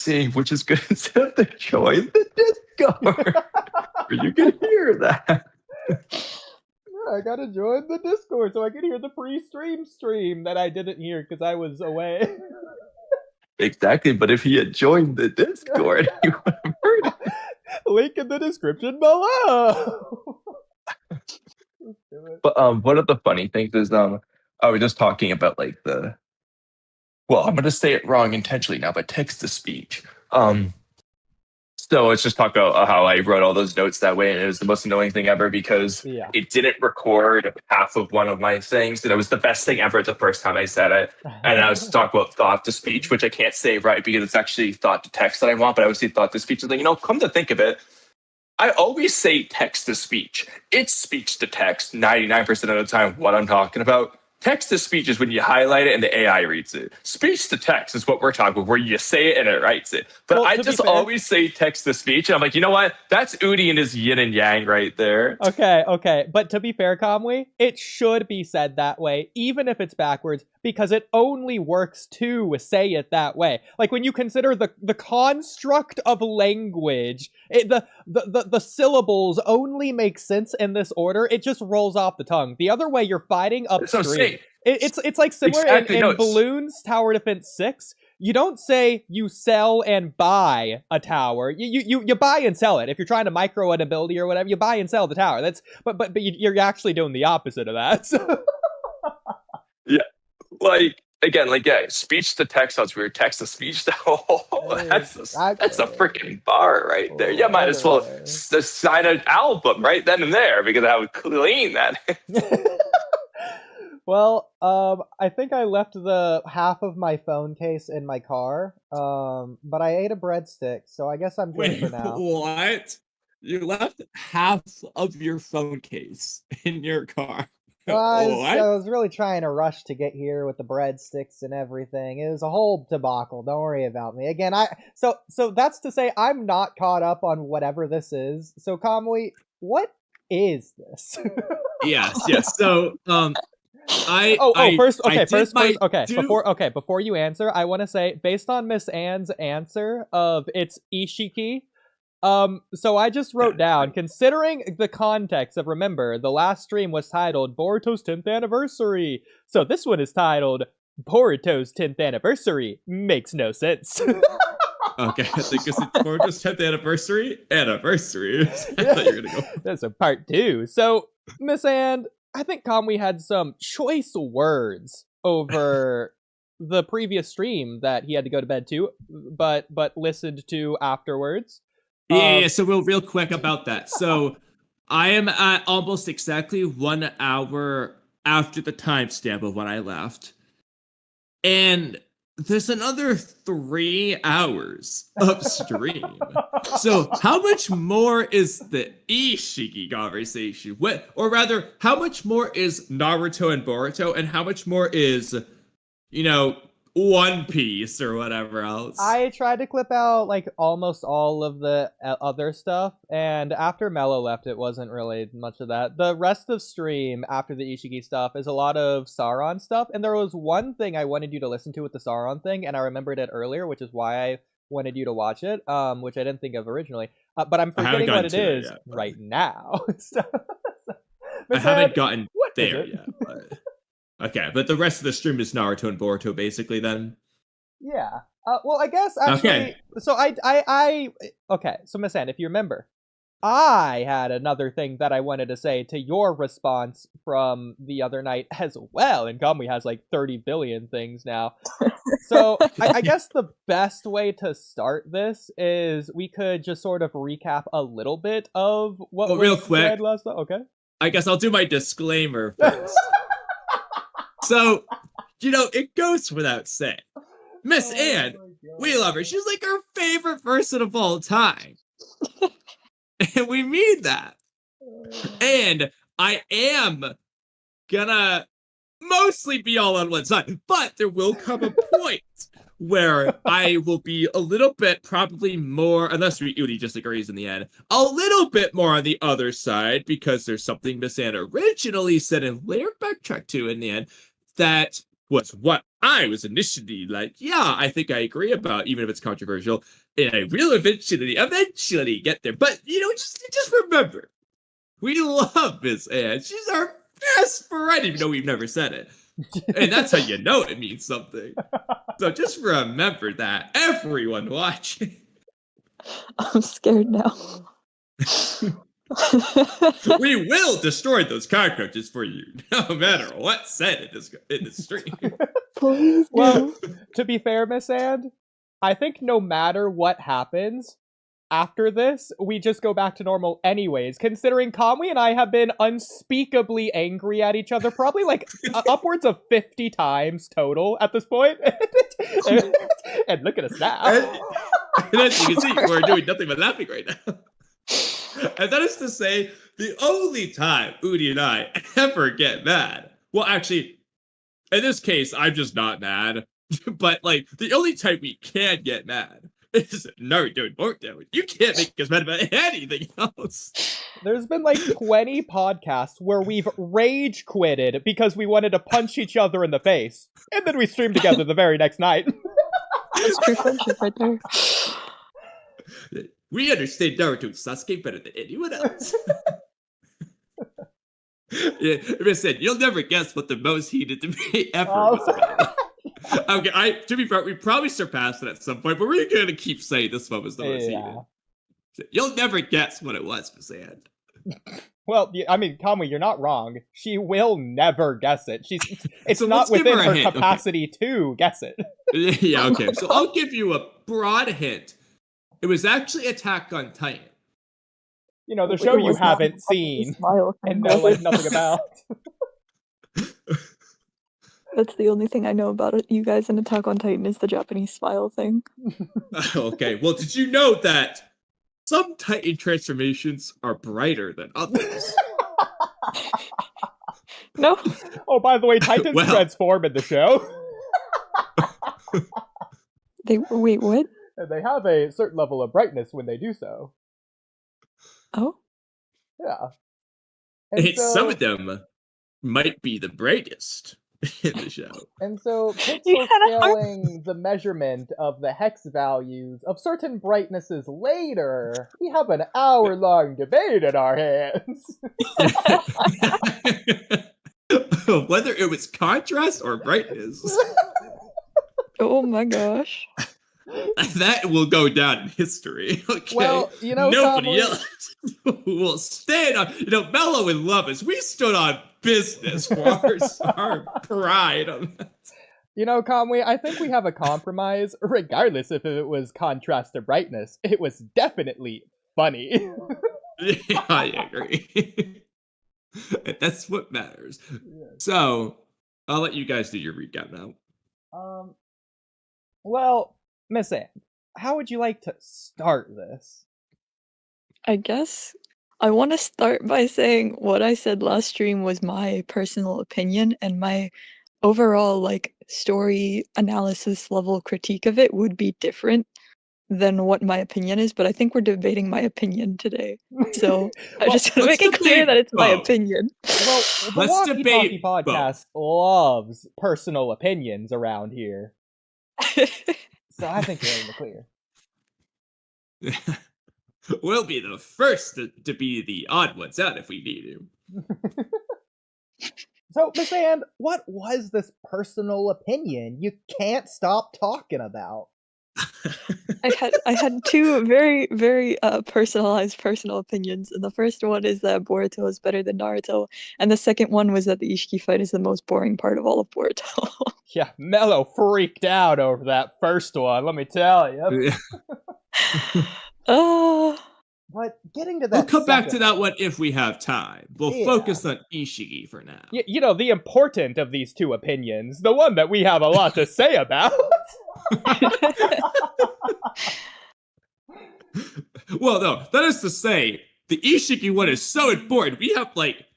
See, which is good instead of the join the Discord. Where you can hear that. I gotta join the Discord so I can hear the pre-stream that I didn't hear because I was away. Exactly, but if he had joined the Discord, he would have heard it. Link in the description below. But one of the funny things is I was just talking about like I'm gonna say it wrong intentionally now, but text to speech. So let's just talk about how I wrote all those notes that way, and it was the most annoying thing ever because it didn't record half of one of my things, and it was the best thing ever the first time I said it. And I was talking about thought to speech, which I can't say right because it's actually thought to text that I want, but I always say thought to speech. It's like, come to think of it, I always say text to speech. It's speech to text 99% of the time what I'm talking about. Text to speech is when you highlight it and the AI reads it. Speech to text is what we're talking about, where you say it and it writes it. But I just always say text to speech, and I'm like, you know what? That's Oodie and his yin and yang right there. Okay. But to be fair, Kamui, it should be said that way, even if it's backwards, because it only works to say it that way. Like, when you consider the construct of language, the syllables only make sense in this order. It just rolls off the tongue. The other way, you're fighting upstream. It's like similar in Balloons Tower Defense 6. You don't say you sell and buy a tower. You buy and sell it. If you're trying to micro an ability or whatever, you buy and sell the tower. But you're actually doing the opposite of that. So. Yeah. Speech to text sounds weird. Text to speech, that's a freaking bar right there. You might as well sign an album right then and there because how clean that is. Well, I think I left the half of my phone case in my car, but I ate a breadstick, so I guess I'm good for now. What? You left half of your phone case in your car? I was really trying to rush to get here with the breadsticks and everything. It was a whole debacle. Don't worry about me. Again, so that's to say I'm not caught up on whatever this is. So Kamui, what is this? Yes. So before you answer, I want to say, based on Miss Anne's answer of it's Ishiki, so I just wrote down, considering the context of, remember, the last stream was titled Boruto's 10th anniversary, so this one is titled Boruto's 10th anniversary. Makes no sense. Okay, I think it's Boruto's 10th anniversary. I thought you were gonna go. That's a part 2. So, Miss Anne, I think Kamui had some choice words over the previous stream that he had to go to bed to, but listened to afterwards. Yeah, so real quick about that. So I am at almost exactly 1 hour after the timestamp of when I left. And there's another 3 hours of stream. So how much more is the Ishiki conversation? Or rather, how much more is Naruto and Boruto? And how much more is, One Piece or whatever else? I tried to clip out almost all of the other stuff, and after Mello left, it wasn't really much of that. The rest of stream after the Ishiki stuff is a lot of Sauron stuff, and there was one thing I wanted you to listen to with the Sauron thing, and I remembered it earlier, which is why I wanted you to watch it, which I didn't think of originally. But I'm forgetting what it is right now. I haven't gotten there yet. But... Okay, but the rest of the stream is Naruto and Boruto, basically, then? Yeah. Well, I guess, actually... Okay. So, okay, so Miss Anne, if you remember, I had another thing that I wanted to say to your response from the other night as well, and Kamui has 30 billion things now. So, I guess the best way to start this is we could just sort of recap a little bit of what was real quick, said last time. Okay. I guess I'll do my disclaimer first. So, it goes without saying. Miss Anne, we love her. She's our favorite person of all time. And we mean that. And I am gonna mostly be all on one side. But there will come a point where I will be a little bit, probably more, unless Oodie just agrees in the end, a little bit more on the other side, because there's something Miss Anne originally said and later backtracked to in the end, that was what I was initially like, yeah, I think I agree about, even if it's controversial. And I will eventually get there. But, just remember, we love Miss Anne. She's our best friend, even though we've never said it. And that's how you know it means something. So just remember that, everyone watching. I'm scared now. We will destroy those cockroaches for you, no matter what's said in the stream. Please Well, to be fair, Miss Anne, I think no matter what happens after this, we just go back to normal anyways, considering Kamui and I have been unspeakably angry at each other probably like upwards of 50 times total at this point. And look at us now. And as you can see, we're doing nothing but laughing right now. And that is to say, the only time Oodie and I ever get mad, well, actually, in this case, I'm just not mad, but like, the only time we can get mad is Naruto and Boruto. You can't make us mad about anything else. There's been like 20 podcasts where we've rage quitted because we wanted to punch each other in the face, and then we streamed together the very next night. That's true friendship right there. We understand Naruto and Sasuke better than anyone else. Yeah, I said, you'll never guess what the most heated debate ever was about. Okay, to be fair, we probably surpassed it at some point, but we're gonna keep saying this one was the most heated. You'll never guess what it was, Miss Anne. Well, I mean, Kamui, you're not wrong. She will never guess it. It's So not let's give within her a her hint, capacity to guess it. Yeah, okay. So I'll give you a broad hint. It was actually Attack on Titan. You know, the show you haven't seen and know like nothing about. That's the only thing I know about it. You guys in Attack on Titan is the Japanese smile thing. Okay, well, did you know that some Titan transformations are brighter than others? No. Oh, by the way, Titans transform in the show. Wait, what? And they have a certain level of brightness when they do so. Oh? Yeah. And some of them might be the brightest in the show. And so, pixel scaling the measurement of the hex values of certain brightnesses later, we have an hour-long debate in our hands. Whether it was contrast or brightness. Oh my gosh. That will go down in history. Okay. Well, nobody else will stand on. Mellow and Lovers, we stood on business for our pride on that. Kamui, I think we have a compromise, regardless if it was contrast or brightness. It was definitely funny. Yeah, I agree. That's what matters. Yes. So, I'll let you guys do your recap now. Well, Miss Anne, how would you like to start this? I guess I want to start by saying what I said last stream was my personal opinion, and my overall story analysis level critique of it would be different than what my opinion is, but I think we're debating my opinion today. So I just want to make it clear that it's my opinion. Well, the Walkie-talkie podcast loves personal opinions around here. So I think you're in the clear. We'll be the first to be the odd ones out if we need to. So, Miss Anne, what was this personal opinion you can't stop talking about? I had two very, very personalized personal opinions, and the first one is that Boruto is better than Naruto, and the second one was that the Ishiki fight is the most boring part of all of Boruto. Yeah, Mello freaked out over that first one, let me tell you. But getting to that, we'll come back to that one if we have time. We'll focus on Ishiki for now. The important of these two opinions, the one that we have a lot to say about. Well, no, that is to say, the Ishiki one is so important. We have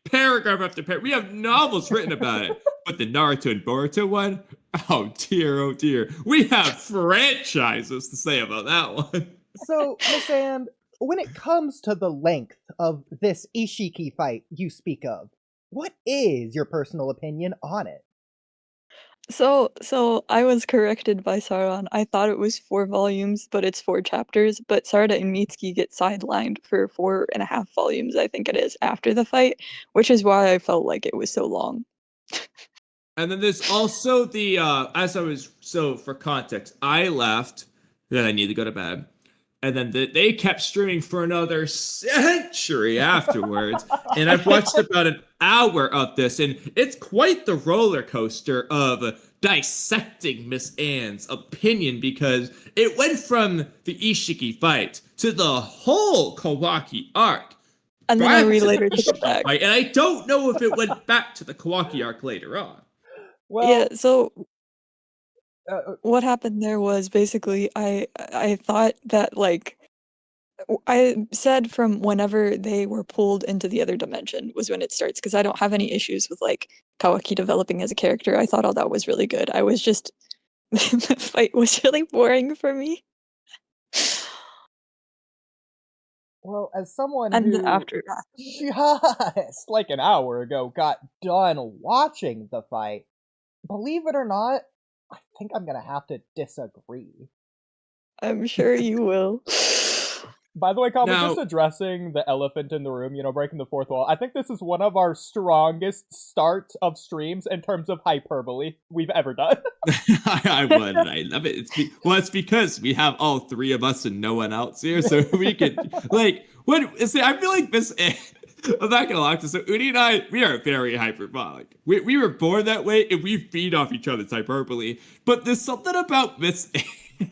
paragraph after paragraph. We have novels written about it. But the Naruto and Boruto one, oh dear. We have franchises to say about that one. So, Miss Anne, when it comes to the length of this Ishiki fight you speak of, what is your personal opinion on it? So I was corrected by Sauron. I thought it was 4 volumes, but it's 4 chapters. But Sarda and Mitsuki get sidelined for 4.5 volumes, I think it is, after the fight, which is why I felt like it was so long. And then there's also the so for context, I left, then I need to go to bed. And then they kept streaming for another century afterwards. And I've watched about an hour of this, and it's quite the roller coaster of dissecting Miss Anne's opinion, because it went from the Ishiki fight to the whole Kawaki arc. And then I read later to the back. Fight, and I don't know if it went back to the Kawaki arc later on. Well, Yeah, so what happened there was basically I thought that, like, I said from whenever they were pulled into the other dimension was when it starts, because I don't have any issues with, like, Kawaki developing as a character. I thought all that was really good. I was just the fight was really boring for me. well, as someone And who after just like an hour ago got done watching the fight, believe it or not, I think I'm gonna have to disagree. I'm sure you will. By the way, Kamui, Now- just addressing the elephant in the room, breaking the fourth wall, I think this is one of our strongest starts of streams in terms of hyperbole we've ever done. I would. I love it. It's because we have all three of us and no one else here, so we could I feel like this. I'm not gonna lie to you. So Oodie and I, we are very hyperbolic. We were born that way, and we feed off each other's hyperbole. But there's something about Miss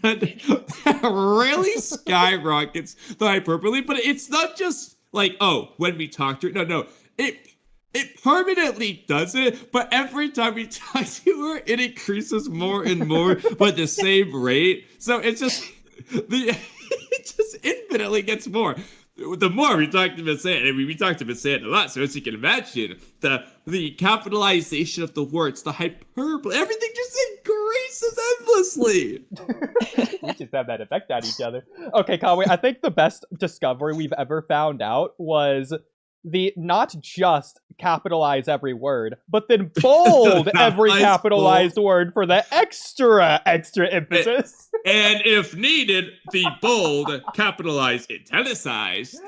that really skyrockets the hyperbole. But it's not just like, oh, when we talk to her. No. It permanently does it, but every time we talk to her, it increases more and more, but at the same rate. So it's just it just infinitely gets more. The more we talk to Miss Anne, we talk to Miss Anne a lot, so as you can imagine, the capitalization of the words, the hyperbole, everything just increases endlessly. We just have that effect on each other. Okay, Kamui, I think the best discovery we've ever found out was the not just capitalize every word, but then bold every capitalized word for the extra emphasis. And if needed, the bold, capitalized, italicized.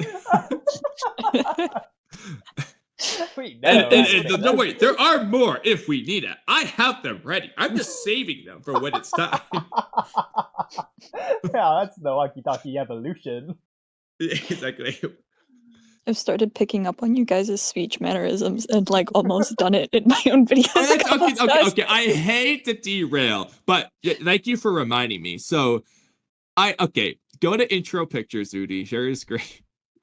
Wait, No, wait, there are more if we need it. I have them ready. I'm just saving them for when it's time. Yeah, that's the Walkie-talkie evolution. Exactly. I've started picking up on you guys' speech mannerisms and, like, almost done it in my own videos. Okay. I hate to derail, but thank you for reminding me. So, go to intro pictures, Oodie. Share your screen.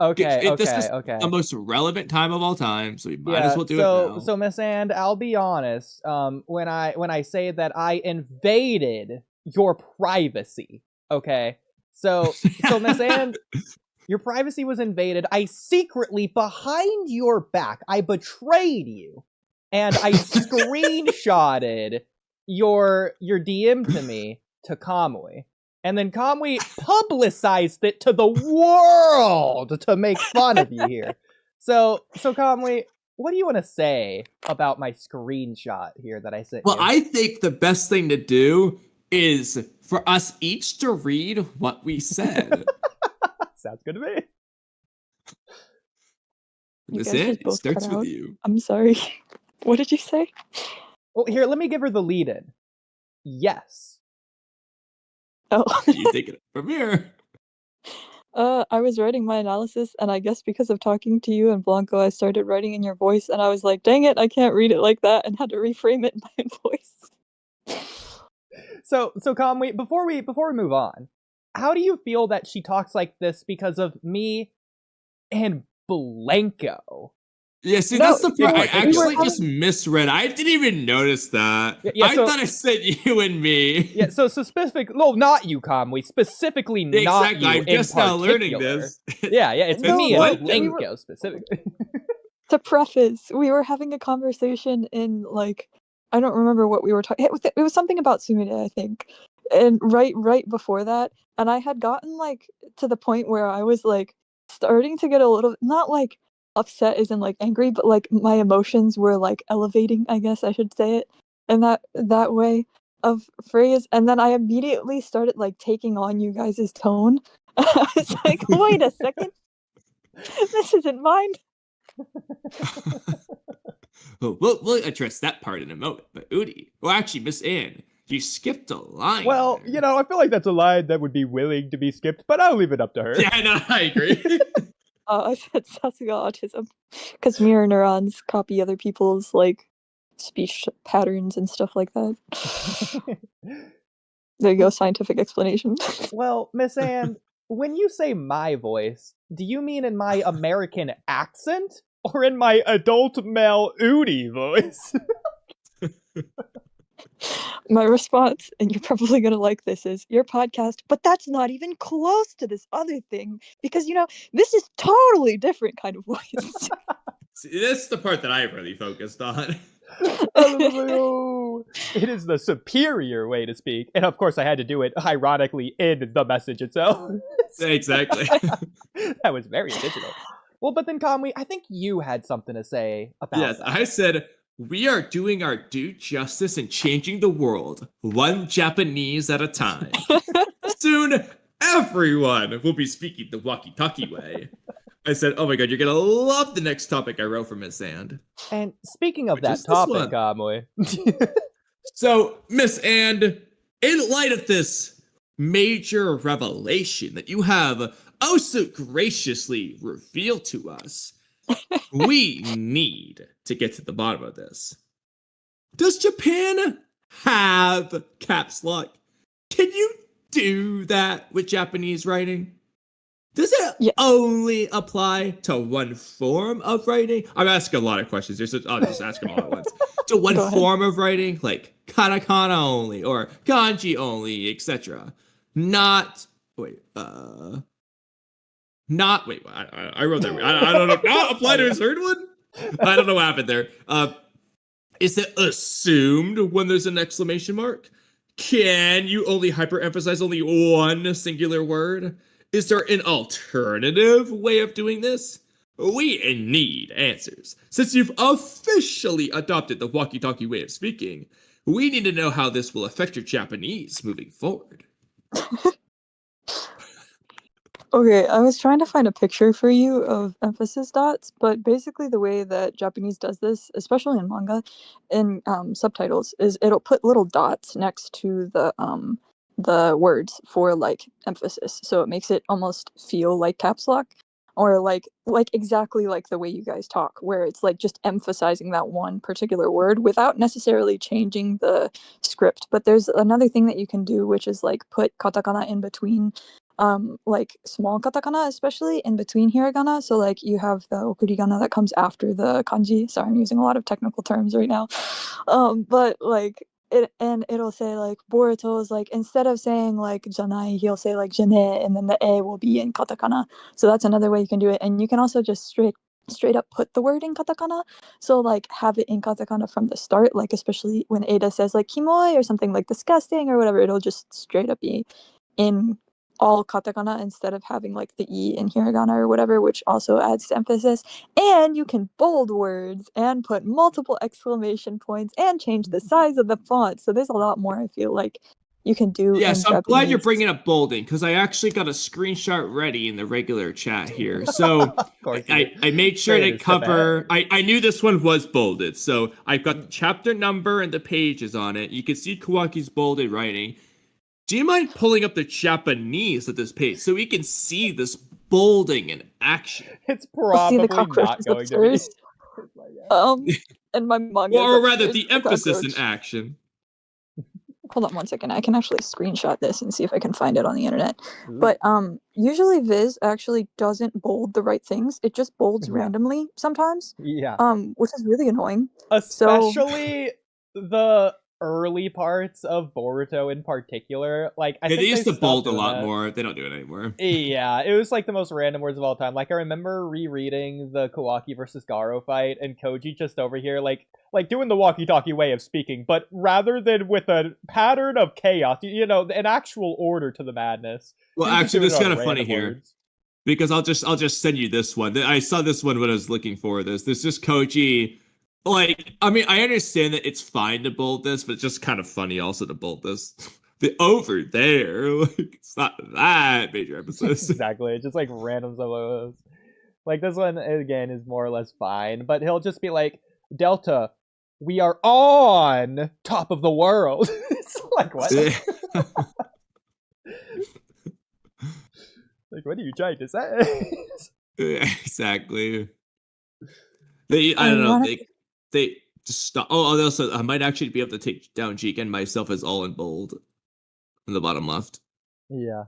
Okay. This is the most relevant time of all time, so we might as well do it now. So Miss Anne, I'll be honest. When I say that I invaded your privacy, okay. So Miss Anne, your privacy was invaded. I secretly, behind your back, I betrayed you, and I screenshotted your DM to me to Kamui. And then Kamui publicized it to the world to make fun of you here. So Kamui, what do you want to say about my screenshot here that I sent you? Well, I think the best thing to do is for us each to read what we said. Sounds good to me. That's it. It starts with you. I'm sorry. What did you say? Well, here, let me give her the lead-in. Yes. Oh. You take it from here. I was writing my analysis, and I guess because of talking to you and Blanco, I started writing in your voice, and I was like, dang it, I can't read it like that, and had to reframe it in my voice. So Kamui, before we move on, how do you feel that she talks like this because of me and Blanco? Yeah, see, that's the part. I actually just misread. I didn't even notice that. I thought I said you and me. Yeah, so specific. No, not you, Kamui. Specifically, not exactly. you. I'm just now learning this. Yeah, it's me and Blanco specifically. To preface, we were having a conversation in, like, I don't remember what we were talking. It was something about Sumire, I think. And right before that, and I had gotten, like, to the point where I was, like, starting to get a little, not like upset as in, like, angry, but, like, my emotions were, like, elevating, I guess I should say it. in that way of phrase, and then I immediately started like taking on you guys' tone. I was like, wait a second, this isn't mine. We'll address that part in a moment. But Oodie, well, actually, Miss Anne, you skipped a line. Well, there. I feel like that's a line that would be willing to be skipped, but I'll leave it up to her. Yeah, no, I agree. I said Sasuga autism because mirror neurons copy other people's like speech patterns and stuff like that. There you go, scientific explanation. Well, Miss Anne, when you say my voice, do you mean in my American accent or in my adult male Oodie voice? My response, and you're probably going to like this, is your podcast, but that's not even close to this other thing because, this is totally different kind of voice. See, this is the part that I really focused on. It is the superior way to speak. And of course, I had to do it ironically in the message itself. Exactly. That was very original. Well, but then, Kamui, I think you had something to say about Yes, that. I said, we are doing our due justice and changing the world, one Japanese at a time. Soon, everyone will be speaking the walkie-talkie way. I said, oh my god, you're going to love the next topic I wrote for Miss Anne. And speaking of Which that is this topic, one. Kamui. So, Miss Anne, in light of this major revelation that you have oh so graciously revealed to us, we need to get to the bottom of this. Does Japan have caps lock? Can you do that with Japanese writing? Does it only apply to one form of writing? I'm asking a lot of questions. I'll just ask them all at once. To one form of writing, like katakana only, or kanji only, etc. I wrote that. I don't know. Not apply to a third one? I don't know what happened there. Is it assumed when there's an exclamation mark? Can you only hyperemphasize only one singular word? Is there an alternative way of doing this? We need answers. Since you've officially adopted the walkie-talkie way of speaking, we need to know how this will affect your Japanese moving forward. Okay, I was trying to find a picture for you of emphasis dots, but basically the way that Japanese does this, especially in manga, in subtitles, is it'll put little dots next to the words for like emphasis, so it makes it almost feel like caps lock, or like exactly like the way you guys talk, where it's like just emphasizing that one particular word without necessarily changing the script. But there's another thing that you can do, which is like put katakana in between. Like small katakana, especially in between hiragana. So like you have the okurigana that comes after the kanji. Sorry, I'm using a lot of technical terms right now. But like it'll say like Boruto is like, instead of saying like janai, he'll say like jane, and then the e will be in katakana. So that's another way you can do it. And you can also just straight up put the word in katakana. So like have it in katakana from the start, like especially when Ada says like kimoi or something like disgusting or whatever, it'll just straight up be in all katakana instead of having like the e in hiragana or whatever, which also adds to emphasis. And you can bold words and put multiple exclamation points and change the size of the font. So there's a lot more I feel like you can do. Yes, in I'm glad you're Japanese. bringing up bolding, because I actually got a screenshot ready in the regular chat here. So I made sure to cover. I knew this one was bolded, so I've got the chapter number and the pages on it. You can see Kawaki's bolded writing. Do you mind pulling up the Japanese of this page so we can see this bolding in action? It's probably the not going to be. And my manga. Or rather, the emphasis in action. Hold on one second. I can actually screenshot this and see if I can find it on the internet. But usually Viz actually doesn't bold the right things. It just bolds randomly sometimes. Yeah. Which is really annoying. Especially the early parts of Boruto in particular. Like I think they used to bold a lot that. more. They don't do it anymore. Yeah, it was like the most random words of all time. Like I remember rereading the Kawaki versus Garo fight, and Koji just over here like doing the walkie-talkie way of speaking, but rather than with a pattern of chaos, an actual order to the madness. Well, actually, this is kind of funny here, because I'll just send you this one. I saw this one when I was looking for this. This is Koji Like, I mean, I understand that it's fine to bold this, but it's just kind of funny also to bold this. The over there, like, it's not that major emphasis. Exactly. It's just like random solos. Like this one again is more or less fine, but he'll just be like, Delta, we are on top of the world. It's like what? Like what are you trying to say? Yeah, exactly. I don't know. They just stop. Oh, they also I might actually be able to take down Jeek and myself as all in bold in the bottom left, Yeah.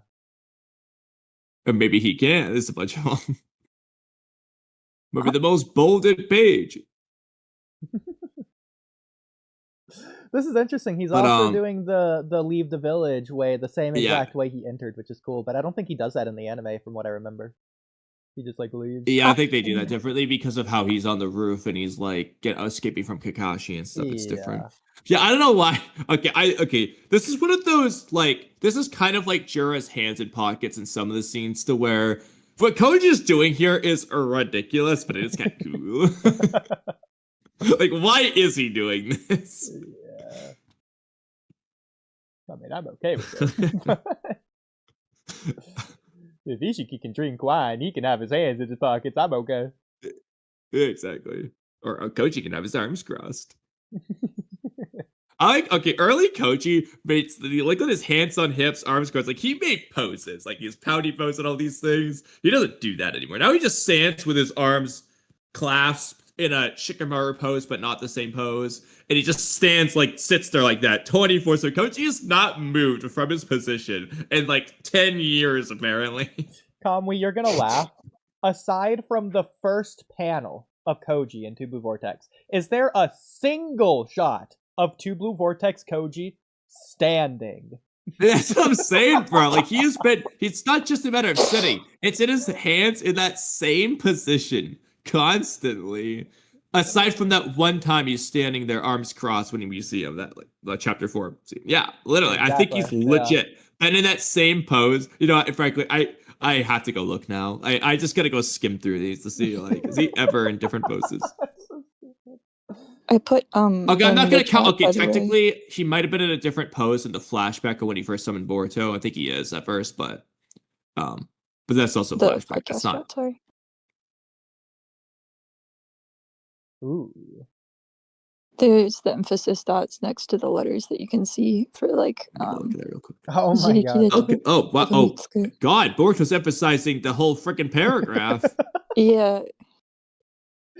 or maybe he can. There's a bunch of them. Maybe the most bolded page. This is interesting. He's But, also doing the leave the village way, the same Yeah. exact way he entered, which is cool. But I don't think he does that in the anime, from what I remember. He just like leaves. Yeah, I think they do that differently because of how he's on the roof and he's like escaping from Kakashi and stuff. It's different. Yeah, I don't know why. Okay. This is one of those like this is kind of like Jura's hands in pockets in some of the scenes to where what Koji's doing here is ridiculous, but it is kind of cool. Like, why is he doing this? Yeah. I mean, I'm okay with it. If Ishiki can drink wine, he can have his hands in his pockets. I'm okay. Yeah, exactly. Or Koji can have his arms crossed. Early Koji look at his hands on hips, arms crossed. Like, he made poses. Like, he's pouty pose and all these things. He doesn't do that anymore. Now he just stands with his arms clasped in a Shikamaru pose, but not the same pose. And he just stands, like, sits there like that 24. So Koji is not moved from his position in, like, 10 years, apparently. Kamui, you're gonna laugh. Aside from the first panel of Koji in Two Blue Vortex, is there a single shot of Two Blue Vortex Koji standing? That's what I'm saying, bro. Like, it's not just a matter of sitting. It's in his hands in that same position constantly. Aside from that one time he's standing there, arms crossed, when we see him, that like chapter 4 scene. Yeah, literally. Exactly. I think he's legit. And in that same pose, you know, frankly, I have to go look now. I just gotta go skim through these to see, like, is he ever in different poses? I put Okay, I'm not gonna count. Okay, technically, he might have been in a different pose in the flashback of when he first summoned Boruto. I think he is at first, but that's also the flashback. It's not. Sorry. Ooh. There's the emphasis dots next to the letters that you can see for like look at that real quick. Oh my god. Okay. Oh wow. Oh god. Boruto's emphasizing the whole freaking paragraph. Yeah.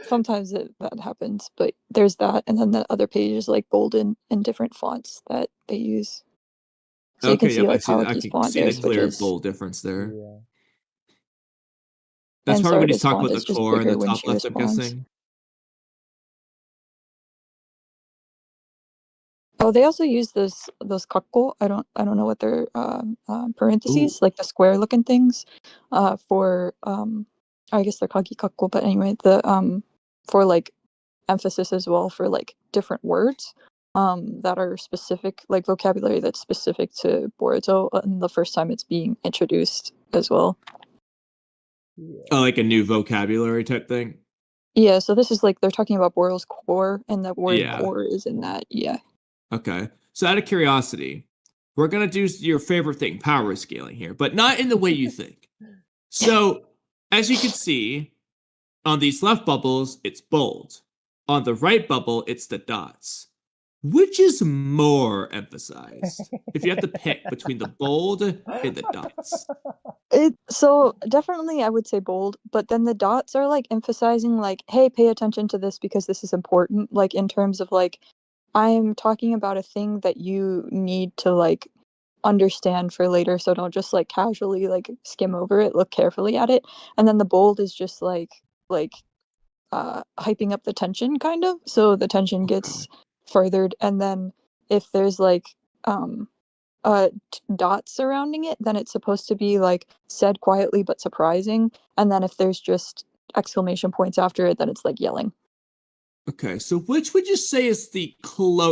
Sometimes that happens, but there's that, and then the other page is like bolded in different fonts that they use. So you can see like Kawaki's font. I can see the clear bold difference there. Yeah. That's probably when he's talking about the core in the top left, I'm guessing. Oh, they also use those kakko. I don't know what they're parentheses, like the square looking things, for I guess they're kagi kakko, but anyway, the for like emphasis as well for like different words that are specific, like vocabulary that's specific to Boruto, and the first time it's being introduced as well. Yeah. Oh, like a new vocabulary type thing? Yeah, so this is like they're talking about Boruto's core, and the word core is in that, yeah. Okay, so out of curiosity, we're going to do your favorite thing, power scaling here, but not in the way you think. So, as you can see, on these left bubbles, it's bold. On the right bubble, it's the dots. Which is more emphasized? If you have to pick between the bold and the dots. So, definitely I would say bold, but then the dots are like emphasizing like, hey, pay attention to this because this is important, like in terms of like, I'm talking about a thing that you need to like understand for later, so don't just like casually like skim over it, look carefully at it. And then the bold is just like hyping up the tension kind of, so the tension gets furthered. And then if there's like dots surrounding it, then it's supposed to be like said quietly but surprising. And then if there's just exclamation points after it, then it's like yelling. Okay, so which would you say is the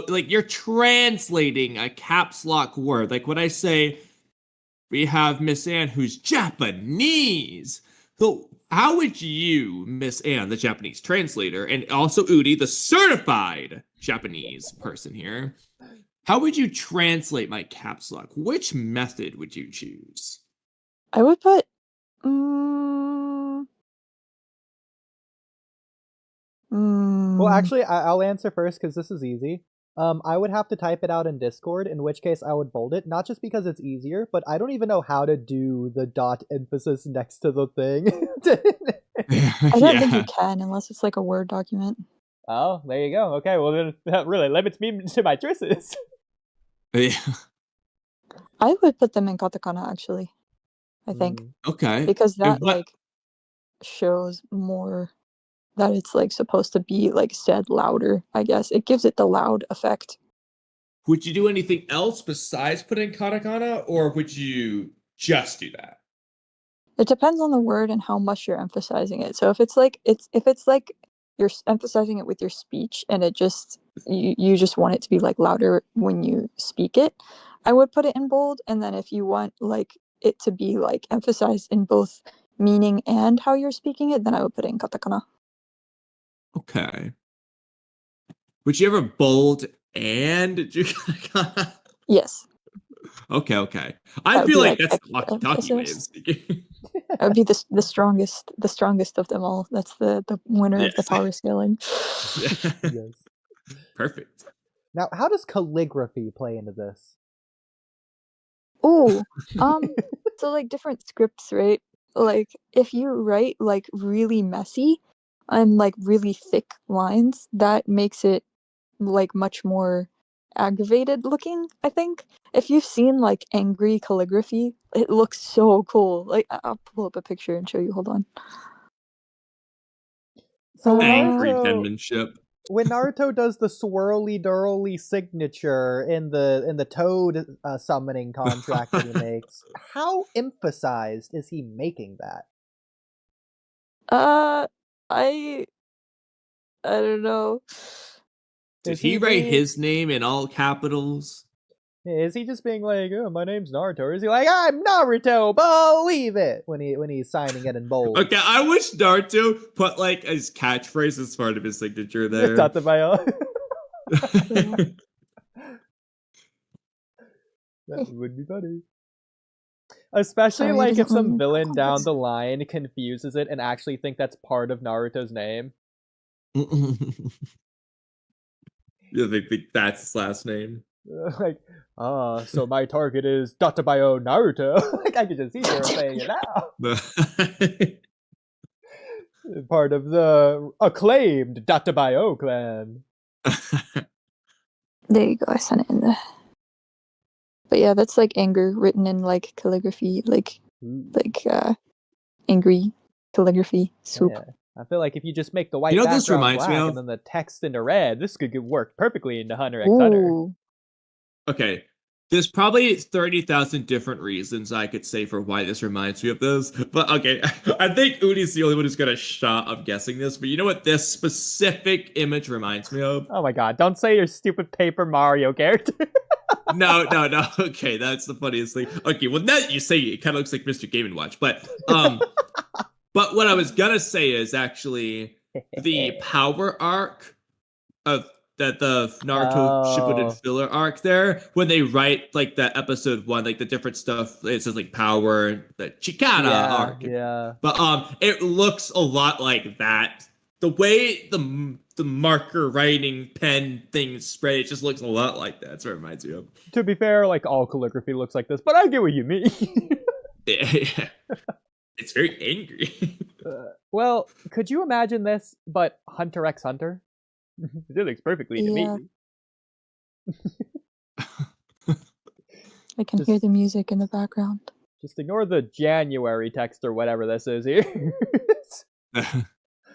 like you're translating a caps lock word? Like when I say we have Miss Anne who's Japanese, So, how would you, Miss Anne, the Japanese translator, and also Oodie, the certified Japanese person here, how would you translate my caps lock? Which method would you choose? I would put. Well, actually, I'll answer first because this is easy. I would have to type it out in Discord, in which case I would bold it, not just because it's easier, but I don't even know how to do the dot emphasis next to the thing. I don't think you can unless it's like a Word document. Oh, there you go. Okay, well then that really limits me to my choices. Yeah. I would put them in katakana actually. I think Okay. because that And what- like shows more that it's like supposed to be like said louder. I guess it gives it the loud effect. Would you do anything else besides put in katakana, or would you just do that? It depends on the word and how much you're emphasizing it. So if it's like you're emphasizing it with your speech and it just you just want it to be like louder when you speak it, I would put it in bold. And then if you want like it to be like emphasized in both meaning and how you're speaking it, then I would put it in katakana. Okay. Would you ever bold and do katakana? Yes. Okay. That I would feel be, like like, that's the extra walkie-talkie way of emphasis. speaking. That would be the strongest of them all. That's the winner of the Yes. power scaling. Yes. Perfect. Now, how does calligraphy play into this? Ooh, so like different scripts, right? Like if you write like really messy and like really thick lines, that makes it like much more aggravated looking, I think. If you've seen like angry calligraphy, it looks so cool. Like I'll pull up a picture and show you. Hold on. So when Angry Naruto, penmanship. when Naruto does the swirly durly signature in the Toad summoning contract that he makes, how emphasized is he making that? I don't know. Did Is he write being- his name in all capitals? Is he just being like, "Oh, my name's Naruto"? Or is he like, "I'm Naruto, believe it" when he's signing it in bold? Okay, I wish Naruto put like his catchphrase as part of his signature there. Tatabayo. That would be funny. Especially Sorry, it like if doesn't let some me villain click on down this. the line confuses it and actually think that's part of Naruto's name. Yeah, they think that's his last name. Like, so my target is Tatabayo Naruto. Like, I can just see her saying it now. Part of the acclaimed Tatabayo clan. There you go. I sent it in the. But yeah, that's like anger written in like calligraphy, like angry calligraphy. Swoop. Yeah. I feel like if you just make the white You know what this background reminds me black of? and then the text into red, this could work perfectly into Hunter x Hunter. Ooh. Okay, there's probably 30,000 different reasons I could say for why this reminds me of this. But okay, I think Oodie's the only one who's got a shot of guessing this. But you know what this specific image reminds me of? Oh my god, don't say your stupid Paper Mario character. No. Okay, that's the funniest thing. Okay, well now that you say it, it kind of looks like Mr. Game & Watch. But but what I was gonna say is actually the power arc of that the Naruto Shippuden filler arc there, when they write like the episode 1, like the different stuff, it says like power, the Chikara arc. Yeah. But it looks a lot like that. The way the marker writing pen thing spread, it just looks a lot like that. That's what it reminds me of. To be fair, like all calligraphy looks like this, but I get what you mean. Yeah. It's very angry. Well, could you imagine this, but Hunter x Hunter? It looks perfectly to me. I can hear the music in the background. Just ignore the January text or whatever this is here.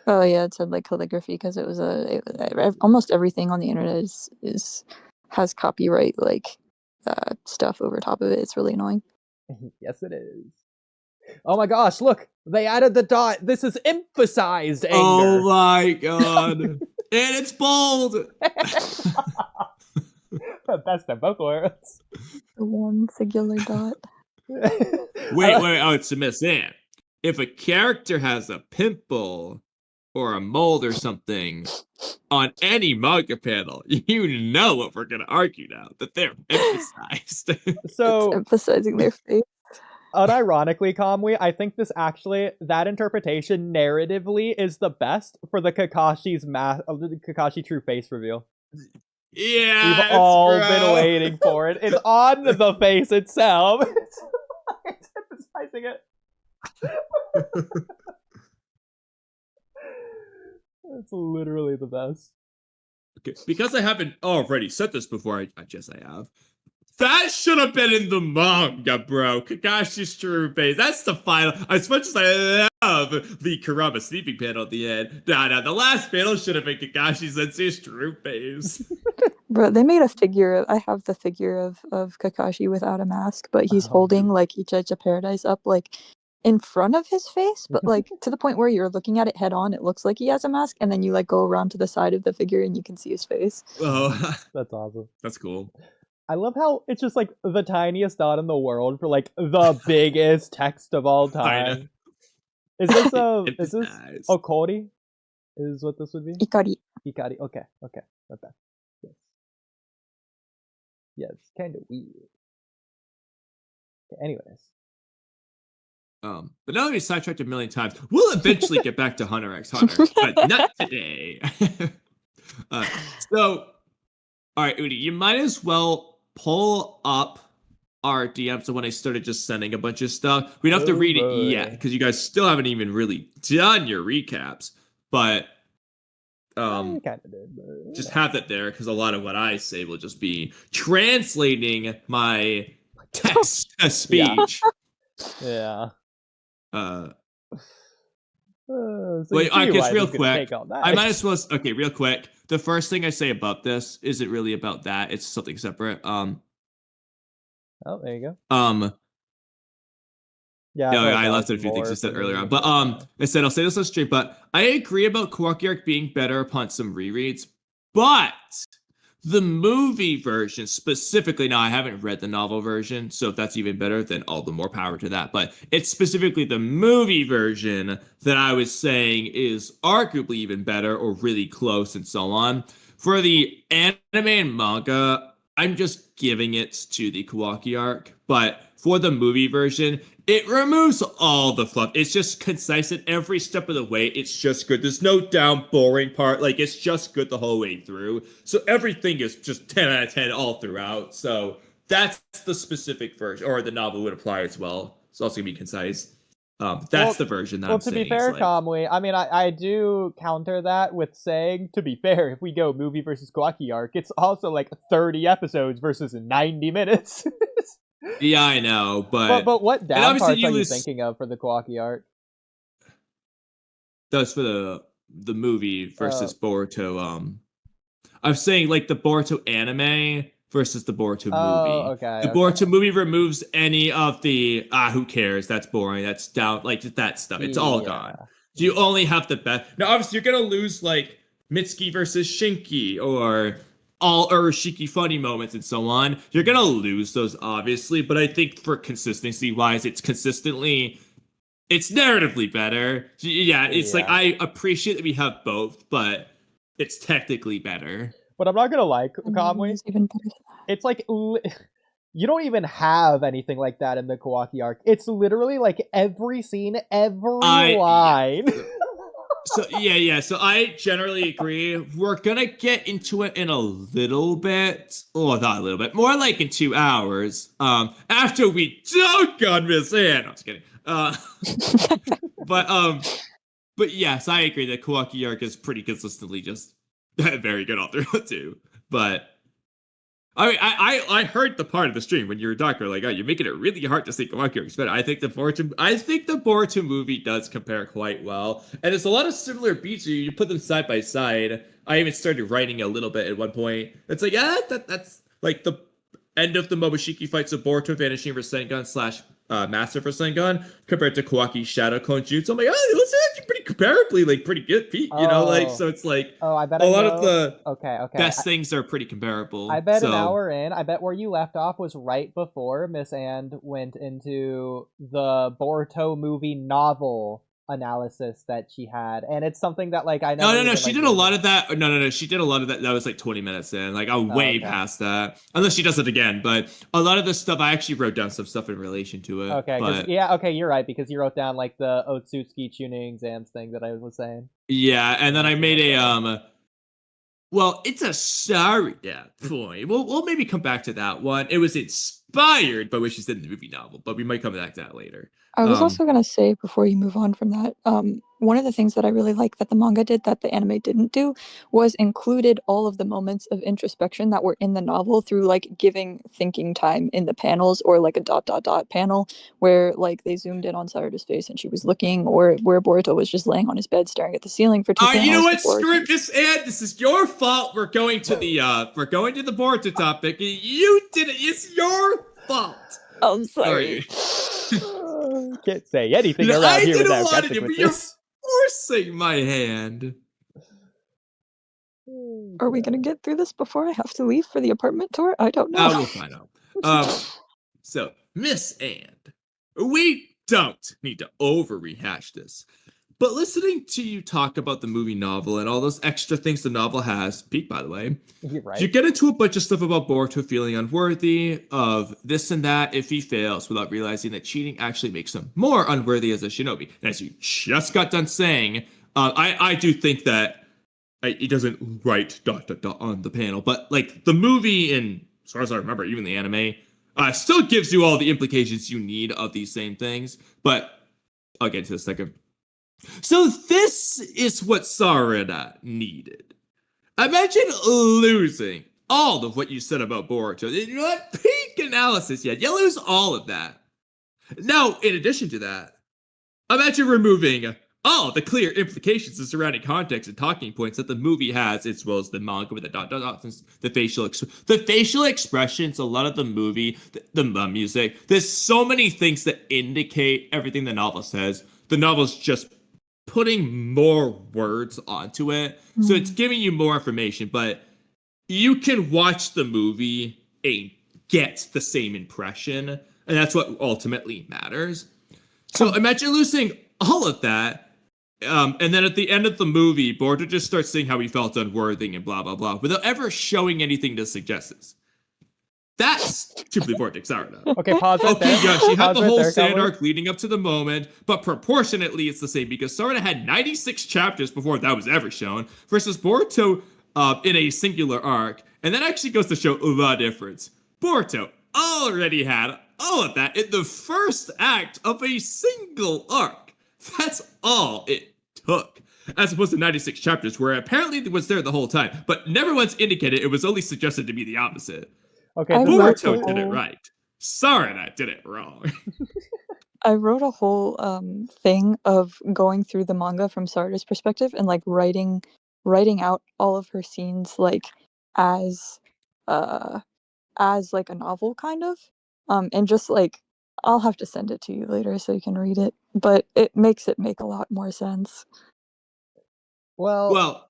Oh yeah, it said like calligraphy because it was almost everything on the internet has copyright like stuff over top of it. It's really annoying. Yes, it is. Oh my gosh, look! They added the dot! This is emphasized anger! Oh my god. And it's bold! Best of both worlds. The one singular dot. Wait, oh, it's to Miss Anne. if a character has a pimple or a mold or something on any manga panel, you know what we're gonna argue now, that they're emphasized. It's So emphasizing their face. unironically, Kamui, I think that interpretation narratively is the best for the Kakashi true face reveal. Yeah, We've all been waiting for it. It's on the face itself. It's emphasizing it. It's literally the best. Okay, because I haven't already said this before, I guess I have. That should have been in the manga, bro. Kakashi's true face. That's the final. As much as I love the Kurama sleeping panel at the end, the last panel should have been Kakashi Sensei's true face. Bro, they made a figure. I have the figure of Kakashi without a mask, but he's holding like each edge of paradise up like in front of his face, but like to the point where you're looking at it head on, it looks like he has a mask, and then you like go around to the side of the figure and you can see his face. Oh, That's awesome. That's cool. I love how it's just like the tiniest dot in the world for like the biggest text of all time. Is this Okori? Is what this would be? Ikari. Ikari. Okay. Not bad. Yes, kind of weird. Okay, anyways. But now that we sidetracked a million times, we'll eventually get back to Hunter x Hunter, but not today. So, all right, Oodie, you might as well pull up our DMs of when I started just sending a bunch of stuff. We don't have to read it yet because you guys still haven't even really done your recaps, but kind of did, but just have that there because a lot of what I say will just be translating my text to speech. Yeah. Wait, I guess real quick. I might as well. Okay, real quick. The first thing I say about this isn't really about that. It's something separate. Oh, there you go. Yeah, no, I left out a few things you said earlier on. But I said I'll say this on stream, but I agree about Kawaki arc being better upon some rereads. But the movie version specifically, now I haven't read the novel version, so if that's even better, then all the more power to that. But it's specifically the movie version that I was saying is arguably even better or really close and so on. For the anime and manga, I'm just giving it to the Kawaki arc. But for the movie version, it removes all the fluff. It's just concise at every step of the way. It's just good. There's no down boring part. Like, it's just good the whole way through. So everything is just 10 out of 10 all throughout. So that's the specific version, or the novel would apply as well. It's also going to be concise. That's the version that I'm saying. Well, to be fair, Kamui, I mean, I do counter that with saying, to be fair, if we go movie versus Kawaki arc, it's also like 30 episodes versus 90 minutes. Yeah, I know, but what down parts are you thinking of for the Kawaki arc? That's for the movie versus Boruto. I'm saying like the Boruto anime versus the Boruto movie. Okay. The Boruto movie removes any of the who cares? That's boring. That's down, like that stuff. It's all gone. So you only have the best. Now, obviously, you're gonna lose like Mitsuki versus Shinki or all Ishiki funny moments and so on. You're gonna lose those, obviously, but I think for consistency wise, it's narratively better. Yeah, it's like I appreciate that we have both, but it's technically better. But I'm not gonna lie, Kamui. It's like you don't even have anything like that in the Kawaki arc. It's literally like every scene, every line. So so I generally agree. We're gonna get into it in a little bit. Oh, not a little bit. More like in 2 hours. After we dunk on Miss Anne. No, I'm just kidding. But yes, I agree that Kawaki arc is pretty consistently just very good all throughout too. But I mean, I heard the part of the stream when you were talking, like, oh, you're making it really hard to see Kawaki arc better. I think the Boruto movie does compare quite well, and it's a lot of similar beats. You put them side by side. I even started writing a little bit at one point. It's like, that's like the end of the Momoshiki fights of Boruto vanishing Rasengan / Master Rasengan compared to Kawaki's Shadow Clone Jutsu. I'm like, oh, it's actually pretty comparably like pretty good, Pete. You know, like so it's like I bet a I lot know. of the Okay. best things are pretty comparable. I bet so, an hour in, I bet where you left off was right before Miss And went into the Boruto movie novel analysis that she had, and it's something that like I never. No. She did a lot of that. No. She did a lot of that. That was like 20 minutes in. Like I'm way past that, unless she does it again. But a lot of this stuff, I actually wrote down some stuff in relation to it. Okay, but okay, you're right because you wrote down like the Otsutsuki tuning exams thing that I was saying. Yeah, and then I made a well, it's a sorry point. We'll maybe come back to that one. It was inspired by what she said in the movie novel, but we might come back to that later. I was also going to say, before you move on from that, one of the things that I really like that the manga did that the anime didn't do was included all of the moments of introspection that were in the novel through like giving thinking time in the panels, or like a ... panel where like they zoomed in on Sarda's face and she was looking, or where Boruto was just laying on his bed staring at the ceiling for 2 panels. You know what? Screw it, Miss Ann. This is your fault. We're going to the Boruto topic. You did it. It's your fault. I'm sorry. Can't say anything around here without You're forcing my hand. Are we gonna get through this before I have to leave for the apartment tour? I don't know. We'll find out. So, Miss Ann, we don't need to over rehash this. But listening to you talk about the movie novel and all those extra things the novel has, Pete, by the way, right. You get into a bunch of stuff about Boruto feeling unworthy of this and that if he fails, without realizing that cheating actually makes him more unworthy as a shinobi. And as you just got done saying, I do think that he doesn't write ... on the panel, but like the movie, and as far as I remember, even the anime, still gives you all the implications you need of these same things. But I'll get to this in a second. So this is what Sarda needed. Imagine losing all of what you said about Boruto. You're not peak analysis yet. You lose all of that. Now, in addition to that, imagine removing all the clear implications of surrounding context and talking points that the movie has, as well as the manga with the facial expressions, a lot of the movie, the music. There's so many things that indicate everything the novel says. The novel's just putting more words onto it. So it's giving you more information, but you can watch the movie and get the same impression, and that's what ultimately matters. So imagine losing all of that, and then at the end of the movie, Boruto just starts saying how he felt unworthy and blah, blah, blah, without ever showing anything to suggest this. That's simply Vortex Sarda. Okay, pause right there. Yeah, she had Pause the whole there, sand arc leading up to the moment, but proportionately it's the same because Sarda had 96 chapters before that was ever shown, versus Boruto in a singular arc, and that actually goes to show the difference. Boruto already had all of that in the first act of a single arc. That's all it took. As opposed to 96 chapters, where apparently it was there the whole time, but never once indicated, it was only suggested to be the opposite. Okay, Boruto did it right. Sarda did it wrong. I wrote a whole thing of going through the manga from Sarda's perspective and like writing out all of her scenes like as like a novel kind of, and just like I'll have to send it to you later so you can read it, but it makes it make a lot more sense. Well,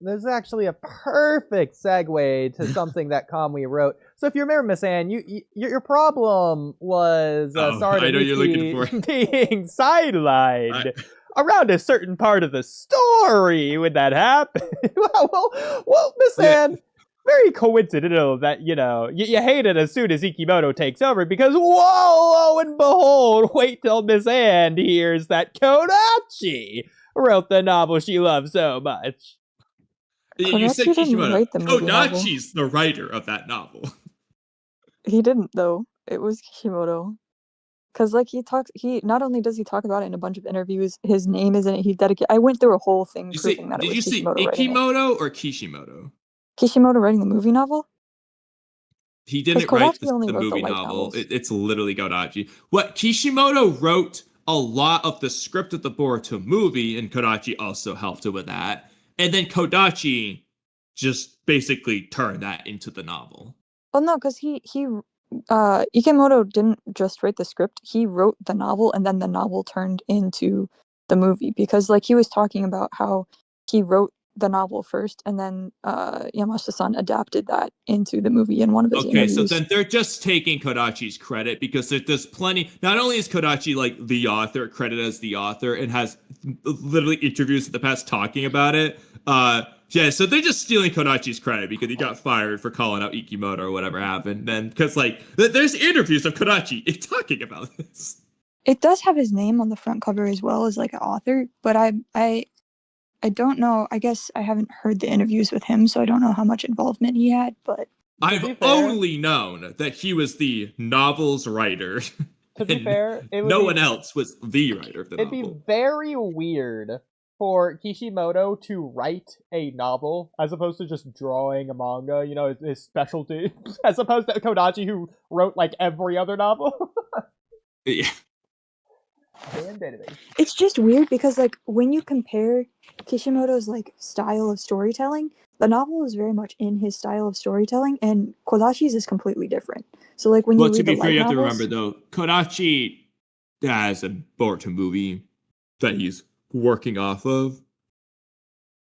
this is actually a perfect segue to something that Kamui wrote. So if you remember, Miss Ann, your problem was Sarda I know you're looking for being sidelined around a certain part of the story when that happened. well, Miss Ann, very coincidental that, you know, you hate it as soon as Ikemoto takes over because, whoa, lo and behold, wait till Miss Ann hears that Kodachi wrote the novel she loves so much. You said Kishimoto. Kodachi's the writer of that novel. He didn't, though. It was Kishimoto. Because, like, he not only does he talk about it in a bunch of interviews, his name is in it. I went through a whole thing proving that it was Kishimoto. Did you say Ikemoto or Kishimoto? Kishimoto writing the movie novel? He didn't write the movie novel. It's literally Kodachi. What Kishimoto wrote a lot of the script of the Boruto movie, and Kodachi also helped with that. And then Kodachi just basically turned that into the novel. Well, no, because Ikemoto didn't just write the script. He wrote the novel, and then the novel turned into the movie, because like he was talking about how he wrote the novel first and then Yamashita-san adapted that into the movie in one of his Okay, interviews. so then they're just taking Kodachi's credit because there's plenty. Not only is Kodachi like the author, credited as the author, and has literally interviews in the past talking about it. Yeah, so they're just stealing Kodachi's credit because he got fired for calling out Ikemoto or whatever happened. Then because like there's interviews of Kodachi talking about this. It does have his name on the front cover as well as like an author, but I don't know. I guess I haven't heard the interviews with him, so I don't know how much involvement he had, but I've only known that he was the novel's writer. To be fair, one else was the writer of the novel. It'd be very weird for Kishimoto to write a novel as opposed to just drawing a manga, you know, his specialty, as opposed to Kodachi who wrote like every other novel. Yeah. It's just weird because like when you compare Kishimoto's like style of storytelling, the novel is very much in his style of storytelling, and Kodachi's is completely different. So like when you read to be the fair, you have to novels, remember though, Kodachi has a Boruto movie that he's working off of.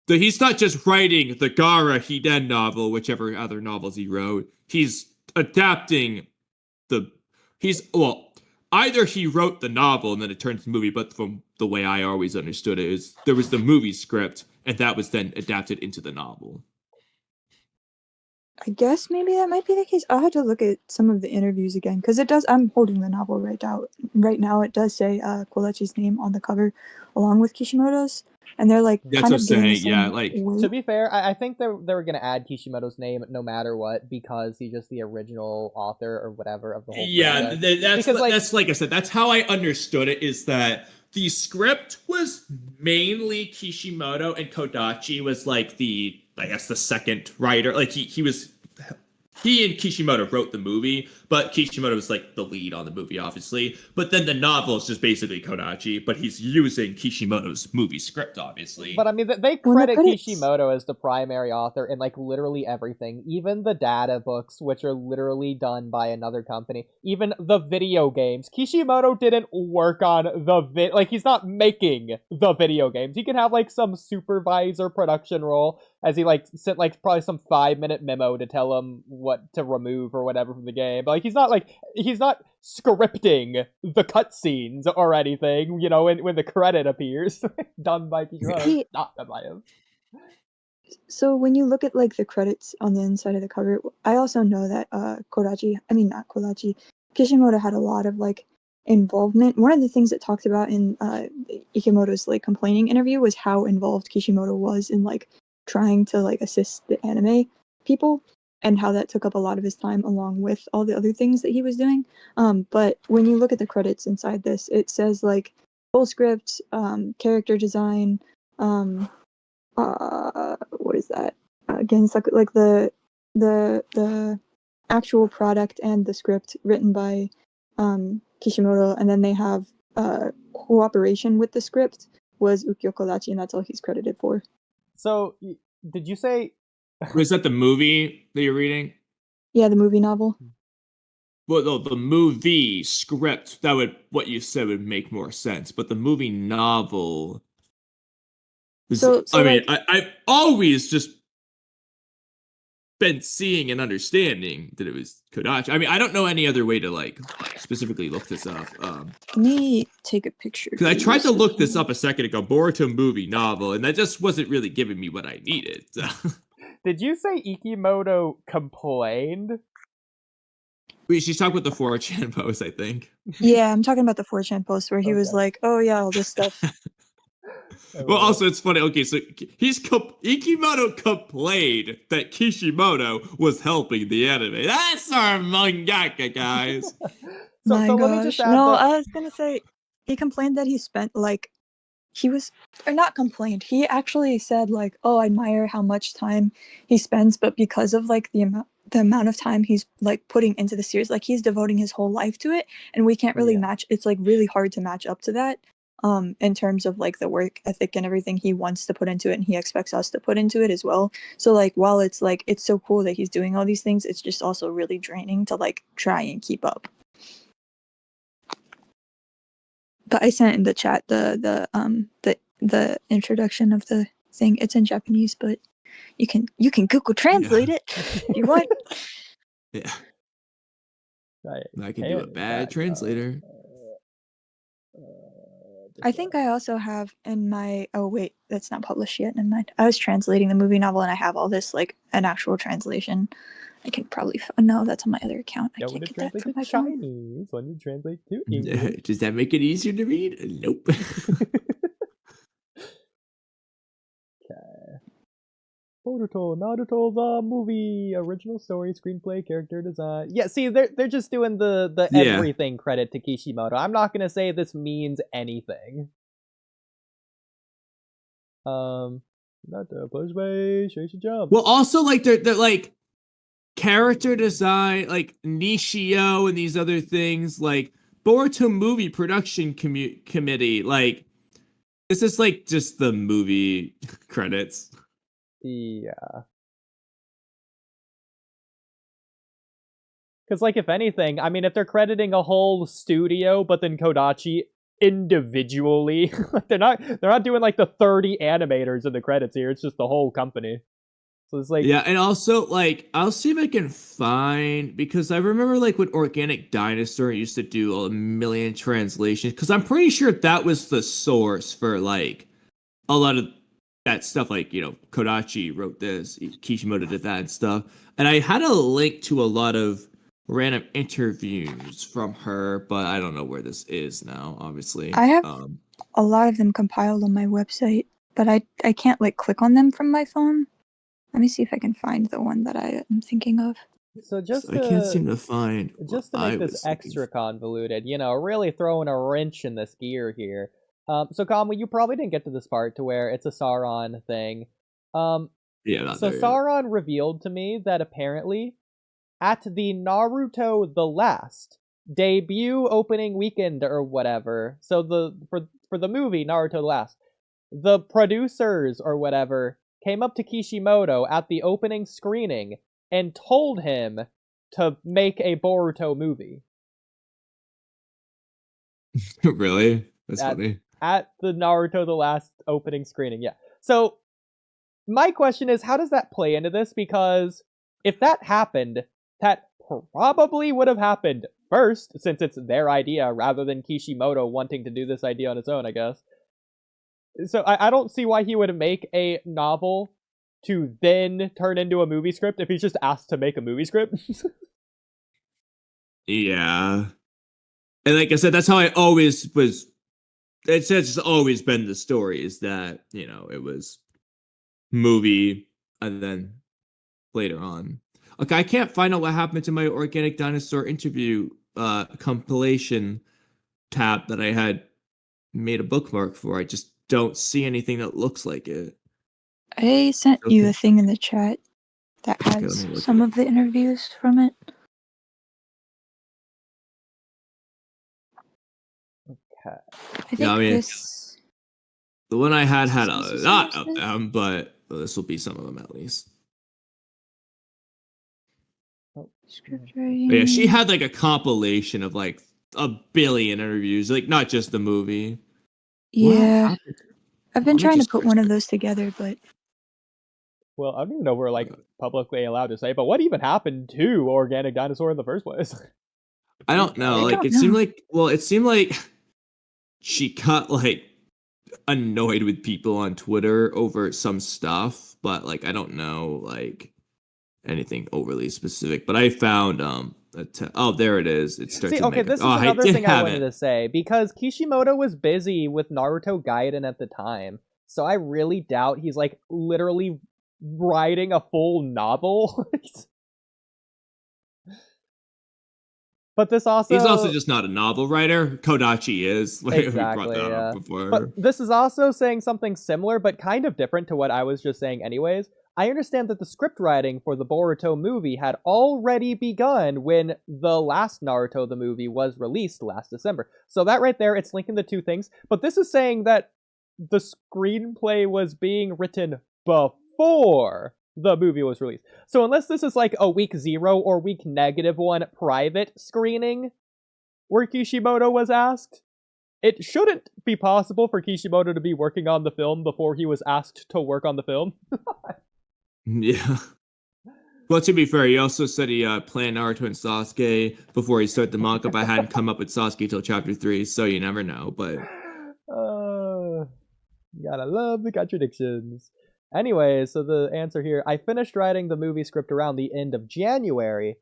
So he's not just writing the Gara Hiden novel, whichever other novels he wrote. He's adapting either he wrote the novel and then it turns into movie, but from the way I always understood it is there was the movie script and that was then adapted into the novel. I guess maybe that might be the case. I'll have to look at some of the interviews again because it does. I'm holding the novel right now. It does say Kodachi's name on the cover, along with Kishimoto's, and they're like that's kind what of I'm saying. Yeah, like to be fair, I think they were gonna add Kishimoto's name no matter what because he's just the original author or whatever of the whole. Yeah, that's like I said. That's how I understood it. Is that the script was mainly Kishimoto and Kodachi was like the second writer. Like he and Kishimoto wrote the movie, but Kishimoto was like the lead on the movie, obviously. But then the novel is just basically Kodachi, but he's using Kishimoto's movie script, obviously. But I mean, they credit Kishimoto as the primary author in like literally everything, even the data books, which are literally done by another company, even the video games. Kishimoto didn't work on he's not making the video games. He can have like some supervisor production role as he like sent like probably some 5-minute memo to tell him what to remove or whatever from the game. But like he's not scripting the cutscenes or anything, you know, when the credit appears. Done by Kishimoto, not done by him. So when you look at like the credits on the inside of the cover, I also know that Kishimoto had a lot of like involvement. One of the things that talked about in Ikemoto's like complaining interview was how involved Kishimoto was in like trying to like assist the anime people and how that took up a lot of his time along with all the other things that he was doing. But when you look at the credits inside this, it says like full script, character design, what is that? Again, it's like the actual product and the script written by Kishimoto, and then they have cooperation with the script was Ukyo Kodachi, and that's all he's credited for. So, did you say... Was that the movie that you're reading? Yeah, the movie novel. Well, no, the movie script, what you said would make more sense, but the movie novel... I've always just been seeing and understanding that it was Kodachi. I mean, I don't know any other way to like specifically look this up. Let me take a picture. Because I tried to look this up a second ago, Boruto movie novel, and that just wasn't really giving me what I needed. So. Did you say Ikemoto complained? Wait, she's talking about the 4chan post, I think. Yeah, I'm talking about the 4chan post where he was like, "Oh yeah, all this stuff." Well, also it's funny. Okay, so Ikemoto complained that Kishimoto was helping the anime. That's our mangaka, guys. My gosh! No, I was gonna say he complained that he spent not complained. He actually said like, "Oh, I admire how much time he spends," but because of like the amount of time he's like putting into the series, like he's devoting his whole life to it, and we can't really match. It's like really hard to match up to that. In terms of like the work ethic and everything he wants to put into it and he expects us to put into it as well. So like while it's like it's so cool that he's doing all these things, it's just also really draining to like try and keep up. But I sent in the chat the introduction of the thing. It's in Japanese, but you can Google Translate it if you want. Yeah. Right. I can do a bad translator. I think I also have in my that's not published yet. Never mind. I was translating the movie novel and I have all this like an actual translation. I can probably no, that's on my other account. I can't get that from my phone. Chinese. When you translate to English. Does that make it easier to read? Nope. Okay. Boruto, Naruto the movie, original story, screenplay, character design. Yeah, see, they're just doing the everything credit to Kishimoto. I'm not gonna say this means anything. Not the push way, Shueisha jump. Well, also like they're like character design, like Nishio and these other things, like Boruto movie production committee, like this is like just the movie credits. Yeah. Because, like, if anything, I mean, if they're crediting a whole studio, but then Kodachi individually, they're not doing like the 30 animators in the credits here. It's just the whole company. So it's like, yeah, and also like I'll see if I can find, because I remember like when Organic Dinosaur used to do a million translations, because I'm pretty sure that was the source for like a lot of that stuff. Like, you know, Kodachi wrote this, Kishimoto did that and stuff, and I had a link to a lot of random interviews from her, but I don't know where this is now, obviously. I have a lot of them compiled on my website, but I can't like click on them from my phone. Let me see if I can find the one that I am thinking of. So I can't seem to find. Just to make this extra convoluted, you know, really throwing a wrench in this gear here. So Kamui, you probably didn't get to this part to where it's a Sauron thing. Yeah. So Sauron revealed to me that apparently at the Naruto The Last debut opening weekend or whatever, so for the movie Naruto The Last, the producers or whatever came up to Kishimoto at the opening screening and told him to make a Boruto movie. Really? That's funny. At the Naruto The Last opening screening, yeah. So my question is, how does that play into this? Because if that happened, that probably would have happened first, since it's their idea, rather than Kishimoto wanting to do this idea on his own, I guess. So I don't see why he would make a novel to then turn into a movie script if he's just asked to make a movie script. Yeah. And like I said, that's how I always was. It's just always been the story, is that, you know, it was movie and then later on. Okay, I can't find out what happened to my Organic Dinosaur interview compilation tab that I had made a bookmark for. I just don't see anything that looks like it. I sent you a thing in the chat that has some of the interviews from it. Okay. I think this... the one I had a lot of them, but this will be some of them at least. Script writing. But yeah, she had like a compilation of like a billion interviews, like not just the movie. Yeah. I've been trying to put one of those together, but... Well, I don't even know if we're like publicly allowed to say, but what even happened to Organic Dinosaur in the first place? I don't know. Like, it seemed like she got like annoyed with people on Twitter over some stuff, but like I don't know like anything overly specific. But I found there it is. It starts. See, okay, this is another thing I wanted to say, because Kishimoto was busy with Naruto Gaiden at the time, so I really doubt he's like literally writing a full novel. But this also... He's also just not a novel writer. Kodachi is. Like, exactly, we brought that up before. But this is also saying something similar, but kind of different to what I was just saying anyways. I understand that the script writing for the Boruto movie had already begun when the last Naruto the movie was released last December. So that right there, it's linking the two things. But this is saying that the screenplay was being written before the movie was released. So unless this is like a week 0 or week -1 private screening where Kishimoto was asked, it shouldn't be possible for Kishimoto to be working on the film before he was asked to work on the film. Yeah. Well, to be fair, he also said he planned Naruto and Sasuke before he started the manga, but hadn't come up with Sasuke till chapter 3, so you never know. But Gotta love the contradictions. Anyway, so the answer here, I finished writing the movie script around the end of January.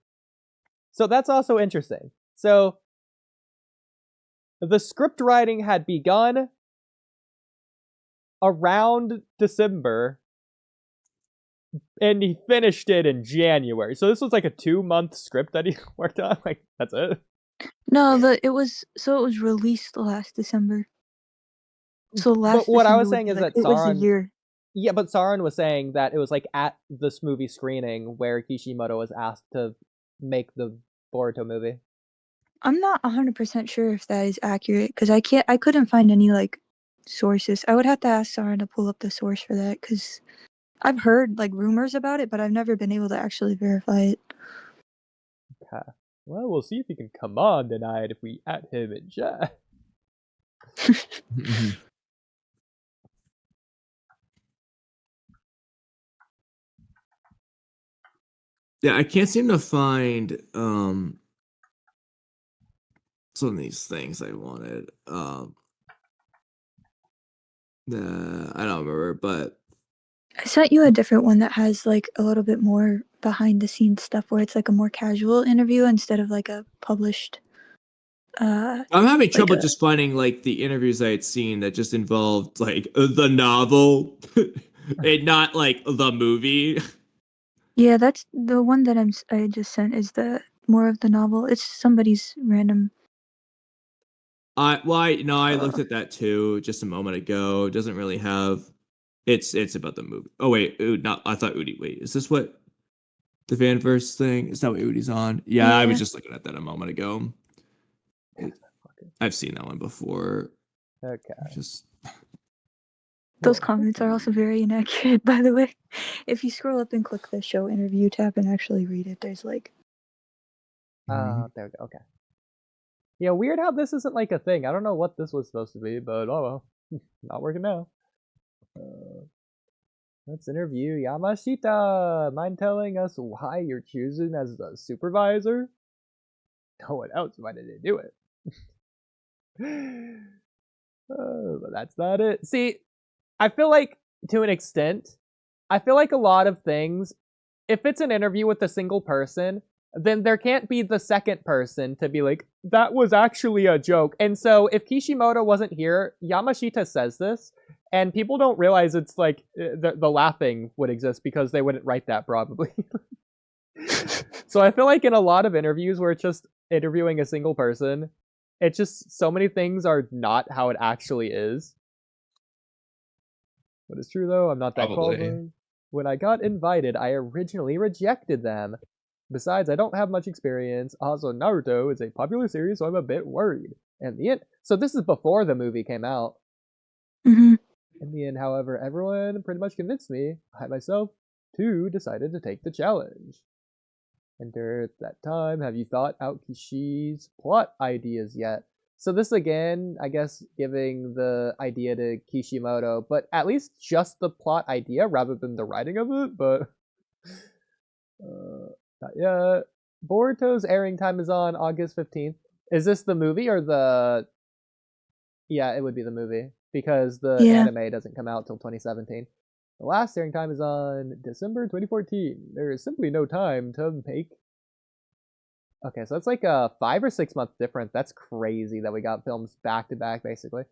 So that's also interesting. So the script writing had begun around December, and he finished it in January. So this was like a 2-month script that he worked on. Like, that's it. No, it was released last December. So last But what I December was would saying be is like, that it was a Saran. year. Yeah, but Saran was saying that it was like at this movie screening where Kishimoto was asked to make the Boruto movie. I'm not 100% sure if that is accurate because I couldn't find any like sources. I would have to ask Sarah to pull up the source for that because I've heard like rumors about it, but I've never been able to actually verify it. Okay. Well, we'll see if he can come on tonight if we at him in chat. yeah, I can't seem to find some of these things I wanted. I don't remember, but I sent you a different one that has like a little bit more behind the scenes stuff where it's like a more casual interview instead of like a published. I'm having trouble like just finding like the interviews I had seen that just involved like the novel and not like the movie. Yeah, that's the one that I just sent is the more of the novel. It's somebody's random. I looked at that too just a moment ago. It doesn't really have. It's about the movie. Oh wait, I thought Oodie. Wait, is this what the fanverse thing? Is that what Oodie's on? Yeah, I was just looking at that a moment ago. I've seen that one before. Okay. Those comments are also very inaccurate, by the way. If you scroll up and click the show interview tab and actually read it, there's like. There we go. Okay. Yeah, weird how this isn't like a thing. I don't know what this was supposed to be, but oh well. Not working now. Let's interview Yamashita. Mind telling us why you're choosing as the supervisor? No one else. Why did they do it? But that's not it. See, I feel like, to an extent, I feel like a lot of things, if it's an interview with a single person, then there can't be the second person to be like, that was actually a joke. And so if Kishimoto wasn't here, Yamashita says this, and people don't realize it's like the laughing would exist because they wouldn't write that probably. So I feel like in a lot of interviews where it's just interviewing a single person, it's just so many things are not how it actually is. What is true though, I'm not that qualified. When I got invited, I originally rejected them. Besides, I don't have much experience. Also, Naruto is a popular series, so I'm a bit worried. And the end. So this is before the movie came out. Mm-hmm. In the end, however, everyone pretty much convinced me. I myself, too, decided to take the challenge. And during that time, have you thought out Kishi's plot ideas yet? So this again, I guess, giving the idea to Kishimoto, but at least just the plot idea rather than the writing of it, but not yet. Boruto's airing time is on August 15th. Is this the movie or the... Yeah, it would be the movie, because the anime doesn't come out till 2017. The last airing time is on December 2014. There is simply no time to make... Okay, so that's like a 5 or 6 month difference. That's crazy that we got films back to back, basically.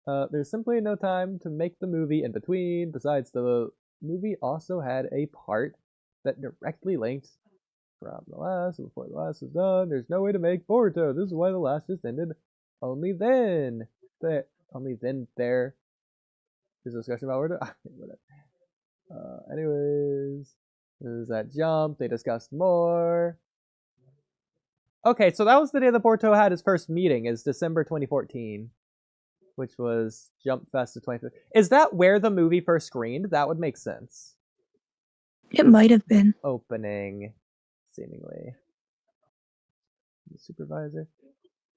There's simply no time to make the movie in between. Besides, the movie also had a part that directly linked from the last before the last was done. There's no way to make Boruto. This is why the last just ended. Only then there's a discussion about Boruto. Anyways, this is that jump. They discussed more. Okay, so that was the day that Boruto had his first meeting, is December 2014, which was Jump Fest of 2015. Is that where the movie first screened? That would make sense. It might have been. Opening, seemingly. The supervisor.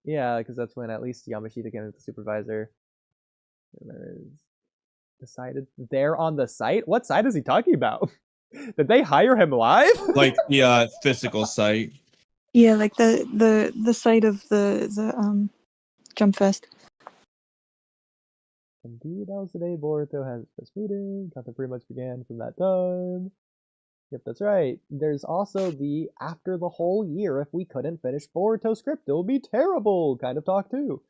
Yeah, because that's when at least Yamashita came as the supervisor. And decided they're on the site? What site is he talking about? Did they hire him live? Like the physical site. Yeah, like the site of the Jump Fest. Indeed, that was the day Boruto had his first meeting. Content pretty much began from that time. Yep, that's right. There's also the after the whole year, if we couldn't finish Boruto script, it will be terrible kind of talk too.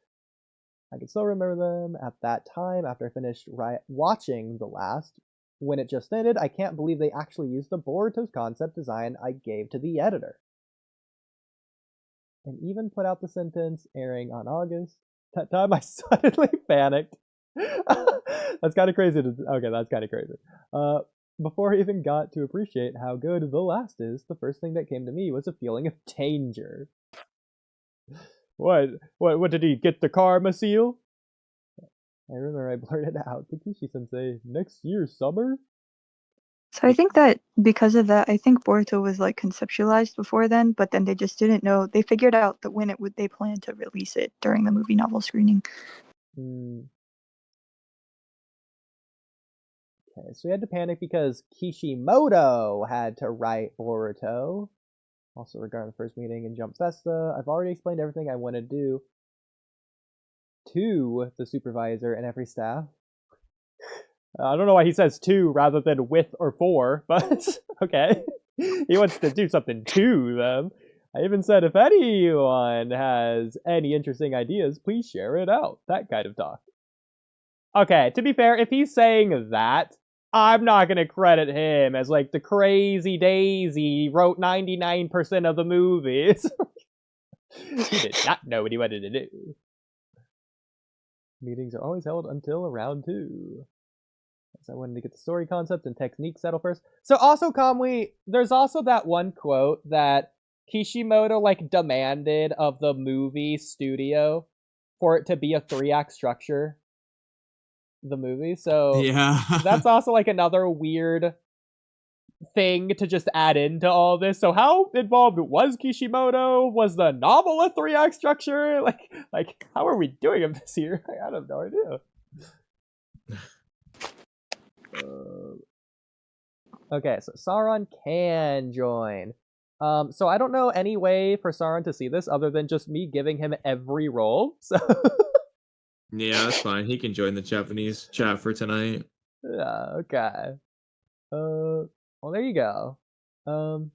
I can still remember them at that time after I finished watching the last. When it just ended, I can't believe they actually used the Boruto's concept design I gave to the editor. And even put out the sentence airing on August. That time I suddenly panicked. That's kind of crazy. Okay, that's kind of crazy. Before I even got to appreciate how good the last is, the first thing that came to me was a feeling of danger. What did he get the karma seal? I remember I blurted out to Kishi-sensei, next year summer? So I think that because of that, I think Boruto was like conceptualized before then, but then they just didn't know. They figured out that when they planned to release it during the movie novel screening. Okay, so we had to panic because Kishimoto had to write Boruto. Also regarding the first meeting in Jump Festa, I've already explained everything I want to do to the supervisor and every staff. I don't know why he says to rather than with or for, but okay. He wants to do something to them. I even said if anyone has any interesting ideas, please share it out. That kind of talk. Okay, to be fair, if he's saying that, I'm not gonna credit him as like the crazy Daisy wrote 99% of the movies. He did not know what he wanted to do. Meetings are always held until round 2. So I wanted to get the story concept and technique settled first. So also, Kamui, there's also that one quote that Kishimoto like demanded of the movie studio for it to be a 3-act structure. The movie, so Yeah. that's also like another weird thing to just add into all this. So how involved was Kishimoto? Was the novel a 3-act structure? Like how are we doing it this year? I have no idea. Okay, so Sauron can join. So I don't know any way for Sauron to see this other than just me giving him every role. So Yeah, that's fine. He can join the Japanese chat for tonight. yeah, okay. Well, there you go. All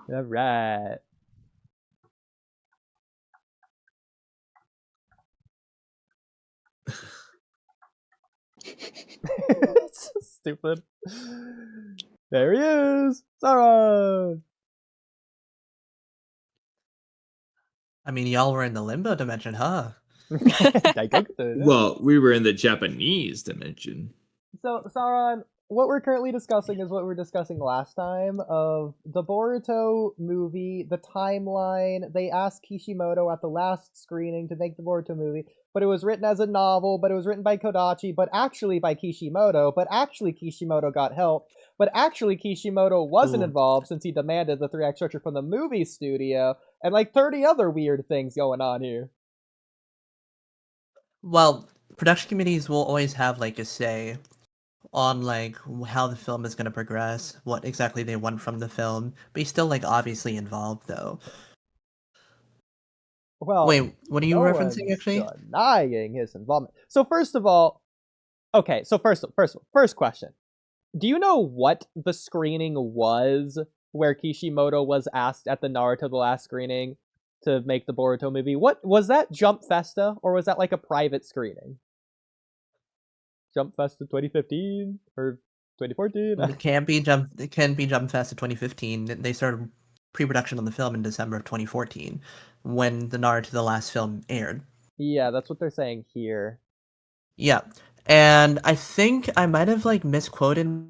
right. It's so stupid. There he is, Sauron. I mean, y'all were in the limbo dimension, huh? Well, we were in the Japanese dimension. So, Sauron, what we're currently discussing is what we were discussing last time of the Boruto movie, the timeline. They asked Kishimoto at the last screening to make the Boruto movie, but it was written as a novel, but it was written by Kodachi, but actually by Kishimoto, but actually Kishimoto got help, but actually Kishimoto wasn't involved since he demanded the 3-act structure from the movie studio, and like 30 other weird things going on here. Well, production committees will always have like a say on like how the film is going to progress, what exactly they want from the film, but he's still like obviously involved though. Well, wait, what are you referencing actually? Denying his involvement. So first of all, okay, so first question. Do you know what the screening was where Kishimoto was asked at the Naruto the last screening to make the Boruto movie? What was that, Jump Festa, or was that like a private screening? Jump Festa 2015 or 2014? It can be Jump Festa 2015. They started pre-production on the film in December of 2014 when the Naruto the last film aired. Yeah, that's what they're saying here. Yeah. And I think I might have like misquoted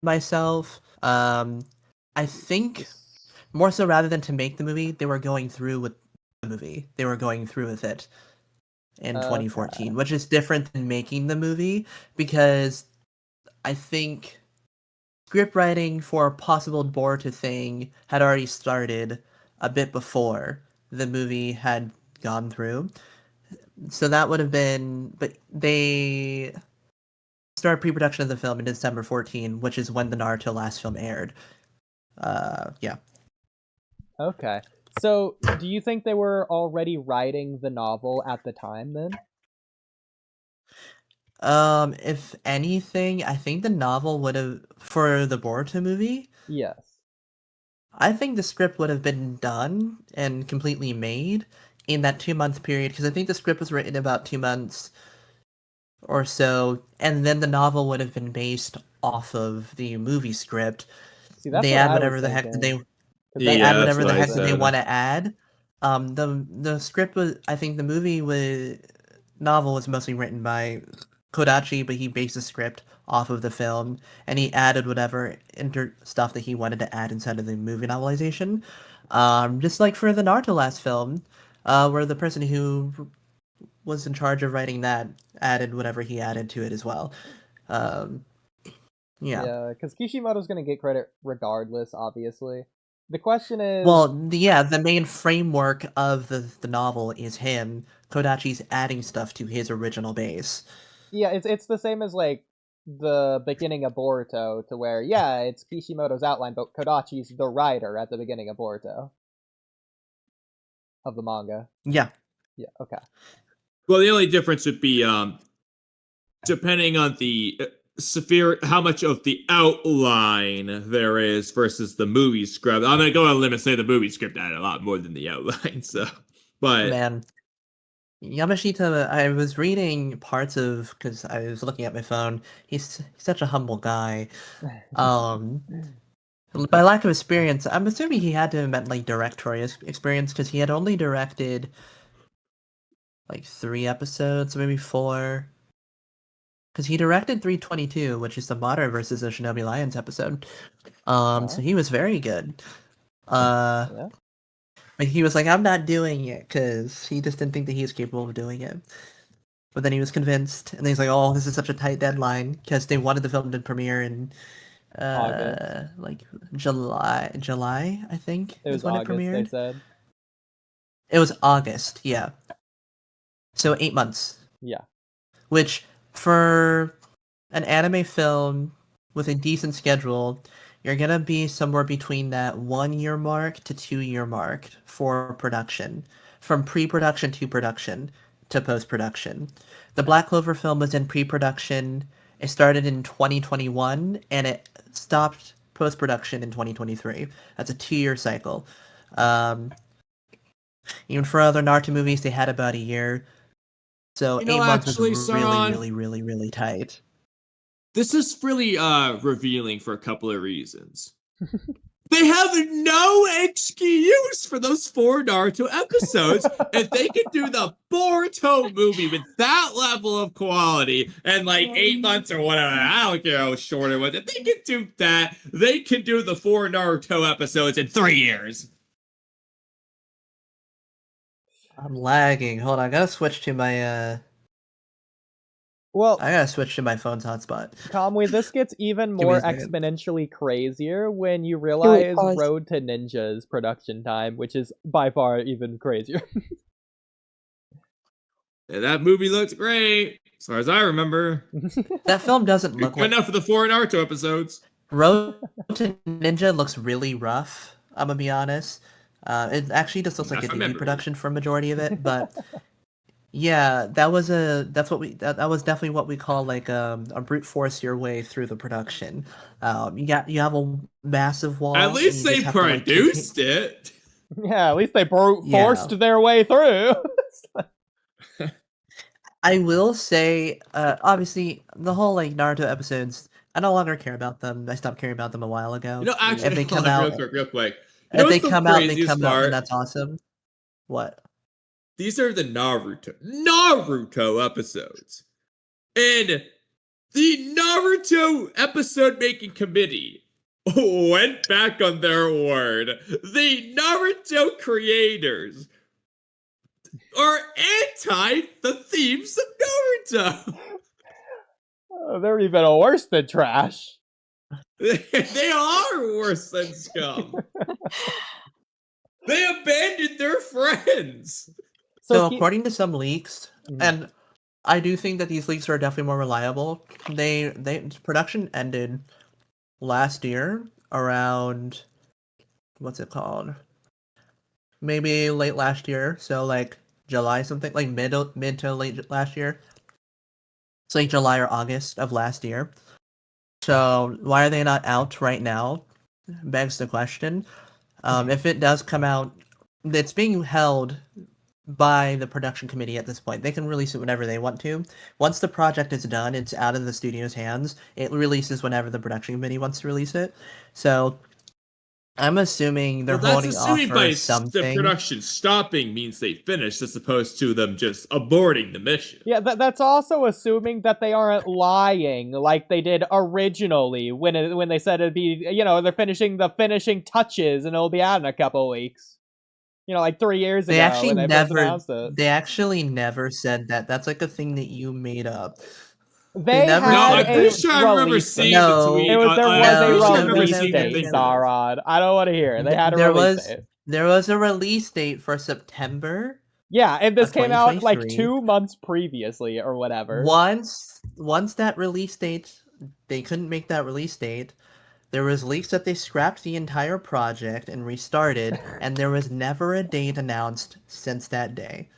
myself. I think more so rather than to make the movie, they were going through with the movie. They were going through with it in 2014, which is different than making the movie because I think script writing for a possible Boruto thing had already started a bit before the movie had gone through. So that would have been, but they started pre-production of the film in December 14, which is when the Naruto last film aired. Yeah. Okay. So, do you think they were already writing the novel at the time then? If anything, I think the novel would have, for the Boruto movie, Yes. I think the script would have been done and completely made in that 2 month period, because I think the script was written about 2 months or so, and then the novel would have been based off of the movie script. See, that's They what add I was whatever the heck that thinking. 'Cause they that's Yeah, add what that's whatever the what I heck that they said. want to add. The script was, I think the movie was, novel was mostly written by Kodachi, but he based the script off of the film, and he added whatever stuff that he wanted to add inside of the movie novelization. Just like for the Naruto last film, where the person who was in charge of writing that added whatever he added to it as well. Um, yeah. Yeah, because Kishimoto's gonna get credit regardless, obviously. The question is, Well, the main framework of the novel is him. Kodachi's adding stuff to his original base. yeah, it's the same as like the beginning of Boruto, to where yeah, it's Kishimoto's outline, but Kodachi's the writer at the beginning of Boruto of the manga. Yeah. Yeah, okay. Well, the only difference would be depending on the severe how much of the outline there is versus the movie script. I'm gonna go on a limb and say the movie script added a lot more than the outline. So, but Man. Yamashita, I was reading parts of, because I was looking at my phone. He's such a humble guy. Um, by lack of experience, I'm assuming he had to have meant like directorial experience, because he had only directed like 3 episodes, maybe 4. Because he directed 322, which is the Madara versus the Shinobi Lions episode. So he was very good. Yeah. But he was like, I'm not doing it, because he just didn't think that he was capable of doing it. But then he was convinced, and then he's like, oh, this is such a tight deadline, because they wanted the film to premiere in August. like July, I think, It is was when August, it they premiered. said. It was August, yeah. So 8 months. Yeah. Which, for an anime film with a decent schedule, you're gonna be somewhere between that 1 year mark to 2 year mark for production. From pre-production to production to post-production. The Black Clover film was in pre-production. It started in 2021, and it stopped post-production in 2023. That's a 2 year cycle. Even for other Naruto movies, they had about a year. So you know, 8 months was actually, really, Saran, really, really, really tight. this is really revealing for a couple of reasons. They have no excuse for those 4 Naruto episodes. If they could do the Boruto movie with that level of quality and like 8 months or whatever, I don't care how short it was. If they could do that, they can do the 4 Naruto episodes in 3 years. I'm lagging. Hold on, I gotta switch to my Well, I gotta switch to my phone's hotspot. Kamui, this gets even Give me more a second. exponentially crazier when you realize pause. Road to Ninja's production time, which is by far even crazier. And that movie looks great, as far as I remember. That film doesn't look Good like enough for the 4 Naruto episodes. Road to Ninja looks really rough. I'm gonna be honest. It actually just looks like Not an from indie memory. production for a majority of it, but yeah, that was definitely what we call like a brute force your way through the production. You have a massive wall. At and least you they just have to, like, produced it. Yeah, at least they forced Yeah. their way through. I will say, obviously, the whole like Naruto episodes, I no longer care about them. I stopped caring about them a while ago. You know, actually, If they come hold on, out, real quick. You know if they what's the come out, they craziest come out, part? and that's awesome. What? These are the Naruto episodes. And the Naruto episode making committee went back on their word. The Naruto creators are anti the themes of Naruto. They're even worse than trash. They are worse than scum. They abandoned their friends. So according to some leaks, Mhm. and I do think that these leaks are definitely more reliable. They production ended last year around what's it called? Maybe late last year, so like July something, like mid to late last year. It's like July or August of last year. So why are they not out right now? Begs the question. If it does come out, it's being held by the production committee at this point. They can release it whenever they want to. Once the project is done, it's out of the studio's hands. It releases whenever the production committee wants to release it. So I'm assuming they're holding off assuming for by something. the production stopping means they finished, as opposed to them just aborting the mission. Yeah, that's also assuming that they aren't lying like they did originally when they said it'd be, they're finishing the finishing touches and it'll be out in a couple weeks. Like 3 years They ago actually when they first announced it. They actually never said that. That's like a thing that you made up. They never had No, I'm a pretty sure I remember release seeing date. No. the tweet. There was I'm a pretty sure I release remember date, seeing that tweet. Sarad. I don't want to hear it. They had a release date. There was a release date for September. Yeah, and this of came out like 2023. 2 months previously or whatever. Once that release date, they couldn't make that release date. There was leaks that they scrapped the entire project and restarted, and there was never a date announced since that day.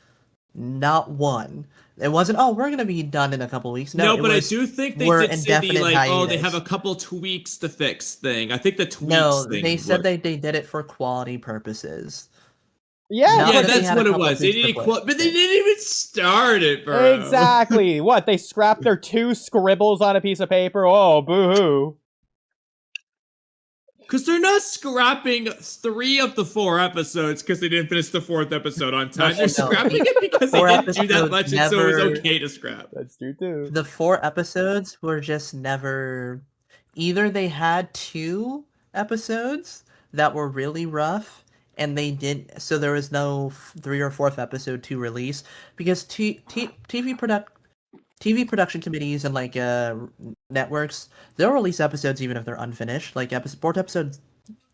Not one. It wasn't, oh, we're gonna be done in a couple weeks. No, but I was, do think they we're did say the indefinite oh, they hiatus. have a couple tweaks to fix thing. I think the tweaks No, thing. they said they did it for quality purposes. Yeah, Not Yeah, that they that's had a what it couple was. They things to didn't, fix. but they didn't even start it, bro. exactly. What, they scrapped their 2 scribbles on a piece of paper? Oh, boo-hoo. Because they're not scrapping 3 of the 4 episodes because they didn't finish the 4th episode on time. No, They're scrapping it because they 4 didn't do that episodes much, and so it was never- okay to scrap. That's true too. The 4 episodes were just never. Either they had 2 episodes that were really rough, and they didn't. So there was no 3 or 4th episode to release because TV production committees and like networks, they'll release episodes even if they're unfinished. Like Boruto episode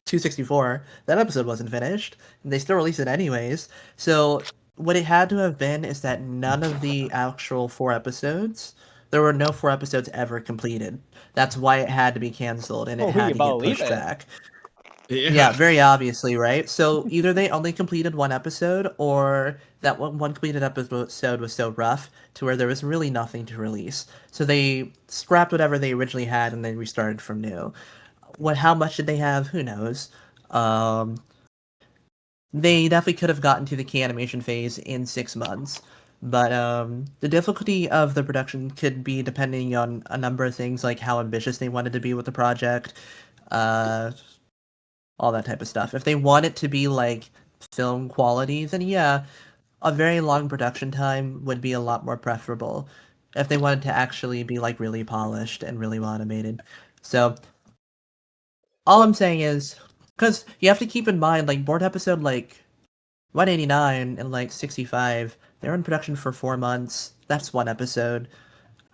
264, that episode wasn't finished, and they still release it anyways. So what it had to have been is that none of the actual 4 episodes, there were no 4 episodes ever completed. That's why it had to be canceled and it had to get pushed back. Yeah, very obviously, right? So either they only completed 1 episode, or that one completed episode was so rough to where there was really nothing to release. So they scrapped whatever they originally had and then restarted from new. How much did they have? Who knows? They definitely could have gotten to the key animation phase in 6 months. But the difficulty of the production could be depending on a number of things, like how ambitious they wanted to be with the project, all that type of stuff. If they want it to be like film quality, then yeah, a very long production time would be a lot more preferable. If they wanted to actually be like really polished and really well animated. So all I'm saying is, because you have to keep in mind, like board episode like 189 and like 65, they're in production for 4 months. That's 1 episode.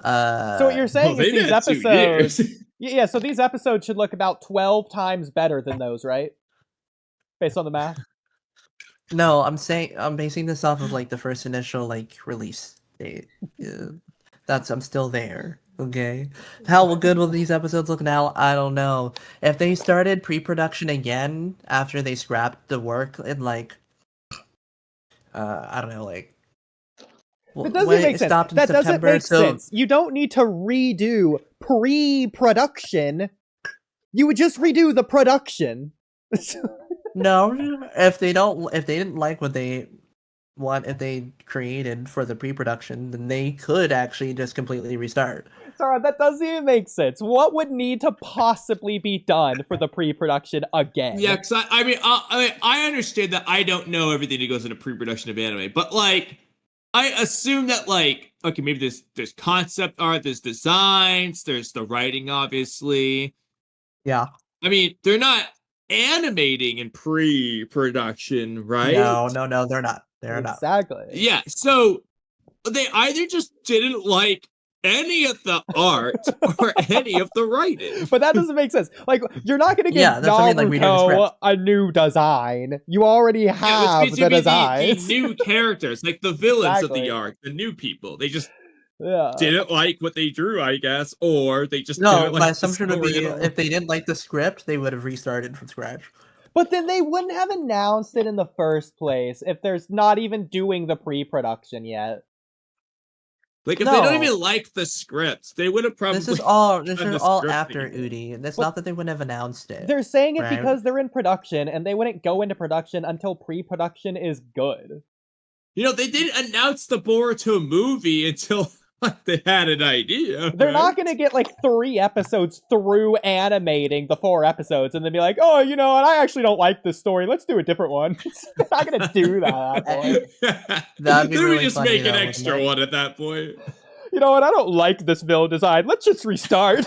So what you're saying is these episodes... Yeah, so these episodes should look about 12 times better than those, right? Based on the math? No, I'm basing this off of like the first initial like release date. Yeah. I'm still there. Okay. How good will these episodes look now? I don't know. If they started pre-production again after they scrapped the work in like I don't know, like that doesn't make sense. That doesn't make sense. You don't need to redo pre-production. You would just redo the production. No, if they didn't like what they created for the pre-production, then they could actually just completely restart. Sorry, that doesn't even make sense. What would need to possibly be done for the pre-production again? Yeah, because I understand that I don't know everything that goes into pre-production of anime, but like, I assume that like, okay, maybe there's concept art, there's designs, there's the writing, obviously. Yeah. I mean, they're not animating in pre-production, right? No, they're not. They're not. Exactly. Yeah, so they either just didn't like any of the art or any of the writing. But that doesn't make sense. Like, you're not gonna give Yeah, that's what I mean, like, reading the Naruto script. a new design. You already Yeah, have it's the supposed to be designs. the new characters, like the villains of Exactly. the arc, the new people. They just Yeah. didn't like what they drew, I guess, or they just No, didn't my like the assumption would story be at all. if they didn't like the script, they would have restarted from scratch. But then they wouldn't have announced it in the first place if there's not even doing the pre-production yet. Like, if they don't No. even like the script, they would have probably. This is all done the all script after anymore. Oodie. That's But not that they wouldn't have announced it. They're saying it right? because they're in production, and they wouldn't go into production until pre-production is good. You know, they didn't announce the Boruto movie until like, they had an idea. They're right? not gonna get like 3 episodes through animating the 4 episodes and then be like, oh, you know what, I actually don't like this story. Let's do a different one. They're not gonna do that at that point. That'd be Then really we just funny, make an though, wouldn't extra it? one at that point. You know what, I don't like this villain design. Let's just restart.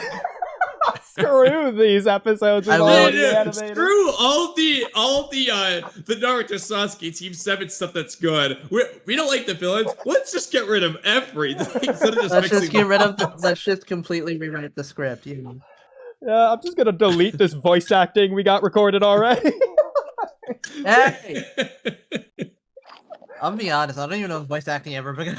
Screw these episodes I with will- all the Yeah, animators. screw all the Naruto Sasuke Team 7 stuff that's good. We don't like the villains. Let's just get rid of everything instead of just Let's just mixing get rid them of. Let's just completely rewrite the script. You Yeah, I'm just gonna delete this voice acting we got recorded already. Hey, up. I'll be honest. I don't even know if voice acting ever began.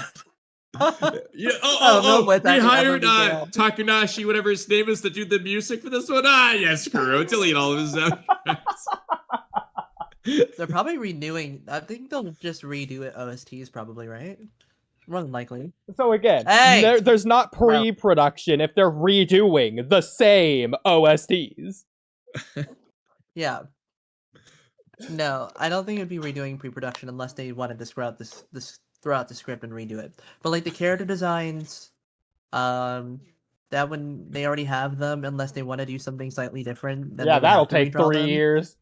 Yeah, I don't know what we that hired ever began. Takunashi, whatever his name is, to do the music for this one. Yeah, screw it. Delete all of his soundtracks. They're probably renewing. I think they'll just redo it. OSTs probably, right? More than likely. So again, Hey! there's not pre-production if they're redoing the same OSTs. Yeah. No, I don't think it'd be redoing pre-production unless they wanted to throw out the script and redo it. But like the character designs, that one they already have them unless they want to do something slightly different. Then Yeah, they would have that'll to take redraw 3 them. years.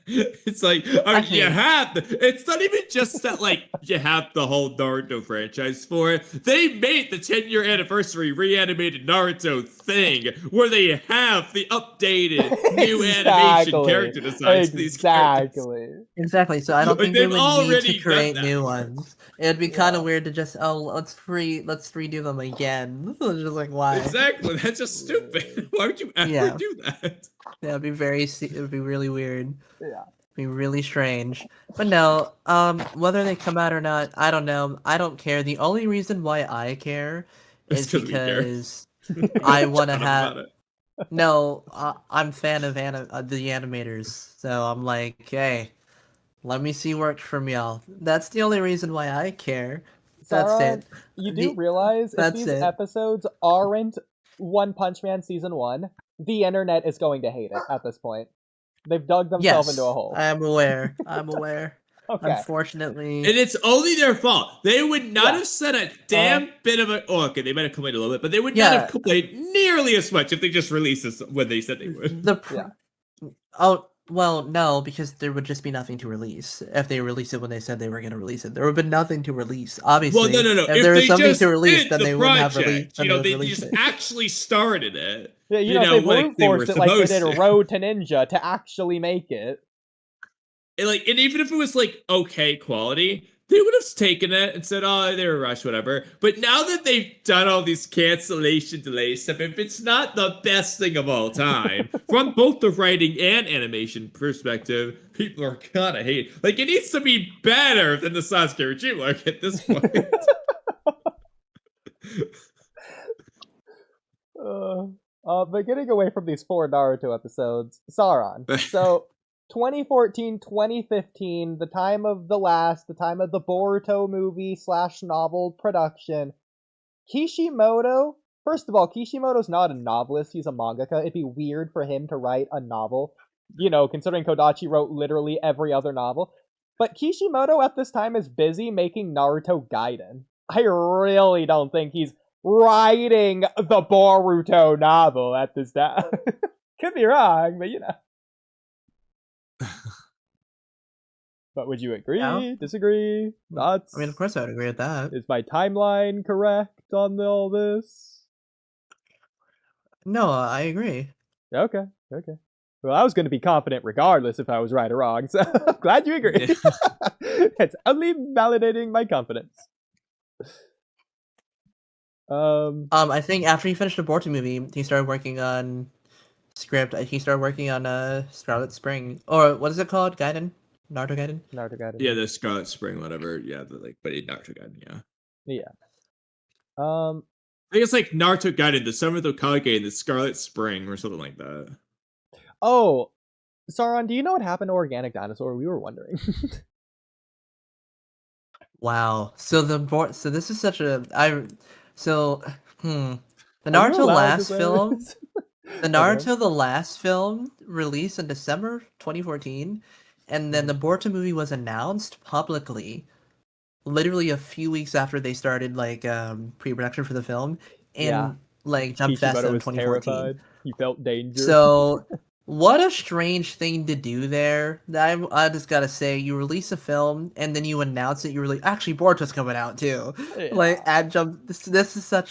It's like, Actually- you have it's not even just that, like, you have the whole Naruto franchise for it. They made the 10-year anniversary reanimated Naruto thing where they have the updated new animation character designs for these characters. Exactly. So I don't Like, think they they've would need already to done create that. new ones. It'd be kind of weird to just let's redo them again. It's just like why? Exactly, that's just stupid. Why would you ever Yeah. do that? Yeah, it'd be it'd be really weird. Yeah. Be really strange. But no, whether they come out or not, I don't know. I don't care. The only reason why I care It's is 'cause we care. because I want to Shut up have. about it. No, I'm fan of the animators, so I'm like, hey, let me see work from y'all. That's the only reason why I care. That's Sauron, it. You do realize if That's these it. episodes aren't One Punch Man Season 1, the internet is going to hate it at this point. They've dug themselves Yes, into a hole. I'm aware. I'm aware. Okay. Unfortunately, And it's only their fault. They would not Yeah. have said a damn bit of a. Oh, okay, they might have complained a little bit, but they would not Yeah. have complained nearly as much if they just released this when they said they would. Yeah. Oh well, no, because there would just be nothing to release if they released it when they said they were going to release it. There would have been nothing to release. Obviously, Well, no. If If there was they something just to release, did then the they wouldn't have project, released. you know, they released just it. actually started it. Yeah, you know, know, if they like brute they were forced it like they supposed did to. Road to Ninja to actually make it. And even if it was like okay quality, they would have taken it and said, "Oh, they were rushed, whatever." But now that they've done all these cancellation delays stuff, if it's not the best thing of all time from both the writing and animation perspective, people are gonna hate. Like, it needs to be better than the Sasuke Regime arc at this point. But getting away from these 4 Naruto episodes, Sauron. So, 2014, 2015, the time of the Boruto movie / novel production. Kishimoto, first of all, Kishimoto's not a novelist, he's a mangaka. It'd be weird for him to write a novel, you know, considering Kodachi wrote literally every other novel. But Kishimoto at this time is busy making Naruto Gaiden. I really don't think he's writing the Boruto novel at this time. Could be wrong, but you know. But would you agree? Yeah. Disagree? Thoughts? I mean, of course, I would agree with that. Is my timeline correct on all this? No, I agree. Okay. Well, I was going to be confident regardless if I was right or wrong, so I'm glad you agree. It's only validating my confidence. I think after he finished the Boruto movie, he started working on script. He started working on Scarlet Spring, or what is it called? Gaiden, Naruto Gaiden. Naruto Gaiden. Yeah, the Scarlet Spring, whatever. Yeah, but in Naruto Gaiden, yeah. Yeah. I think it's like Naruto Gaiden, the Summer of the Kage, and the Scarlet Spring, or something like that. Oh, Sauron, do you know what happened to Organic Dinosaur? We were wondering. Wow. So this is such a the Are you Naruto allowed to last say film. this? The Naruto the last film released in December 2014, and then the Boruto movie was announced publicly literally a few weeks after they started like pre-production for the film in Yeah. like Jump Fest Kishimoto in was 2014. terrified. He felt danger. So what a strange thing to do there. I just gotta say, you release a film and then you announce that you really actually Boruto's coming out too. Yeah. Like adjunct. This is so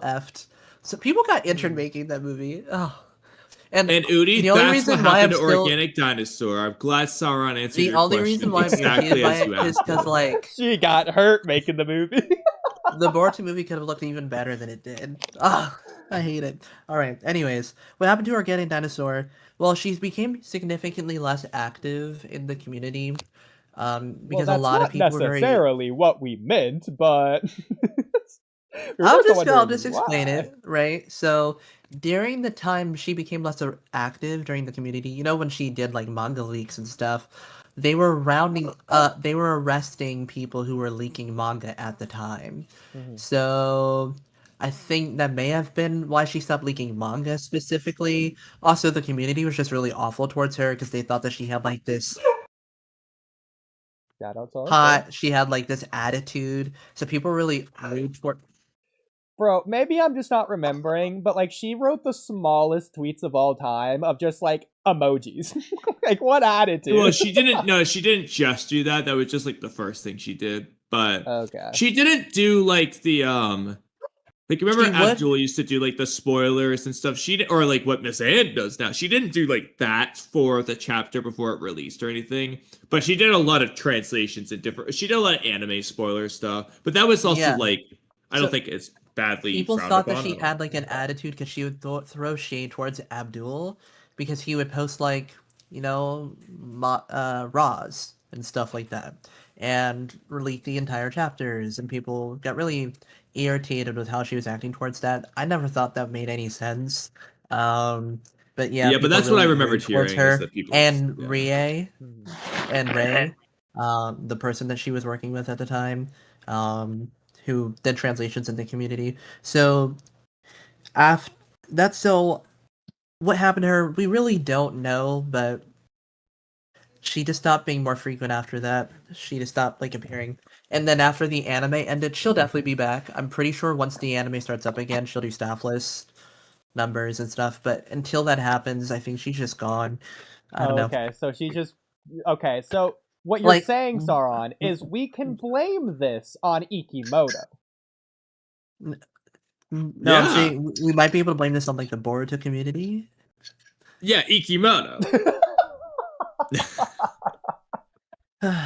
effed. So people got injured making that movie. Oh. And Oodie, the only that's reason what why happened I'm to still Organic Dinosaur. I'm glad Sauron answered the your only question reason why I'm exactly irritated by as you it is asked. because like She got hurt making the movie. the Boruto movie could have looked even better than it did. Ah, I hate it. All right. Anyways, what happened to Organic Dinosaur? Well, she became significantly less active in the community, because well, a lot of that's people not were very. necessarily what we meant, but I'll also just wondering explain why. it, right? So during the time she became less active during the community, you know, when she did like manga leaks and stuff, they were they were arresting people who were leaking manga at the time. Mhm. So I think that may have been why she stopped leaking manga specifically. Also, the community was just really awful towards her because they thought that she had like this Shout out to she had like this attitude. So people were really rude toward. Bro, maybe I'm just not remembering, but like she wrote the smallest tweets of all time of just like emojis. Like what attitude? Well, she didn't. No, she didn't just do that. That was just like the first thing she did. But Okay. she didn't do like the like remember She would- Abdul used to do like the spoilers and stuff. Or like what Miss Anne does now. She didn't do like that for the chapter before it released or anything. But she did a lot of translations and different. She did a lot of anime spoiler stuff. But that was also Yeah. like I So- don't think it's badly. People frowned thought that upon. she had like an attitude because she would throw shade towards Abdul because he would post like, you know, raws and stuff like that and leak the entire chapters, and people got really irritated with how she was acting towards that. I never thought that made any sense. But yeah, Yeah, but people that's what I really remembered rude towards hearing is her. that people And yeah. Rie Mhm. and Ray, the person that she was working with at the time, who did translations in the community. So after that's so what happened to her, we really don't know, but she just stopped being more frequent after that. She just stopped like appearing. And then after the anime ended, she'll definitely be back. I'm pretty sure once the anime starts up again, she'll do staff list numbers and stuff. But until that happens, I think she's just gone. I don't know. Okay, so she just okay, so what you're Like- saying, Sauron, is we can blame this on Ikemoto. No, Yeah. I'm saying we might be able to blame this on like the Boruto community. Yeah, Ikemoto.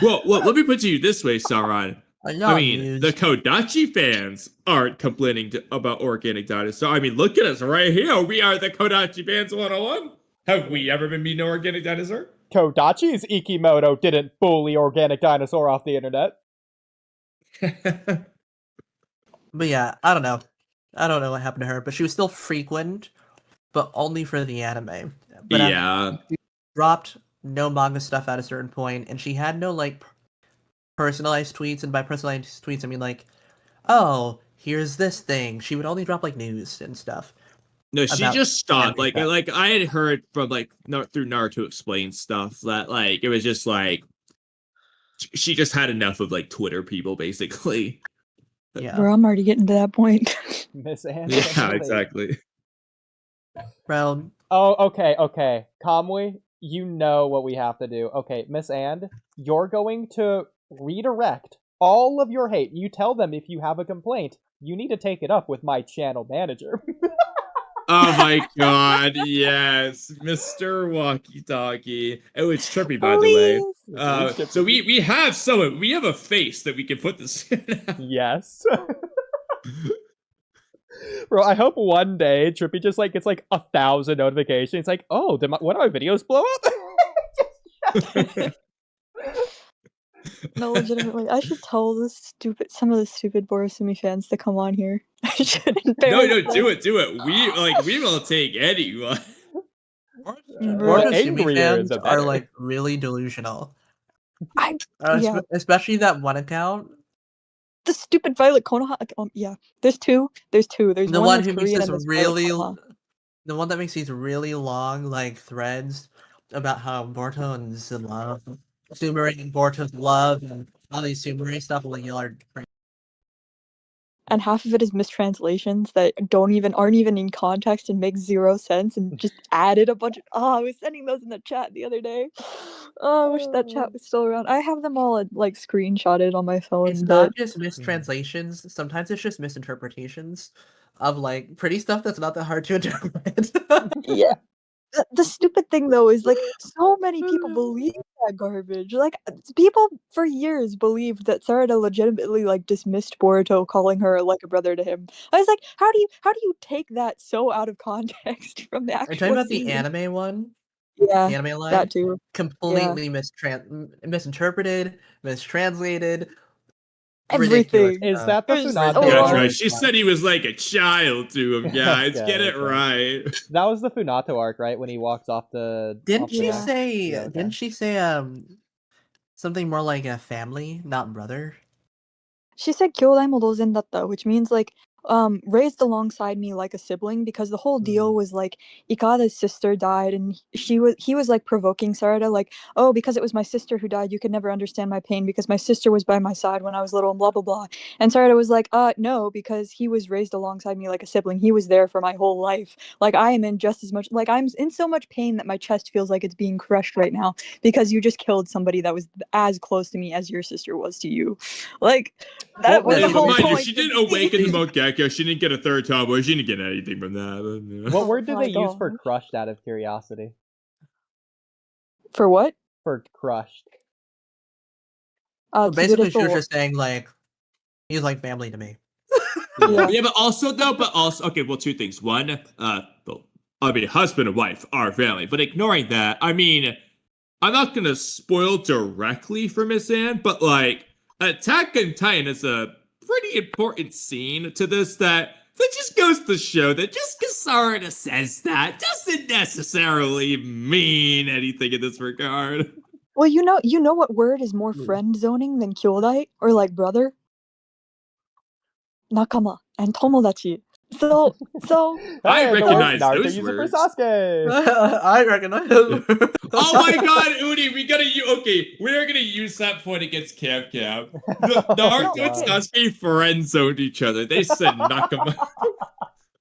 Well, let me put it to you this way, Sauron. I mean, the Kodachi fans aren't complaining about Organic Dinosaur. I mean, look at us right here. We are the Kodachi fans 101. Have we ever been mean to Organic Dinosaur? Kodachi's Ikemoto didn't bully Organic Dinosaur off the internet. But yeah, I don't know. I don't know what happened to her, but she was still frequent, but only for the anime. But yeah. she dropped no manga stuff at a certain point, and she had no like personalized tweets, and by personalized tweets I mean like, oh, here's this thing. She would only drop like news and stuff. No, she About just stopped. anime Like stuff. I had heard from like through Naruto Explained stuff that like it was just like she just had enough of like Twitter people basically. Yeah. Bro, I'm already getting to that point. Miss Anne. Yeah, exactly. Bro, Oh, okay. Kamui, you know what we have to do. Okay, Miss Anne, you're going to redirect all of your hate. You tell them if you have a complaint, you need to take it up with my channel manager. Oh my god, yes, Mr. Walkie-talkie. Oh, it's trippy, by the way. So we have someone. We have a face that we can put this in. Yes. Bro, I hope one day Trippy just like gets like 1,000 notifications. It's like, oh, one of my videos blow up? No, legitimately, I should tell some of the stupid Borosumi fans to come on here. I should No, embarrass them. do it. We will take anyone. Bro. The Borosumi angrier, fans the are better. like really delusional. Yeah. Especially that one account. The stupid Violet Konoha. Yeah, there's two. There's The one one that's who makes Korean this and there's Violet really, Konoha. the one that makes these really long like threads about how Boruto and Zilla, Sumeri and Boruto's love and all these Sumeri stuff. Like y'all are crazy. And half of it is mistranslations that aren't even in context and make zero sense and just added a bunch of. Oh, I was sending those in the chat the other day. Oh, I wish that chat was still around. I have them all like screenshotted on my phone. It's but not just mistranslations. Sometimes it's just misinterpretations of like pretty stuff that's not that hard to interpret. yeah. The stupid thing though is like so many people believe that garbage. Like people for years believed that Sarda legitimately like dismissed Boruto, calling her like a brother to him. I was like, how do you take that so out of context from the Are you talking actual about scene? the anime one? Yeah, The anime line? that too. Completely misinterpreted, mistranslated. Everything. Ridiculous Is stuff. that the It was Funado so That's long. arc? right. She said he was like a child to him, guys. Okay, Get it okay. right. That was the Funato arc, right? When he walks off the. Didn't off she the- say? Yeah, okay. Didn't she say something more like a family, not brother? She said kyōdai mo douzen datta, which means like raised alongside me like a sibling, because the whole deal was like Ikada's sister died and he was like provoking Sarada, like, oh, because it was my sister who died, you could never understand my pain because my sister was by my side when I was little and blah blah blah. And Sarada was like, no, because he was raised alongside me like a sibling. He was there for my whole life. Like I am in just as much, like I'm in so much pain that my chest feels like it's being crushed right now because you just killed somebody that was as close to me as your sister was to you. Like that was What Yeah, the but whole mind you, point. she didn't awaken the Mokgekko. She didn't get a third tomboy. She didn't get anything from that. But, yeah. What word did my they use for God. crushed out of curiosity? For what? For crushed. So basically, she was Tsurureto. just saying like, he's like family to me. Yeah. Yeah, but also okay, well, two things. One, well, I mean, husband and wife are family, but ignoring that, I mean, I'm not gonna spoil directly for Miss Anne, but like, Attack on Titan is a pretty important scene to this that just goes to show that just because Sarada says that doesn't necessarily mean anything in this regard. Well, you know what word is more friend zoning than kyōdai or like brother? Nakama and tomodachi. So I Hey, the word recognize Naruto those uses it for words. Sasuke. I recognize. Oh my god, Oodie, we gotta use. Okay, we are gonna use that point against Cap Cap. Naruto and Sasuke friend zoned each other. They said Nakama.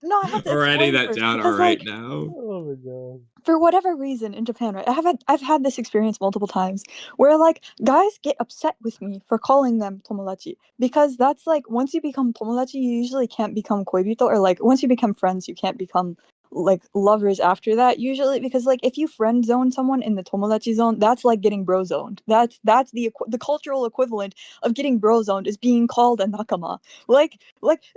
no, I have to We're writing explain that first, down because right like now. Oh my god. for whatever reason in Japan, right? I've had this experience multiple times where like guys get upset with me for calling them tomodachi, because that's like once you become tomodachi, you usually can't become koibito, or like once you become friends, you can't become like lovers after that usually, because like if you friend zone someone in the tomodachi zone, that's like getting bro zoned. That's the cultural equivalent of getting bro zoned is being called a nakama. Like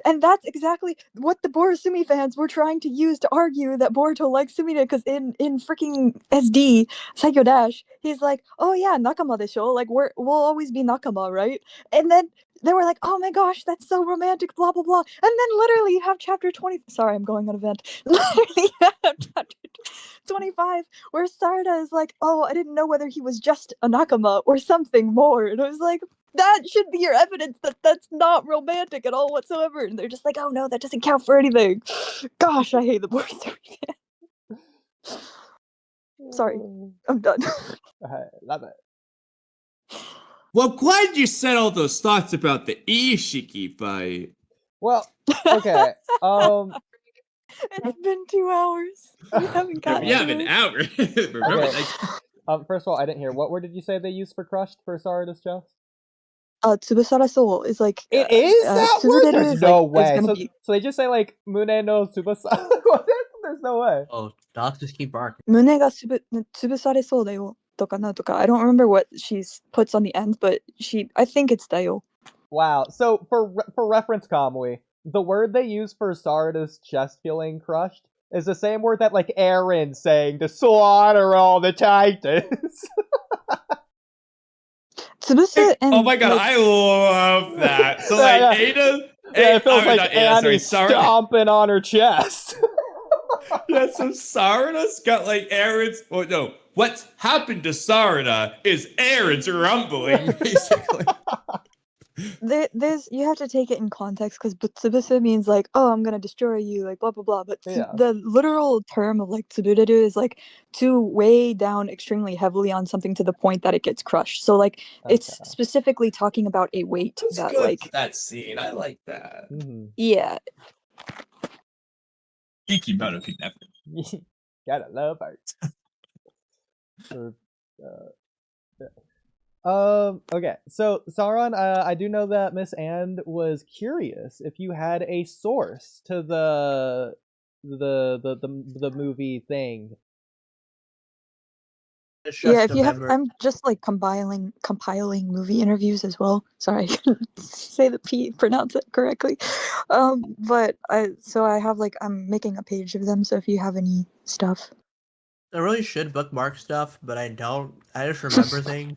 and that's exactly what the Borosumi fans were trying to use to argue that Boruto likes Sumire, because in freaking SD Saikyo Dash, he's like, oh yeah, nakama desho, like we'll always be nakama, right? And then they were like, oh my gosh, that's so romantic, blah blah blah. And then literally you have chapter 20. Sorry, I'm going on a vent. Literally you have chapter 25 where Sarda is like, oh, I didn't know whether he was just a nakama or something more. And I was like, that should be your evidence that that's not romantic at all whatsoever. And they're just like, oh no, that doesn't count for anything. Gosh, I hate the Borosumi fan. Sorry, I'm done. Love it. Well, glad you said all those thoughts about the Ishiki fight. Well, okay. It's been 2 hours. We haven't gotten We have to an it. hour. Remember, Okay. First of all, I didn't hear. What word did you say they used for crushed for Sarda's Joe? Tsubasaraso is like It is that word? tsurureru There's is no like, is way. gonna So, be so they just say like Mune no Tsubasa. There's no way. Oh, dogs just keep barking. 胸が潰されそうだよとかなんとか. I don't remember what she puts on the end, but I think it's だよ. Wow. So for reference, Kamui, the word they use for Sarda's chest feeling crushed is the same word that like Aaron's saying to slaughter all the Titans. Tsubasa and Oh my god, like, I love that. So like Yeah. Ada, Yeah, it feels like not Ada, sorry, Annie's Sarda. stomping on her chest. Yeah, so Sarda's got like Aaron's. Oh no, what's happened to Sarda is Aaron's rumbling, basically. there's you have to take it in context because Tsubasa means like, oh, I'm gonna destroy you, like blah blah blah. But Yeah. the literal term of like Tsubureru is like to weigh down extremely heavily on something to the point that it gets crushed. So like it's Okay. specifically talking about a weight That's that good. like That scene, I like that. yeah. Ikemoto could never. Gotta love art. Okay, so Sauron, I do know that Miss And was curious if you had a source to the movie thing. It's Yeah, just if a you have, memory. I'm just like compiling movie interviews as well. Sorry, I couldn't say the P, pronounce it correctly. But I have like, I'm making a page of them. So if you have any stuff, I really should bookmark stuff, but I don't. I just remember things.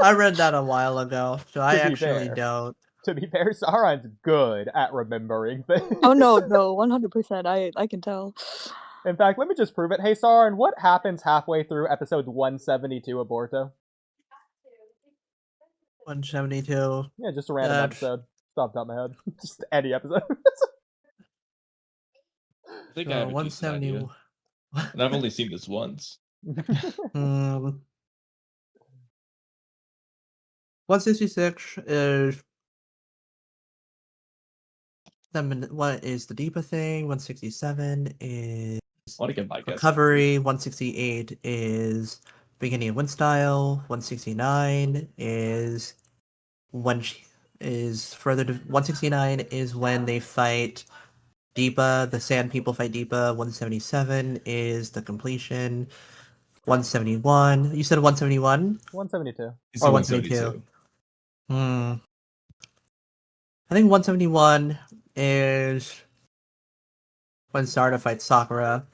I read that a while ago, so I To be actually fair. don't. To be fair, Sauron's good at remembering things. oh no, 100%, I can tell. In fact, let me just prove it. Hey, Sauron, what happens halfway through episode 172 of Boruto? 172. Yeah, just a random episode. Stop top of my head. Just any episode. I think So I have a decent 170. idea. And I've only seen this once. 166 is what is the Deepa thing? 167 is I want to get my guess. recovery. 168 is beginning of wind style. 169 is when she is further to 169 is when they fight Deepa, the Sand People fight Deepa. 177 is the completion. 171. You said 171? 172. It's Or a 172. I think 171 is when Sarda fights Sakura.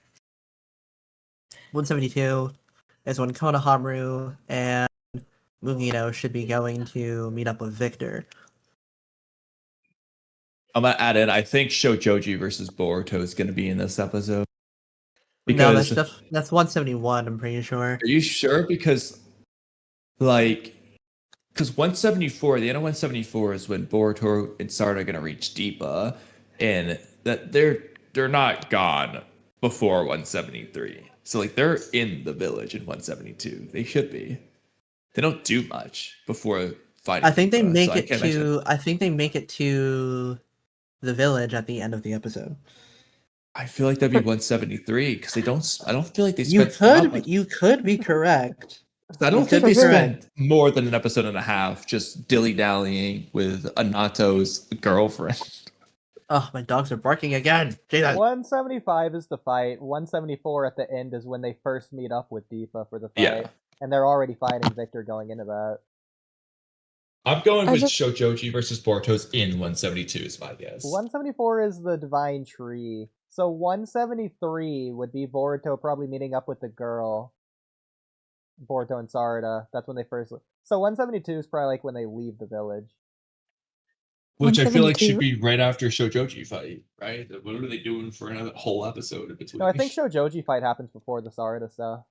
172 is when Konohamaru and Mugino should be going to meet up with Victor. I'm gonna add in. I think Shoujoji versus Boruto is gonna be in this episode. No, Because that's 171. I'm pretty sure. are you sure? Because 174, the end of 174 is when Boruto and Sarda are gonna reach Deepa, and that they're not gone before 173. So like they're in the village in 172. They should be. They don't do much before fighting. I think they Deepa, make so it to. I think they make it to the village at the end of the episode. I feel like that'd be 173 because they don't. I don't feel like they You spent. you could be correct. I don't You think could they be correct. spent more than an episode and a half just dilly dallying with Anato's girlfriend. Oh, my dogs are barking again. Jesus. 175 is the fight. 174 at the end is when they first meet up with Deepa for the fight. Yeah. And they're already fighting Victor going into that. I'm going I with just- Shoujoji versus Boruto's in 172 is my guess. 174 is the Divine Tree. So 173 would be Boruto probably meeting up with the girl. Boruto and Sarda. That's when they first. So 172 is probably like when they leave the village. Which I feel like 172. should be right after Shoujoji fight, right? What are they doing for another whole episode in between? No, I think Shoujoji fight happens before the Sarda stuff.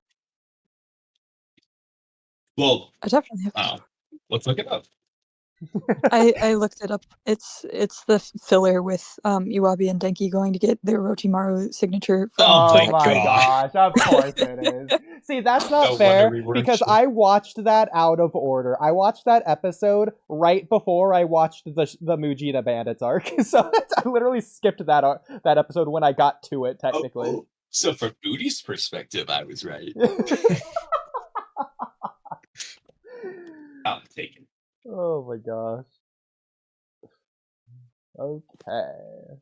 Well, I definitely have. let's look it up. I looked it up. It's the filler with Iwabi and Denki going to get their Orochimaru signature from Oh Oh my my God. gosh, of course it is. See, that's not No fair wonder we weren't because sure. I watched that out of order. I watched that episode right before I watched the Mujina Bandits arc. So I literally skipped that episode when I got to it, technically. Oh, so from Oodie's perspective, I was right. I'll take it. Oh my gosh. Okay.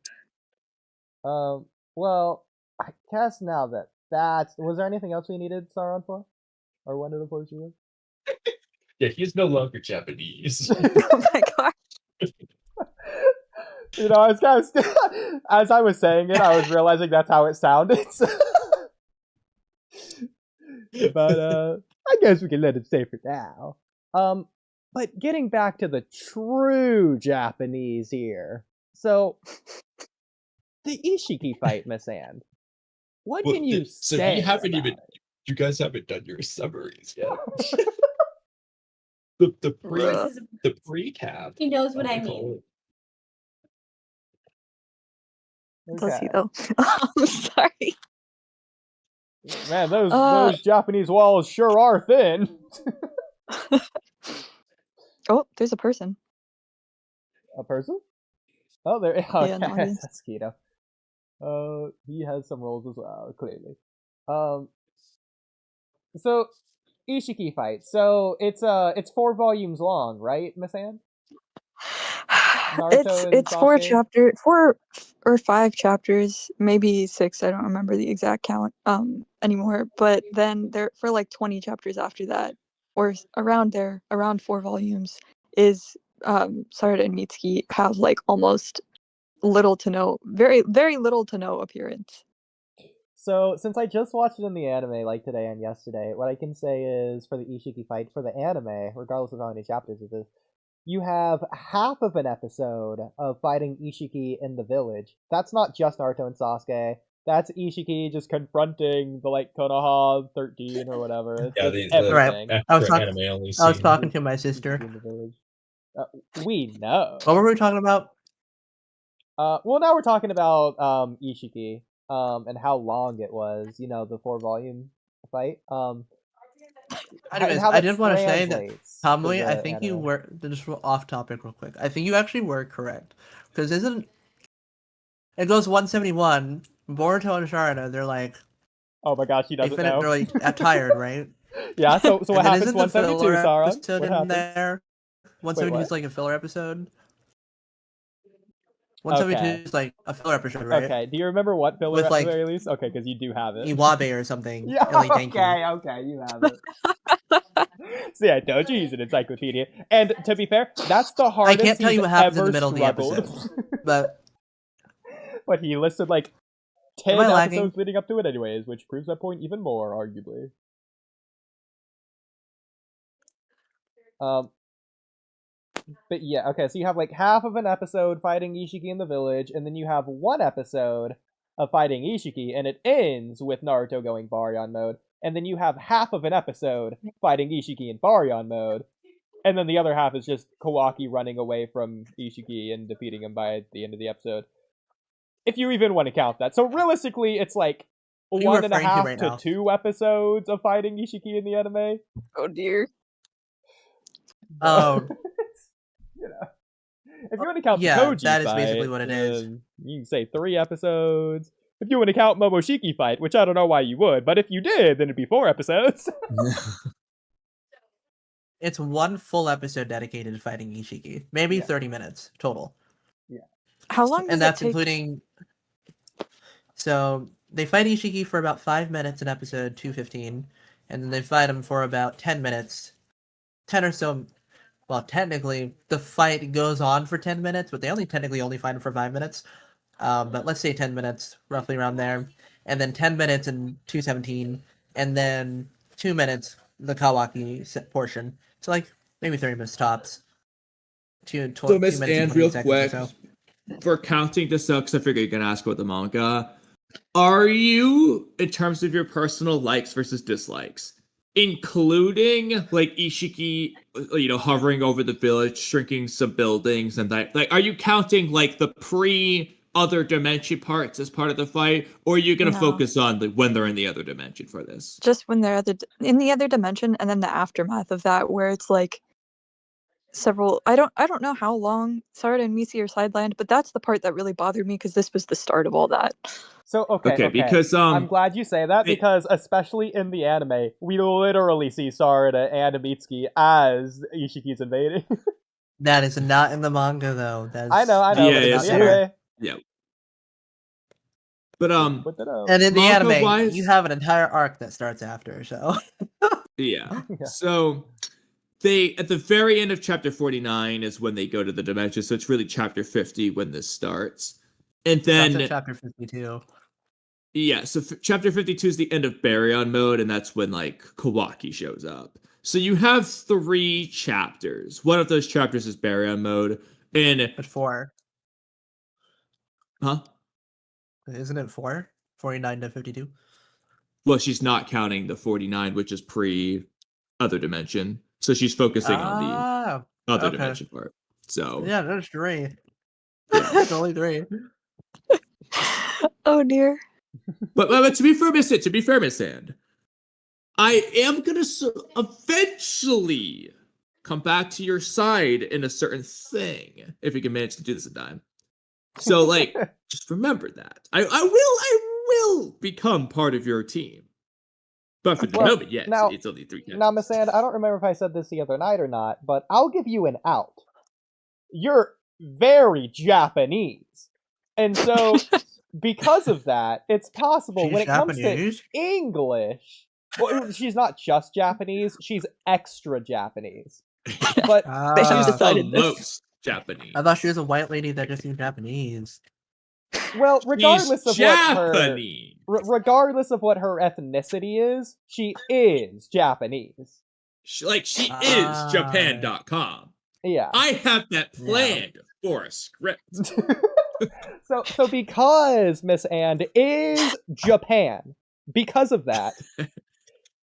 Well, I guess now that's... Was there anything else we needed Sauron for? Or wanted to push you Yeah, he's no longer Japanese. Oh my god. You know, I was kind of as I was saying it, I was realizing that's how it sounded. But I guess we can let it stay for now. But getting back to the true Japanese here. So the Ishiki fight, Miss Anne. What can you So say? we haven't about even. it? You guys haven't done your summaries yet. the Bruh. pre-cap. He knows what as I we call mean. it. Does he Okay. though? I'm sorry. Man, those Japanese walls sure are thin. Oh, there's a person. A person? Oh, there. Yeah, in the Okay, audience. that's Keto. He has some roles as well, clearly. So Ishiki fight. So it's 4 volumes long, right, Miss Anne? Naruto and It's 4 Sasuke? 4 or 5 chapters, maybe 6. I don't remember the exact count anymore. But then there for like 20 chapters after that, or around there, around 4 volumes, is Sarda and Mitsuki have like almost little to no, very very little to no appearance. So since I just watched it in the anime like today and yesterday, what I can say is for the Ishiki fight for the anime, regardless of how many chapters it is, you have half of an episode of fighting Ishiki in the village. That's not just Naruto and Sasuke. That's Ishiki just confronting the like Konoha 13 or whatever. Yeah, It's the everything. I was extra talking. anime only I was scene. talking to my sister. Ishiki in the village. We know. What were we talking about? Well, now we're talking about Ishiki and how long it was. You know, the 4 volume fight. Anyways, how I that did want to say that translates to Kamui, I the think you anime. were just off topic real quick. I think you actually were correct because isn't it goes 171? Boruto and Sarda, they're like Oh my gosh, he doesn't know. they're like tired, right? Yeah, so what And then happens isn't the 172, filler Sauron? episode What in happens? there? 172 what? is like a filler episode. 172 Okay. is like a filler episode, right? Okay, do you remember what filler With, at like, the very least? Okay, because you do have it. Iwabe or something. Yeah, Illy Denki. okay, you have it. See, I told you he's an encyclopedia. And to be fair, that's the I hardest can't tell he's you what happens in ever the middle of the struggled. episode, but But he listed like 10 I lagging? episodes leading up to it anyways, which proves that point even more, arguably. But yeah, okay, so you have like half of an episode fighting Ishiki in the village, and then you have 1 episode of fighting Ishiki, and it ends with Naruto going Baryon mode, and then you have half of an episode fighting Ishiki in Baryon mode, and then the other half is just Kawaki running away from Ishiki and defeating him by the end of the episode. If you even want to count that. So realistically, it's like What are you 1.5 referring to right to now? 2 episodes of fighting Ishiki in the anime. Oh dear. Oh, You know, if you want to count yeah, the Koji that is fight, basically what it is. then you can say 3 episodes. If you want to count Momoshiki fight, which I don't know why you would, but if you did, then it'd be 4 episodes. it's 1 full episode dedicated to fighting Ishiki. Maybe Yeah. 30 minutes total. How long does And that's it take? including. So they fight Ishiki for about 5 minutes in episode 215, and then they fight him for about 10 minutes. 10 or so. Well, technically, the fight goes on for 10 minutes, but they technically only fight him for 5 minutes. But let's say 10 minutes, roughly around there. And then 10 minutes in 217, and then 2 minutes, the Kawaki portion. So, like, maybe 30 minutes tops. So, 2 Miss minutes Anne, and 28 real seconds or quick, so. for counting this out, because I figured you're gonna ask about the manga. Are you, in terms of your personal likes versus dislikes, including like Ishiki, hovering over the village, shrinking some buildings, and that? Like, are you counting like the pre-other dimension parts as part of the fight, or are you gonna No. focus on when they're in the other dimension for this? Just when they're in the other dimension, and then the aftermath of that, where it's like several. I don't know how long Sarda and Misi are sidelined, but that's the part that really bothered me because this was the start of all that. So okay, because I'm glad you say that, because especially in the anime, we literally see Sarada and Mitsuki as Ishiki's invading. That is not in the manga, though. That's I know, Yeah, but it's yeah, in the sorry. anime. Yeah. But Put that up. And in the anime, manga-wise- you have an entire arc that starts after, so. Yeah. Yeah. So they at the very end of chapter 49 is when they go to the dimension, so it's really chapter 50 when this starts. And That's then in chapter 52. yeah, so chapter 52 is the end of Baryon mode, and that's when like Kawaki shows up. So you have 3 chapters. One of those chapters is Baryon mode, and But 4. huh? Isn't it 4? 49 to 52? Well, she's not counting the 49, which is pre other dimension. So she's focusing on the other okay. dimension part. So Yeah, there's 3. Yeah. It's only 3. Oh dear. But to be fair, Miss Sand, I am gonna eventually come back to your side in a certain thing if we can manage to do this in time. So like, just remember that I will become part of your team. But for the moment, yes, now- it's only 3 Now, Miss characters. Sand, I don't remember if I said this the other night or not, but I'll give you an out. You're very Japanese. And so, because of that, it's possible when it comes to English... Well, she's not just Japanese, she's extra Japanese. But They have She's decided the this. most Japanese. I thought she was a white lady that just knew Japanese. well, regardless of She's what her Japanese. regardless of what her ethnicity is, she is Japanese. She is Japan.com. Yeah. I have that planned for a script. So because Miss And is Japan, because of that,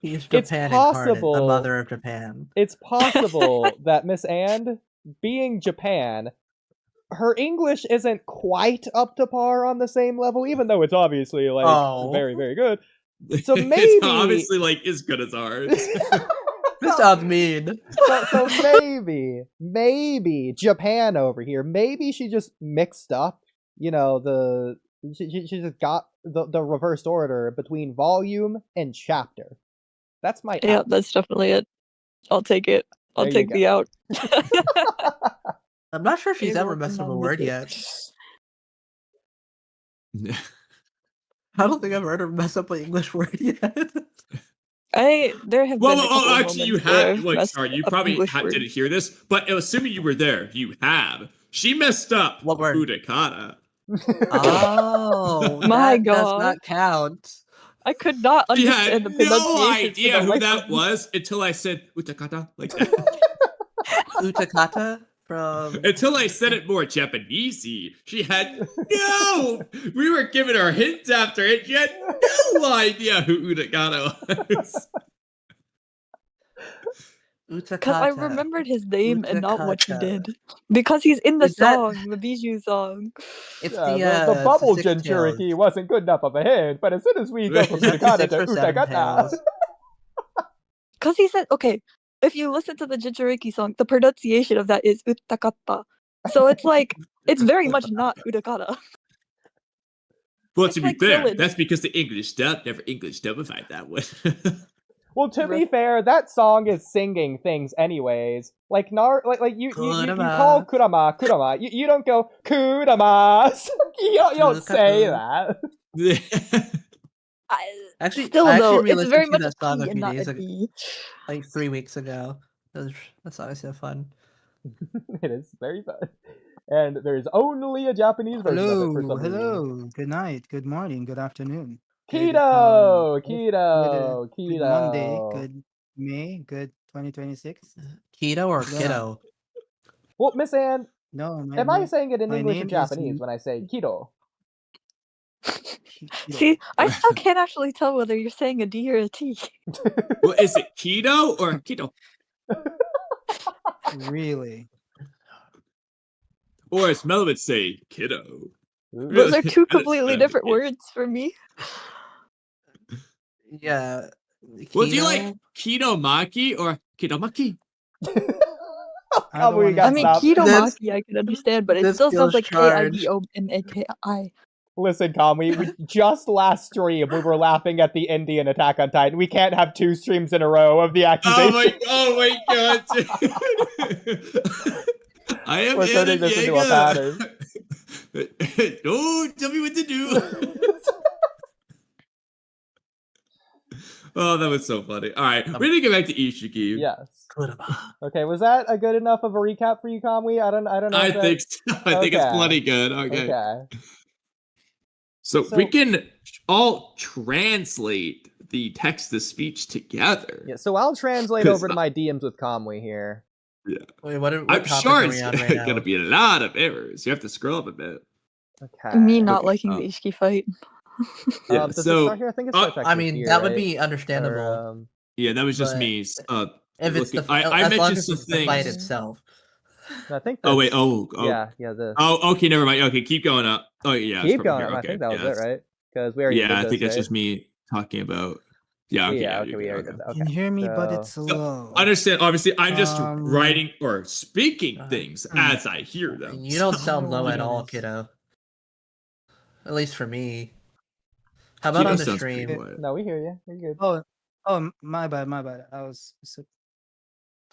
He's It's Japan possible- incarnate, the mother of Japan. it's possible that Miss And, being Japan, her English isn't quite up to par on the same level, even though it's obviously like Oh. very, very good. So It's maybe- obviously like as good as ours. This sounds mean. So maybe Japan over here, maybe she just mixed up, you know, she just got the reversed order between volume and chapter. That's my Yeah, out. that's definitely it. I'll take it. I'll There you take go. the out. I'm not sure if she's You're ever messed up a working on word the yet. I don't think I've heard her mess up an English word yet. There have been a couple actually, you moments where had. I've Wait, messed sorry, you up probably English words. didn't hear this, but assuming you were there, you have. She messed up What word? Udakata. Oh, My that does God. not count. I could not She understand had the no pronunciation idea for the who life that of me. was until I said Utakata like that. Utakata from. Until I said it more Japanesey. She had no. We were giving her hints after it. She had no idea who Udakata was. Utakata. Because I remembered his name and not what he Utakata. did. Because he's in the Is that- song, the Bijou song. It's Yeah, the the bubble Six Tails. Jinchuriki wasn't good enough of a hint, but as soon as we go from Is that the Utakata 6 to or 7 Utakata, tails? Because he said, okay, if you listen to the Jinchuriki song, the pronunciation of that is Utakata. So it's like, it's very much not Utakata. Well, It's to be like fair, Krillin. that's because the English dub never English dubified that one. well, to be fair, that song is singing things anyways. Like you call Kurama. You don't go Kurama. you don't say that. Actually, Still I though, actually it's very re-listened much to a that song T a and few not days a ago, D. like 3 weeks ago. That song is so fun. It is very fun. And there's only a Japanese version of it for some reason. Hello. Good night, good morning, good afternoon. Keto, Good Monday, good May, good 2026. Keto or Yeah. kiddo? Well, Miss Anne, No, am I saying it in my English or name is- Japanese when I say keto? See, I still can't actually tell whether you're saying a D or a T. Well, is it keto or keto? Really? Or as Mel would say, kiddo. Those are two That is completely good. different words for me. Yeah. Well, do you keto? like keto maki or keto maki? Oh, we got I mean, stop. keto This- maki I can understand, but it this still sounds feels like charged. K-I-D-O-M-A-K-I. Listen, Kamui, we just last stream we were laughing at the Indian Attack on Titan. We can't have 2 streams in a row of the accusation. Oh my god. I am We're turning Aaron this into a Yeager. pattern. Don't tell me what to do. Oh, that was so funny. All right, we need to get back to Ishiki. Yes. Okay, was that a good enough of a recap for you, Kamui? I don't know. I if that... think so. I think it's plenty good. Okay. So we can all translate the text-to-speech together. Yeah, so I'll translate over to my DMs with Kamui here. Yeah. Wait, what I'm sure it's right gonna be a lot of errors. You have to scroll up a bit. Okay. Me not liking the Ishiki fight. Yeah, does it so start here? I think it starts I mean, here, that would right? be understandable. Or, yeah, that was just but me. if it's the I as long mentioned as some it's the fight things. itself. I think. Oh wait. Yeah. This. Oh, okay. Never mind. Okay, keep going up. Oh yeah. Keep going here. up. Okay, I think that was yeah, it, right? Because we already. Yeah, did I this, think that's right? just me talking about. Yeah. Okay. Yeah. Yeah, Okay. We already did that. Okay. You can hear me, but it's So, slow. understand? Obviously, I'm just writing or speaking things as I hear them. You don't sound so- low at all, kiddo. At least for me. How about Kiddo on the sounds pretty stream? quiet. No, we hear you. You're good. Oh, my bad. I was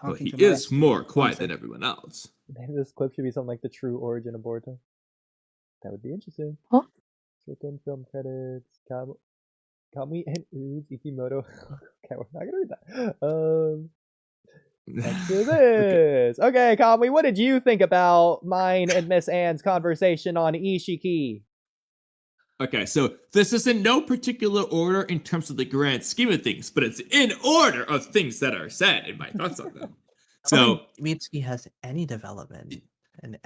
Well, talking he to is my more quiet than everyone else. Maybe this clip should be something like the true origin of Boruto. That would be interesting. Huh? Second film credits. Kamui and Oodie Ikemoto. Okay, we're not gonna read that. Back to this. Okay, Kamui, what did you think about mine and Miss Anne's conversation on Ishiki? Okay, so this is in no particular order in terms of the grand scheme of things, but it's in order of things that are said and my thoughts on them. So Mitsuki has any development.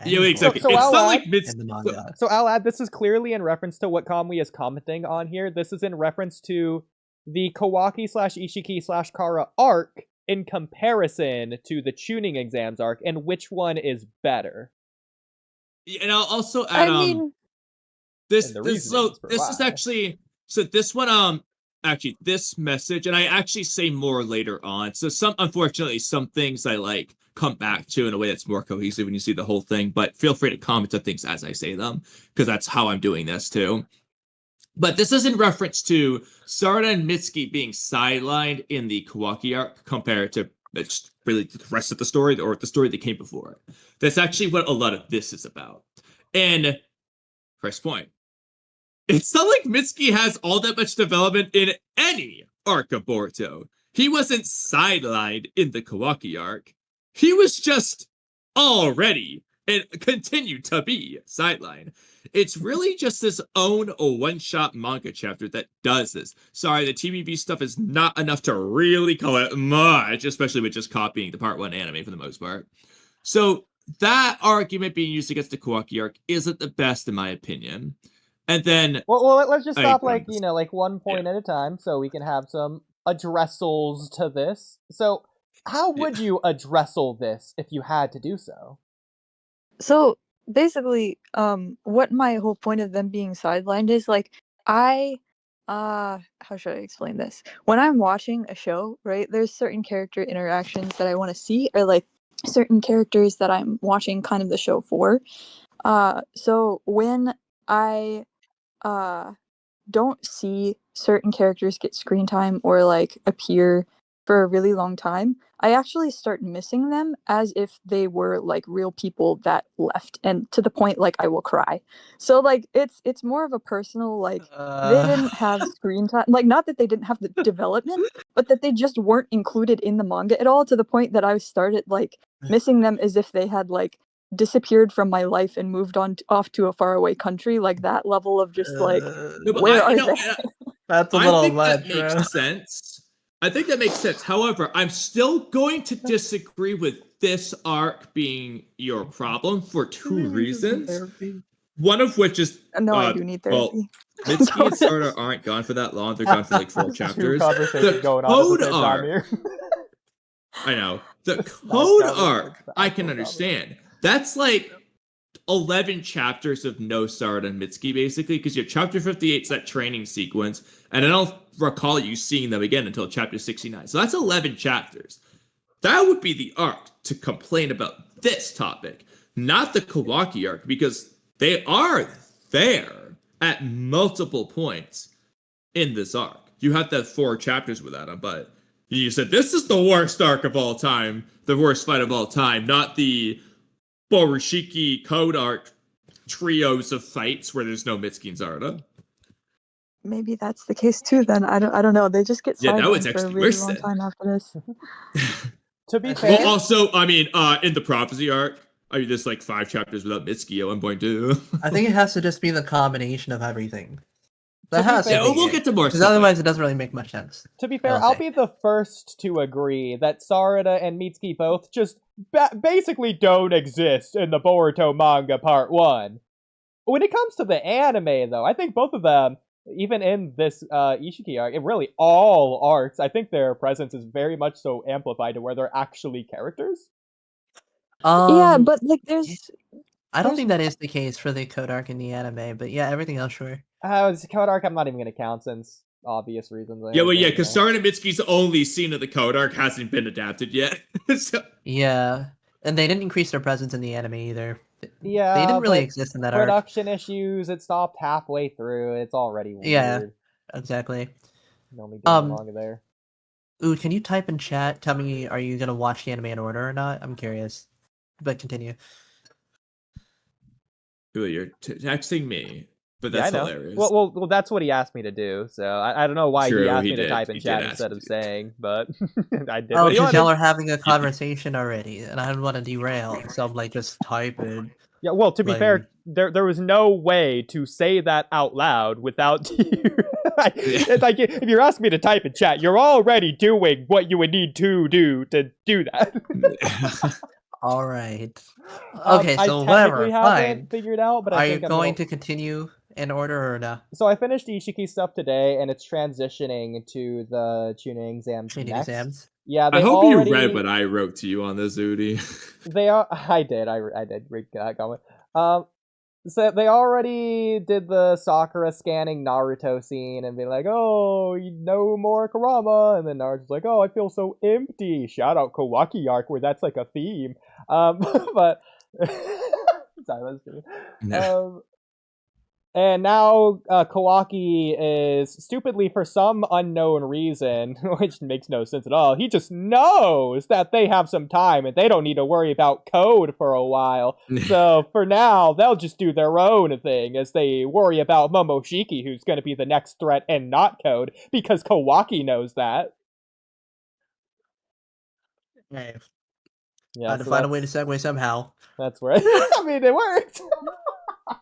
Yeah, exactly. So it's I'll not add- like mid. in the manga. So I'll add, this is clearly in reference to what Kamui is commenting on here. This is in reference to the Kawaki / Ishiki / Kara arc in comparison to the tuning exams arc, and which one is better. And I'll also add I mean, this And the this reasonings for this is why. actually so this one actually this message, and I actually say more later on. So unfortunately some things I like come back to in a way that's more cohesive when you see the whole thing, but feel free to comment on things as I say them, because that's how I'm doing this too. But this is in reference to Sarda and Mitsuki being sidelined in the Kawaki arc compared to really the rest of the story, or the story that came before it. That's actually what a lot of this is about. And first point, it's not like Mitsuki has all that much development in any arc of Boruto. He wasn't sidelined in the Kawaki arc. He was just already and continued to be sidelined. It's really just his own one-shot manga chapter that does this. Sorry, the TVB stuff is not enough to really call it much, especially with just copying the Part 1 anime for the most part. So that argument being used against the Kawaki arc isn't the best in my opinion. And then Well, let's just stop like one point at a time, so we can have some addressals to this. So, how would you addressal this if you had to do so? so basically, what my whole point of them being sidelined is like, how should I explain this? When I'm watching a show, right, there's certain character interactions that I want to see, or like certain characters that I'm watching kind of the show for. So when I don't see certain characters get screen time or like appear for a really long time, I actually start missing them as if they were like real people that left, and to the point like I will cry. So like it's more of a personal, like they didn't have screen time, like not that they didn't have the development, but that they just weren't included in the manga at all, to the point that I started like missing them as if they had like disappeared from my life and moved on off to a faraway country, like that level of just like where are they? That's a little much. much, That makes sense. I think that makes sense. However, I'm still going to disagree with this arc being your problem for two reasons. One of which is No, I do need therapy. Well, Mitsuki and Sarda aren't gone for that long. They're gone for like 4 chapters. The going on code at the same time arc. here. I know. The code arc, I can understand. That's like 11 chapters of no Sarda and Mitsuki, basically, because you have chapter 58's that training sequence, and I don't recall you seeing them again until chapter 69. So that's 11 chapters. That would be the arc to complain about this topic, not the Kawaki arc, because they are there at multiple points in this arc. You have that 4 chapters without them, but you said this is the worst arc of all time, the worst fight of all time, not the Borushiki code arc trios of fights where there's no Mitsuki and Sarda. maybe that's the case too. Then I don't know. They just get Yeah, that was sidelined for a actually really worse long then. time after this. To be That's fair, Well, also, I mean, in the prophecy arc, I mean, there's like 5 chapters without Mitsuki at one point too. I think it has to just be the combination of everything. That To be has fair- to Yeah, be we'll it. get to more Because stuff otherwise, later. it doesn't really make much sense. To be fair, I'll I'll say. be the first to agree that Sarda and Mitsuki both just basically don't exist in the Boruto manga part 1. When it comes to the anime, though, I think both of them, even in this Ishiki arc, and really all arcs, I think their presence is very much so amplified to where they're actually characters. Yeah, but like there's I don't there's- think that is the case for the code arc in the anime, but yeah, everything else, sure. It's Code arc, I'm not even going to count since obvious reasons. Yeah, well, yeah, because Sarda and Mitsuki's only scene of the code arc hasn't been adapted yet. So, Yeah, and they didn't increase their presence in the anime either. Yeah, They didn't really but exist in that arc. production issues, it stopped halfway through. It's already weird. Yeah. Exactly. You only doing manga there. Ooh, can you type in chat? Tell me, are you gonna watch the anime in order or not? I'm curious. But continue. ooh, you're texting me, but Yeah, that's I know. hilarious. Well, that's what he asked me to do. So I don't know why True, he asked he me to did. type in He did chat ask instead you of to. saying, but I did Oh, what he because y'all wanted. are having a conversation already, and I don't want to derail, so I'm like, just type it. Yeah, well, to be like- fair, there was no way to say that out loud without it's like if you're asking me to type in chat, you're already doing what you would need to do that. All right. Okay, I so technically whatever. haven't Fine. figured out, but Are I you think I'm going gonna... to continue in order or no? So I finished Ishiki stuff today, and it's transitioning to the tuning exams Training next. exams. Yeah, they I hope already... you read what I wrote to you on this, Oodie. They are. I did read that comment. So they already did the Sakura scanning Naruto scene and being like, "Oh, no more Kurama," and then Naruto's like, "Oh, I feel so empty." Shout out Kawaki arc where that's like a theme. But sorry, that's true. And now Kawaki is stupidly, for some unknown reason, which makes no sense at all, he just knows that they have some time and they don't need to worry about code for a while. So for now, they'll just do their own thing as they worry about Momoshiki, who's going to be the next threat and not code, because Kawaki knows that. Hey, Yeah, I had to so find a way to segue somehow. that's where I mean, it worked.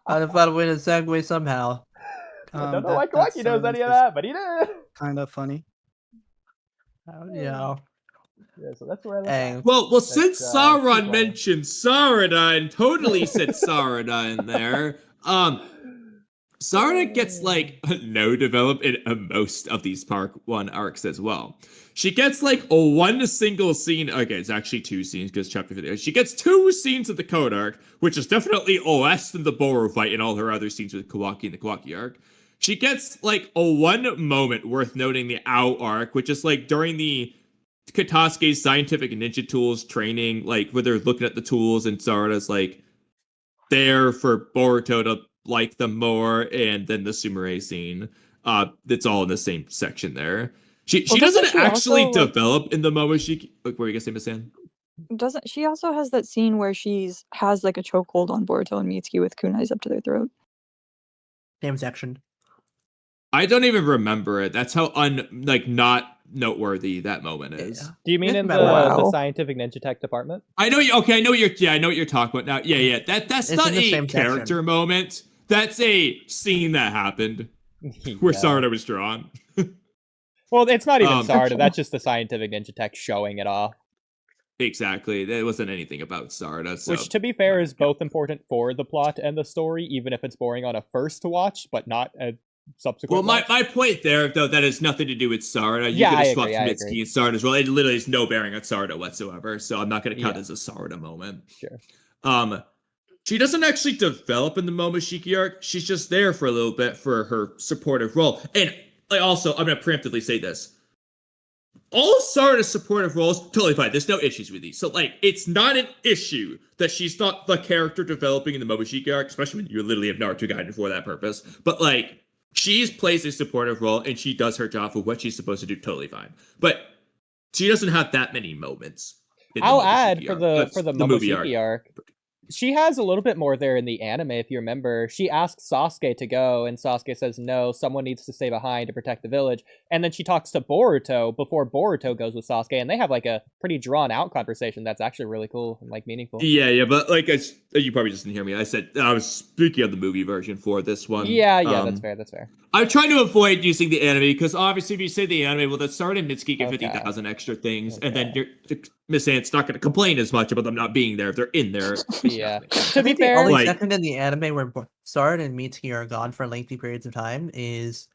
I had to find a way to segue somehow. I don't know why Kawaki knows any of that, but he did. Kind of funny. Yeah. Yeah, so that's where I Hey. Well, since keep Sauron going. mentioned Sarda and totally said Sarda in there, Sarda gets like no development in most of these Part 1 arcs as well. She gets like a one single scene. Okay, it's actually 2 scenes because chapter 50. She gets 2 scenes of the Code arc, which is definitely less than the Boru fight and all her other scenes with Kawaki and the Kawaki arc. She gets like a one moment worth noting the Ao arc, which is like during the Katasuke's scientific ninja tools training, like where they're looking at the tools and Sarda's like there for Boruto to like them more, and then the Sumire scene. It's all in the same section there. She doesn't doesn't she actually also, like- develop in the Momoshiki. Where are you gonna say, Miss Ann? Doesn't she also has that scene where has like a chokehold on Boruto and Mitsuki with kunais up to their throat? Same section. I don't even remember it. That's how not noteworthy that moment is. Yeah. Do you mean It's in the, about- the Wow. scientific ninja tech department? I know I know what you're talking about now. Yeah. That's It's not in the a same character section. moment. That's a scene that happened where Yeah. Sarda was drawn. Well, it's not even Um, Sarda. That's just the scientific ninja tech showing it off. Exactly. There wasn't anything about Sarda. So. Which, to be fair, is both important for the plot and the story, even if it's boring on a first watch, but not a subsequent Well, watch. my point there, though, that has nothing to do with Sarda. You Yeah, could I have swapped agree, I Mitsuki agree. and Sarda as well. It literally has no bearing on Sarda whatsoever, so I'm not going to count Yeah. it as a Sarda moment. Sure. She doesn't actually develop in the Momoshiki arc. She's just there for a little bit for her supportive role. And also, I'm going to preemptively say this. All of Sarda's supportive roles, totally fine. There's no issues with these. So, it's not an issue that she's not the character developing in the Momoshiki arc, especially when you literally have Naruto Gaiden for that purpose. But, she plays a supportive role, and she does her job for what she's supposed to do totally fine. But she doesn't have that many moments. In the I'll Momoshiki add arc. for the movie Momoshiki arc. She has a little bit more there in the anime, if you remember. She asks Sasuke to go, and Sasuke says no, someone needs to stay behind to protect the village. And then she talks to Boruto before Boruto goes with Sasuke, and they have like a pretty drawn out conversation that's actually really cool and like meaningful. Yeah, but like you probably just didn't hear me. I said I was speaking of the movie version for this one. Yeah, that's fair. That's fair. I'm trying to avoid using the anime because obviously if you say the anime, well, the Sarda and Mitsuki get 50,000 extra things, and then Miss Ant's not going to complain as much about them not being there if they're in there. Yeah. To be fair, the only like- second in the anime where Sarda and Mitsuki are gone for lengthy periods of time is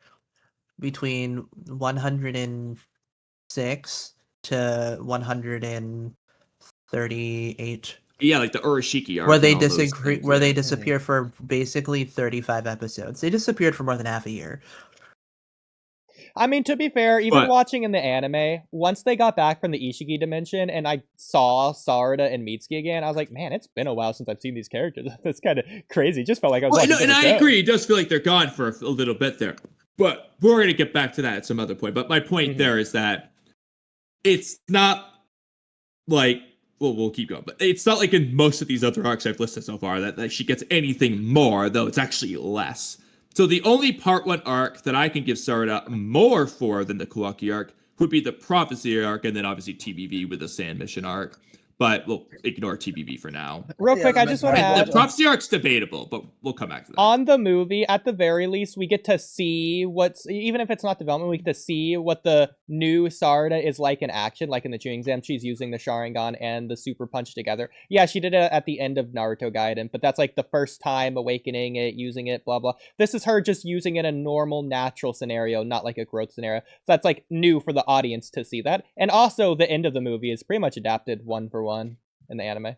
between 106 to 138. Yeah, like the Urashiki arc. Where they and all those disagree, things, where they yeah. disappear for basically 35 episodes. They disappeared for more than half a year. I mean, to be fair, even watching in the anime, once they got back from the Ishiki dimension and I saw Sarda and Mitsuki again, I was like, man, it's been a while since I've seen these characters. That's kind of crazy. Just felt like I was watching and I show. agree. It does feel like they're gone for a little bit there. But we're going to get back to that at some other point. But my point there is that it's not like, well, we'll keep going. But it's not like in most of these other arcs I've listed so far that she gets anything more, though it's actually less. So the only part 1 arc that I can give Sarda more for than the Kawaki arc would be the Prophecy arc, and then obviously TBV with the Sand Mission arc. But we'll ignore TBV for now. Real quick, I just want to add... The Prophecy arc's debatable, but we'll come back to that. On the movie, at the very least, we get to see what's... Even if it's not development, we get to see what the new Sarda is like in action. Like in the Chewing Exam, she's using the Sharingan and the Super Punch together. Yeah, she did it at the end of Naruto Gaiden, but that's like the first time awakening it, using it, blah, blah. This is her just using it in a normal, natural scenario, not like a growth scenario. So that's like new for the audience to see that. And also, the end of the movie is pretty much adapted 1-for-1 in the anime.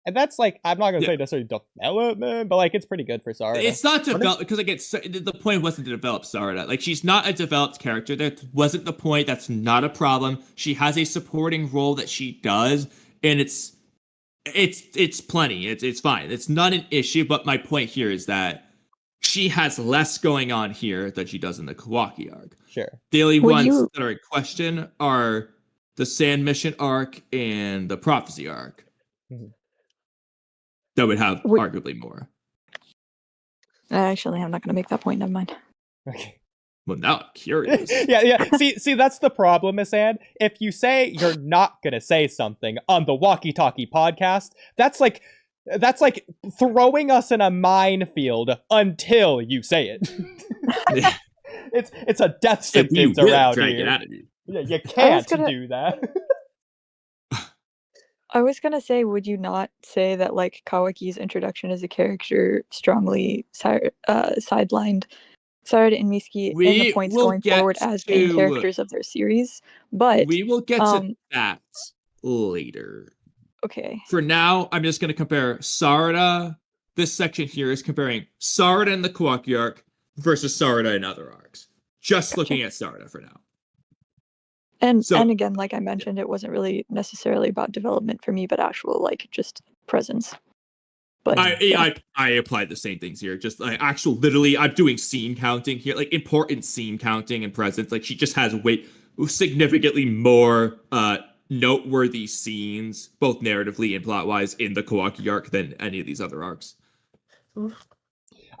And that's like, I'm not going to say necessarily development, but like it's pretty good for Sarda. It's not developed because like the point wasn't to develop Sarda. Like she's not a developed character. That wasn't the point. That's not a problem. She has a supporting role that she does, and it's plenty. It's fine. It's not an issue. But my point here is that she has less going on here than she does in the Kawaki arc. Sure. The only ones that are in question are the Sand Mission arc and the Prophecy arc. That would have arguably more. Actually, I'm not going to make that point. Never mind. Okay. Well, now I'm curious. yeah. See, that's the problem, Miss Anne. If you say you're not going to say something on the Walkie Talkie podcast, that's like throwing us in a minefield until you say it. It's a death sentence around here. Yeah, you can't do that. I was gonna say, would you not say that like Kawaki's introduction as a character strongly sidelined Sarda and Mitsuki in the points going forward as main characters of their series? But we will get to that later. Okay. For now, I'm just gonna compare Sarda. This section here is comparing Sarda and the Kawaki arc versus Sarda and other arcs. Just looking at Sarda for now. And again, like I mentioned, it wasn't really necessarily about development for me, but actual like just presence. But I applied the same things here. Just like actual, literally, I'm doing scene counting here, like important scene counting and presence. Like she just has significantly more noteworthy scenes, both narratively and plot wise, in the Kawaki arc than any of these other arcs.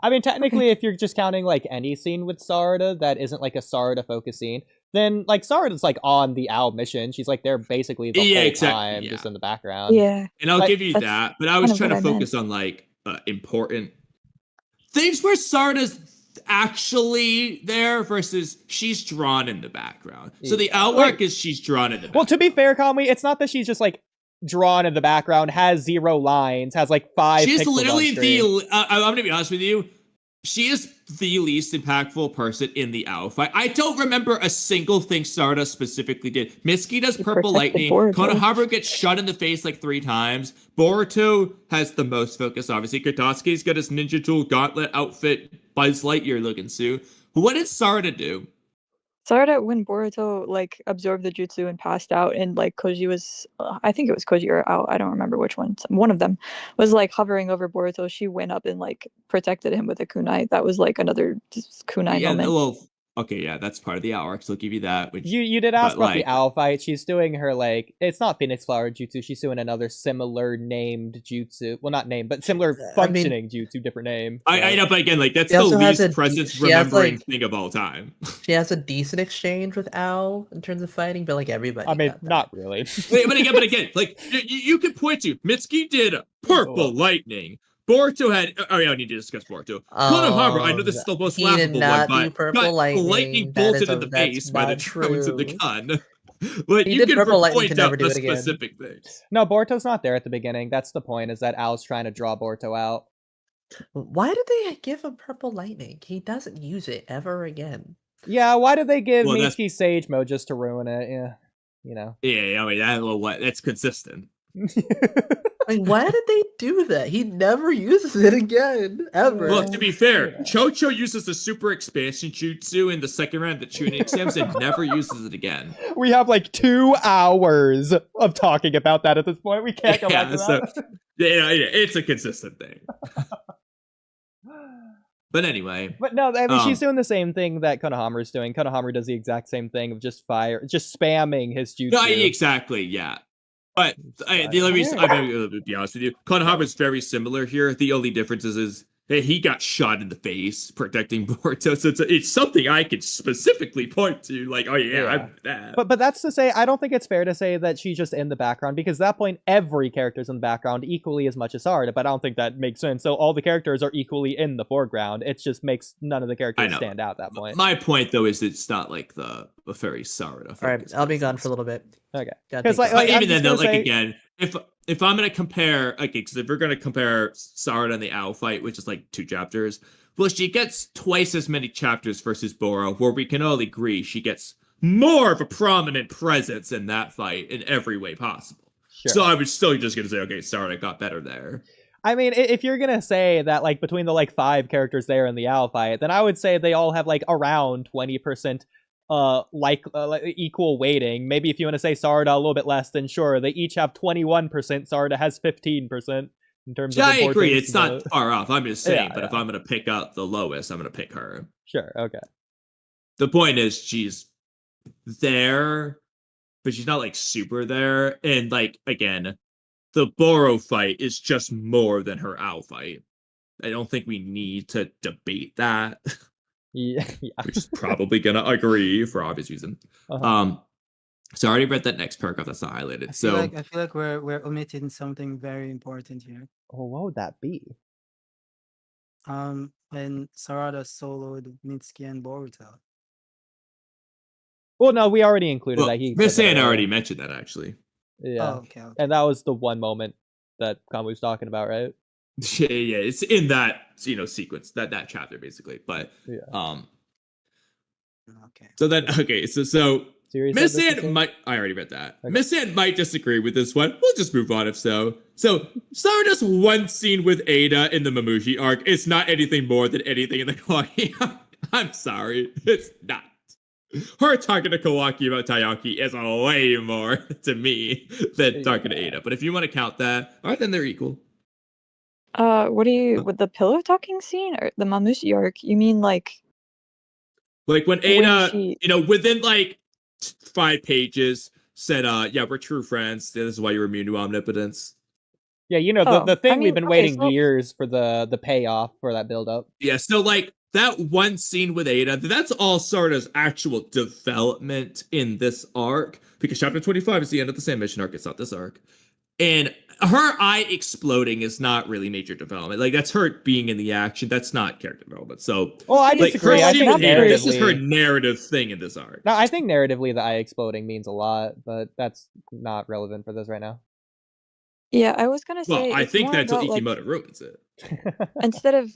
I mean, technically, if you're just counting like any scene with Sarda that isn't like a Sarda focus scene, then like Sarda's like on the Owl mission. She's like there basically the whole time, just in the background. Yeah, and I'll give you that. But I was trying to focus on like important things where Sarda's actually there versus she's drawn in the background. So the outwork is she's drawn in the background. Well, to be fair, Kamui, it's not that she's just like drawn in the background, has 0 lines, has like 5 She's pixels literally on screen. I'm gonna be honest with you, she is the least impactful person in the owl fight. I don't remember a single thing Sarda specifically did. Mitsuki does purple lightning. Konohamaru gets shot in the face like 3 times. Boruto has the most focus, obviously. Katasuki's got his Ninja Tool Gauntlet outfit, Buzz Lightyear looking suit. What did Sarda do? Sarda, when Boruto like absorbed the jutsu and passed out, and like Koji was, I think it was Koji or Ao, I don't remember which one. One of them was like hovering over Boruto. She went up and like protected him with a kunai. That was like another kunai moment. Well, okay, yeah, that's part of the arc, so I'll give you that. Which, You did ask but, about the like- owl fight. She's doing her like it's not Phoenix Flower Jutsu. She's doing another similar named jutsu. Well, not named, but similar functioning jutsu, different name. I know, but again, like that's She the also has least a- presence she has, remembering like- thing of all time. She has a decent exchange with Al in terms of fighting, but like everybody. I mean, got that. not really. but again, like you could point to Mitsuki did purple lightning. Boruto had. Oh yeah, I need to discuss Boruto. Konohamaru, I know this is the most he did laughable not one, do but purple got lightning. That bolted is in the that's face by the not drones of the true. gun. Like He you did can purple lightning point to never out do the it again. specific things. No, Boruto's not there at the beginning. That's the point. Is that Al's trying to draw Boruto out. Why did they give him purple lightning? He doesn't use it ever again. Yeah, why did they give Well, that's- Mitsuki Sage Mode just to ruin it? Yeah, you know. Yeah, I mean that's consistent. Like, why did they do that? He never uses it again, ever. Well, to be fair, Yeah. Chocho uses the super expansion jutsu in the second round of the tuning exams and never uses it again. We have like 2 hours of talking about that at this point. We can't go back to that. Yeah, it's a consistent thing. But anyway, But no, I mean, she's doing the same thing that Konohamaru's doing. Konohamaru does the exact same thing of just spamming his jutsu. no, exactly, yeah. But the only reason, I'm going to be honest with you, Konohamaru is very similar here. The only difference is that he got shot in the face protecting Boruto, so it's something I could specifically point to, like, oh yeah. I'm that. But that's to say, I don't think it's fair to say that she's just in the background, because at that point, every character's in the background equally as much as Sarda, but I don't think that makes sense. So all the characters are equally in the foreground. It just makes none of the characters stand out at that point. My point, though, is it's not like the very Sarda. All right, I'll be gone for a little bit. Okay. Gotta Because take like, that. I'm even just then, though, gonna like say- again, if I'm gonna compare, because if we're gonna compare Sarda and the Owl fight, which is like 2 chapters, well, she gets twice as many chapters versus Boro, where we can all agree she gets more of a prominent presence in that fight in every way possible. Sure. So I was still just gonna say, okay, Sarda got better there. I mean, if you're gonna say that, like, between the like 5 characters there in the Owl fight, then I would say they all have like around 20% like equal weighting. Maybe if you want to say Sarda a little bit less, then sure, they each have 21%. Sarda has 15% in terms of Yeah, I agree. importance, It's not but- far off. I'm just saying, Yeah, but if yeah. I'm gonna pick up the lowest, I'm gonna pick her. Sure, okay. The point is she's there, but she's not like super there. And like again, the Boro fight is just more than her Owl fight. I don't think we need to debate that. Yeah, yeah. We're just probably gonna agree for obvious reason. Uh-huh. So I already read that next paragraph that's not highlighted. I So feel like we're omitting something very important here. Oh, what would that be? When Sarada soloed Mitsuki and Boruto. Well, no, we already included well, that. He Miss said that Ann earlier. already mentioned that actually. Yeah, Oh, okay. and that was the one moment that Kamui was talking about, right? Yeah, it's in that sequence, that chapter basically. But Yeah. Okay. so then so Serious Miss said this Ann again? might. I already read that. Okay. Miss Ann might disagree with this one. We'll just move on if so. So Sarda's one scene with Ada in the Mamushi arc is not anything more than anything in the Kawaki. I'm sorry, it's not. Her talking to Kawaki about Taiyaki is way more to me than talking to Ada. But if you want to count that, all right, then they're equal. What do you with the pillow talking scene or the Mamushi arc? You mean like Like when When Ada, she- within like 5 pages said, yeah, we're true friends. This is why you're immune to omnipotence. Yeah, the Oh, thing I we've mean, been okay, waiting so- years for the payoff for that build up. Yeah, so like that one scene with Ada, that's all Sarda's actual development in this arc. Because chapter 25 is the end of the same mission arc, it's not this arc. And her eye exploding is not really major development. Like that's her being in the action. That's not character development. So Well, I like disagree. her I scene think with Ada, this is her narratively, narrative thing in this arc. no, I think narratively the eye exploding means a lot, but that's not relevant for this right now. yeah, I was gonna say Well, I it's think more that's what about, like, Ikemoto ruins it. instead of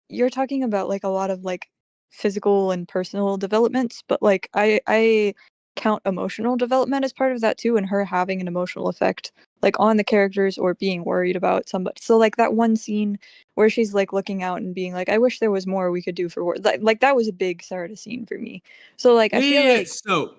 you're talking about like a lot of like physical and personal developments, but like I count emotional development as part of that too, and her having an emotional effect like on the characters or being worried about somebody. So like that one scene where she's like looking out and being like, I wish there was more we could do for work. Like that was a big Sarda scene for me. So like I feel Yeah, like so,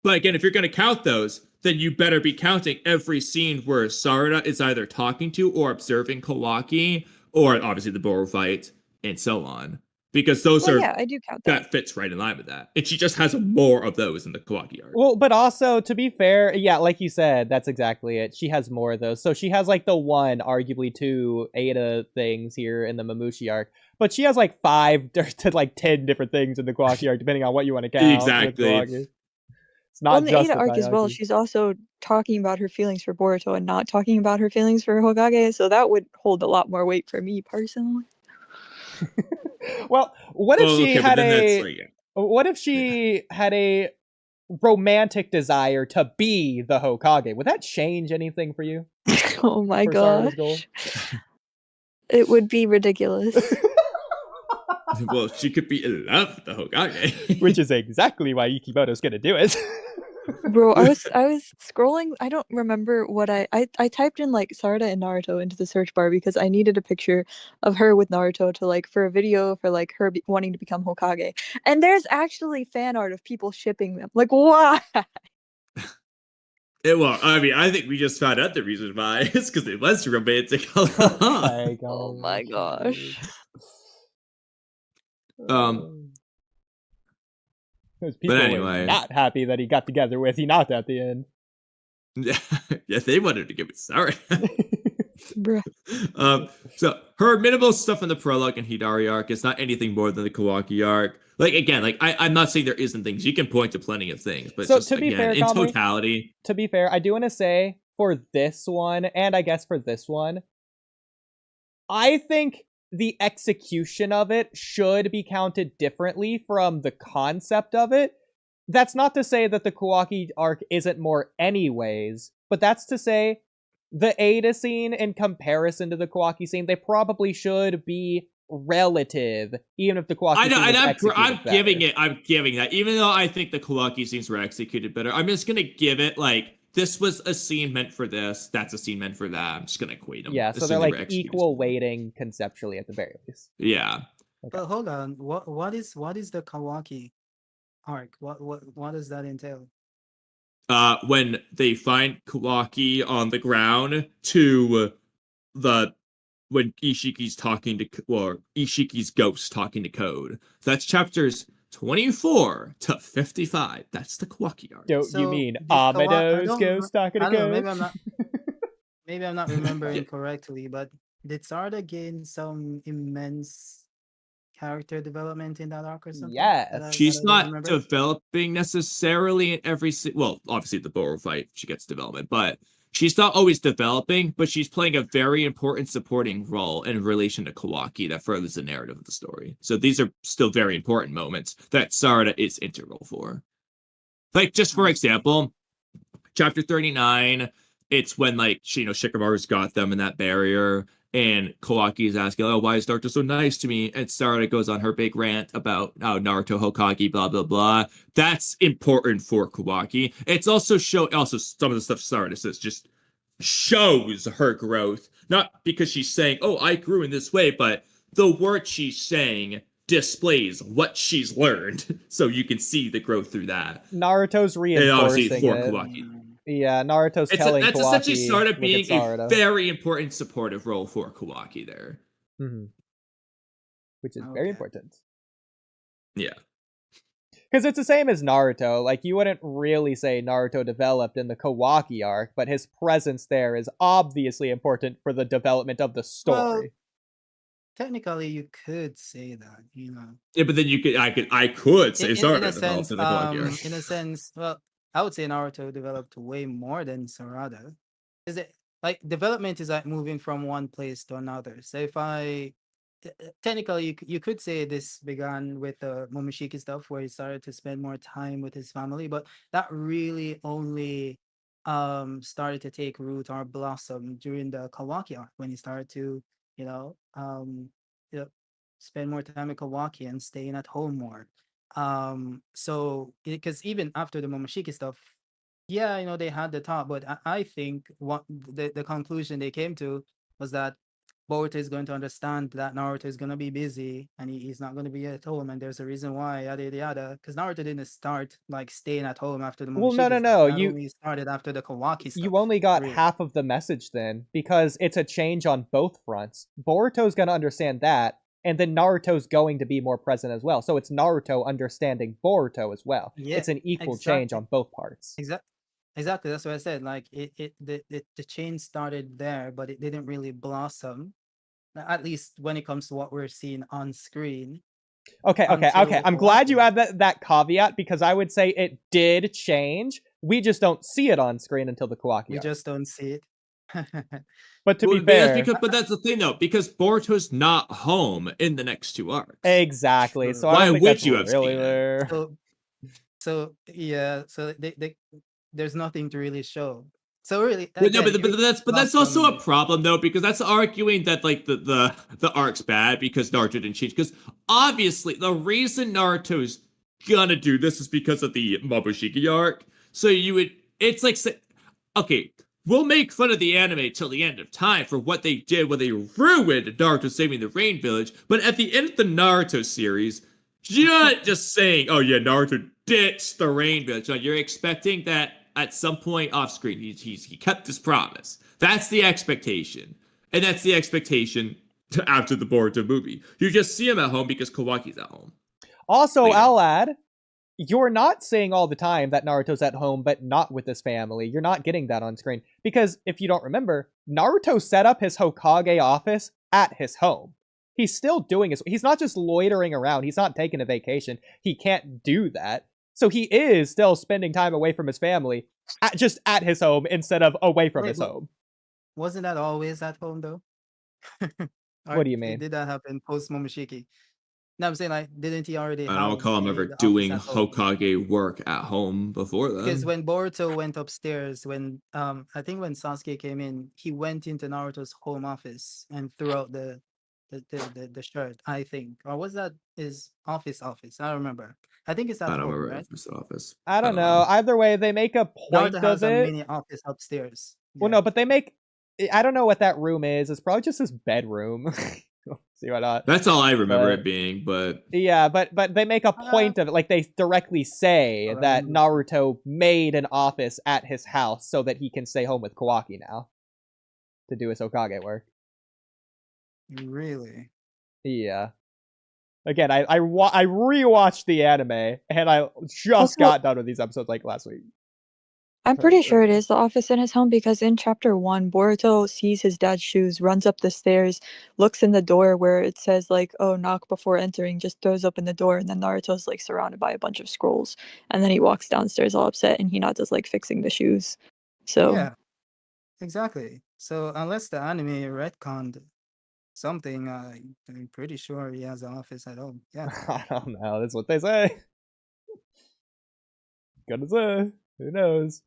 but again, if you're going to count those, then you better be counting every scene where Sarda is either talking to or observing Kawaki, or obviously the Boro fight, and so on. because those Well, are yeah, I do count that. that fits right in line with that. And she just has more of those in the Kawaki arc. Well, but also, to be fair, yeah, like you said, that's exactly it. She has more of those. So she has like the one, arguably two Ada things here in the Mamushi arc. But she has like 5 to like 10 different things in the Kawaki arc, depending on what you want to count. Exactly. With Kawaki. It's not Well, in the just Ada arc as well, she's also talking about her feelings for Boruto and not talking about her feelings for Hokage, so that would hold a lot more weight for me personally. Well, what if she had a... Like, yeah. What if she had a romantic desire to be the Hokage? Would that change anything for you? Oh my For Sarda's gosh. goal? It would be ridiculous. Well, she could be in love with the Hokage. Which is exactly why Ikemoto's gonna do it. Bro, I was scrolling. I don't remember what I typed in like Sarda and Naruto into the search bar because I needed a picture of her with Naruto to like for a video for like her wanting to become Hokage. And there's actually fan art of people shipping them. Like, why? Well, I mean, I think we just found out the reason why. It's because it was romantic. Oh my gosh. Those people anyway. were not happy that he got together with Hinata at the end. Yeah, they wanted to give it sorry. Bruh. So her minimal stuff in the prologue and Hidari arc is not anything more than the Kawaki arc. Like again, like I'm not saying there isn't things. You can point to plenty of things, but So, it's just to be again fair, in Kamui, totality. To be fair, I do want to say for this one, and I guess for this one, I think the execution of it should be counted differently from the concept of it. That's not to say that the Kawaki arc isn't more anyways, but that's to say the Ada scene in comparison to the Kawaki scene, they probably should be relative, even if the Kawaki I know, scene and is I'm executed better. I'm giving that. Even though I think the Kawaki scenes were executed better, I'm just gonna give it like this was a scene meant for this. That's a scene meant for that. I'm just gonna equate them. Yeah, so they're assume they like were executed equal similarly. weighting conceptually at the very least. Yeah. Okay. But hold on, what is the Kawaki arc? What does that entail? When they find Kawaki on the ground to when Ishiki's talking to or Ishiki's ghost talking to Code. So that's chapters 24 to 55. That's the Kawaki arc. You So mean did Kawa- I Amado's don't ghost talking to I don't know, ghost? maybe I'm not remembering correctly, but did Sarda gain some immense character development in that arc or something? Yes. She's I don't not remember? developing necessarily in every well, obviously the Boro fight she gets development, but she's not always developing, but she's playing a very important supporting role in relation to Kawaki that furthers the narrative of the story. So these are still very important moments that Sarda is integral for. Like just for example, chapter 39, it's when like Shikamaru's got them in that barrier. And Kawaki is asking, oh, why is Naruto so nice to me? And Sarada goes on her big rant about Naruto Hokage, blah, blah, blah. That's important for Kawaki. It's also also some of the stuff Sarada says just shows her growth. Not because she's saying, oh, I grew in this way, but the word she's saying displays what she's learned. So you can see the growth through that. Naruto's reinforcing And obviously for it. Kawaki. Yeah, Naruto's telling That's Kawaki, essentially Sarda look at being a Sarda. very important supportive role for Kawaki there. Mhm. Which is very Okay. important. Yeah. Because it's the same as Naruto. Like, you wouldn't really say Naruto developed in the Kawaki arc, but his presence there is obviously important for the development of the story. Technically, you could say that, Yeah, but then I could say in Sarda a sense, developed in the Kawaki arc. in a sense, well, I would say Naruto developed way more than Sarada. Is it like development is like moving from one place to another? So if technically you could say this began with the Momoshiki stuff where he started to spend more time with his family, but that really only started to take root or blossom during the Kawaki arc when he started to you know spend more time with Kawaki and staying at home more. So because even after the Momoshiki stuff, yeah, they had the talk, but I think what the conclusion they came to was that Boruto is going to understand that Naruto is going to be busy and he's not going to be at home, and there's a reason why, yada yada yada. Because Naruto didn't start like staying at home after the Momoshiki Well, no. stuff. That You only started after the Kawaki stuff. you only got really. half of the message then, because it's a change on both fronts. Boruto's gonna understand that, and then Naruto's going to be more present as well. So it's Naruto understanding Boruto as well. Yeah, it's an equal change exactly. on both parts. Exactly. That's what I said. Like the change started there, but it didn't really blossom. At least when it comes to what we're seeing on screen. Okay. Until I'm glad you Kawaki. had that caveat, because I would say it did change. We just don't see it on screen until the Kawaki We arc. just don't see it. But to be But that's fair, but that's the thing though, because Boruto's not home in the next 2 arcs. exactly. True. So I Why don't think would that's you have really seen it? there. So yeah, so there's nothing to really show. So really, But no, again, but that's also a problem though, because that's arguing that like the arc's bad because Naruto didn't change. Because obviously the reason Naruto's gonna do this is because of the Momoshiki arc. So it's like, okay, we'll make fun of the anime till the end of time for what they did when they ruined Naruto saving the Rain Village. But at the end of the Naruto series, you're not just saying, oh yeah, Naruto ditched the Rain Village. No, you're expecting that at some point off screen, he kept his promise. That's the expectation. And that's the expectation after the Boruto movie. You just see him at home because Kawaki's at home. Also, Later. I'll add, you're not saying all the time that Naruto's at home, but not with his family. You're not getting that on screen. Because if you don't remember, Naruto set up his Hokage office at his home. He's still doing his... He's not just loitering around. He's not taking a vacation. He can't do that. So he is still spending time away from his family, just at his home instead of away from his home. Wasn't that always at home though? What do you mean? Did that happen post Momoshiki? No, I'm saying, like, didn't he already? I don't recall him ever doing Hokage work at home before then. Because when Boruto went upstairs, when I think when Sasuke came in, he went into Naruto's home office and threw out the shirt, I think. Or was that his office? I don't remember. I think it's at I don't home, remember right? his office. I don't know. Either way, they make a point Naruto of has a it. mini office upstairs. Well, Yeah. no, but they make... I don't know what that room is. It's probably just his bedroom. See why not? That's all I remember But- it being, but Yeah, but they make a point of it. Like, they directly say Alright. that Naruto made an office at his house so that he can stay home with Kawaki now to do his Hokage work. Really? Yeah. Again, I rewatched the anime, and I just Also- got done with these episodes like last week. I'm pretty sure it is the office in his home because in chapter 1, Boruto sees his dad's shoes, runs up the stairs, looks in the door where it says like, "Oh, knock before entering," just throws open the door, and then Naruto's like surrounded by a bunch of scrolls, and then he walks downstairs all upset, and Hinata's like fixing the shoes. So Yeah. Exactly. So unless the anime retconned something, I'm pretty sure he has an office at home. Yeah. I don't know. That's what they say. Gonna say. Who knows?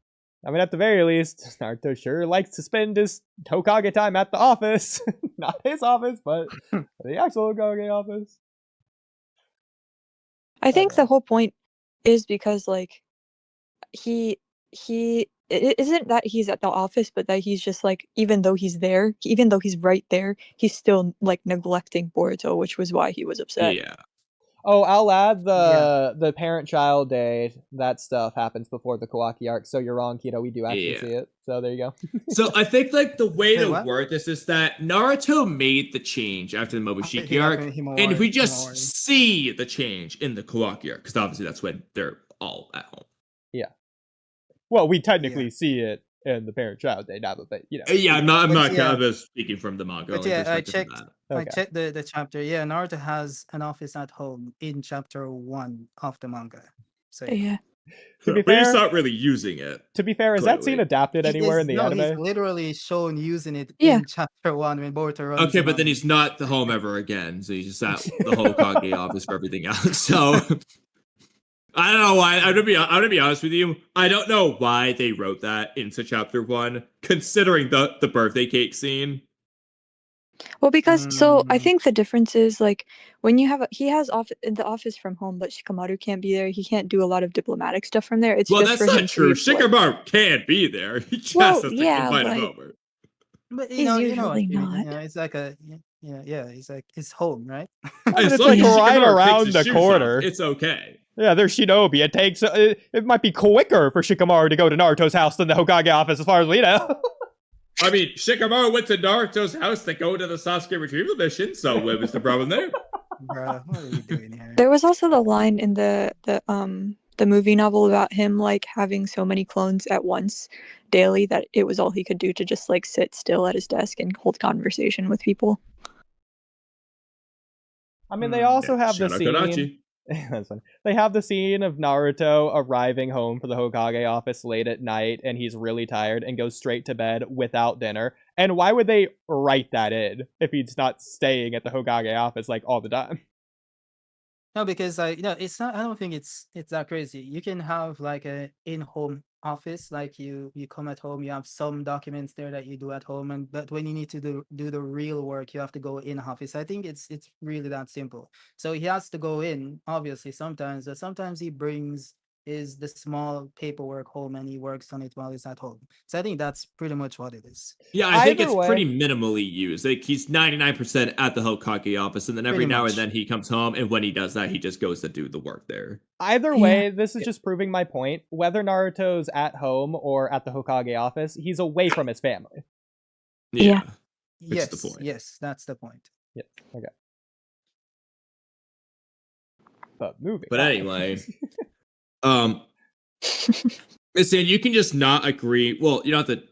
I mean, at the very least, Naruto sure likes to spend his Hokage time at the office. Not his office, but the actual Hokage office. I think Okay. the whole point is because like he it isn't that he's at the office, but that he's just like, even though he's there, even though he's right there, he's still like neglecting Boruto, which was why he was upset. yeah. Oh, I'll add the parent-child day. That stuff happens before the Kawaki arc, so you're wrong, Kito. We do actually Yeah. see it. So there you go. So I think like the way Wait, to what? word this is that Naruto made the change after the Momoshiki arc, and we just see the change in the Kawaki arc because obviously that's when they're all at home. Well, we technically see it in the parent-child day now, but you know. Yeah, I'm not But yeah. kind of speaking from the manga. But only yeah, I perspective of checked. that. I Okay. checked the chapter. Yeah, Naruto has an office at home in chapter 1 of the manga. So Yeah. To be But he's fair- not really using it. To be fair, is that scene Clearly. adapted He anywhere is- in the no, he's anime? literally shown using it Yeah. in chapter 1 when Boruto runs. Okay, him but then out. he's not the home ever again, so he's just at the Hokage office for everything else. So I don't know why. I'm gonna be honest with you. I don't know why they wrote that into chapter 1, considering the birthday cake scene. Well, because so I Mm. think the difference is like when you have he has in the office from home, but Shikamaru can't be there. He can't do a lot of diplomatic stuff from there. It's Well, just that's for him not to true. leave, like- Shikamaru can't be there. He just Well, has to yeah, invite him but- over. But He's you know what usually you mean, not. you know, it's like a yeah. It's like it's home, right? But As it's long like as right Shikamaru around takes the his shoes off, corner. it's okay. Yeah, there's Shinobi. It takes it might be quicker for Shikamaru to go to Naruto's house than the Hokage office, as far as we know. I mean, Shikamaru went to Naruto's house to go to the Sasuke retrieval mission, so what was the problem there? Bruh, what are we doing here? There was also the line in the movie novel about him like having so many clones at once daily that it was all he could do to just like sit still at his desk and hold conversation with people. I mean, they also have the Shout out scene. Kodachi. That's funny. They have the scene of Naruto arriving home for the Hokage office late at night, and he's really tired and goes straight to bed without dinner. And why would they write that in if he's not staying at the Hokage office like all the time? No, because it's not. I don't think it's that crazy. You can have like a in-home office, like you come at home, you have some documents there that you do at home, but when you need to do the real work, you have to go in office. I think it's really that simple. So he has to go in, obviously sometimes, but sometimes he brings the small paperwork home and he works on it while he's at home. So I think that's pretty much what it is. Yeah, I think Either it's way- pretty minimally used. Like he's 99% at the Hokage office, and then every Pretty now much. and then he comes home, and when he does that, he just goes to do the work there. Either Yeah. way, this is just proving my point. Whether Naruto's at home or at the Hokage office, he's away from his family. Yeah. Which is Yes, the point. yes, that's the point. Yeah, okay. But moving But on. anyway, Miss Ann, you can just not agree. Well, you don't have to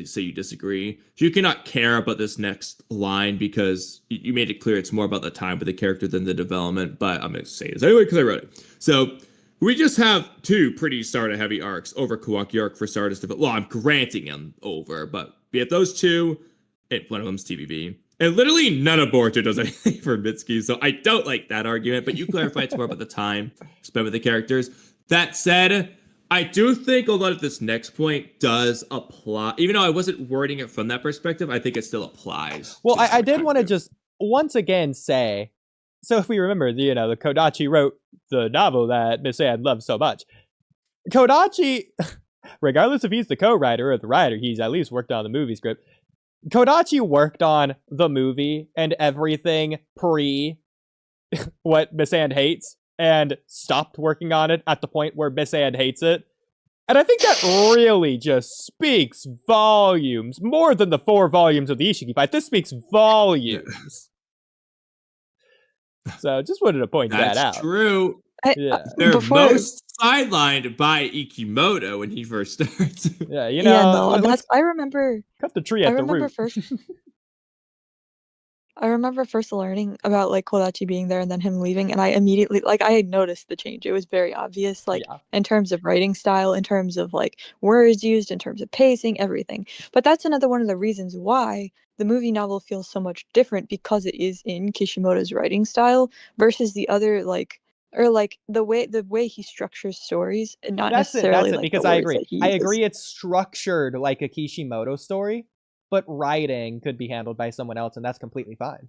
say you disagree. You cannot care about this next line because you made it clear it's more about the time with the character than the development. But I'm going to say this anyway because I wrote it. So we just have two pretty Sarda heavy arcs over Kawaki arc for Sarda's development. Well, I'm granting him over, but we have those two. And one of them's TVB. And literally none of Boruto does anything for Mitsuki, so I don't like that argument, but you clarify it's more about the time spent with the characters. That said, I do think a lot of this next point does apply. Even though I wasn't wording it from that perspective, I think it still applies. Well, to I this did want to perspective. just once again say, so if we remember, the Kodachi wrote the novel that Miss Anne loves so much. Kodachi, regardless if he's the co-writer or the writer, he's at least worked on the movie script. Kodachi worked on the movie and everything pre what Miss Anne hates and stopped working on it at the point where Miss Anne hates it. And I think that really just speaks volumes, more than the 4 volumes of the Ishiki fight. This speaks volumes. So just wanted to point that out. That's true. Yeah. They're Before- most sidelined by Ikemoto when he first starts. Yeah, I remember cut the tree at the remember root. first I remember first learning about like Kodachi being there and then him leaving, and I immediately I had noticed the change. It was very obvious, Yeah. in terms of writing style, in terms of like words used, in terms of pacing, everything. But that's another one of the reasons why the movie novel feels so much different, because it is in Kishimoto's writing style versus the other the way he structures stories, and not That's necessarily it, like because the I words agree. that he I uses. agree it's structured like a Kishimoto story, but writing could be handled by someone else, and that's completely fine.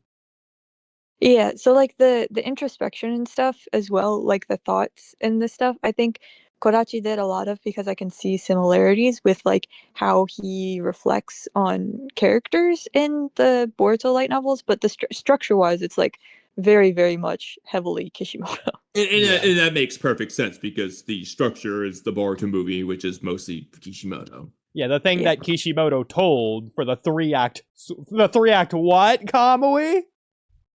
Yeah, so like the introspection and stuff as well, like the thoughts and this stuff, I think Kodachi did a lot of, because I can see similarities with like how he reflects on characters in the Boruto light novels, but the structure-wise, it's like very, very much heavily Kishimoto. And that makes perfect sense because the structure is the Boruto movie, which is mostly Kishimoto. Yeah, the thing Yeah. that Kishimoto told for the 3-act what, Kamui?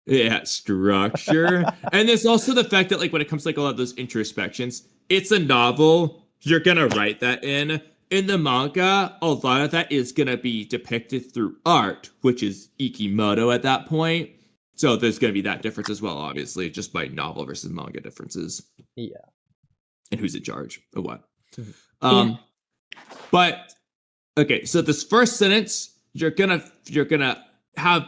Yeah, structure. And there's also the fact that, like, when it comes to, like, a lot of those introspections, it's a novel. You're gonna write that in. In the manga, a lot of that is gonna be depicted through art, which is Ikemoto at that point. So there's gonna be that difference as well, obviously, just by novel versus manga differences. Yeah. And who's in charge of what. Mhm. But okay, so this first sentence, you're gonna have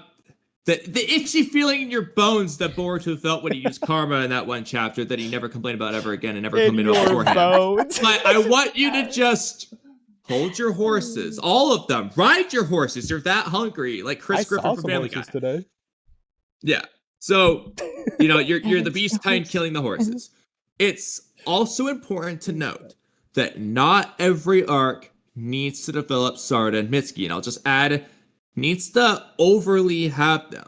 the itchy feeling in your bones that Boruto felt when he used karma in that one chapter that he never complained about ever again and never In complained about your beforehand. bones. But I want you to just hold your horses, all of them. Ride your horses. You're that hungry, like Chris Griffin from Family Guy. today. Yeah. So, you're the beast kind killing the horses. It's also important to note that not every arc needs to develop Sarda and Mitsuki, and I'll just add, needs to overly have them.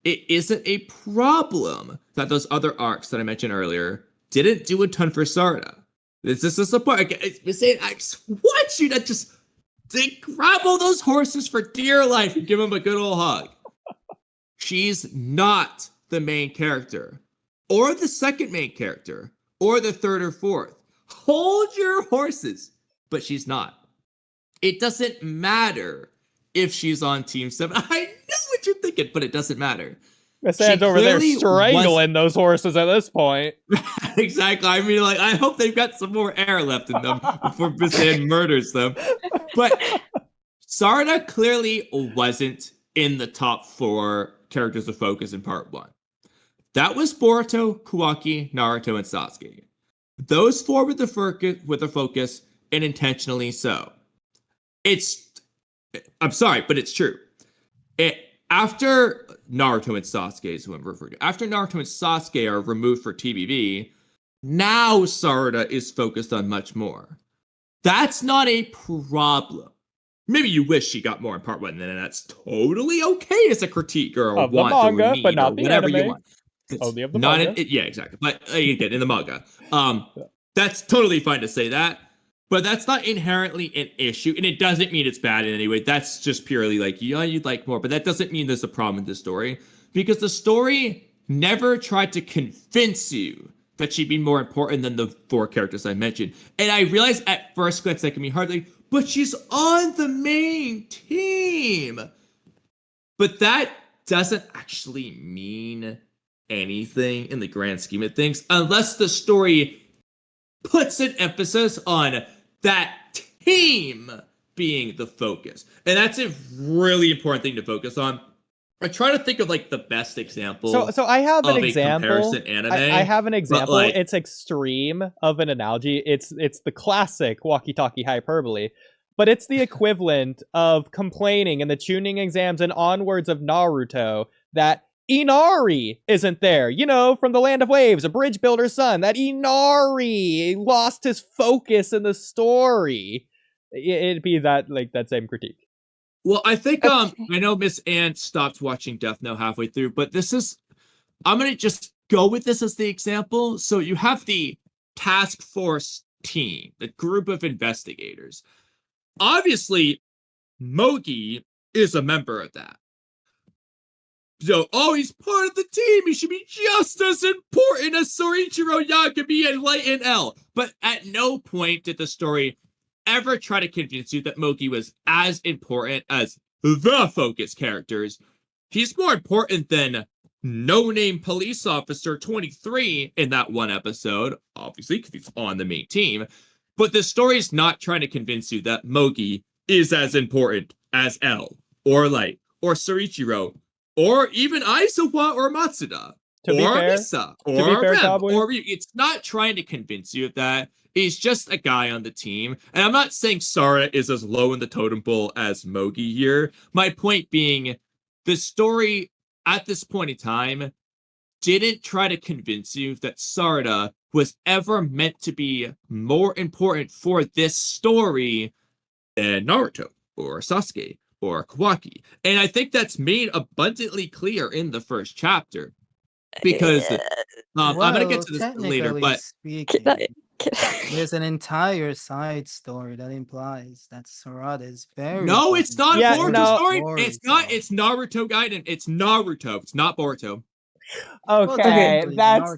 It isn't a problem that those other arcs that I mentioned earlier didn't do a ton for Sarda. This is a part. I just want you to just They grab all those horses for dear life and give them a good old hug. She's not the main character, or the second main character, or the third or fourth. Hold your horses, but she's not. It doesn't matter if she's on Team 7. I know what you're thinking, but it doesn't matter. Miss Anne's over there clearly strangling those horses at this point. Exactly. I mean, like, I hope they've got some more air left in them before Miss Anne murders them. But Sarda clearly wasn't in the top 4 characters of focus in part 1. That was Boruto, Kawaki, Naruto, and Sasuke. Those 4 with the focus, and intentionally so. I'm sorry, but it's true. After Naruto and Sasuke is who I'm referring to. After Naruto and Sasuke are removed for TBV, now Sarda is focused on much more. That's not a problem. Maybe you wish she got more in part 1, and that's totally okay as a critique or of want the manga, or need but not or the whatever anime. you want. It's only of the not manga. yeah, exactly. But again, in the manga, that's totally fine to say that. But that's not inherently an issue, and it doesn't mean it's bad in any way. That's just purely like, yeah, you'd like more, but that doesn't mean there's a problem in the story, because the story never tried to convince you that she'd be more important than the 4 characters I mentioned. And I realized at first glance that can be hard, like, but she's on the main team. But that doesn't actually mean anything in the grand scheme of things, unless the story puts an emphasis on that team being the focus. And that's a really important thing to focus on. I try to think of like the best example. So I have an of example. A comparison anime. I have an example. Like, it's extreme of an analogy. It's the classic walkie-talkie hyperbole, but it's the equivalent of complaining in the tuning exams and onwards of Naruto that Inari isn't there. You know, from the Land of Waves, a bridge builder's son. That Inari lost his focus in the story. It'd be that same critique. Well, I think I know Miss Anne stopped watching Death Note halfway through, but I'm gonna just go with this as the example. So you have the task force team, the group of investigators. Obviously, Mogi is a member of that. So, he's part of the team. He should be just as important as Sorichiro, Yagami, and Light and L. But at no point did the story ever try to convince you that Mogi was as important as the focus characters. He's more important than no-name police officer 23 in that one episode, obviously, because he's on the main team. But the story's not trying to convince you that Mogi is as important as L, or Light, or Sorichiro, or even Aizawa or Matsuda, or Misa, or Rem, or it's not trying to convince you of that. He's just a guy on the team. And I'm not saying Sarda is as low in the totem pole as Mogi here. My point being, the story at this point in time didn't try to convince you that Sarda was ever meant to be more important for this story than Naruto, or Sasuke, or Kawaki. And I think that's made abundantly clear in the first chapter. Because I'm going to get to this later, but speaking, there's an entire side story that implies that Sarada is very No, it's not Yeah, Boruto story. It's not. It's Naruto Gaiden. It's Naruto. It's not Boruto. Okay, that's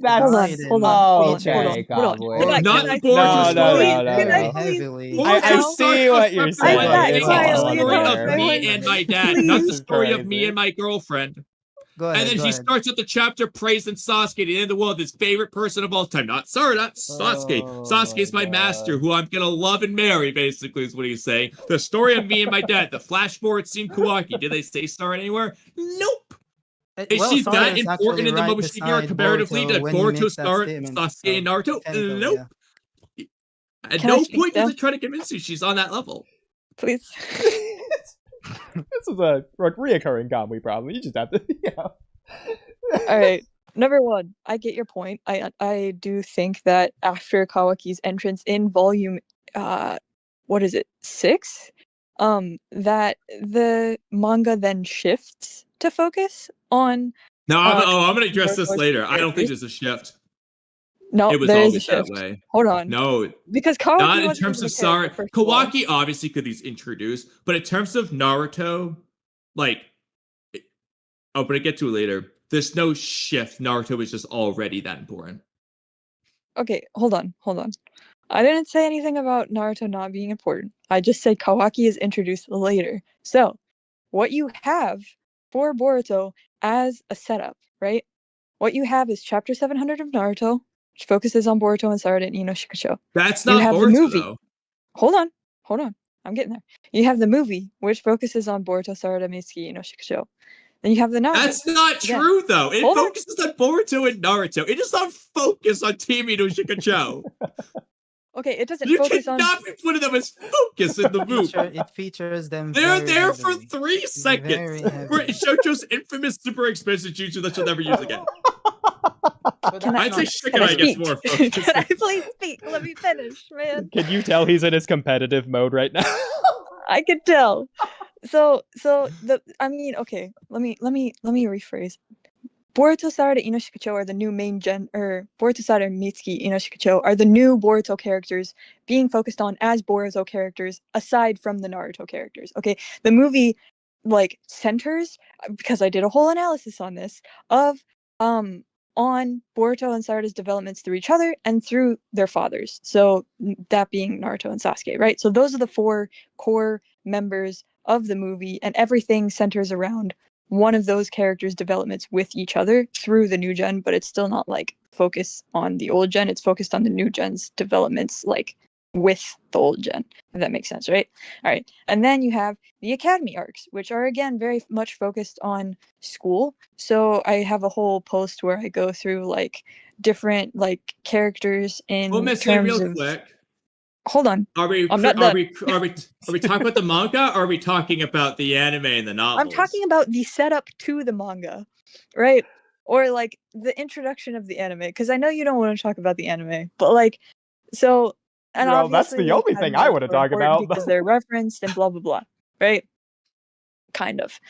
hold on. okay, Kamui. Not the Boruto story. heavily. I see what you're saying. It's the story of me and my dad, not the story of me and my girlfriend. Go ahead, And then he starts up the chapter praising Sasuke, the end of the world, his favorite person of all time. Not Sarda, Sasuke. Sasuke's my master, who I'm gonna love and marry, basically, is what he's saying. The story of me and my dad, the flash forward scene Kawaki. Did they say Sarda anywhere? Nope. Is she that important in the Momoshiki comparatively to Boruto, Sasuke, and Naruto? Nope. Yeah. At no point does it try to convince you she's on that level. Please. This is a reoccurring Kamui problem. You just have to, All right. Number one, I get your point. I do think that after Kawaki's entrance in volume, 6? That the manga then shifts to focus on. No, I'm going to address this later. I don't think there's a shift. No, It was there is a always that shift. way. Hold on. No, Because Kawaki not in wasn't terms even of a character, Sarda. first of all. Kawaki obviously could he's introduced, but in terms of Naruto, like, oh, but I get to it later. There's no shift. Naruto is just already that important. Okay, hold on. I didn't say anything about Naruto not being important. I just said Kawaki is introduced later. So, what you have for Boruto as a setup, right? What you have is chapter 700 of Naruto, which focuses on Boruto and Sarda and Inoshikasho. That's You not have the Boruto movie. though. Hold on. I'm getting there. You have the movie, which focuses on Boruto, Sarada, Mitsuki, Inoshikasho. Then you have the novel. That's not Again, true though. It hold on. focuses on Boruto and Naruto. It does not focus on Team Inoshikacho. Okay, it doesn't You focus on. cannot be putting them as focus in the movie. It features them. They're very there for heavily. 3 seconds. Very For heavily. Shocho's infamous super expensive jutsu that she'll never use again. But Can that's I'd say not- Can I Shikanai gets speak? more focus. Can I please speak? Let me finish, man. Can you tell he's in his competitive mode right now? I could tell. So okay. Let me rephrase. Boruto, Sarada, Inoshikacho are the new main or Boruto, Sarada, Mitsuki, Inoshikacho are the new Boruto characters being focused on as Boruto characters aside from the Naruto characters. Okay, the movie centers, because I did a whole analysis on this, of on Boruto and Sarada's developments through each other and through their fathers. So that being Naruto and Sasuke, right? So those are the 4 core members of the movie, and everything centers around one of those characters' developments with each other through the new gen, but it's still not focus on the old gen. It's focused on the new gen's developments with the old gen, if that makes sense, right? All right. And then you have the academy arcs, which are again very much focused on school. So I have a whole post where I go through different characters in Well, Miss, terms real of. quick. Hold on. Are we I'm not done. are we talking about the manga or are we talking about the anime and the novels? I'm talking about the setup to the manga, right? Or the introduction of the anime, because I know you don't want to talk about the anime, but so. And Well, that's obviously the only thing I want to talk about. because they're referenced and blah blah blah, right? Kind of,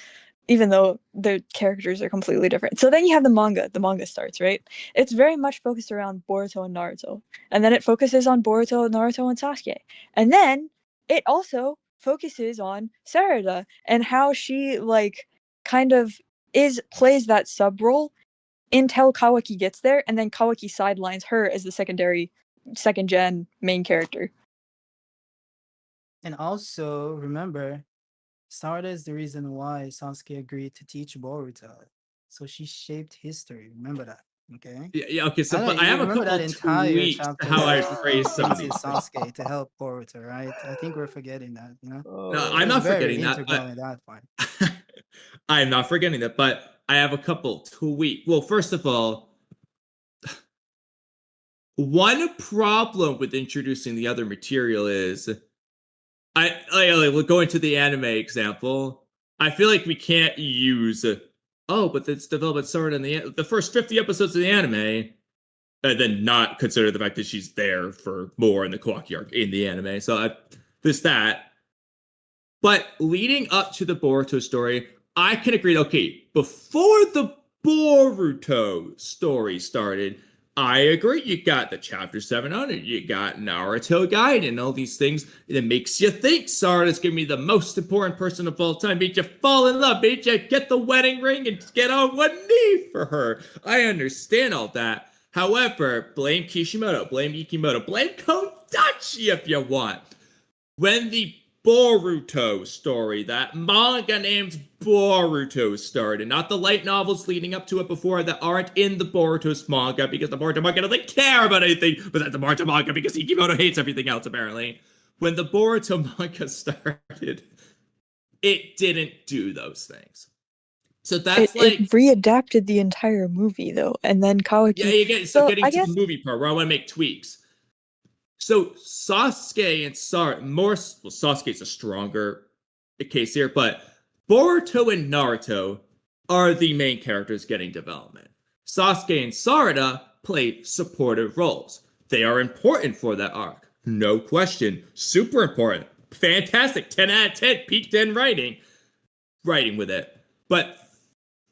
even though the characters are completely different. So then you have the manga. The manga starts, right? It's very much focused around Boruto and Naruto, and then it focuses on Boruto, Naruto, and Sasuke, and then it also focuses on Sarada and how she kind of plays that sub role until Kawaki gets there, and then Kawaki sidelines her as the second gen main character. And also remember, Sarda is the reason why Sasuke agreed to teach Boruto. So she shaped history. Remember that, okay? Yeah, okay. So, I but know, I you have a remember couple that entire tweaks chapter to how I where phrase some of uses these. Sasuke to help Boruto, right? I think we're forgetting that, No, Oh. I'm not Very forgetting that. integral But in that part. I'm not forgetting that, but I have a couple tweaks. Well, first of all, one problem with introducing the other material is going to the anime example. I feel like we can't use but it's development started in the first 50 episodes of the anime, and then not consider the fact that she's there for more in the Kawaki arc in the anime. So there's that. But leading up to the Boruto story, I can agree. Okay, before the Boruto story started, I agree. You got the chapter 700, you got Naruto Guide, and all these things that makes you think Sarda's gonna be the most important person of all time. Made you fall in love, made you get the wedding ring and get on one knee for her. I understand all that. However, blame Kishimoto, blame Ikemoto, blame Kodachi if you want. When the Boruto story, that manga named Boruto started, not the light novels leading up to it before that aren't in the Boruto's manga, because the Boruto manga doesn't care about anything but that's the Boruto manga, because Ikemoto hates everything else apparently. When the Boruto manga started, it didn't do those things. So that's it readapted the entire movie though, and then Kawaki. Yeah, you get getting to the movie part where I want to make tweaks. So Sasuke and Sasuke's a stronger case here, but Boruto and Naruto are the main characters getting development. Sasuke and Sarda play supportive roles. They are important for that arc. No question. Super important. Fantastic. 10 out of 10. Peak 10 writing with it. But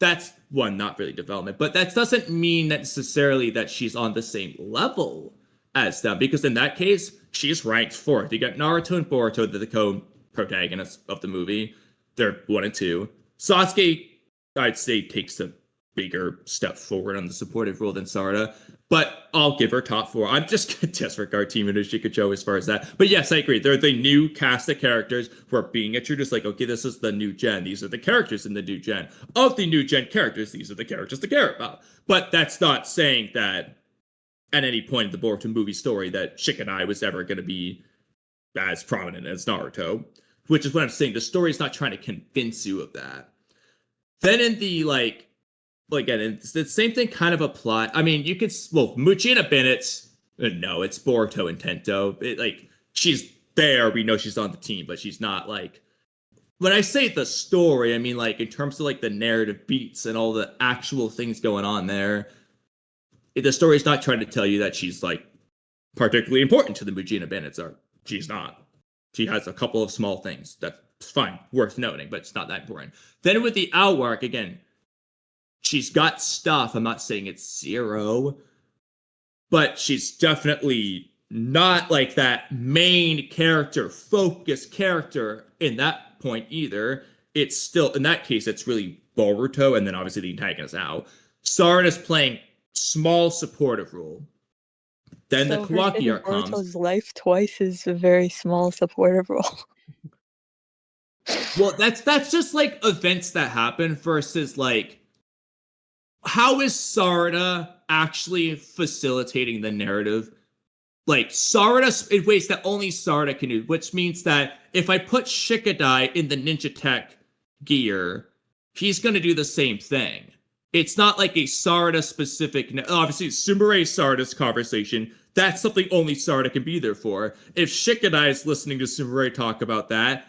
that's one, not really development. But that doesn't mean necessarily that she's on the same level as them, because in that case, she's ranked fourth. You got Naruto and Boruto, the co-protagonists of the movie. They're 1 and 2. Sasuke, I'd say, takes a bigger step forward on the supportive role than Sarda, but I'll give her top 4. I'm just gonna disregard Team Ishiki as far as that. But yes, I agree. They're the new cast of characters who are being introduced. Like, okay, this is the new gen. These are the characters in the new gen. Of the new gen characters, these are the characters to care about. But that's not saying that at any point in the Boruto movie story that Shikanai was ever going to be as prominent as Naruto, which is what I'm saying. The story is not trying to convince you of that. Then in the, again, it's the same thing kind of apply. I mean, you could, Muchina Bennett's, no, it's Boruto and Tento. She's there. We know she's on the team, but she's not, when I say the story, I mean, in terms of, the narrative beats and all the actual things going on there, the story is not trying to tell you that she's, particularly important to the Muchina Bennett's arc. She's not. She has a couple of small things. That's fine, worth noting, but it's not that important. Then with the Ao arc, again, she's got stuff. I'm not saying it's zero, but she's definitely not that main character, focused character in that point either. It's still, in that case, it's really Boruto, and then obviously the antagonist Ao. Sarda's playing small supportive role. Then So the Kawaki arc comes. Boruto's life twice is a very small supportive role. Well, that's just events that happen versus how is Sarda actually facilitating the narrative? Sarda in ways that only Sarda can do, which means that if I put Shikadai in the ninja tech gear, he's going to do the same thing. It's not a Sarda specific. Obviously, Sumire Sarda's conversation, that's something only Sarda can be there for. If Shikadai is listening to Sumire talk about that,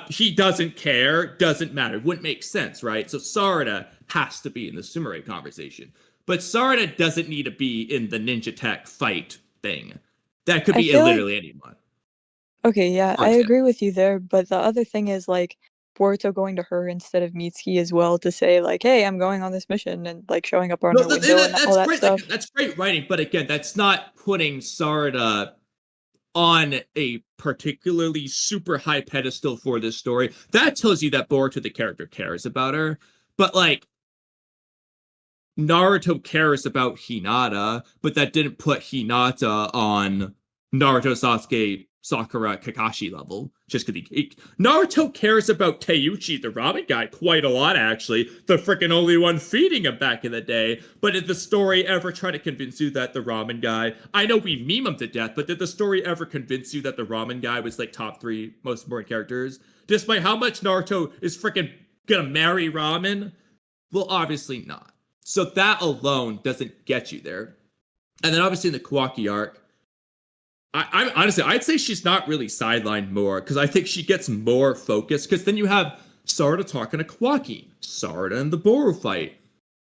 he doesn't care, doesn't matter. Wouldn't make sense, right? So Sarda has to be in the Sumire conversation. But Sarda doesn't need to be in the ninja tech fight thing. That could be literally anyone. Okay, yeah, I agree with you there, but the other thing is Boruto going to her instead of Mitsuki as well to say hey, I'm going on this mission, and showing up on her window and all that great, stuff. That's great writing, but again, that's not putting Sarda on a particularly super high pedestal for this story. That tells you that Boruto, the character, cares about her. But Naruto cares about Hinata, but that didn't put Hinata on Naruto, Sasuke, Sakura, Kakashi level. Just because Naruto cares about Teiuchi, the ramen guy, quite a lot, actually. The freaking only one feeding him back in the day. But did the story ever try to convince you that the ramen guy, I know we meme him to death, but did the story ever convince you that the ramen guy was top 3 most important characters? Despite how much Naruto is freaking gonna marry ramen? Well, obviously not. So that alone doesn't get you there. And then obviously in the Kawaki arc, I'm honestly, I'd say she's not really sidelined more, because I think she gets more focused, because then you have Sarda talking to Kawaki, Sarda and the Boru fight.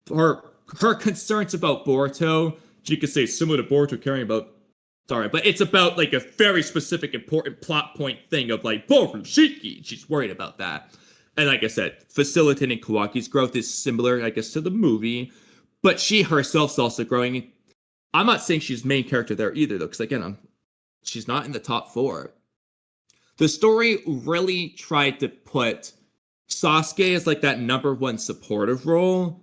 Her concerns about Boruto, you could say similar to Boruto caring about, sorry, but it's about a very specific important plot point thing of Boru, Shiki. She's worried about that. And like I said, facilitating Kawaki's growth is similar, I guess, to the movie, but she herself's also growing. I'm not saying she's main character there either, though, because again, she's not in the top 4. The story really tried to put Sasuke as that number 1 supportive role,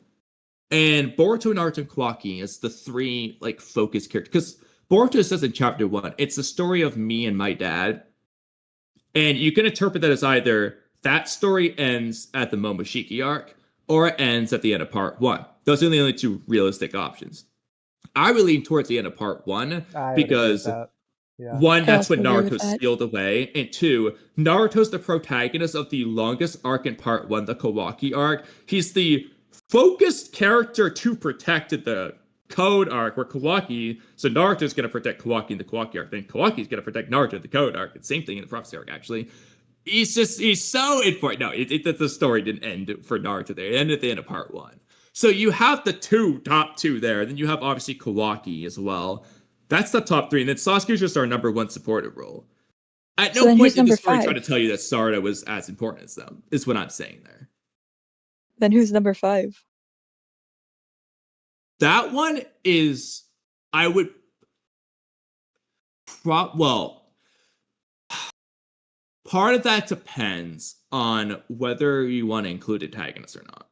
and Boruto, Naruto, and Kawaki as the 3 focus characters. Because Boruto says in chapter 1, it's the story of me and my dad, and you can interpret that as either that story ends at the Momoshiki arc, or it ends at the end of part 1. Those are the only 2 realistic options. I would lean towards the end of part 1 because one, that's when Naruto's sealed away, and 2, Naruto's the protagonist of the longest arc in part 1, the Kawaki arc. He's the focused character to protect the Code arc, where Kawaki, so Naruto's going to protect Kawaki in the Kawaki arc, then Kawaki's going to protect Naruto in the Code arc. It's the same thing in the Prophecy arc, actually. He's so important. No, the story didn't end for Naruto there. It ended at the end of part 1. So you have the top two there. Then you have obviously Kawaki as well. That's the top 3. And then Sasuke's just our number 1 supportive role. At no point did the story try to tell you that Sarda was as important as them, is what I'm saying there. Then who's number 5? That one is, I would, well, part of that depends on whether you want to include antagonists or not.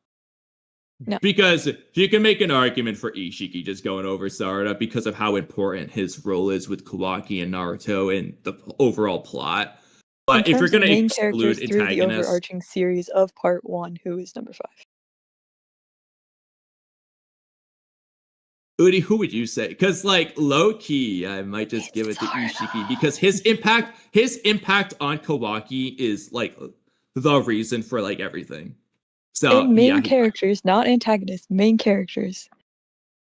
No. Because you can make an argument for Ishiki just going over Sarda because of how important his role is with Kawaki and Naruto and the overall plot. But In if you're terms of going to main exclude characters through the antagonists, overarching series of Part 1, who is number 5? Oodie, who would you say? Because like low key, I might just give it to Ishiki because his impact on Kawaki is like the reason for like everything. So And main yeah, characters, not antagonists, main characters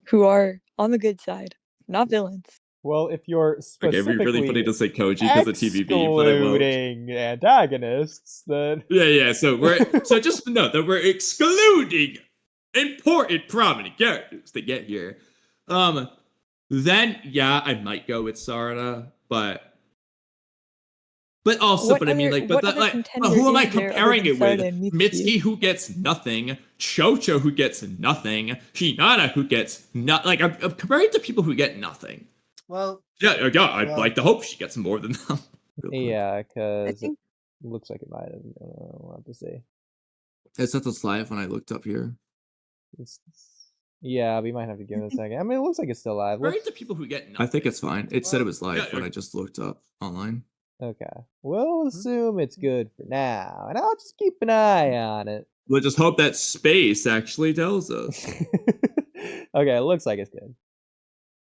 who are on the good side, not villains. Well, if you're okay, it'd be really funny specifically to say Koji because of TVB, but I won't. excluding antagonists, then Yeah. So we're excluding important prominent characters to get here. Then yeah, I might go with Sarda, but also, What but I mean, other- like, but what that, other like, contender who am I is there other comparing than it with? Sarda and Mitsuki? Mitsuki, who gets nothing, Chocho, who gets nothing, Hinata, who gets not. Like, I'm comparing it to people who get nothing. Well, Yeah, I'd Well- like to hope she gets more than them. Real quick. yeah, I because it think looks like it might have. We'll have to see. Is that the slide when I looked up here? Yeah, we might have to give it a second. I mean, it looks like it's still live. Comparing to people who get nothing. I think it's fine. It said it was live Yeah, when I just looked up online. Okay, we'll assume it's good for now, and I'll just keep an eye on it. We'll just hope that space actually tells us. Okay, it looks like it's good.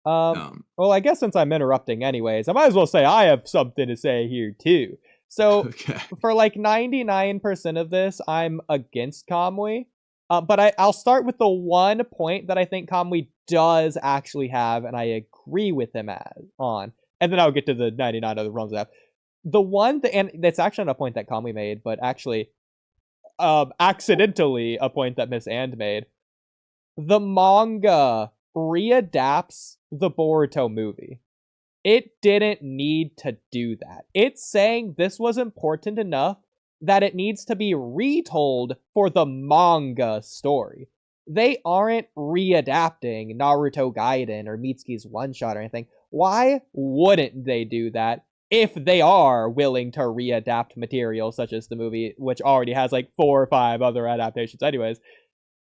Well, I guess since I'm interrupting anyways, I might as well say I have something to say here too. So, Okay. for like 99% of this, I'm against Kamui. But I'll start with the one point that I think Kamui does actually have, and I agree with him on. And then I'll get to the 99 other runs of that. The one, and that's actually not a point that Kamui made, but actually accidentally a point that Miss And made. The manga readapts the Boruto movie. It didn't need to do that. It's saying this was important enough that it needs to be retold for the manga story. They aren't readapting Naruto Gaiden or Mitsuki's one-shot or anything. Why wouldn't they do that if they are willing to readapt material such as the movie, which already has like 4 or 5 other adaptations anyways?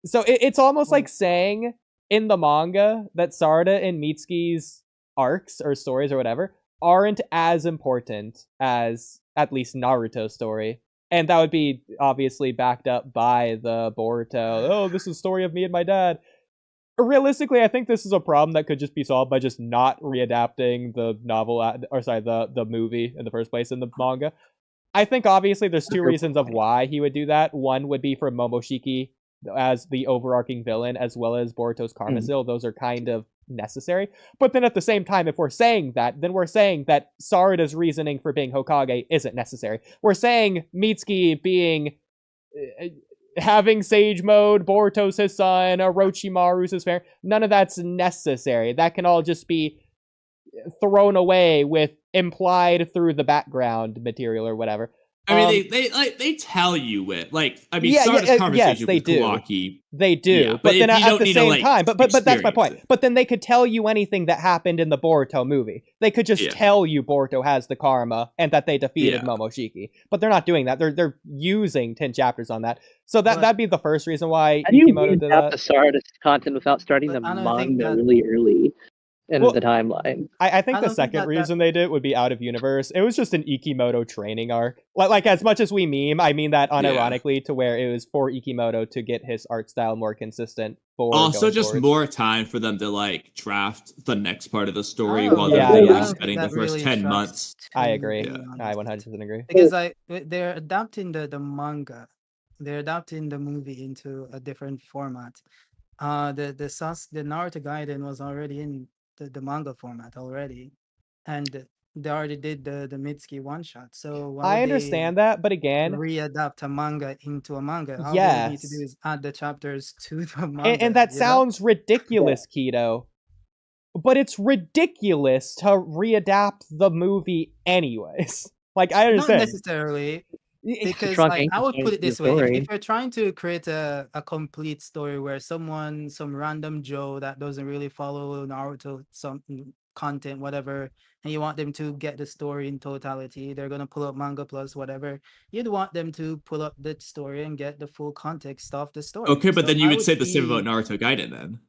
So it's almost like saying in the manga that Sarda and Mitsuki's arcs or stories or whatever aren't as important as at least Naruto's story. And that would be obviously backed up by the Boruto. Oh, this is a story of me and my dad. Realistically, I think this is a problem that could just be solved by just not readapting the novel, the movie in the first place in the manga. I think obviously there's 2 reasons of why he would do that. One would be for Momoshiki as the overarching villain, as well as Boruto's Karma Seal. Those are kind of necessary. But then at the same time, if we're saying that, then we're saying that Sarada's reasoning for being Hokage isn't necessary. We're saying Mitsuki being having Sage Mode, Boruto's his son, Orochimaru's his parent. None of that's necessary. That can all just be thrown away with implied through the background material or whatever. I mean, they tell you it. Like, I mean, Yeah, Sarda's conversation they with do. Kawaki. They do, Yeah, but but then if you at don't the need to, same like, time, but that's my experience point. it. But then they could tell you anything that happened in the Boruto movie. They could just Yeah. tell you Boruto has the karma and that they defeated Yeah. Momoshiki. But they're not doing that. They're using 10 chapters on that. So But- that'd be the first reason why How do you Ikemoto did adapt the that. Sarda content without starting But the I don't think manga that- really early in Well, the timeline? I think I the don't think second that- reason they did would be out of universe. It was just an Ikemoto training arc. Like as much as we meme, I mean that unironically to where it was for Ikemoto to get his art style more consistent for Also, going just forward. more time for them to like draft the next part of the story Oh, while yeah, they're yeah. really I spending the that first really 10 tracks months. to I agree. be I honest. 100% agree. Because they're adapting the manga, they're adapting the movie into a different format. The Naruto Gaiden was already in the manga format already, and they already did the Mitsuki one shot. So why I would understand they that, but again, readapt a manga into a manga? All they need to do yes. is add the chapters to the manga. And that you know? sounds ridiculous, Keto. But it's ridiculous to readapt the movie anyways. Like, I Not understand. necessarily. Because Shrunk like ink I is would put it changing the this way: if story. you're trying to create a complete story where some random Joe that doesn't really follow Naruto, some content, whatever, and you want them to get the story in totality, they're gonna pull up Manga Plus, whatever. You'd want them to pull up the story and get the full context of the story. Okay, but So then you I would say the same about see Naruto Gaiden then.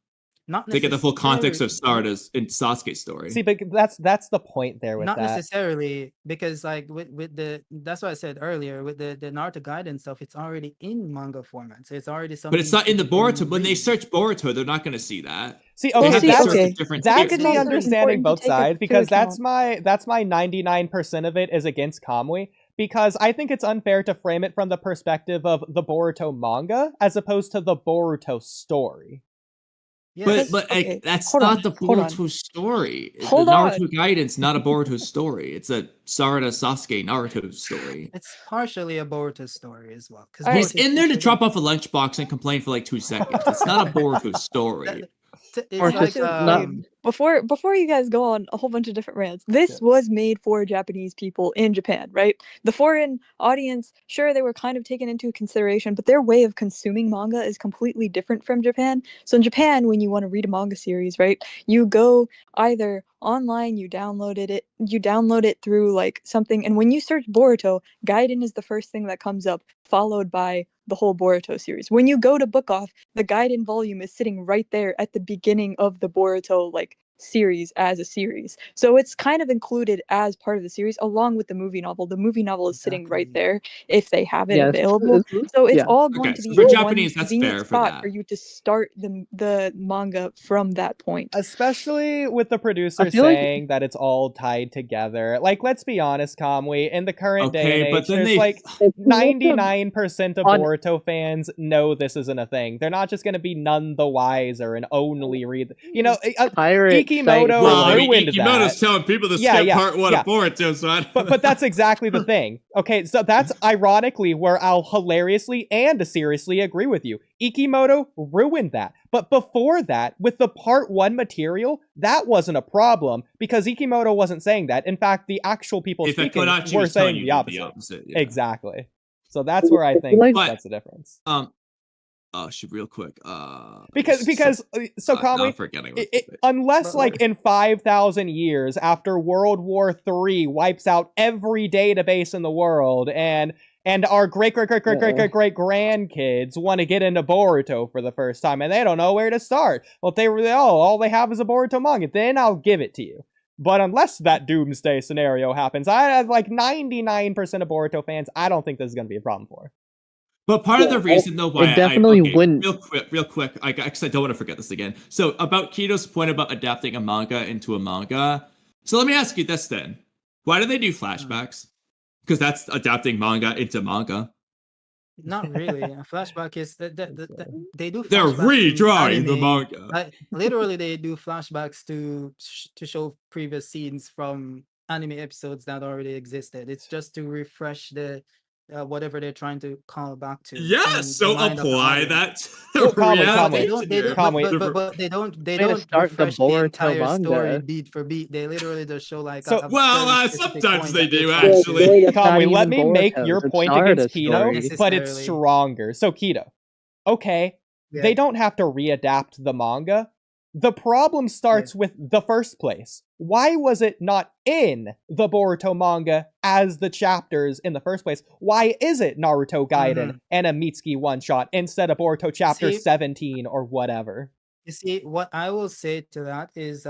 not To get the full context of necessarily. Sarda's and Sasuke's story. See, but that's the point there with Not that. necessarily, because like with the that's what I said earlier with the Naruto guidance stuff, it's already in manga format, so it's already something. But it's not in the you can Boruto. When they read. search Boruto, they're not going to see that. See, They okay, have see, to that's search okay. a different that's tier. me It's understanding important to both take sides into because that's account. my 99% of it is against Kamui because I think it's unfair to frame it from the perspective of the Boruto manga as opposed to the Boruto story. Yes. But Okay, that's hold not on, the hold on. Boruto story. Hold the on. Naruto Gaiden's not a Boruto story. It's a Sarada Sasuke Naruto story. It's partially a Boruto story as well. Because All right. He's in there to drop off a lunchbox and complain for like 2 seconds. It's not a Boruto story. It's Or like just not- Before you guys go on a whole bunch of different rants, this was made for Japanese people in Japan, right? The foreign audience, sure, they were kind of taken into consideration, but their way of consuming manga is completely different from Japan. So in Japan, when you want to read a manga series, right, you go either online, you download it through like something, and when you search Boruto, Gaiden is the first thing that comes up, followed by the whole Boruto series. When you go to Book Off, the Gaiden volume is sitting right there at the beginning of the Boruto like series as a series. So it's kind of included as part of the series along with the movie novel. The movie novel is sitting right Exactly. there if they have it Yes, available. it's- So it's yeah. all going Okay, to so be for in Japanese, one that's convenient fair for spot that. for you to start the manga from that point. Especially with the producer feel like- saying that it's all tied together. Like, let's be honest, Kamui, in the current day and Okay, but age, then there's they- like It's 99% of on- Boruto fans know this isn't a thing. They're not just going to be none the wiser and only read. pirate Ikemoto site for, like- ruined Ikemoto's that. telling people to Yeah, skip yeah, part 1 yeah. of Boruto, so I don't But that's exactly the thing. Okay, so that's ironically where I'll hilariously and seriously agree with you. Ikemoto ruined that. But before that, with the part 1 material, that wasn't a problem because Ikemoto wasn't saying that. In fact, the actual people In fact, speaking Kodachi were was telling saying you the opposite. opposite. Yeah. Exactly. So that's where I think Like- that's the difference. Should real quick. Because so now I'm Kamui, forgetting. What unless But- like in 5,000 years after World War III wipes out every database in the world and our great grandkids want to get into Boruto for the first time and they don't know where to start. Well, if they really all they have is a Boruto manga, then I'll give it to you. But unless that doomsday scenario happens, I have like 99% of Boruto fans. I don't think this is going to be a problem for. But part of the reason, though, why definitely wouldn't. Real quick, I don't want to forget this again. So about Kito's point about adapting a manga into a manga. So let me ask you this then: why do they do flashbacks? Because that's adapting manga into manga. Not really. A flashback is they do. They're flashbacks in redrawing the anime. manga. Like, literally, they do flashbacks to show previous scenes from anime episodes that already existed. It's just to refresh the whatever they're trying to call back to. Yes, so the mind of the apply audience. that to Well, Kamui, reality. They don't. They don't. Kamui. But they don't. They Way to don't start the refresh the Boruto entire story manga. beat for beat. They literally just show like. So- fairly specific sometimes point they that they're do, trying to- actually. It's not Kamui, even let me make Boruto's, your it's point Sarda's against Kito, story. but it's Necessarily. stronger. So Kito, okay, Yeah. they don't have to readapt the manga. The problem starts with the first place. Why was it not in the Boruto manga as the chapters in the first place? Why is it Naruto Gaiden and a Mitsuki one-shot instead of Boruto chapter See- 17 or whatever? You see, what I will say to that is,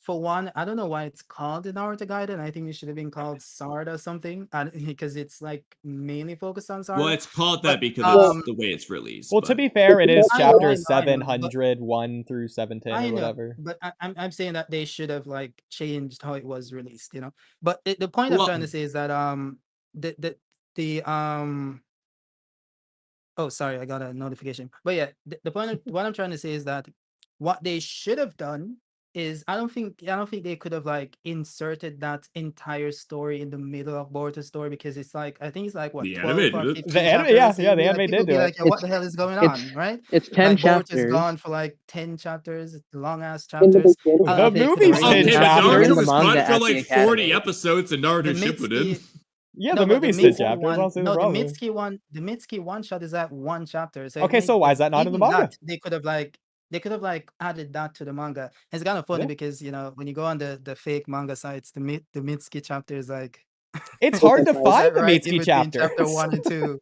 for one, I don't know why it's called the Naruto Gaiden. I think it should have been called Sarda something, because it's like mainly focused on Sarda. Well, it's called But, that because um, it's the way it's released. Well, but- to be fair, it is I know, chapters I know, but- 701 through 710 I or know, whatever. but I'm saying that they should have like changed how it was released, you know. But the point I'm Well- trying to say is that oh, sorry, I got a notification. But yeah, the point of what I'm trying to say is that what they should have done is I don't think they could have like inserted that entire story in the middle of Boruto's story, because it's like I think it's like what The 12 anime or did it. 15 The anime, chapters. yeah, You'd the be like- anime people did be do like, it. "Yeah, what the hell is going on?" Right? It's 10 Like, Boruto's chapters. gone for like 10 chapters, long ass In the chapters. beginning. The They could movie's have Okay, 10 but chapters. Naruto In the was manga cut for at like the 40 academy. episodes and Naruto the Shippuden. Mitsuki, Yeah, No, the but movie's 10 Mitsuki chapters. I one, don't see the no, the problem. Mitsuki one shot is at 1 chapter. So Okay, so why is that not in the even manga? that, they could have like added that to the manga. It's kind of funny Yeah. because when you go on the fake manga sites, the Mitsuki chapter is like It's hard to it's find like the right in Mitsuki between chapters. chapter 1 and 2.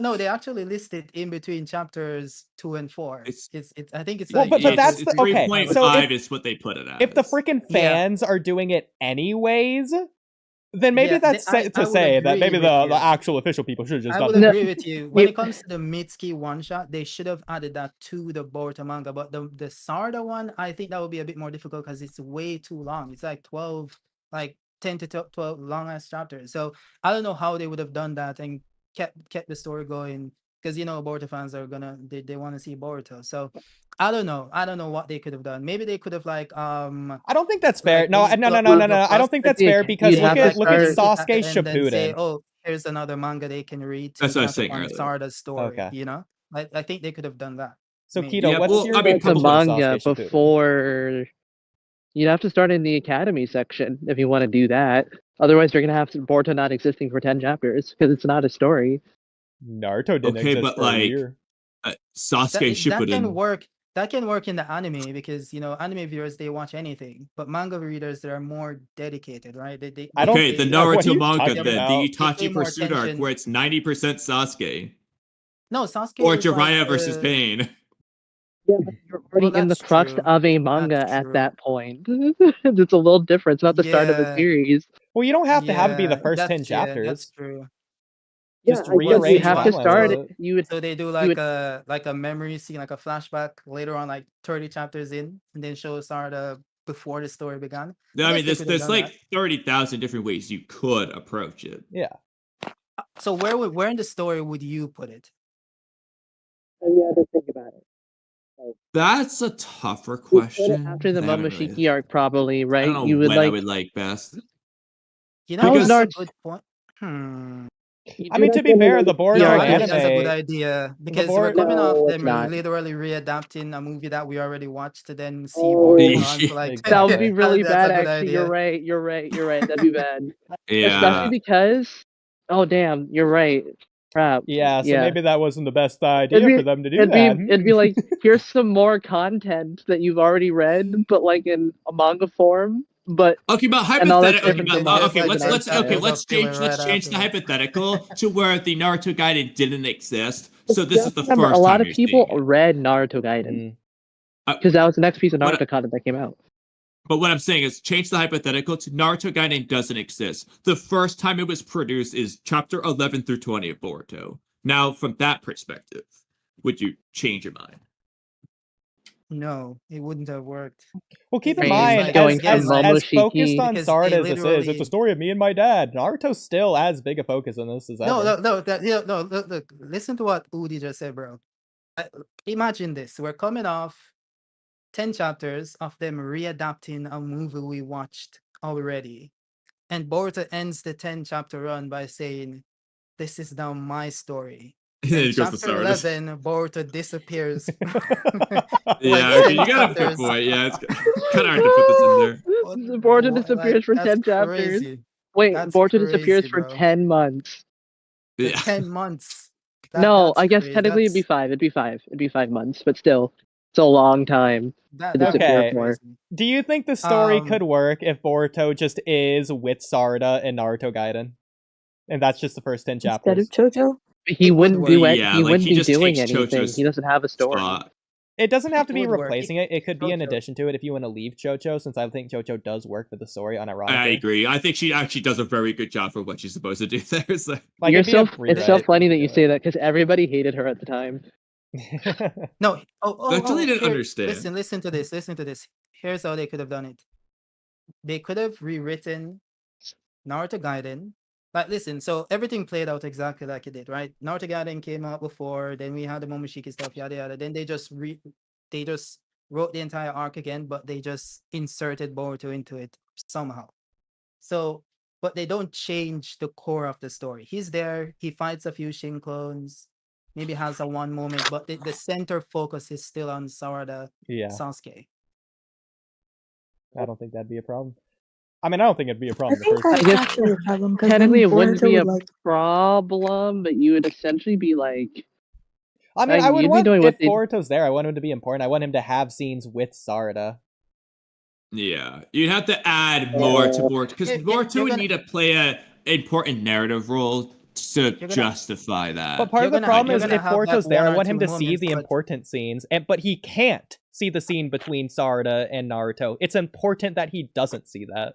No, they actually list it in between chapters 2 and 4. It's I think it's Well, like but that's it's the okay. 3.5 So is what they put it as. if the freaking Yeah. fans are doing it anyways, then maybe Yeah, that's I to would say that agree maybe with the you. actual official people should have just I done would it. agree with you. When it comes to the Mitsuki one shot, they should have added that to the Boruto manga. But the Sarda one, I think that would be a bit more difficult because it's way too long. It's like 10 to 12 long ass chapters. So I don't know how they would have done that and kept the story going, because Boruto fans are they want to see Boruto. So I don't know what they could have done. Maybe they could have I don't think that's fair. like, No. when you I upload the don't think that's fair because You'd look have at to look at start- Sasuke and then say, Shippuden. oh, here's another manga they can read to That's what I was catch up saying on earlier. Sarda's story. Okay. I think they could have done that. So maybe. Keto, Yeah, what's well, your I mean, opinion the on manga Sasuke Shippuden? before. You'd have to start in the academy section if you want to do that. Otherwise, you're gonna have Boruto not existing for 10 chapters because it's not a story. Naruto didn't Okay, exist but for a year. Sasuke that can Shippuden. work. That can work in the anime because anime viewers, they watch anything, but manga readers, they are more dedicated, right? I don't- Okay, the yeah, what are you Naruto manga talking then, about? the They pay Itachi more Pursuit arc attention. where it's 90% Sasuke. No, Sasuke Or is like Jiraiya versus Pain. Yeah, but you're already in the that's crux true. of a manga That's at true. that point. It's a little different. It's not the start of a Yeah. series. Well, you don't have to have it be the Yeah, first 10 that's chapters. true. Just I guess rearrange you have to timelines start a it. bit. You would So they do would- like a memory scene, like a flashback later on, like 30 chapters in, and then show Sarda before the story began. I mean, guess they could have there's done like that. 30,000 different ways you could approach it. Yeah. So where in the story would you put it? you have to think about it. That's a tougher You put it question. after the I haven't really- Momoshiki arc, probably, right? I don't know You would when I like. would like best. How's That's a Naruto- good point. I mean, to be fair, the Boruto No, I arc don't think that's a good anime. idea because we're Boruto- coming off No, them it's not. literally readapting a movie that we already watched to then see Oh, Boruto on for like Exactly. That would be really That's bad, a good actually. idea. You're right. That'd be bad. Yeah. Especially because. Oh, damn. You're right. Crap. Yeah, so maybe that wasn't the best idea It'd be- for them to do It'd that. be like, here's some more content that you've already read, but like in a manga form. But Okay, but And all that's hypothetically, different from okay, Boruto. let's change Right the afterwards. hypothetical to where the Naruto Gaiden didn't exist. So this is the remember, first a lot time of you're people seeing it. read Naruto Gaiden Mm. because that was the next piece of What- Naruto content that came out. But what I'm saying is change the hypothetical to Naruto Gaiden doesn't exist. The first time it was produced is chapter 11 through 20 of Boruto. Now, from that perspective, would you change your mind? No, it wouldn't have worked. Well, keep in It's mind, like- going it's as like- focused on because Sarda they as this is, it's a literally- story of me and my dad. Naruto's still as big a focus in this as ever. No, look, listen to what Oodie just said, bro. Imagine this. We're coming off 10 chapters of them readapting a movie we watched already. And Boruto ends the 10 chapter run by saying, "This is now my story." And then In it goes to chapter Sarda. 11, Boruto disappears. Yeah, okay, 10 you got a good chapters. point. Yeah, it's kind of hard to put this in there. Boruto disappears for that's 10 chapters. crazy. Wait, That's Boruto disappears crazy, for bro. 10 months. For Yeah. 10 months. No, That's I guess crazy. technically it'd be 5. It'd be 5. It'd be 5 months, but still, it's a long time. That to disappear Okay. for. Do you think the story Um, could work if Boruto just is with Sarda and Naruto Gaiden? And that's just the first 10 Instead chapters? of Chojo? He It would wouldn't work. do it. Yeah, He like, wouldn't he be just doing takes anything. Chocho's He doesn't have a story. Spot. It doesn't have to It be would work. replacing it. It could be in Chocho. addition to it if you want to leave Chocho, since I think Chocho does work for the story unironically. I agree. I think she actually does a very good job for what she's supposed to do there. So. Like, You're it'd be a it's so rewrite. funny that you say that because everybody hated her at the time. No. I actually didn't here- understand. Listen to this. Here's how they could have done it. They could have rewritten Naruto Gaiden. Like, listen, so everything played out exactly like it did, right? Naruto Gaiden came out before, then we had the Momoshiki stuff, yada yada. Then they just wrote the entire arc again, but they just inserted Boruto into it somehow. So, but they don't change the core of the story. He's there, he fights a few Shin clones, maybe has a one moment, but the center focus is still on Sarada Yeah, Sasuke. I don't think that'd be a problem. I mean, I don't think it'd be a I problem the think first that's guess actually a problem because Technically, it wouldn't Boruto be a would like. problem, but you would essentially be like, I mean, I would you'd be want, doing what if they. Boruto's there, I want him to be important. I want him to have scenes with Sarda. Yeah, you'd have to add more to Boruto because Boruto would need to play a important narrative role to justify that. But part of the problem is if Boruto's there, I want him to see moments, the but- important scenes, but he can't see the scene between Sarda and Naruto. It's important that he doesn't see that.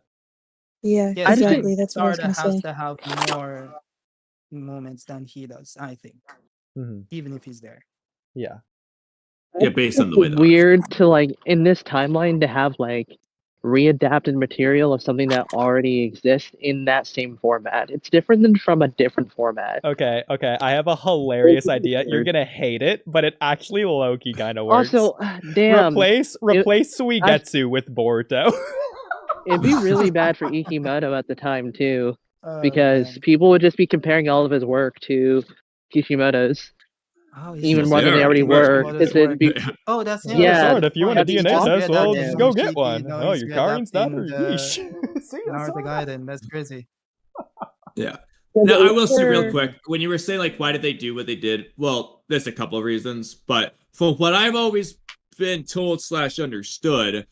Yeah, Yes, exactly. That's what I was Sarda gonna has say. to have more moments than he does, I think. Even if he's there. Yeah. Yeah, based on the way It's that weird to like in this timeline to have like readapted material of something that already exists in that same format. It's different than from a different format. Okay. I have a hilarious idea. You're gonna hate it, but it actually low-key kind of works. Also, damn, replace Suigetsu with Boruto. it'd be really bad for Ikemoto at the time too, Oh, because man. people would just be comparing all of his work to Kishimoto's. Oh, Even he's more than they there. already were. Kishimoto's It'd be, Yeah. Oh, that's Yeah, Sword, if you want a that's DNA awesome. test, well, Yeah. just go get Ishiki, one. no, Oh, he's you're carrying that or readapting yeesh. See ya, Naruto son. Gaiden. That's crazy. Yeah. Now, I will say real quick, when you were saying, like, why did they do what they did? Well, there's a couple of reasons, but from what I've always been told / understood,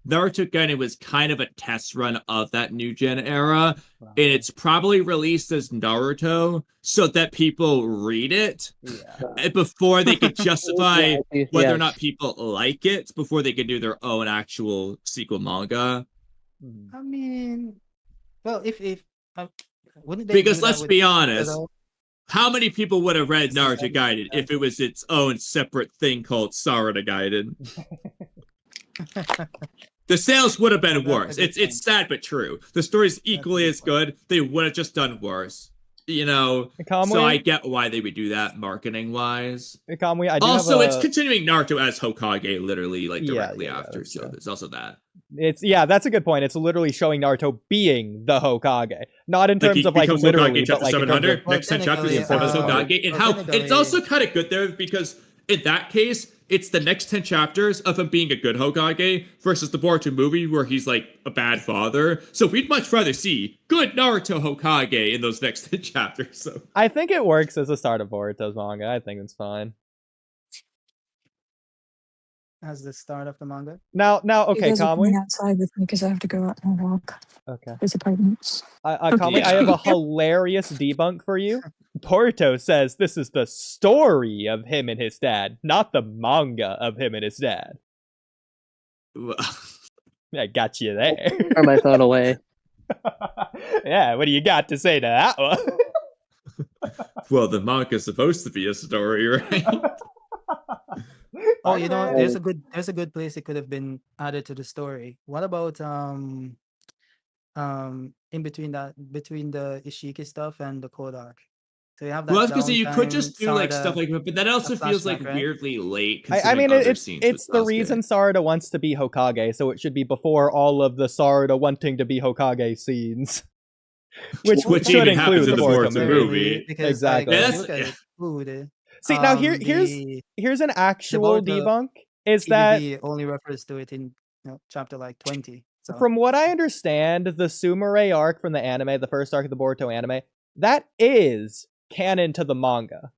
Naruto Gaiden was kind of a test run of that new gen era, and it's probably released as Naruto so that people read it before they could justify whether or not people like it, before they could do their own actual sequel manga. I mean, well, if wouldn't they Because do that let's with be honest, Boruto? how many people would have read Naruto Gaiden if it was its own separate thing called Sarada Gaiden? The sales would have been worse. It's sad but true. The story's equally as good. They would have just done worse. You know, so I get why they would do that marketing wise. Kamui, I do also, have it's continuing Naruto as Hokage literally like directly after, that's so true. there's also that. That's a good point. It's literally showing Naruto being the Hokage, not in terms of like literally, but like in terms of, next 10 chapters he becomes Hokage, and how it's also kind of good there because in that case it's the next 10 chapters of him being a good Hokage versus the Boruto movie where he's like a bad father. So we'd much rather see good Naruto Hokage in those next 10 chapters. So I think it works as a start of Boruto's manga. I think it's fine. As the start of the manga. Now, okay, You guys are Kamui. coming outside with me because I have to go out and walk. Okay. His apartment. Kamui, I have a hilarious debunk for you. Boruto says this is the story of him and his dad, not the manga of him and his dad. I got you there. Throw my phone away. Yeah, what do you got to say to that one? well, the manga's supposed to be a story, right? Oh, you know, there's a good place it could have been added to the story. What about in between the Ishiki stuff and the Kodak? So you have that. Well, I was gonna say you could just do like Sarda, stuff like that, but that also feels like right? weirdly late. I mean, considering other it's scenes it's with the Sasuke. reason Sarda wants to be Hokage, so it should be before all of the Sarda wanting to be Hokage scenes, which should even happens include in the the Boruto Boruto movie. movie. Because, Exactly. Like, Yeah, look at food. See, now here's an actual Boruto debunk. Is that TVB only refers to it in chapter like 20. So. From what I understand, the Sumire arc from the anime, the first arc of the Boruto anime, that is canon to the manga.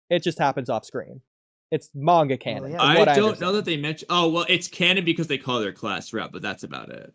It just happens off screen. It's manga canon. yeah. I don't know that they mention. Oh well, it's canon because they call their class rep, but that's about it.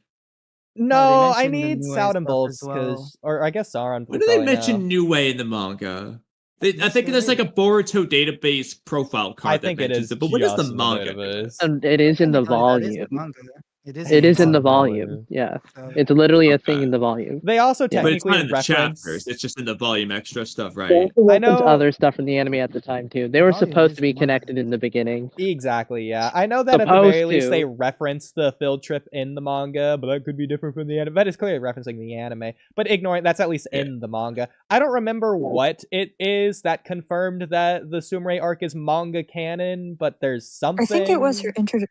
No, I mentioned the need Nue Sound stuff and Bolts as well. or I guess Sauron. When do they mention Nue in the manga? I think there's like a Boruto database profile card I think that it mentions is it, but what is the just in manga? database. And it is in the Technically, that is the volume. manga. It It is in the volume. volume. Yeah, So, it's literally a thing Okay. in the volume. They also Yeah. But it's technically not in the reference. chapters. It's just in the volume extra stuff, They right? also I reference know- other stuff from the anime at the time too. They were Volume supposed is to be the manga. connected in the beginning. Exactly, yeah. I know that at the very Supposed least to. they reference the field trip in the manga, but that could be different from the anime. That is clearly referencing the anime. But ignoring that's at least in the manga. I don't remember what it is that confirmed that the Sumire arc is manga canon, but there's something. I think it was her intro.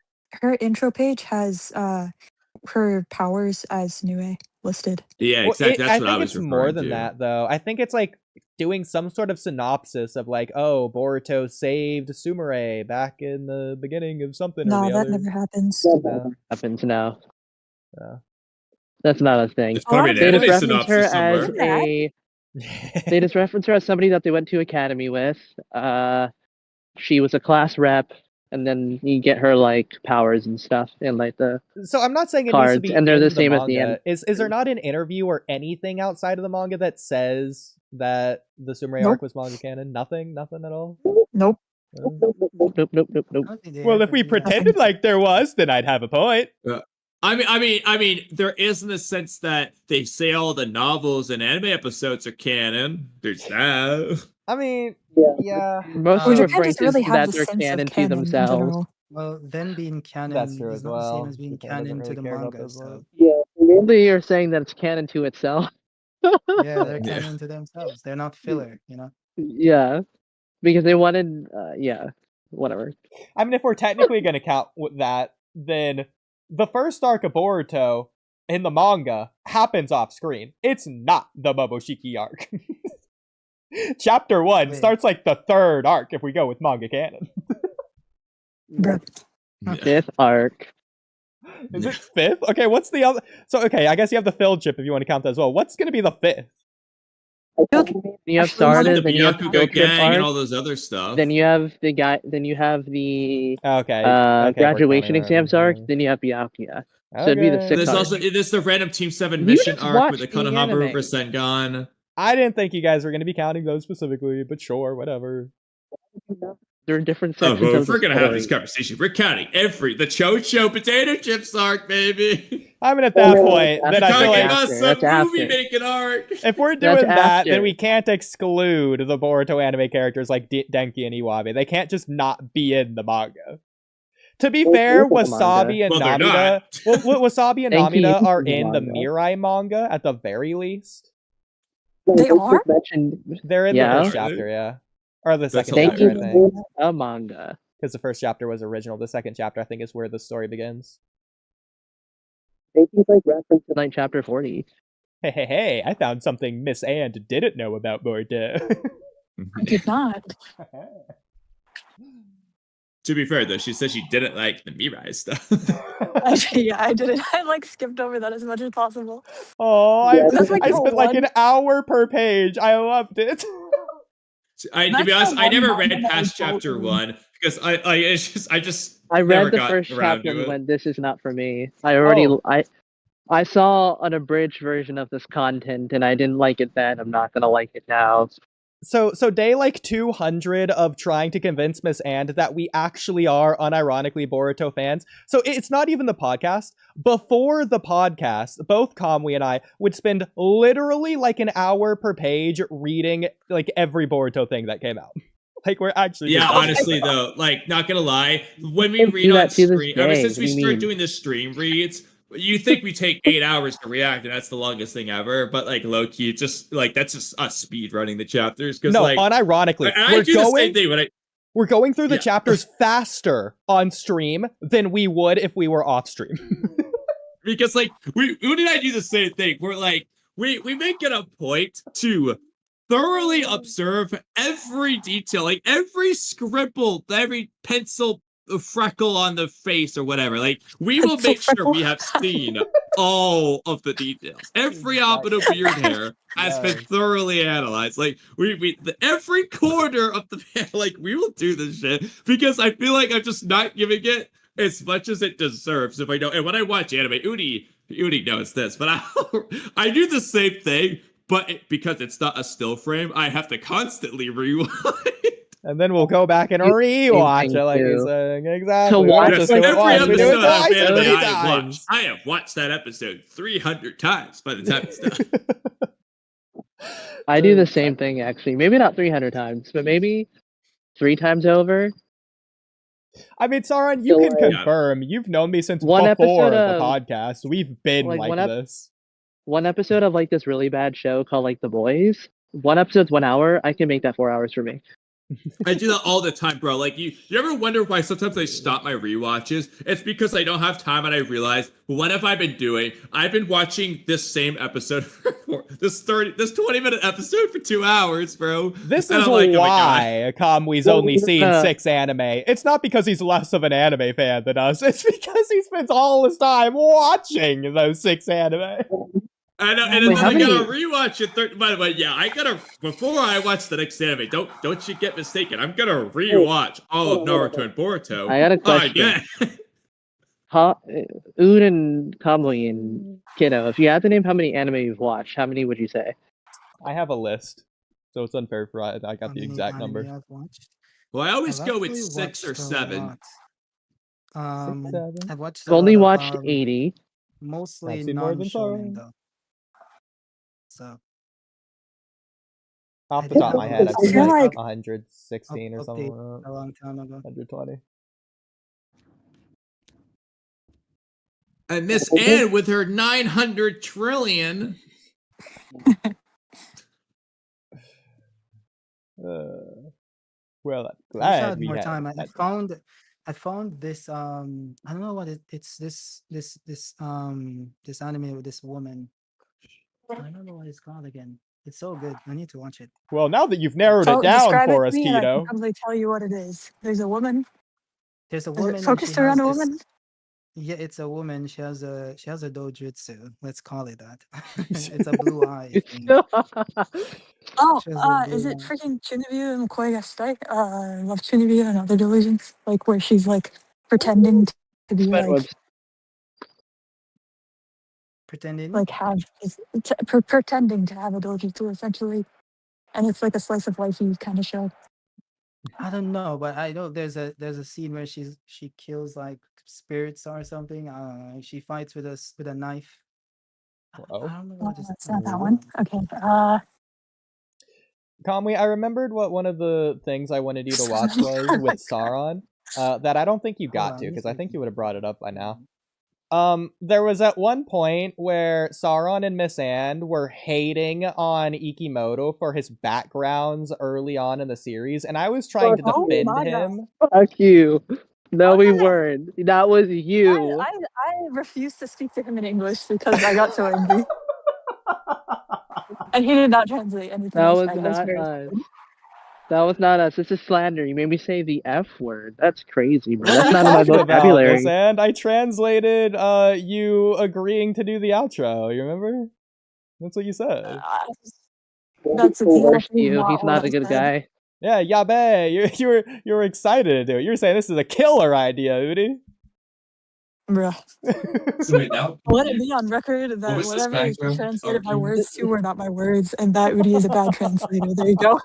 Her intro page has her powers as Nue listed. Yeah, Well, exactly. That's I what think I was it's referring more than to. that, though. I think it's like doing some sort of synopsis of like, oh, Boruto saved Sumire back in the beginning of something or No, the that other. never happens. No. Happens now. No. That's not a thing. It's probably an They just anime reference her synopsis as somewhere. a. They just reference her as somebody that they went to academy with. She was a class rep, and then you get her like powers and stuff in like the So I'm not saying it needs to cards, be and they're in the the same at the manga. end. Is there not an interview or anything outside of the manga that says that the Sumire Nope. arc was manga canon? Nothing at all. Nope. Nope. I don't think they Well, ever if we do that. pretended like there was, then I'd have a point. I mean, there is in the sense that they say all the novels and anime episodes are canon. There's that. I mean, yeah, Most Or of Japan them refer doesn't really to have that the they're sense of canon to canon in themselves. general. Well, them being canon that's true is as not the same well. as being Japan doesn't canon to really the care about manga. those So ones. Yeah, mainly you're saying that it's canon to itself. yeah, they're Yeah. canon to themselves. They're not filler, you know. Yeah, because they wanted. Yeah, whatever. I mean, if we're technically going to count with that, then the first arc of Boruto in the manga happens off screen. It's not the Momoshiki arc. Chapter 1 Wait. starts like the third arc if we go with manga canon. Bruh. Fifth arc. Is it fifth? Okay, what's the other? So, okay, I guess you have the filled chip if you want to count that as well. What's going to be the fifth? You have Actually, Sarda, the then you have the Byakuga field trip gang and arc. all those other stuff. Then you have the guy. Then you have the Okay. okay, graduation we're counting exams arc. already. Then you have Byakuya. So it'd be the Okay. sixth There's arc. also there's the random Team 7 You mission just arc with the watched the Konohama River anime. Sengan. I didn't think you guys were going to be counting those specifically, but sure, whatever. There are different Oh, sections well, of if the we're gonna have this story. conversation, we're counting the Chocho potato chips arc, baby. I mean, at that point, that's then I feel Talking like about after, some that's after. movie making arc. if we're That's doing that, after. then we can't exclude the Boruto anime characters like Denki and Iwabe. They can't just not be in the manga. To be fair, Look at the Wasabi and Well, they're Namida, not. Wasabi and Denki Namida is are in the in the manga. Mirai manga at the very least. They are? They're in Yeah. the first Really? chapter, yeah, or the That's second chapter, I hilarious. think, Denki is a manga. because the first chapter was original. The second chapter, I think, is where the story begins. Denki's like referenced in like chapter 40. Hey! I found something Miss And didn't know about Boruto. I did not. To be fair, though, she said she didn't like the Mirai stuff. Yeah, I didn't. I like skipped over that as much as possible. Oh, Yeah, That's like I the spent like one- an hour per page. I loved it. To That's be honest, the I never one read manga that past I don't chapter really- 1 because I just I never read the got first around chapter to and it. went, "This is not for me." I already Oh. I saw an abridged version of this content and I didn't like it then. I'm not gonna like it now. So day like 200 of trying to convince Miss And that we actually are unironically Boruto fans. So it's not even the podcast. Before the podcast, both Kamui and I would spend literally like an hour per page reading like every Boruto thing that came out. Like we're actually Yeah, just- honestly though, like not gonna lie, when we Still read do on that to this stream, ever day. since What we do you started mean? doing the stream reads, you think we take 8 hours to react, and that's the longest thing ever. But like low key, it's just like that's just us speed running the chapters because no, like unironically, I do the same thing when I we're going through the Yeah. chapters faster on stream than we would if we were off stream. because like Udi and I do the same thing. We're like we make it a point to thoroughly observe every detail, like every scribble, every pencil freckle on the face or whatever. Like we will Pencil make sure freckle? we have seen all of the details. Every Abado beard hair has been thoroughly analyzed. Like every corner of the like we will do this shit because I feel like I'm just not giving it as much as it deserves if I don't. And when I watch anime, Udi knows this, but I do the same thing. But because it's not a still frame, I have to constantly rewind. And then we'll go back and You- rewatch thing it like he's too. saying. Exactly. To We watch don't just it do it every once, we do it episode of twice, anime 30 I times. have watched that episode 300 times by the time it's done. I do the same thing actually. Maybe not 300 times, but maybe 3 times over. I mean, Sauron, you So, can like, confirm. You've known me since one before episode the of- podcast. We've been like, like one ep- this. One episode of like this really bad show called like The Boys. One episode's 1 hour. I can make that 4 hours for me. I do that all the time, bro. Like, you ever wonder why sometimes I stop my rewatches? It's because I don't have time, and I realize, what have I been doing? I've been watching this same episode for this 20-minute episode for 2 hours, bro. This And is I'm like, oh my God. why Kamui's only seen 6 anime. It's not because he's less of an anime fan than us. It's because he spends all his time watching those 6 anime. I know, and Wait, then how I gotta many- rewatch it. By the way, yeah, I gotta, before I watch the next anime. Don't you get mistaken. I'm gonna rewatch all of Naruto and Boruto. I got a question. Yeah. Ood and Kamui and Kiddo, if you had to name how many anime you've watched, how many would you say? I have a list, so it's unfair for I got How the many exact anime number. I've watched? Well, I always I've go with actually 6 or watched a 7. lot. 7. I've watched I've a only lot of, watched 80. mostly I've seen more than non-shonen Sarda. though. So Off I the did top of have my a head, I've list seen like like- 116 or something. update a long time ago. 120. And Miss Anne with her 900 trillion. Well, I'm I wish I glad had we more had time. that. I found this I don't know what it's this anime with this woman. I don't know what it's called again. It's so good. I need to watch it. Well, now that you've narrowed So it down describe for it us, to me and I can Keto. probably tell you what it is. There's a woman. There's a Is woman it and she focused around has a this. woman? Yeah, it's a woman. She has a dojutsu. Let's call it that. It's a blue eye thing. Oh, She has a is blue it eye. freaking Chunibu and Koi Gastai? Love Chunibu and Other Delusions? Like where she's like pretending to be Spider like webs. Pretending. have pretending to have a dojutsu essentially, and it's like a slice of life kind of show. I don't know, but I know there's a scene where she kills like spirits or something. I don't know. She fights with a knife. I don't know what It's not that one. Okay. Kamui, I remembered what one of the things I wanted you to watch was with Sauron. That I don't think you got to, because I think you would have brought it up by now. There was at one point where Sauron and Miss Anne were hating on Ikemoto for his backgrounds early on in the series, and I was trying to Oh defend my God. him. Fuck you. No, Oh, we no, no. weren't. That was you. I refused to speak to him in English because I got so angry. And he did not translate anything That I was said. I was not very us. sorry. That was not us. This is slander. You made me say the F word. That's crazy, bro. What are That's you not in my talking about, vocabulary. Miss Anne? I translated you agreeing to do the outro. You remember? That's what you said. That's Worse exactly you. not He's what not I a good said. guy. Yeah, yabe. You were excited to do it. You were saying this is a killer idea, Oodie. Bruh. So wait, now Let it be on record that was this whatever you background translated my argument? words to were not my words, and that Oodie is a bad translator. There you go.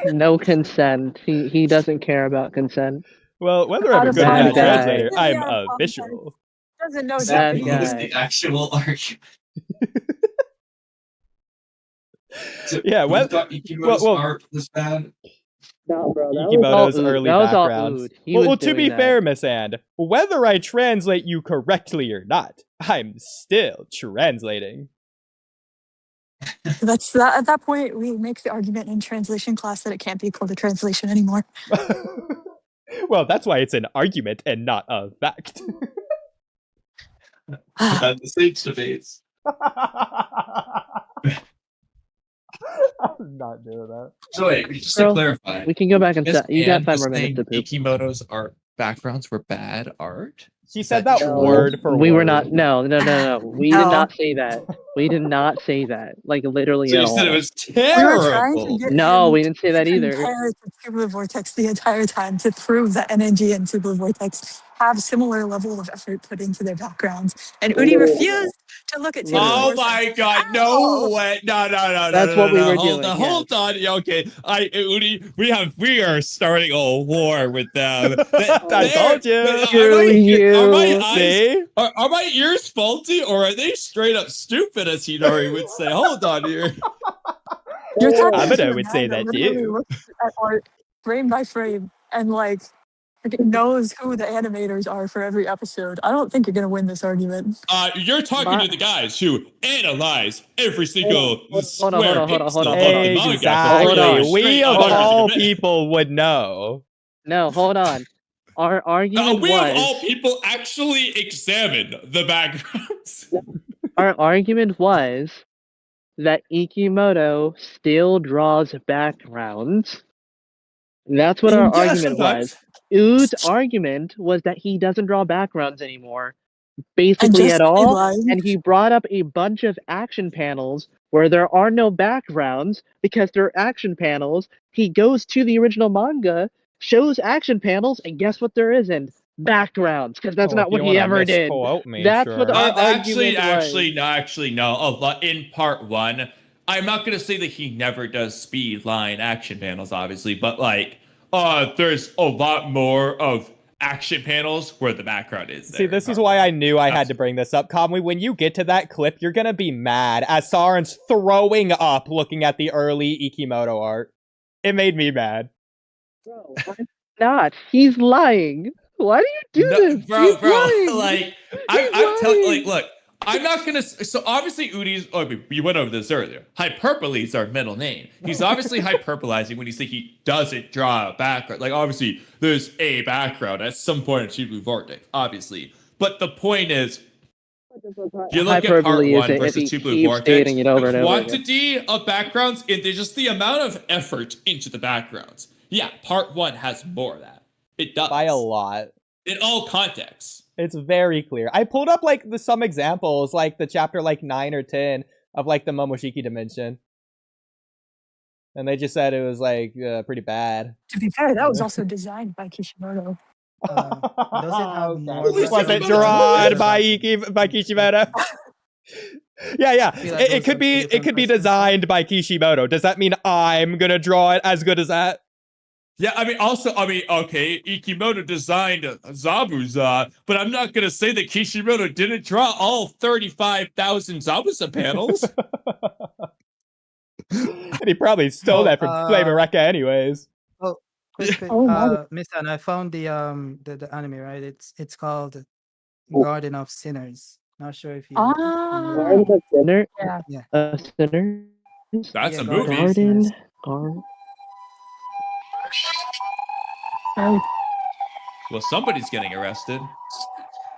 No consent. He doesn't care about consent. Well, whether I'm Out a of good or Bad bad guy. translator, Yeah, I'm yeah, official. Doesn't know Bad What was Japanese. the actual argument? So Yeah, you well- thought Ikemoto's well- art was bad? No, bro. Ikemoto's early that was all backgrounds. Ood. He Well, was to be doing that. fair, Miss Anne, whether I translate you correctly or not, I'm still translating. That's that. At that point, we make the argument in translation class that it can't be called a translation anymore. Well, that's why it's an argument and not a fact. Had the same debates. I'm not doing that. So wait, just Bro, to clarify, We can go back and Miss you got Anne 5 was more minutes saying to poop. Ikimoto's art backgrounds were bad art? She Is said that that true? word for We word. were not. No. We did No. not say that. We did not say that. Like literally So at you all. said it was We were trying to terrible. get No, him we didn't say that to either. compare to Tubular Vortex the entire time to prove that NNG and Tubular Vortex have similar level of effort put into their backgrounds. And Oodie refused to look at Tubular Oh Vortex. my God! Ow. No way! No! That's what we were Hold doing, on, hold on. Okay, Udi, we are starting a war with them. I told you. Screw you. Are my eyes? See? Are my ears faulty, or are they straight up stupid, as Hinari would say? Hold on here. You're talking Abada to a would guy say that literally too. looks at art frame by frame and like knows who the animators are for every episode. I don't think you're gonna win this argument. You're talking My- to the guys who analyze every single hold on, square hold on, pixel hold on. of the manga. Exactly. Hold on. We of Straight all argument. people would know. No, hold on. Our argument We was of all people actually examine the backgrounds. our argument was that Ikemoto still draws backgrounds. That's what our Yeah, argument sometimes. was. Ude's argument was that he doesn't draw backgrounds anymore, basically just at all, realized- and he brought up a bunch of action panels where there are no backgrounds because they're action panels. He goes to the original manga, shows action panels, and guess what there isn't? Backgrounds, because that's Well, not if what you he wanna ever did. misquote me, That's sure. what our Actually, argument was. no. A lot in part one. I'm not gonna say that he never does speed line action panels, obviously, but like, there's a lot more of action panels where the background is there. See, this is why I knew I had to bring this up. Kamui, when you get to that clip, you're gonna be mad as Saren's throwing up looking at the early Ikemoto art. It made me mad. Bro, I'm not. He's lying. Why do you do this? He's lying. like, He's I'm telling, lying. look, I'm not gonna. So obviously, Oodie's. Oh, we went over this earlier. Hyperbole is our middle name. He's obviously hyperbolizing when he's saying he doesn't draw a background. Like, obviously, there's a background at some point in Shibu Vortex, obviously. But the point is, you look at part Hyperbole is one it if versus he Two Blue keeps Vortex. stating it over The and over again. quantity of backgrounds and there's just the amount of effort into the backgrounds. Yeah, part one has more of that. It does By a lot. in all contexts. It's very clear. I pulled up like some examples, like the chapter like 9 or 10 of like the Momoshiki dimension. And they just said it was like pretty bad. To be fair, that was also designed by Kishimoto. Does it have more? Who's Was it Kishimoto? drawn by Kishimoto? Yeah. feel like It those could are be different designed by Kishimoto. Does that mean I'm gonna draw it as good as that? Yeah, okay, Ikemoto designed Zabuza, but I'm not gonna say that Kishimoto didn't draw all 35,000 Zabuza panels. And he probably stole that from Flame Rekka anyways. Quick, Oh, my. Miss Anne, I found the anime, right? It's called Oh. Garden of Sinners. Not sure if you. Garden of Sinner? Yeah. Sinner? That's Yeah, a Garden movie. of Sinners. Garden. Oh, Well, somebody's getting arrested.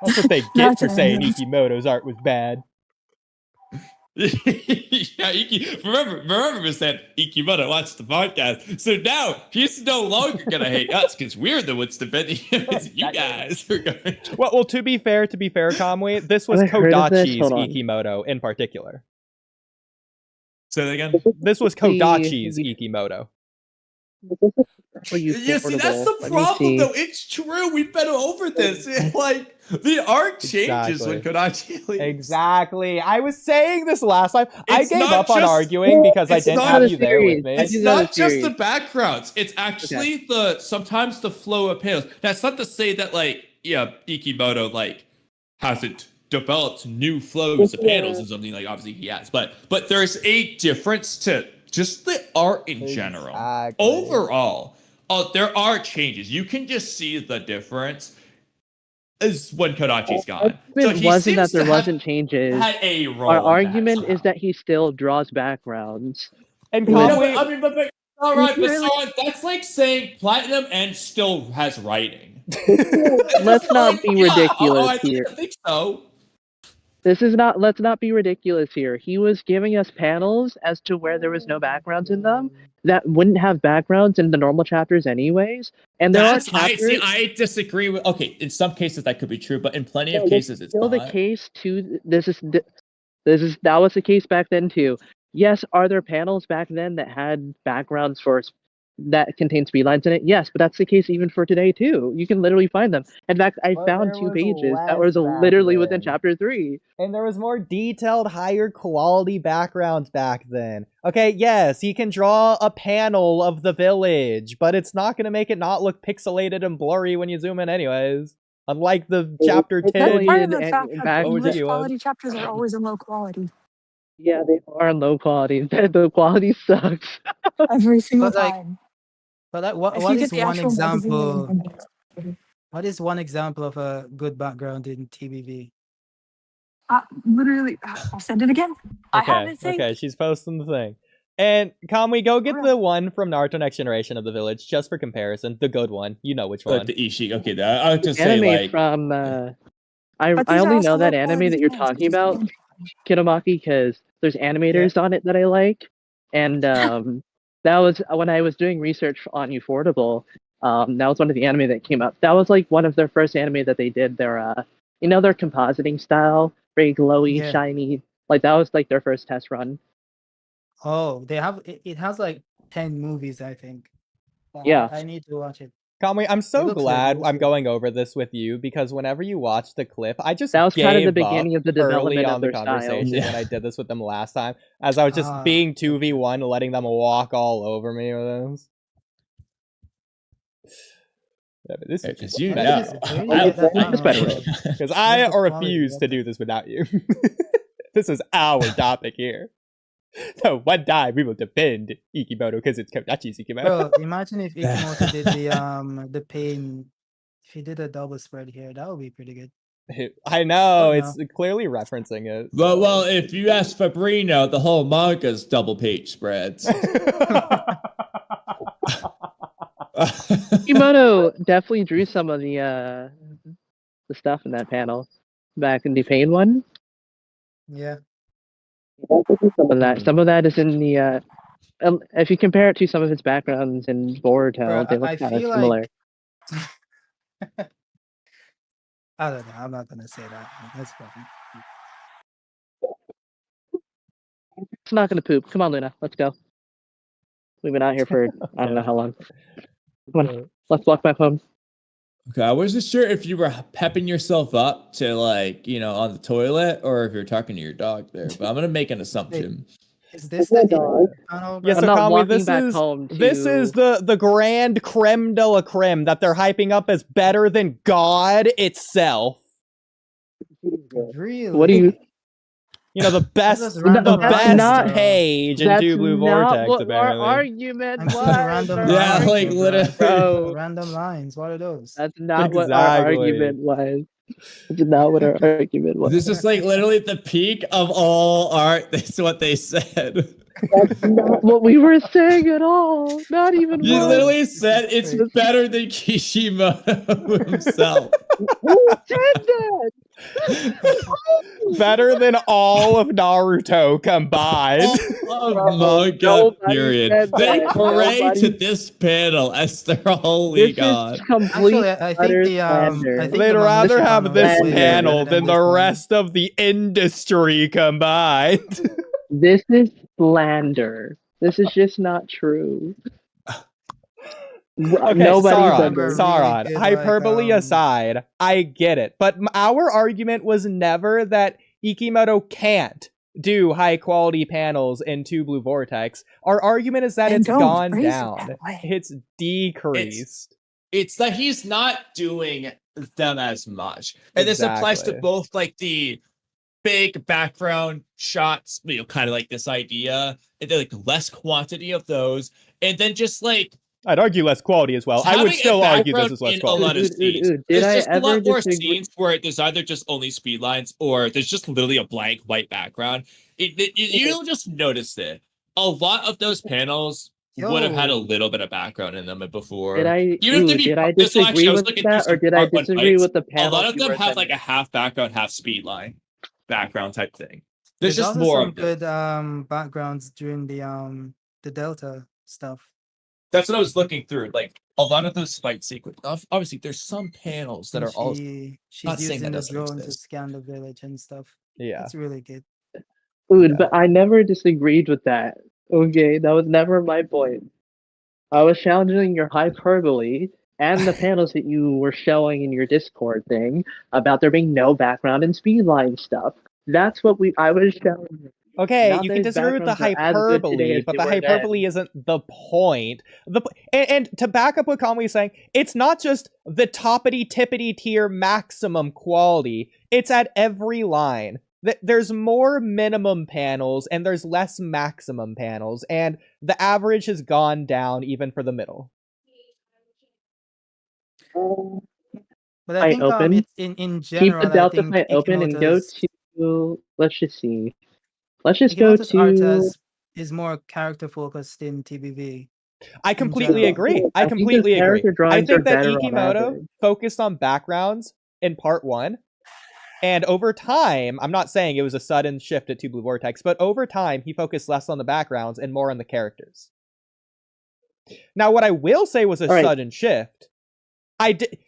That's what they get That's for what I saying mean. Ikemoto's art was bad. Yeah, remember, Miss Anne, Ikemoto watched the podcast, so now he's no longer gonna hate us because we're the ones defending him. It's you guys are going. Well, to be fair, Kamui, this was Have I heard of this? Kodachi's Hold on. Ikemoto in particular. Say that again. This was The- Kodachi's Ikemoto. Yeah, see, that's the problem, though. It's true. We've been over this. Like, the art changes when Kodachi leaves. Exactly. I was saying this last time. I It's gave not up on just- arguing because I it's didn't not have a you there with series. me. It's It's not a not just the series. backgrounds. It's actually sometimes the flow of panels. That's not to say that Ikemoto hasn't developed new flows of panels or something. Like, obviously he has, but there's a difference to just the art in general. Exactly. Overall, there are changes. You can just see the difference is when Kodachi's gone. So It he wasn't that seems to there have wasn't changes. had a role. Our in that argument is somehow. that he still draws backgrounds. And With- Kamui, but all right, but Really? Saran, that's like saying Platinum and still has writing. Let's not be ridiculous I here. think so. Let's not be ridiculous here. He was giving us panels as to where there was no backgrounds in them that wouldn't have backgrounds in the normal chapters anyways. And there are chapters. I disagree with. Okay, in some cases that could be true, but in plenty of Yeah, cases it's still not. the case too. That was the case back then too. Yes, are there panels back then that had backgrounds that contain speed lines in it? Yes, but that's the case even for today too. You can literally find them. In fact, I But found there 2 was pages that less was back literally within then. chapter 3. and there was more detailed, higher quality backgrounds back then. Okay, yes, he can draw a panel of the village, but it's not going to make it not look pixelated and blurry when you zoom in anyways. Unlike the chapter It's 10. That's Really part of and- the and fact that back- the What was English it, quality chapters are always in low quality. Yeah, they are low quality. The quality sucks. Every single But, like, time. But what If what you is get the one actual magazine example? and What is one example of a good background in TBV? Literally, I'll send it again. I have Okay, it saved. okay, she's posting the thing. And Kamui, go get the one from Naruto Next Generation of the Village, just for comparison. The good one. You know which Like one. the Ishiki. Okay, I would just say Anime like from But I these are only also know that low anime quality that you're files, talking which is about, good. Kitamaki, because there's animators on it that I like, and that was when I was doing research on Ufotable. That was one of the anime that came up. That was like one of their first anime that they did. Their their compositing style, very glowy, Yeah. shiny. Like that was like their first test run. Oh, they have it has like 10 movies, I think. Yeah. I need to watch it. Kamui, I'm so looks good, glad it looks I'm good. going over this with you because whenever you watch the clip, I just That was kind of the gave up beginning of the early development on of the their style. conversation Yeah. when I did this with them last time, as I was just being 2v1, letting them walk all over me with this. Yeah, but this is because just you Where know. did you get that That's from? better way. because I Where's the refuse quality to of do that? this without you. This is our topic here. So one time we will defend Ikemoto because it's Kodachi's Ikemoto. Bro, imagine if Ikemoto did the pain. If he did a double spread here, that would be pretty good. I know, Oh, it's clearly referencing it. Well, if you ask Fabrino, the whole manga's double page spreads. Ikemoto definitely drew some of the stuff in that panel back in the Pain one. Yeah. Some of that is in the if you compare it to some of his backgrounds in Boruto, Bro, they look I kind of feel similar. like I don't know. I'm not gonna say that. That's funny. It's not gonna poop. Come on, Luna, let's go. We've been out here for I don't know how long. Come on, let's walk back home. Okay, I wasn't sure if you were pepping yourself up to like, on the toilet or if you're talking to your dog there, but I'm gonna make an assumption. Is this the panel? Yeah, bro? so not Kamui, walking this back is home this to- is the grand creme de la creme that they're hyping up as better than God itself. Really? What do you? The best, That's the random best not- page in That's Two Blue not Vortex, what our apparently. argument I'm seeing was. random Our Yeah, lines. like, here, bro. literally. Bro, Random lines. What are those? that's not what our Exactly. argument was. That's not what our argument was. This is like literally the peak of all art. That's what they said. That's not what we were saying at all. Not even You once. literally said it's This is better than Kishimoto himself. Who said that? Better than all of Naruto combined. Of Bro, manga, nobody period. said They that. pray Nobody- to this panel as their holy This god. is complete Actually, I think utter the slander. I think They'd the rather Mamushi have panel this is way panel better than the this one. rest of the industry combined. This is slander. This is just not true. Okay, Nobody Sauron, said Remember this. really Sauron, good, hyperbole like, aside, I get it. But our argument was never that Ikemoto can't do high quality panels in Two Blue Vortex. Our argument is that And it's don't gone phrase it down. that way. It's decreased. It's that he's not doing them as much. And this applies to Exactly. both like the big background shots, kind of like this idea, and then like less quantity of those, and then just like I'd argue less quality as well. I would having a still argue this background is less in a quality. lot of Dude, scenes. did There's I just a ever lot more disagree? scenes where there's either just only speed lines or there's just literally a blank white background. You'll just notice it. A lot of those panels would have had a Yo. little bit of background in them before. Did I Even if they be- did I this one, actually, disagree I was with looking that, through or some did I part one disagree bites. with the A panel? lot of them have like a half background, half speed line background type thing. There's just also more some of them. good backgrounds during the Delta stuff. That's what I was looking through. Like a lot of those fight sequences. Obviously, there's some panels that And are all. she's not saying using that the doesn't drone to exist. scan the village and stuff. Yeah. It's really good. Dude, Yeah. but I never disagreed with that. Okay, that was never my point. I was challenging your hyperbole and the panels that you were showing in your Discord thing about there being no background and speedline stuff. That's what I was challenging. Okay, Not you that can his disagree with the backgrounds are as good today hyperbole, as but they the were then. hyperbole isn't the point. And to back up what Kamui is saying, it's not just the toppity tippity tier maximum quality. It's at every line. There's more minimum panels and there's less maximum panels, and the average has gone down even for the middle. But I Fight think open. it's in Keep the general. I Delta think fight open and go Ikemoto's to. Let's just see. Let's just go Ikemoto's art to. is more character focused in TBV. I completely general. agree. I I think completely his agree. character I drawings are think that better on Ikemoto average. focused on backgrounds in part 1. And over time, I'm not saying it was a sudden shift at Two Blue Vortex, but over time, he focused less on the backgrounds and more on the characters. Now, what I will say was a All right. sudden shift.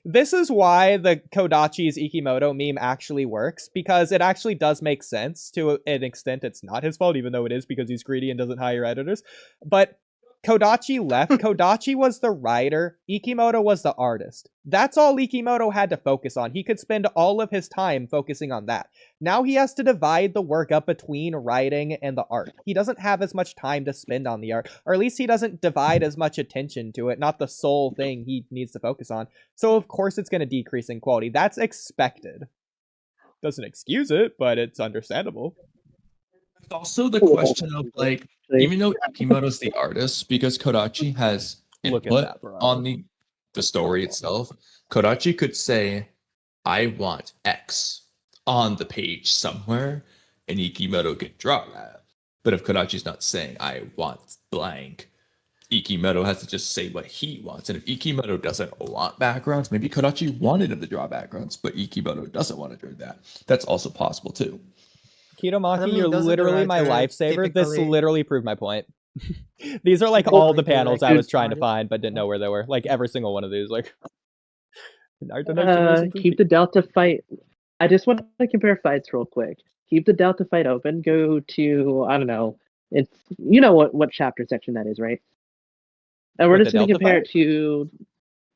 This is why the Kodachi's Ikemoto meme actually works, because it actually does make sense to an extent. It's not his fault, even though it is, because he's greedy and doesn't hire editors. But Kodachi left. Kodachi was the writer. Ikemoto was the artist. That's all Ikemoto had to focus on. He could spend all of his time focusing on that. Now he has to divide the work up between writing and the art. He doesn't have as much time to spend on the art, or at least he doesn't divide as much attention to it, not the sole thing he needs to focus on. So of course it's going to decrease in quality. That's expected. Doesn't excuse it, but it's understandable. There's also the question of like, even though Ikemoto's the artist, because Kodachi has Look at input that, bro. on the story itself, Kodachi could say, I want X on the page somewhere, and Ikemoto could draw that. But if Kodachi's not saying, I want blank, Ikemoto has to just say what he wants. And if Ikemoto doesn't want backgrounds, maybe Kodachi wanted him to draw backgrounds, but Ikemoto doesn't want to do that. That's also possible too. Kitomaki, I mean, you're doesn't the literally my writer lifesaver. This typically- literally proved my point. These are like Typically all the do, panels like, I was good trying to art. find, but didn't know where they were. Like every single one of these. Like, Naruto Keep the Delta fight. I just want to compare fights real quick. Keep the Delta fight open. Go to, I don't know. It's, you know what chapter section that is, right? And we're What, just the going to Delta compare fight? it to.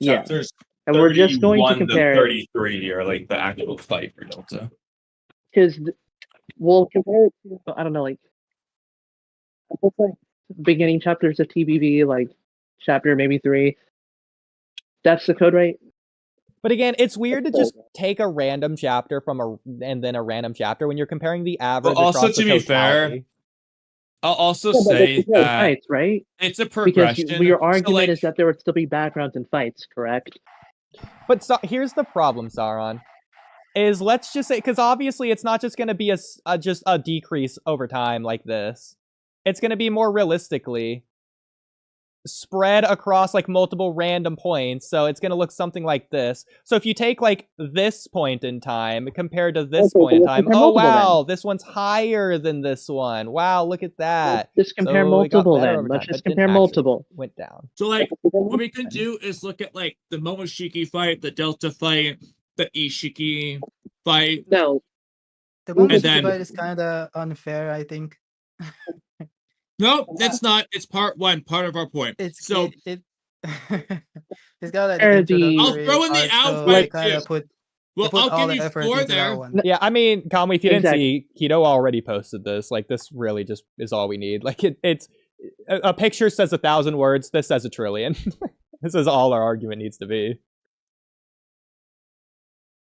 Yeah. Chapters And we're just going to 31 compare it 33 are like the actual fight for Delta. because we'll compare it to, I don't know, like beginning chapters of TBV, like chapter maybe 3. That's the code, right? But again, it's weird to just take a random chapter and then a random chapter when you're comparing the average also, across the to be fair, totality. I'll also Yeah, but say that's comparing that fights, right? it's a Because progression. your So, argument like, is that there would still be backgrounds in fights, correct? But here's the problem, Sauron. Is let's just say, because obviously it's not just going to be just a decrease over time like this. It's going to be more realistically spread across like multiple random points, so it's going to look something like this. So if you take like this point in time compared to this Okay, point in let's time, compare oh multiple wow, this one's higher than this one. Wow, look at that. Let's just compare So it got multiple better then. over Let's time, just but didn't compare actually, multiple. went down. So, like, what we can do is look at, like, the Momoshiki fight, the Delta fight, the Ishiki fight. No, The And Momoshiki then- fight is kind of unfair, I think. No, that's not. It's part one, part of our point. It's So, it it's got like Or the the- introductory I'll throw in the art, so outfit they like- kind too. of put well, put I'll all give the you effort four into there. that one. Yeah, I mean, Kamui, if you didn't Exactly. see, Keto already posted this. Like, this really just is all we need. Like, it's a picture says 1,000 words. This says 1,000,000,000,000. This is all our argument needs to be.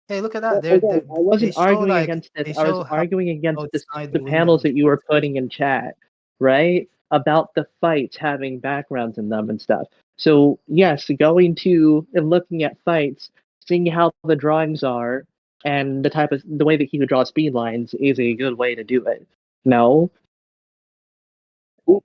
Hey, look at that! Again, They're, I wasn't they show, arguing like, against they this. I was show how arguing against outside the the panels window. that you were putting in chat, right? About the fights having backgrounds in them and stuff. So yes, going to and looking at fights, seeing how the drawings are, and the way that he would draw speed lines is a good way to do it. No, But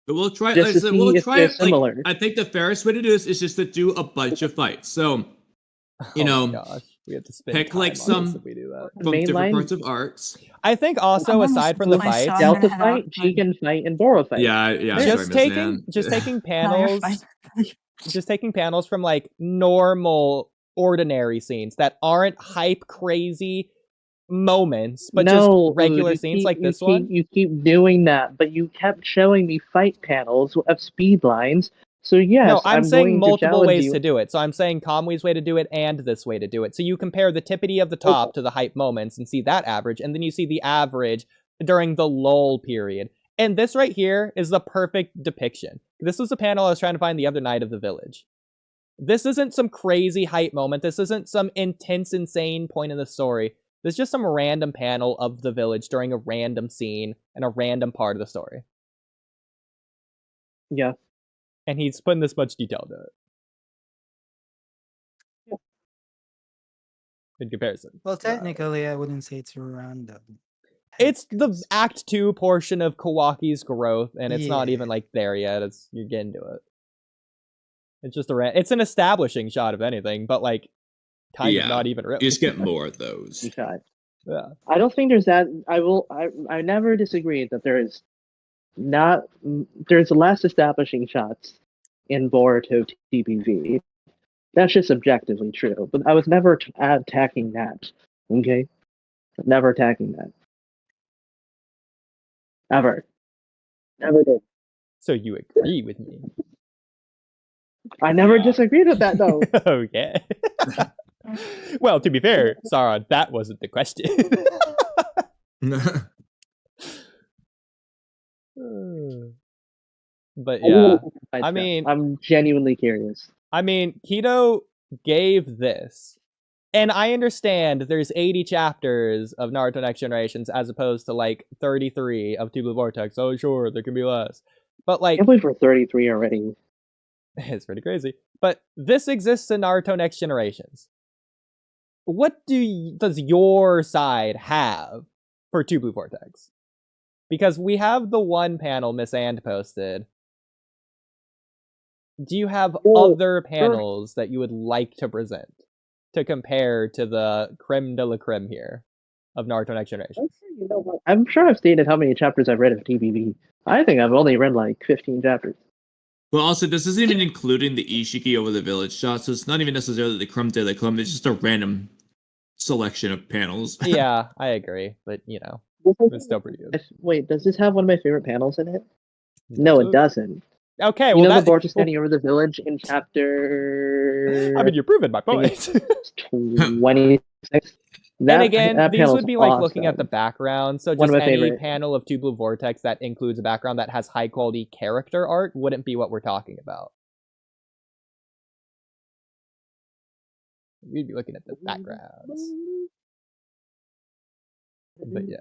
we'll try. just to like, see we'll if try they're it, like, similar. I think the fairest way to do this is just to do a bunch of fights. So, you Oh my know, gosh, we have to spend pick, time like, on this some- if we do that. from Main different line, parts of arts. I think also, I'm almost aside from the done, so fights, I'm Delta gonna head out, fight, but- Chicken fight, and Boro fight. Yeah. just sorry, Miss taking Ann. just taking No, you're panels, fine. just taking panels from like normal, ordinary scenes that aren't hype crazy moments, but No, just regular you scenes keep- like you this keep- one. You keep doing that, but you kept showing me fight panels of speed lines. So yes, No, I'm saying going to multiple challenge ways you. to do it. So I'm saying Kamui's way to do it and this way to do it. So you compare the tippity of the top to the hype moments and see that average, and then you see the average during the lull period. And this right here is the perfect depiction. This was a panel I was trying to find the other night of the village. This isn't some crazy hype moment. This isn't some intense, insane point in the story. This is just some random panel of the village during a random scene and a random part of the story. Yeah. And he's putting this much detail to it. in comparison. Well, technically, I wouldn't say it's random. It's the Act 2 portion of Kawaki's growth, and it's not Yeah. even like there yet. You're getting to it. It's just it's an establishing shot of anything, but like kind of not even really. You just get more of those. shot. Yeah. I don't think there's that. I never disagree that there's less establishing shots in Boruto TBV. That's just objectively true. But I was never attacking that. Okay, never attacking that. Ever. Never did. So you agree with me? I never disagreed with that though. Okay. Well, to be fair, Sarah, that wasn't the question. But yeah, I mean, I'm genuinely curious. I mean, Kido gave this, and I understand there's 80 chapters of Naruto Next Generations as opposed to like 33 of Two Blue Vortex. Oh, sure, there can be less, but I like, can't believe we're 33 already. it's pretty crazy. But this exists in Naruto Next Generations. What does your side have for Two Blue Vortex? Because we have the one panel Miss And posted. Do you have other panels that you would like to present to compare to the creme de la creme here of Naruto Next Generations? I'm sure I've stated how many chapters I've read of TBV. I think I've only read like 15 chapters. Well, also, this isn't even including the Ishiki over the village shot, so it's not even necessarily the creme de la creme. It's just a random selection of panels. Yeah, I agree, but you know, it's still pretty good. Wait, does this have one of my favorite panels in it? No, it doesn't. Okay, well, the board just standing over the village in chapter. I mean, you're proving my point. 26. And again, these would be like looking at awesome. the background. So One just of my any favorite. panel of Two Blue Vortex that includes a background that has high quality character art wouldn't be what we're talking about. We'd be looking at the backgrounds. But yeah.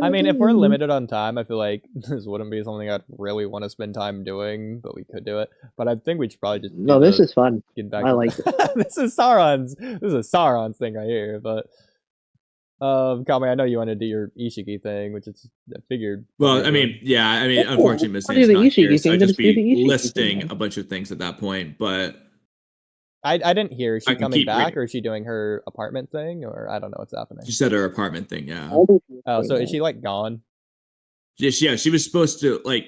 I mean, if we're limited on time, I feel like this wouldn't be something I'd really want to spend time doing, but we could do it. But I think we should probably just No, this is fun. get back I to like it. this is Sauron's thing right here, but Kamui, I know you want to do your Ishiki thing, which is I figured. Well, I mean, yeah, I mean, unfortunately, Miss Anne's the not Ishiki here, so thing, I'd then just just do be the Ishiki listing thing. a bunch of things at that point, but I didn't hear. Is I she can coming keep back, reading. or is she doing her apartment thing, or I don't know what's happening. she said her apartment thing, yeah. Oh, so is she like gone? Yeah, she was supposed to, like,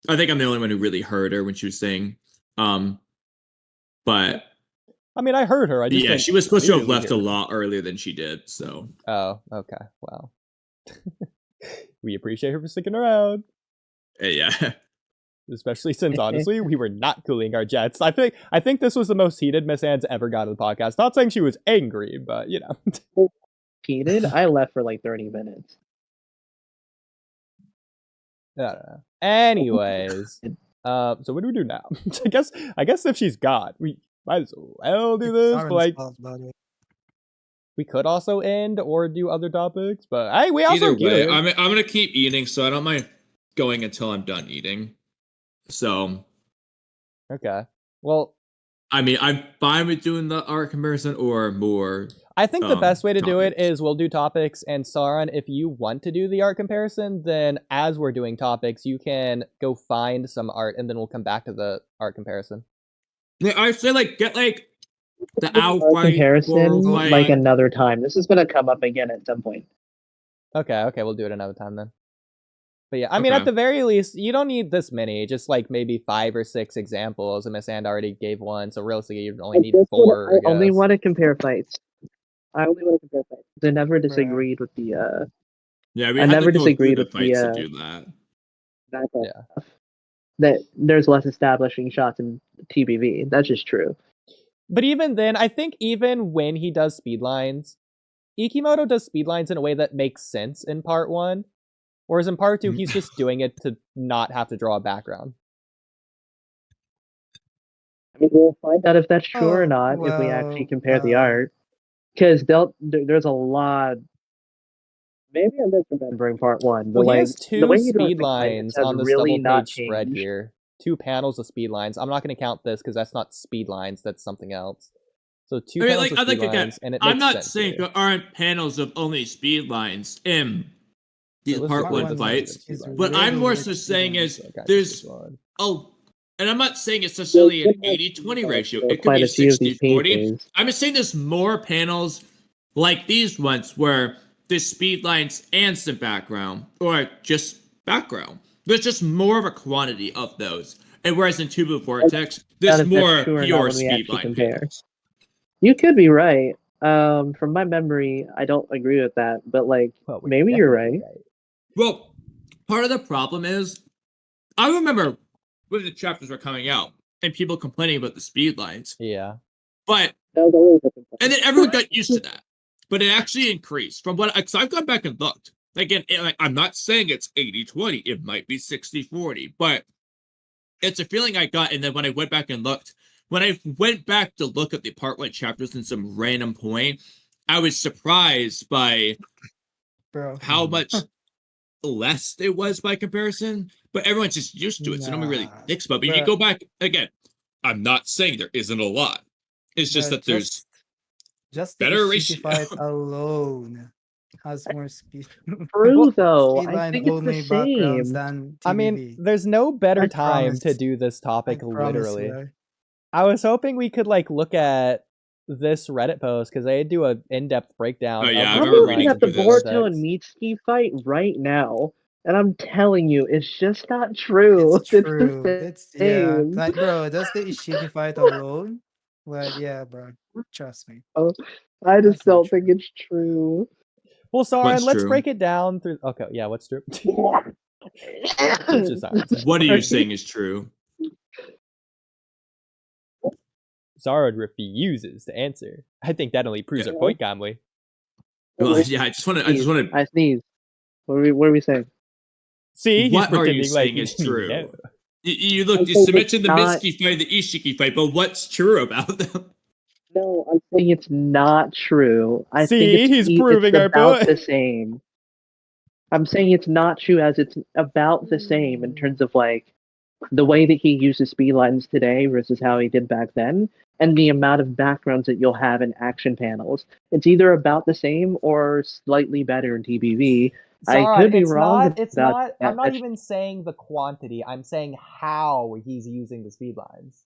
I think I'm the only one who really heard her when she was saying, but I mean, I heard her. I just yeah, didn't she was supposed to have clearly left a hear her. lot earlier than she did, so. Oh, okay. Well, we appreciate her for sticking around. Yeah. Especially since honestly, we were not cooling our jets. I think this was the most heated Miss Anne's ever got on the podcast. Not saying she was angry, but you know. Heated? I left for like 30 minutes. I don't know. Anyways, so what do we do now? I guess if she's gone, we might as well do this. But like, we could also end or do other topics. But hey, we also Either way, I'm gonna keep eating, so I don't mind going until I'm done eating. So. Okay. Well, I mean, I'm fine with doing the art comparison or more. I think the best way to do it topics. is we'll do topics, and Sauron, if you want to do the art comparison, then as we're doing topics, you can go find some art, and then we'll come back to the art comparison. Yeah, I say like get like the Art outright comparison like like another time. This is gonna come up again at some point. Okay, we'll do it another time then. But yeah, I mean, Okay. at the very least, you don't need this many. Just like maybe 5 or 6 examples, and Miss And already gave one, so realistically, you only need 4. I only guess. want to compare fights. I never disagreed with the yeah. We I had never to go disagreed through with the the, fights to do that. Yeah. that there's less establishing shots in TBV. That's just true. But even then, I think even when he does speed lines, Ikemoto does speed lines in a way that makes sense in part 1. Whereas in part 2, he's just doing it to not have to draw a background. I mean, we'll find out if that's true or not if we actually compare the art. Because there's a lot. Maybe I'm misremembering part 1, but Well, he like has the way 2 he draws speed the climates lines has on this really not double-page spread changed. here. 2 panels of speed lines. I'm not going to count this because that's not speed lines. That's something else. So 2 I mean, panels like, of I speed think again, lines, and it I'm makes not sense saying here. there aren't panels of only speed lines in these So this part is one one fights. speed line. What I'm more Really so weird saying speed is So, guys, there's this one. and I'm not saying it's necessarily an 80-20 ratio. It could Quite be a few of these 60-40. cases. I'm just saying there's more panels like these ones where there's speed lines and some background, or just background. There's just more of a quantity of those. And whereas in Tubu Vortex, Not there's if that's more true or not pure when we speed actually line compare. panels. You could be right. From my memory, I don't agree with that, but like Well, we're maybe you're definitely right. Well, part of the problem is, I remember when the chapters were coming out and people complaining about the speed lines, Yeah. but That was always a complaint. and then everyone got used to that. But it actually increased from what, because I've gone back and looked. Again, I'm not saying it's 80-20, it might be 60-40, but it's a feeling I got. And then when I went back and looked, when I went back to look at the part one chapters in some random point, I was surprised by Bro. how much less it was by comparison. But everyone's just used to it, so nobody really Nah, thinks about it. But if you bruh. go back, again, I'm not saying there isn't a lot. It's just Bruh, that there's just the better Ishiki ratio. fight alone has more speed. True though. Speed I line think it's the only backgrounds same. than TBV. I mean, there's no better I time to promise. do this I topic, promise, literally. bro. I was hoping we could like look at this Reddit post because they do an in-depth breakdown. Oh, yeah, of I I'm the remember speed looking lines reading at the in through this. Boruto and Vortex. Mitsuki fight right now, and I'm telling you, it's just not true. It's It's true. the It's yeah. same. Like, bro, just the Ishiki fight alone. Like, yeah, bro. Trust me. Oh, I just That's not don't true. think it's true. Well, Saran, What's let's true? break it down through. Okay, yeah, what's true? It's just Saran. What are you Sorry. saying is true? Zara refuses to answer. I think that only proves Yeah. her point, Kamui. Well, yeah, I just want to. I sneeze. What are we saying? See, he's What are you pretending like saying is he true? knows. You look. I'm You saying mentioned it's the not- Mitsuki fight, the Ishiki fight, but what's true about them? No, I'm saying it's not true. I See, think he's proving it's our about point. the same. I'm saying it's not true as it's about the same in terms of like the way that he uses speed lines today versus how he did back then, and the amount of backgrounds that you'll have in action panels. It's either about the same or slightly better in TBV. I Saran, could be it's wrong not. It's about not. that. I'm not even saying the quantity. I'm saying how he's using the speed lines.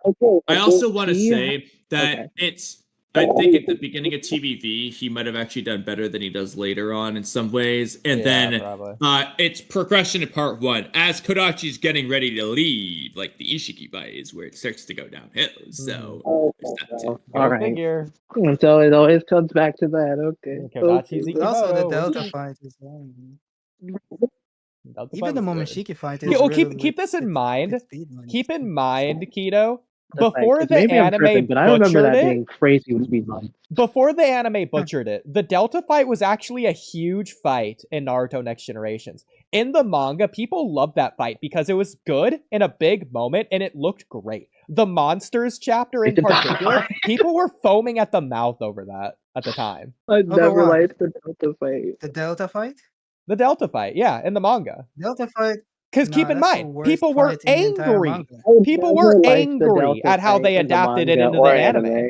Okay, I also want to see- say that okay. it's. I think at the beginning of TBV, he might have actually done better than he does later on in some ways. And Yeah, then probably. it's progression in part one. As Kodachi's getting ready to leave, like the Ishiki fight is where it starts to go downhill. So there's that too. Go All right. figure. So it always comes back to that. Okay. Kodachi's Okay. But also the Ikemoto. Delta fight is Delta even fight the was good. Momoshiki fight Okay, is well, really keep this in mind. Keep in mind, Keto. Before Because the maybe I'm tripping, anime but I remember butchered that it, being crazy with speed lines. before the anime butchered it, the Delta fight was actually a huge fight in Naruto Next Generations. In the manga, people loved that fight because it was good in a big moment and it looked great. The monsters chapter in particular, people were foaming at the mouth over that at the time. I never what? liked the Delta fight. The Delta fight? The Delta fight, yeah, in the manga. Delta fight. Because Nah, keep in that's the mind, worst people were fight in the entire angry. manga. People were Never liked the angry Delta at how fight they in the adapted it manga into the or anime.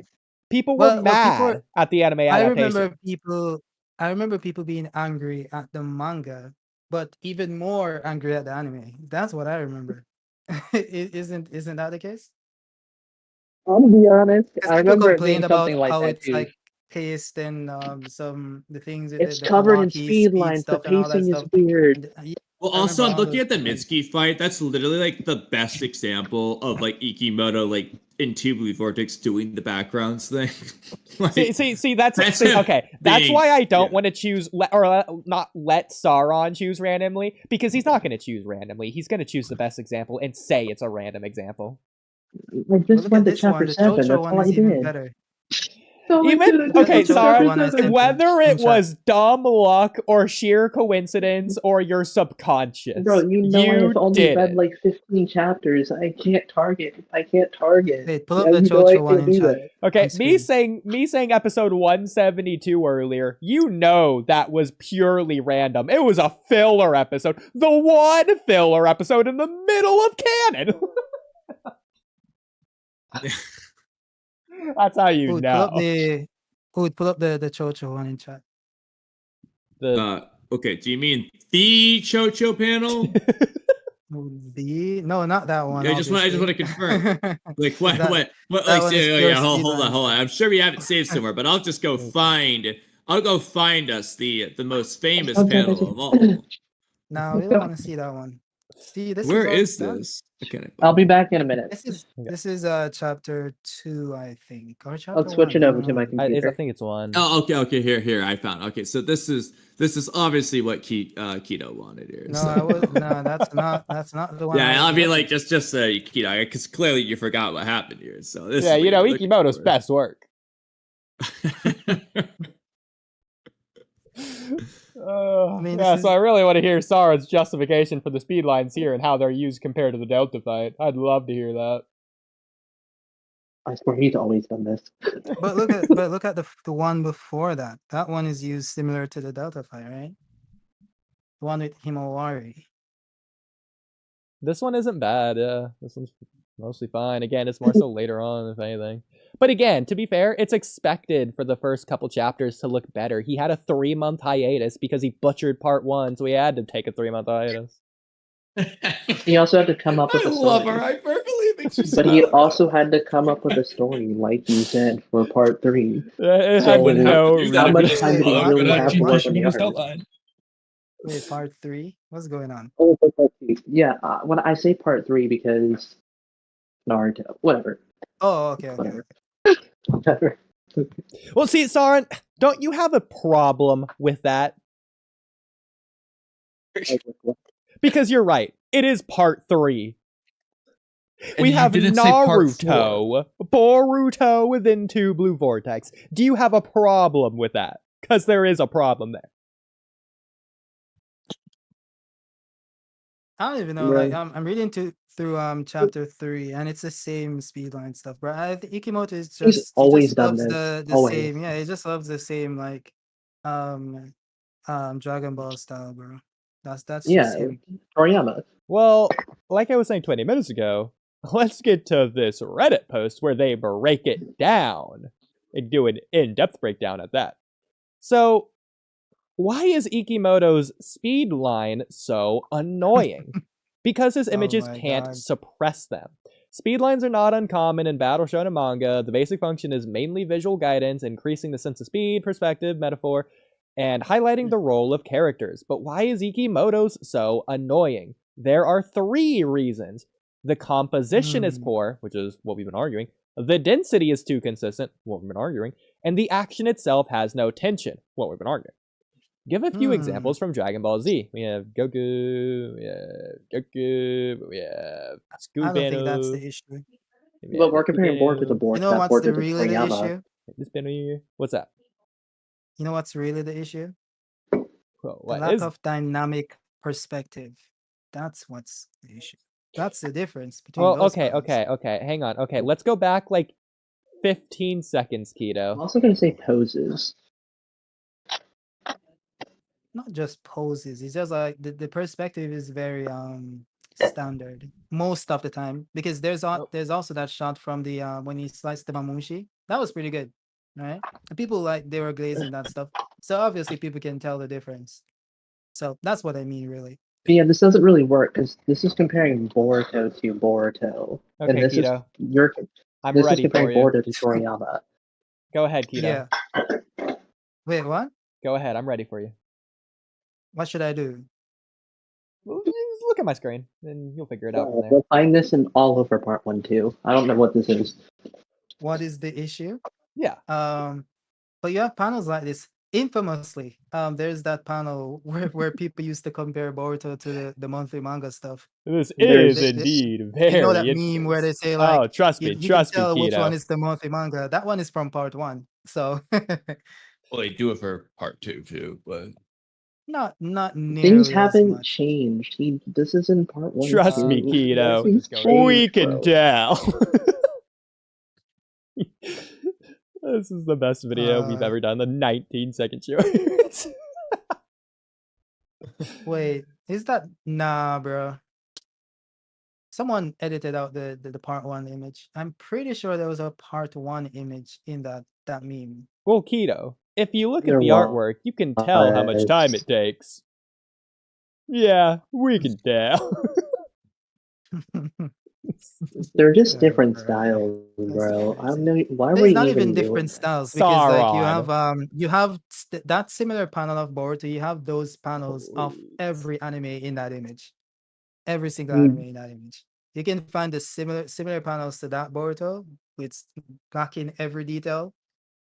People were Well, people mad at the anime I adaptation. remember people being angry at the manga, but even more angry at the anime. That's what I remember. Isn't that the case? I'm gonna be honest. Because I people remember it complained being about something like how that it's too. like paced and the things It's the covered in Kawaki speed lines. The stuff and all that pacing is stuff. weird. And, yeah, Well, I also, I'm remember all looking at the those Mitsuki fight. That's literally like the best example of like Ikemoto, like in Two Blue Vortex doing the backgrounds thing. Like, See, that's him okay. That's being- why I don't yeah. want to choose not let Sauron choose randomly because he's not going to choose randomly. He's going to choose the best example and say it's a random example. I But just look went at to this one. chapter The 7. Chocho That's one all I is even did. better. Oh my Even goodness, okay, That's the Sarah, one I sent in- whether in it chat. was dumb luck or sheer coincidence or your subconscious, Bro, you know I've only did read it. like 15 chapters. I can't target. Wait, pull up Yeah, the you know I Chocho one can't in do chat. that. Okay, on me screen. saying episode 172 earlier, you know that was purely random. It was a filler episode. The one filler episode in the middle of canon. That's how you Pull know. up the Chocho one in chat. Okay, do you mean the Chocho panel? No, not that one. I just want obviously. to confirm. Like what? That- What? that Like, one is yeah, pure yeah. Hold speed on. line I'm sure we have it saved somewhere, but I'll just go find. I'll go find us the most famous panel of all. No, we don't want to see that one. See, this Where is is all- this? Okay. I'll be back in a minute. This is chapter 2, I think, or chapter I'll switch it 1, I over don't to my know. computer. I think it's one. Oh, okay. Here. I found. Okay, so this is obviously what Keto wanted here. No, so. that's not the one. Yeah, I mean, like looking just Keto, because clearly you forgot what happened here. So this. Yeah, is what you know, you're looking Ikemoto's for. best work. mean, Yeah, this so I is- really want to hear Sarah's justification for the speed lines here and how they're used compared to the Delta fight. I'd love to hear that. I swear he's always done this. But look at the one before that. That one is used similar to the Delta fight, right? The one with Himawari. This one isn't bad, yeah. This one's mostly fine. Again, it's more so later on, if anything. But again, to be fair, it's expected for the first couple chapters to look better. He had a 3-month hiatus because he butchered part 1, so he had to take a 3-month hiatus. He also had to come up with I a love story. her hyperbole. It makes you But he smile. also had to come up with a story, like you said, for part 3. It So had wouldn't have no to do that. How much reason. time did he really have to work on the His others? outline. Wait, part 3? What's going on? Oh, but part 2. Yeah, when I say part 3, because Naruto, whatever. Oh, okay. Whatever. Well, see, Saren, don't you have a problem with that? Because you're right. It is part 3. And We you have didn't say part Naruto, Boruto within 2 Blue Vortex. Do you have a problem with that? Because there is a problem there. I don't even know. Right. Like, I'm reading through chapter 3, and it's the same speedline stuff, bro. I think Ikemoto is He's just always he just done loves this. the Always. same. Yeah, he just loves the same like Dragon Ball style, bro. That's Yeah, just him. Toriyama. Well, like I was saying 20 minutes ago, let's get to this Reddit post where they break it down and do an in-depth breakdown at that. So, why is Ikemoto's speed line so annoying? Because his images my can't God. suppress them. Speed lines are not uncommon in battle shonen manga. The basic function is mainly visual guidance, increasing the sense of speed, perspective, metaphor, and highlighting the role of characters. But why is Ikemoto's so annoying? There are 3 reasons. The composition is poor, which is what we've been arguing. The density is too consistent, what we've been arguing. And the action itself has no tension, what we've been arguing. Give a few examples from Dragon Ball Z. We have Goku, we have Goku, we have I don't think that's Scubano. the issue. But we're comparing Boruto to You Boruto, know not what's Boruto to really the Toriyama. issue? This banner here. What's that? You know what's really the issue? Well, The what lack is of dynamic perspective. That's what's the issue. That's the difference between Well, those okay, panels. hang on. Okay, let's go back like 15 seconds, I'm Keto. also going to say poses. Not just poses. It's just like the perspective is very standard most of the time, because there's also that shot from the when he sliced the mamushi. That was pretty good, right? And people like they were glazing that stuff, so obviously people can tell the difference. So that's what I mean, really. But yeah, this doesn't really work because this is comparing Boruto to Boruto. Okay, and this Keto. I'm this is ready comparing for you. Boruto to Toriyama. Go ahead, Keto. Yeah. Wait, what? Go ahead, I'm ready for you. What should I do? Well, just look at my screen, and you'll figure it out from there. We'll find this in all over part 1 too. I don't know what this is. What is the issue? Yeah. But you have panels like this. Infamously, there's that panel where people used to compare Boruto to the monthly manga stuff. This There's- is indeed very You know that meme where they say like, Oh, trust me, you can tell which one Keto. is the monthly manga. That one is from part 1. So Well, they do it for part 2 too, but not Things nearly as haven't much. changed. This is in part 1 Trust me, too. Keto. Things We change, can bro. tell. This is the best video we've ever done. The 19-second short. Wait, is that nah, bro? Someone edited out the part 1 image. I'm pretty sure there was a part 1 image in that meme. Well, Keto, if you look at There the artwork, you can tell how much time it takes. Yeah, we can tell. They're just Yeah, different bro. styles, That's bro. I don't crazy. know why It's were not you even even doing different that? styles because like you Sauron. have that similar panel of Boruto. You have those panels of Please. every anime in that image. Every single Mm. anime in that image. You can find the similar panels to that Boruto with black in every detail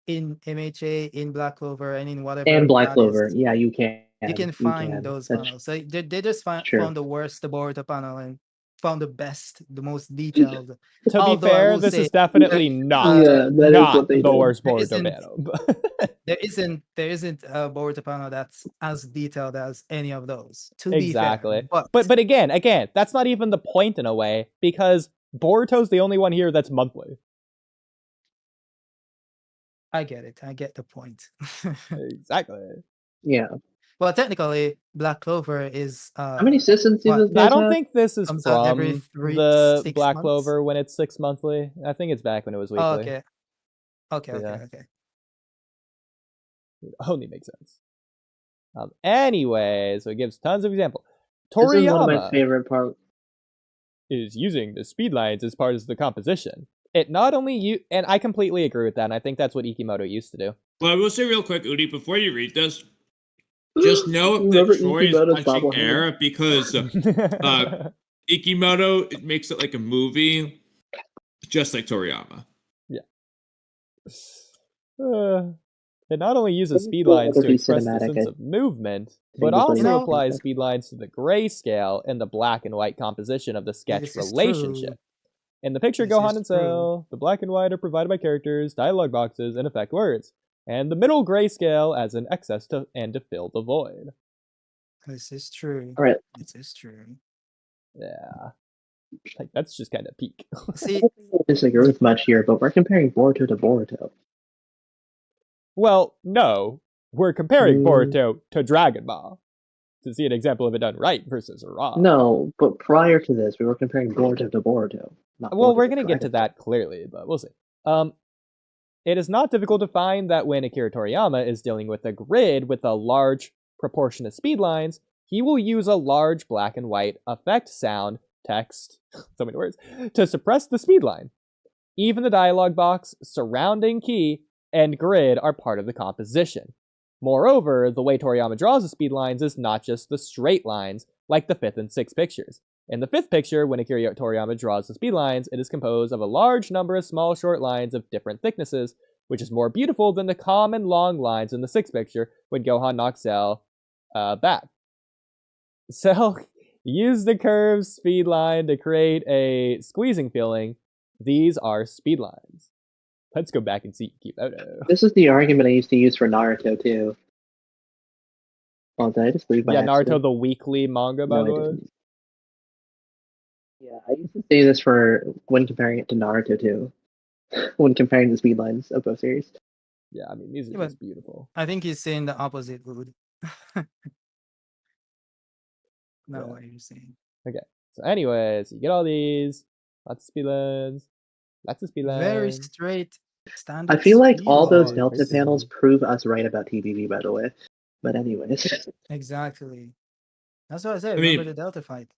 in MHA, in Black Clover, and in whatever And Black that Clover. is. Yeah, you can. You can You find can. those That's panels. So they just true. found the worst the Boruto panel and found the best, the most detailed. To be Although I fair, will this say is definitely not Yeah, that is not what they the did. worst There Boruto isn't- panel. there isn't a Boruto panel that's as detailed as any of those. To be Exactly. fair, but But again, that's not even the point in a way, because Boruto's the only one here that's monthly. I get it. I get the point. Exactly. Yeah. Well, technically, Black Clover is How many seasons do what, those guys I don't have? think this is comes out every from the 6 Black months? Clover when it's 6 monthly. I think it's back when it was weekly. Oh, okay. Okay. It only makes sense. Anyway, so it gives tons of examples. This is one of my Toriyama favorite parts. is using the speed lines as part of the composition. It not only and I completely agree with that, and I think that's what Ikemoto used to do. Well, I will say real quick, Oodie, before you read this, just know Remember that Troy is Ikemoto's punching bobblehead? air because Ikemoto it makes it like a movie, just like Toriyama. It not only uses Doesn't speed feel lines like to it'd be express the cinematic, sense I of movement, think but it's also like- You know- applies speed lines to the grayscale and the black and white composition of the sketch This is relationship. true. In the picture, This Gohan is and true. Cell, the black and white are provided by characters, dialogue boxes, and effect words, and the middle grayscale as an excess to fill the void. This is true. All right. This is true. Yeah, like that's just kind of peak. See, I don't disagree with much here, but we're comparing Boruto to Boruto. Well, no, we're comparing Mm. Boruto to Dragon Ball to see an example of it done right versus raw. No, but prior to this, we were comparing Boruto to Boruto. Not Well, Boruto we're to gonna get to Dragon Ball. that clearly, but we'll see. It is not difficult to find that when Akira Toriyama is dealing with a grid with a large proportion of speed lines, he will use a large black and white effect sound, text, so many words, to suppress the speed line. Even the dialogue box, surrounding key, and grid are part of the composition. Moreover, the way Toriyama draws the speed lines is not just the straight lines, like the 5th and 6th pictures. In the 5th picture, when Akira Toriyama draws the speed lines, it is composed of a large number of small short lines of different thicknesses, which is more beautiful than the common long lines in the 6th picture when Gohan knocks Cell back. Cell used the curved speed line to create a squeezing feeling. These are speed lines. Let's go back and see Ikemoto. This is the argument I used to use for Naruto too. Oh, did I just leave by Yeah, Naruto, accident? the weekly manga, by No, the I way. didn't. Yeah, I used to say this for when comparing it to Naruto too. When comparing the speed lines of both series. Yeah, I mean, these are Yeah, just beautiful. I think he's saying the opposite, Wood. No, Yeah. what you're saying. So anyways, you get all these. Lots of speed lines. Lots of speed lines. Very straight, standard. I feel like speed all those line. Delta crazy. panels prove us right about TBV, by the way. But anyways, Exactly. That's what I said. I mean- Remember the Delta fight.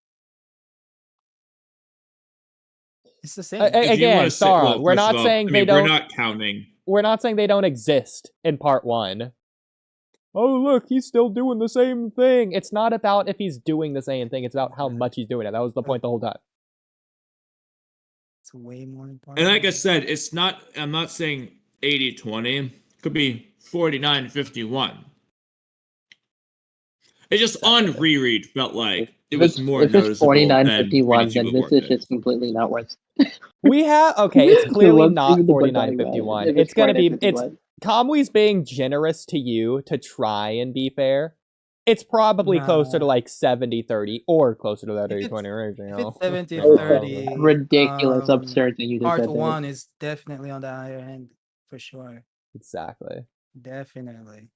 It's the same. I- If you Again, wanna say- Sauron, well, we're first not of all, saying I they mean, don't. We're not counting. We're not saying they don't exist in part 1. Oh, look, he's still doing the same thing. It's not about if he's doing the same thing. It's about how much he's doing it. That was the point the whole time. It's way more important. And like I said, it's not. I'm not saying 80-20. Could be 49-51. It just on reread felt like it was more if it's noticeable 49-51, than then this is just completely not worth. We have okay. It's clearly one not thing to put 49 value on it, 51. if It's gonna be 49-51. Kamui's being generous to you to try and be fair. It's probably closer to Nah. like 70-30 or closer to that If 80-20 range. You If know? it's 70 That was 30, ridiculous, absurd thing you just part said there. 1 is definitely on the higher end for sure. Exactly. Definitely.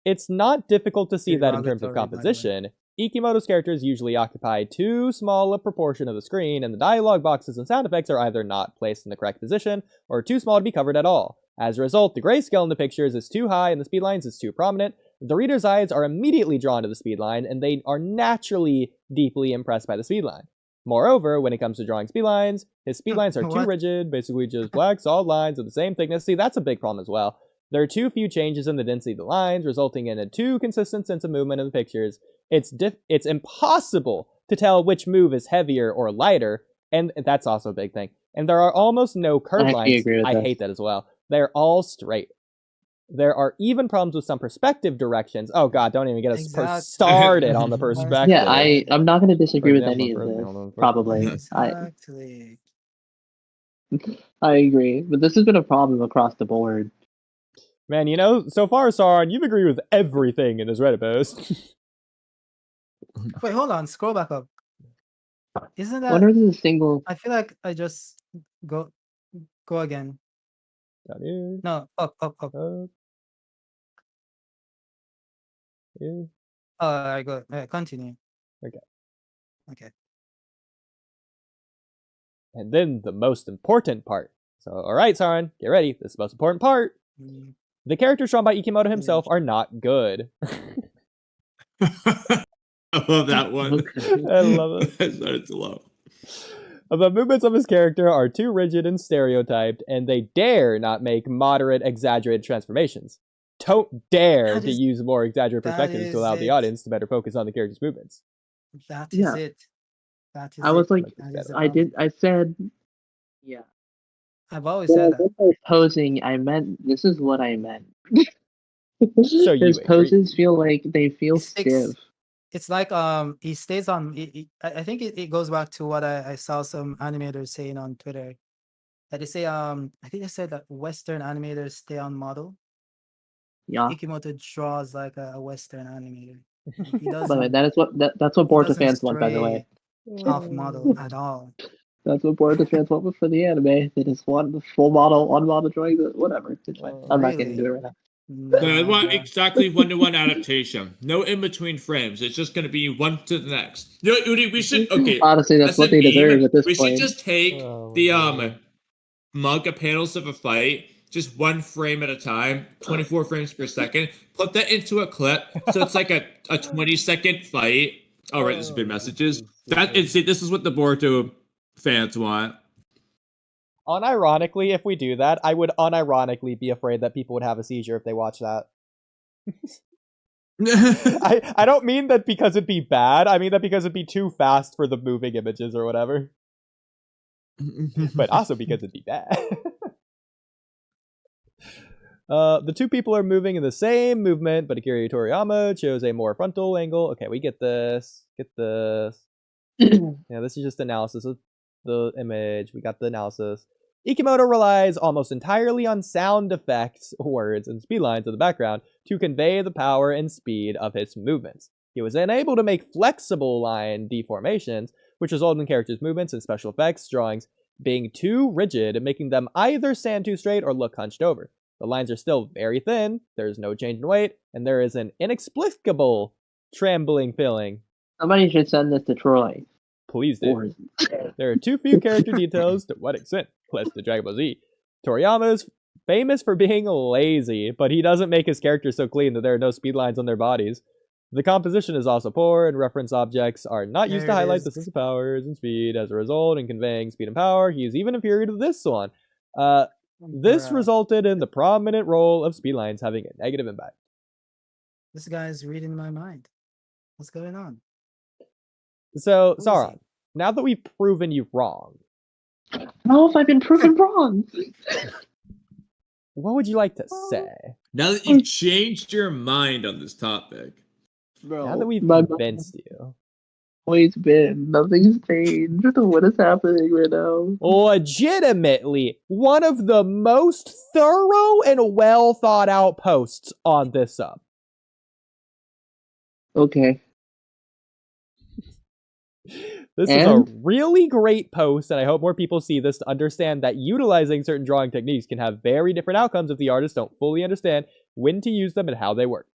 It's not difficult to see that in terms of Derogatory, by the way. composition. Ikemoto's characters usually occupy too small a proportion of the screen, and the dialogue boxes and sound effects are either not placed in the correct position or too small to be covered at all. As a result, the grayscale in the pictures is too high and the speedlines is too prominent. The reader's eyes are immediately drawn to the speedline, and they are naturally deeply impressed by the speedline. Moreover, when it comes to drawing speedlines, his speedlines are too What? rigid, basically just black solid lines of the same thickness. See, that's a big problem as well. There are too few changes in the density of the lines, resulting in a too consistent sense of movement in the pictures. It's impossible to tell which move is heavier or lighter, and that's also a big thing. And there are almost no curved actually lines. agree with I that. hate that as well. They're all straight. There are even problems with some perspective directions. Oh god, don't even get us Exactly. started on the perspective. Yeah, I'm not going to disagree with any of example, this. hold on, Probably, Exactly. I agree, but this has been a problem across the board. Man, you know, so far, Sauron, you've agreed with everything in this Reddit post. Wait, hold on. Scroll back up. Isn't that? Wonder if this is a single. I feel like I just go again. Down here, No, up. up, here. Oh, I go. Continue. Okay. And then the most important part. So, alright, Sauron, get ready. This is the most important part. Mm, The characters drawn by Ikemoto himself are not good. I love that one. I love it. I started to love. The movements of his character are too rigid and stereotyped, and they dare not make moderate, exaggerated transformations. Don't dare That to is- use more exaggerated that perspectives to allow is the it. audience to better focus on the character's movements. That is Yeah. it. That is I was it. like, That is the I problem. said, yeah. I've always When I said that. said I was posing, I meant, this is what I meant. So you His agree. poses feel like they feel He sticks- stiff. It's like he stays on. I think it goes back to what I saw some animators saying on Twitter. That they say I think they said that Western animators stay on model. Yeah. Ikemoto draws like a Western animator. He By the way, doesn't that's what Boruto doesn't fans want. By the way, off model at all. that's what Boruto fans want for the anime. They just want the full model, on model drawing. Whatever, it's fine. I'm not getting into it right now. So I want Nah. exactly 1-to-1 adaptation. No in between frames. It's just going to be one to the next. You know what, Oodie? We should Honestly, that's as what a they deserve meme, at this we point. should just take Oh, the man. manga panels of a fight, just one frame at a time, 24 frames per second. Put that into a clip, so it's like a 20-second fight. All right, there's been messages. See, this is what the Boruto fans want. Unironically, if we do that, I would unironically be afraid that people would have a seizure if they watch that. I don't mean that because it'd be bad. I mean that because it'd be too fast for the moving images or whatever. But also because it'd be bad. The two people are moving in the same movement, but Akira Toriyama chose a more frontal angle. Okay, we get this. Yeah, this is just analysis of the image. We got the analysis. Ikemoto relies almost entirely on sound effects, words, and speed lines in the background to convey the power and speed of his movements. He was then able to make flexible line deformations, which result in characters' movements and special effects drawings being too rigid and making them either stand too straight or look hunched over. The lines are still very thin, there's no change in weight, and there is an inexplicable trembling feeling. Somebody should send this to Troy. Please do. Or There are too few character details. To what extent? Let's to Dragon Ball Z. Toriyama is famous for being lazy, but he doesn't make his characters so clean that there are no speed lines on their bodies. The composition is also poor, and reference objects are not used There to it highlight is. the sense of powers and speed. As a result, in conveying speed and power, he is even inferior to this one. This Bruh. resulted in the prominent role of speed lines having a negative impact. This guy's reading my mind. What's going on? So, Who is he? Sauron, now that we've proven you wrong, I don't know if I've been proven wrong. what would you like to say? Now that you've changed your mind on this topic, Bro, Now that we've my- convinced you. always been. Nothing's changed. What is happening right now? Legitimately, one of the most thorough and well thought out posts on this sub. Okay. This is a And? really great post, and I hope more people see this to understand that utilizing certain drawing techniques can have very different outcomes if the artists don't fully understand when to use them and how they work.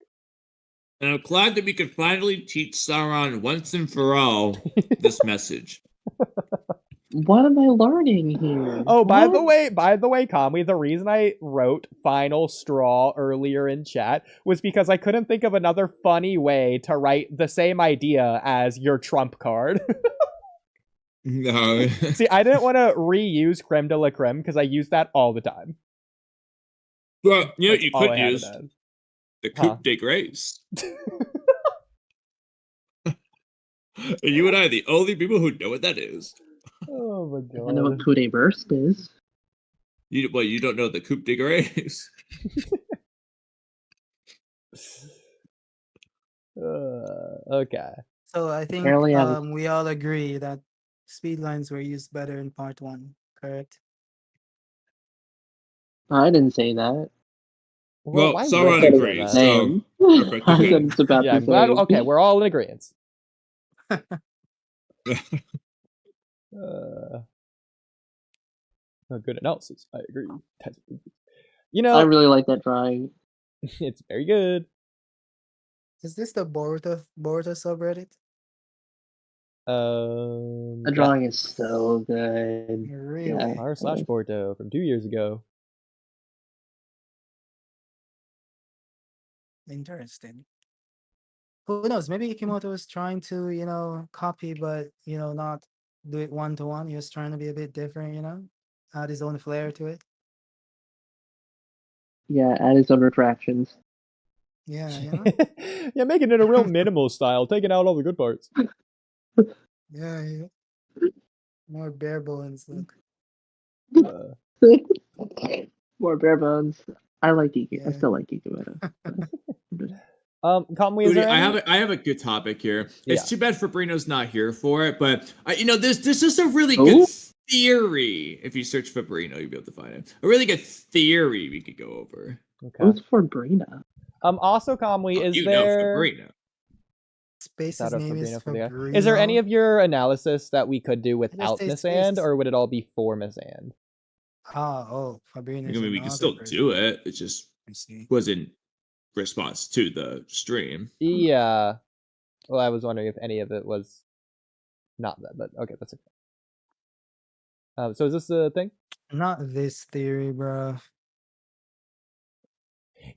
And I'm glad that we could finally teach Sauron once and for all this message. What am I learning here? Oh, by the What? way, Kamui, the reason I wrote Final Straw earlier in chat was because I couldn't think of another funny way to write the same idea as your trump card. No. See, I didn't want to reuse creme de la creme because I use that all the time. Well, you know, That's you all could I had use it as. the coupe de grace. You and I are the only people who know what that is. Oh my I know god. what coup de burst is. You don't know the coupe de grace. Okay. So I think Apparently I was we all agree that speed lines were used better in part 1, correct? I didn't say that. Well, why Sauron would you say agrees, that? so Same. perfect, I good. was about Yeah, to I'm glad. say. Okay, we're all in agreement. Good analysis. I agree. You I know, really like that drawing. it's very good. Is this the Boruto subreddit? The Yeah. drawing is so good. Really? r/Boruto from 2 years ago. Interesting. Who knows? Maybe Ikemoto was trying to, copy, but not do it one to one. He was trying to be a bit different, add his own flair to it. Yeah, add his own retractions. Yeah, Yeah, making it a real minimal style, taking out all the good parts. yeah. More bare bones look. More bare bones. I like Ike. I Yeah. still like Ikemoto. Kamui, is Oodie, there any... I have a good topic here. Yeah. It's too bad Fabrino's not here for it, but there's just a really Oh? good theory. If you search Fabrino, you'll be able to find it. A really good theory we could go over. Okay. Who's for Brina? Also, Kamui, is you there... know Fabrino. Space's name is Fabrino. Is there any of your analysis that we could do without say Miss space. And, or would it all be for Miss And? Fabrino. I mean, we can still do it. It just was in response to the stream. Yeah. Well, I was wondering if any of it was not that, but okay, that's okay. So is this the thing? Not this theory, bro.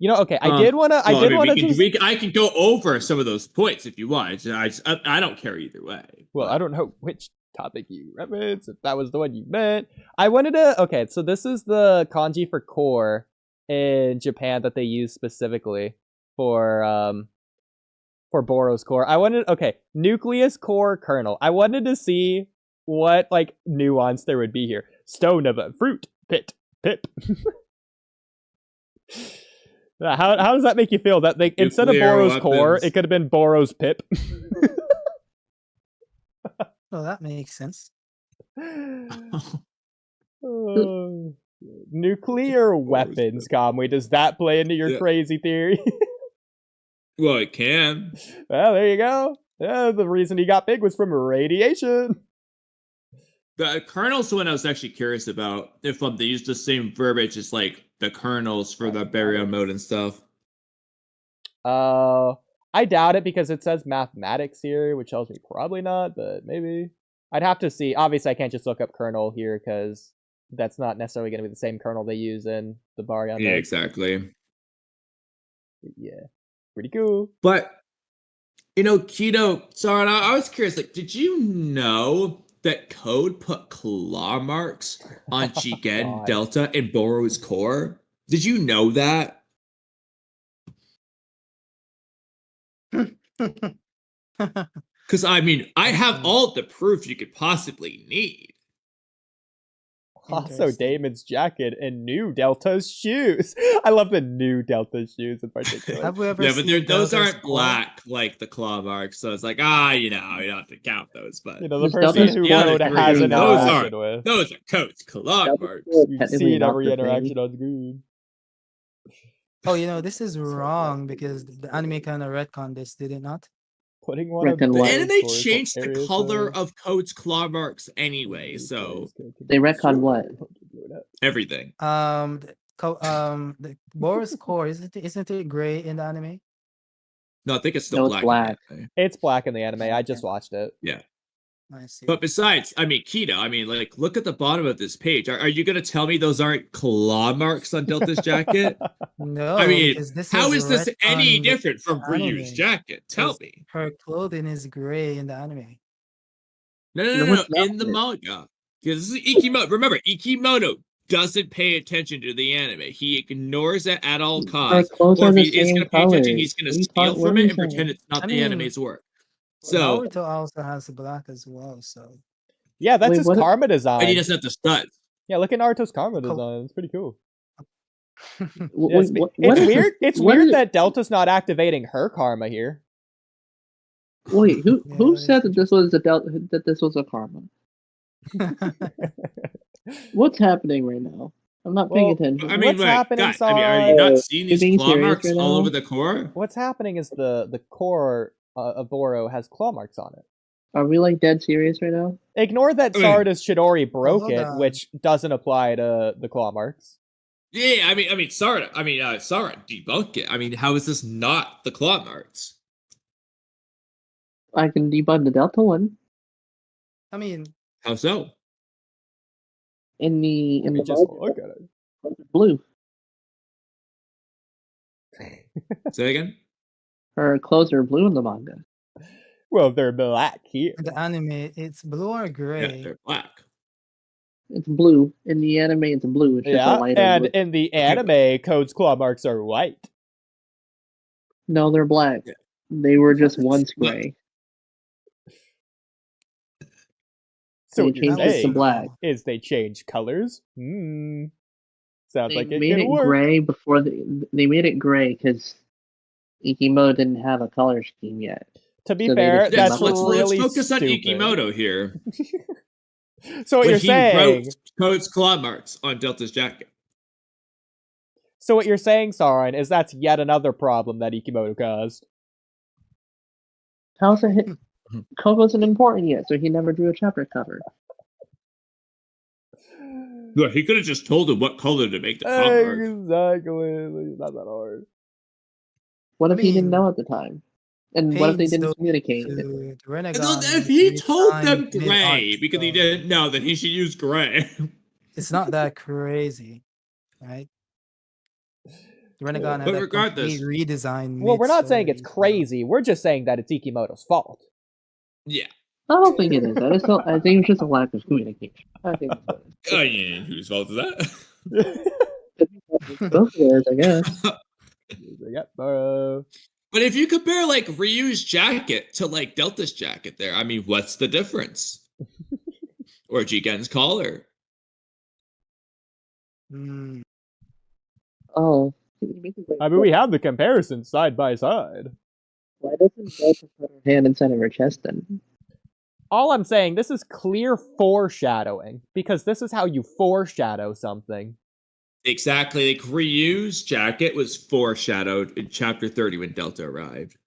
Okay, I did want to. I can go over some of those points if you want. I don't care either way. Well, I don't know which topic you referenced, if that was the one you meant. I wanted to. Okay, so this is the kanji for core in Japan that they use specifically for Boro's core. Nucleus, core, kernel. I wanted to see what nuance there would be here. Stone of a fruit pit pip. How does that make you feel? That instead of Boro's core, it could have been Boro's pip. Well, that makes sense. Nuclear weapons, Kamui. Does that play into your crazy theory? Well, it can. Well, there you go. Yeah, the reason he got big was from radiation. The kernel's the one I was actually curious about. If they use the same verbiage as the kernels for the burial mode and stuff. I doubt it because it says mathematics here, which tells me probably not, but maybe. I'd have to see. Obviously, I can't just look up kernel here because that's not necessarily going to be the same kernel they use in the Baryon. Yeah, exactly. Yeah, pretty cool. But Keto, sorry, I was curious. Did you know that Code put claw marks on Jigen Delta and Boro's core? Did you know that? Because I have all the proof you could possibly need. Also, Interesting. Damon's jacket and new Delta's shoes. I love the new Delta's shoes in particular. Have we ever Yeah, but seen those Delta's aren't core? black like the claw marks, so it's like, you don't have to count those. But You know, the This person Delta's who the other Code three, has an those interaction aren't. with. Those are Code's claw Delta's marks. core is You've technically seen not every the interaction same. on screen. Oh, this is wrong because the anime kind of retconned this, did it not? Putting one of Reckon The what? Damon's anime scores changed the hilarious, color though. of Code's claw marks anyway, so They retcon what? everything. The Boris core isn't it gray in the anime? No, I think it's still No, it's black. black. in the anime. It's black in the anime. I just watched it. Yeah. I see. But besides, Keto, like, look at the bottom of this page. Are you going to tell me those aren't claw marks on Delta's jacket? No, I mean, because this how is is this any retconned different from anime. Ryu's jacket? Tell 'Cause me. her clothing is gray in the anime. No, it's not. in the manga. Because this is Ikemoto. Remember, Ikemoto doesn't pay attention to the anime. He ignores it at all Our costs. clothes Or are if the he is same going to pay attention, color. he's going What to are you steal talk- what from are it you and saying? pretend it's not I the mean, anime's work. So, Naruto also has black as well, so Yeah, that's Wait, his what- karma but he design. doesn't have the studs. Yeah, look at Naruto's karma Cool. design. It's pretty cool. Wait, Yeah, it's what it's is weird. this- It's what weird is- that Delta's not activating her karma here. Wait, who Yeah, who that is said that this was that this was a karma? What's happening right now? I'm not paying Well, attention. I mean, What's wait, happening, guys, are you Sarge? not seeing You're these being claw serious marks right all now? over the core? What's happening is the core of Boro has claw marks on it. Are we like dead serious right now? Ignore that I mean- Sarda's Chidori broke hold it, on. which doesn't apply to the claw marks. Yeah, Sarah debunked it. I mean, how is this not the claw marks? I can debug the Delta one I mean, How so? in the Let me just manga, look at it. it's blue. Say again? Her clothes are blue in the manga. Well, they're black here. in the anime, it's blue or Yeah, gray. they're black. It's blue in the anime. It's blue. It's just a Yeah, lighter and blue. in the anime, Code's claw marks are white. No, they're black. Yeah. They were just What? once gray. So They what you're changed it to saying black. is they change colors? Sounds They like it made could it work. gray before they made it gray because Ikemoto didn't have a color scheme yet. To be So they fair, just Yeah, that's so let's really focus on stupid. Ikemoto here. So what When you're he saying? wrote Code's claw marks on Delta's jacket. So what you're saying, Sauron, is that's yet another problem that Ikemoto caused. How's it hit? Code wasn't important yet, so he never drew a chapter cover. Look, he could have just told him what color to make the claw mark. Exactly. It's not that hard. What I if he didn't mean, know at the time? And what if they Paints didn't those communicate? to And Renegon if he every told time them mid-arc, gray because he so didn't know, then he should use gray. it's not that crazy, right? Renegon had But a regardless- complete redesign. Well, we're not saying it's mid-story, so- crazy. We're just saying that it's Ikemoto's fault. Yeah. I don't think it is. I think it's just a lack of communication. I think that's what it Oh, yeah, whose fault is that? is. Both of theirs, I guess. Yep. Bro. But if you compare like Ryu's jacket to like Delta's jacket there, I mean, what's the difference? Or Jigen's collar? Hmm. Oh. I mean, we have the comparison side by side. Why doesn't Delta put her hand inside of her chest then? All I'm saying, this is clear foreshadowing, because this is how you foreshadow something. Exactly. Like Ryu's jacket was foreshadowed in chapter 30 when Delta arrived.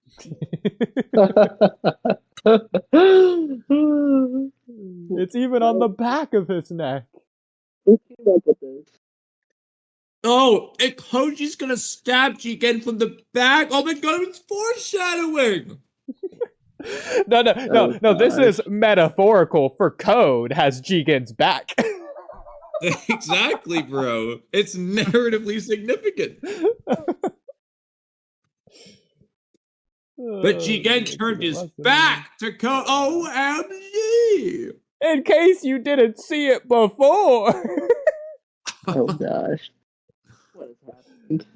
It's even on the back of his neck. Who came up with this? Oh, and Koji's gonna stab Jigen from the back. Oh my god, it's foreshadowing. No, this is metaphorical for Code has Jigen's back. Exactly, bro. It's narratively significant. But Jigen turned his back to OMG. In case you didn't see it before. Oh gosh. What is happening?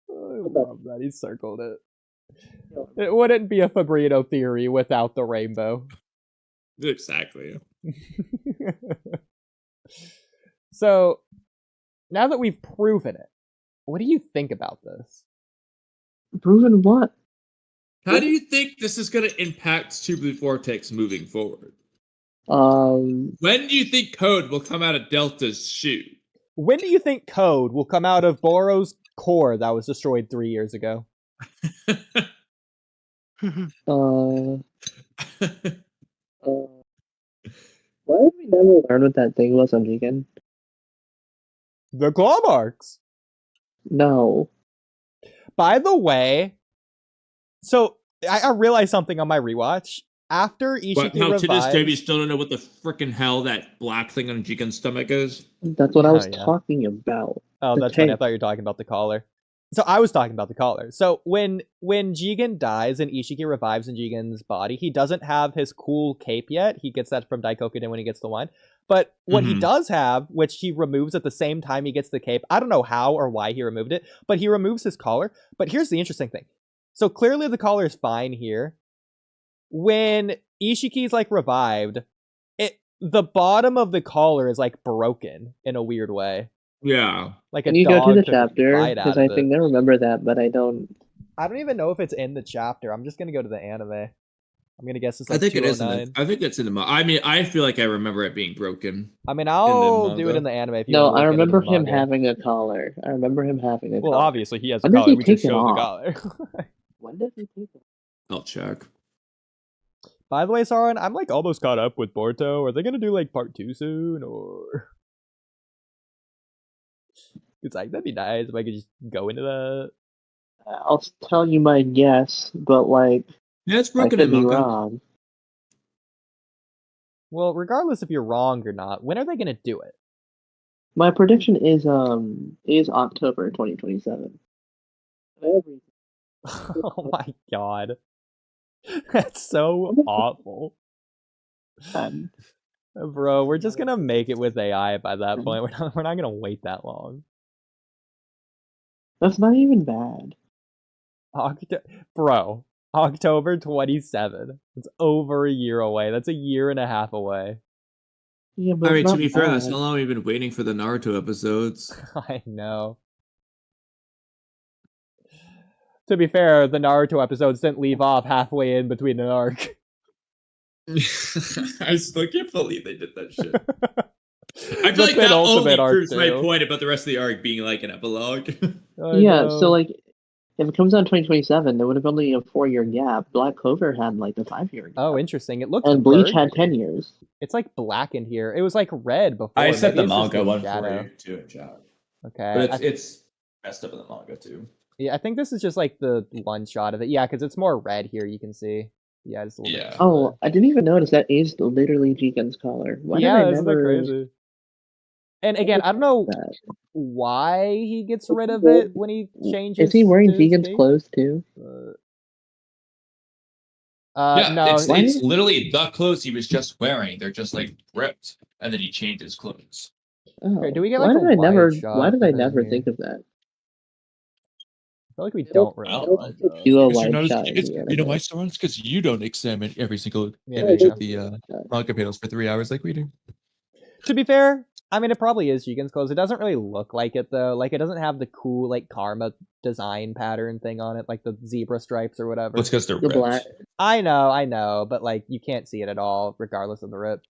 I love that he circled it. It wouldn't be a Fabrino theory without the rainbow. Exactly. So now that we've proven it, what do you think about this? Proven what? How do you think this is going to impact Two Blue Vortex moving forward? When do you think Code will come out of Delta's shoe? When do you think Code will come out of Boro's core that was destroyed 3 years ago? Why did we never learn what that thing was on Jigen? The claw marks. No. By the way, so I realized something on my rewatch. After Ishiki Now, to this day, we revives, still don't know what the freaking hell that black thing on Jigen's stomach is. That's what I was Yeah. talking about. oh, the that's funny. I tank. thought you were talking about the collar. So I was talking about the collar. So when Jigen dies and Ishiki revives in Jigen's body, he doesn't have his cool cape yet. He gets that from Daikokuden when he gets the wine. But what he Mhm. does have, which he removes at the same time he gets the cape, I don't know how or why he removed it, but he removes his collar. But here's the interesting thing. So clearly the collar is fine here. When Ishiki's like revived, the bottom of the collar is like broken in a weird way. Yeah. Like Can a you go dog to the could chapter? bite Because out I of think it. I remember that, but I don't. I don't even know if it's in the chapter. I'm just gonna go to the anime. I'm gonna guess it's like I think it is. 209. I think it's in the manga. I mean, I feel like I remember it being broken. I mean, I'll do it manga. in the anime if you No, want to I look at it in remember the him manga. having a collar. I remember him having a Well, collar. obviously he has a When did collar. he We just take it showed the off? collar. When did he take it? I'll check. By the way, Sauron, I'm like almost caught up with Boruto. Are they gonna do like part 2 soon, or? It's like that'd be nice if I could just go into that. I'll tell you my guess, but like Yeah, it's I broken could in be manga. wrong. Well, regardless if you're wrong or not, when are they gonna do it? My prediction is October 2027. Every Oh my god, that's so awful. time. Bro, we're just gonna make it with AI by that point. We're not gonna wait that long. That's not even bad. Bro, October 27. It's over a year away. That's a year and a half away. Yeah, but I mean, it's to not be fair, that's bad. how long we've been waiting for the Naruto episodes. I know. To be fair, the Naruto episodes didn't leave off halfway in between an arc. I still can't believe they did that shit. I The feel like that only penultimate arc proves my too. point about the rest of the arc being like an epilogue. I Yeah, know. so like if it comes out in 2027, there would have only a 4-year gap. Black Clover had like a 5-year gap. Oh, interesting. It looks And Bleach had burgundy. 10 years. It's like black in here. It was like red before. I said Maybe the it's just manga the one shadow. for you too in chat. Okay. But it's messed up in the manga too. Yeah, I think this is just like the one shot of it. Yeah, because it's more red here. You can see. Yeah, it's a little bit. Oh, I didn't even notice that is literally Jigen's collar. Why yeah, did I isn't that never crazy? And again, I don't know that? why he gets rid of it when he changes. Is he wearing to his Jigen's cape. clothes too? Yeah, No. it's literally the clothes he was just wearing. They're just like ripped, and then he changed his clothes. Oh, Okay, do we get, why like, did a I never? wide shot Why did I of him never here? think of that? I feel like we don't I don't remember. know. Do a Because you're wide not as- shot in it's- the you know anime. why, Soren? It's because you don't examine every single Yeah, image yeah. of the manga panels for 3 hours like we do. To be fair, I mean, it probably is Jigen's clothes. It doesn't really look like it, though. Like, it doesn't have the cool, like, karma design pattern thing on it, like the zebra stripes or whatever. Well, it's because they're The ripped. black. I know, but, like, you can't see it at all, regardless of the rip.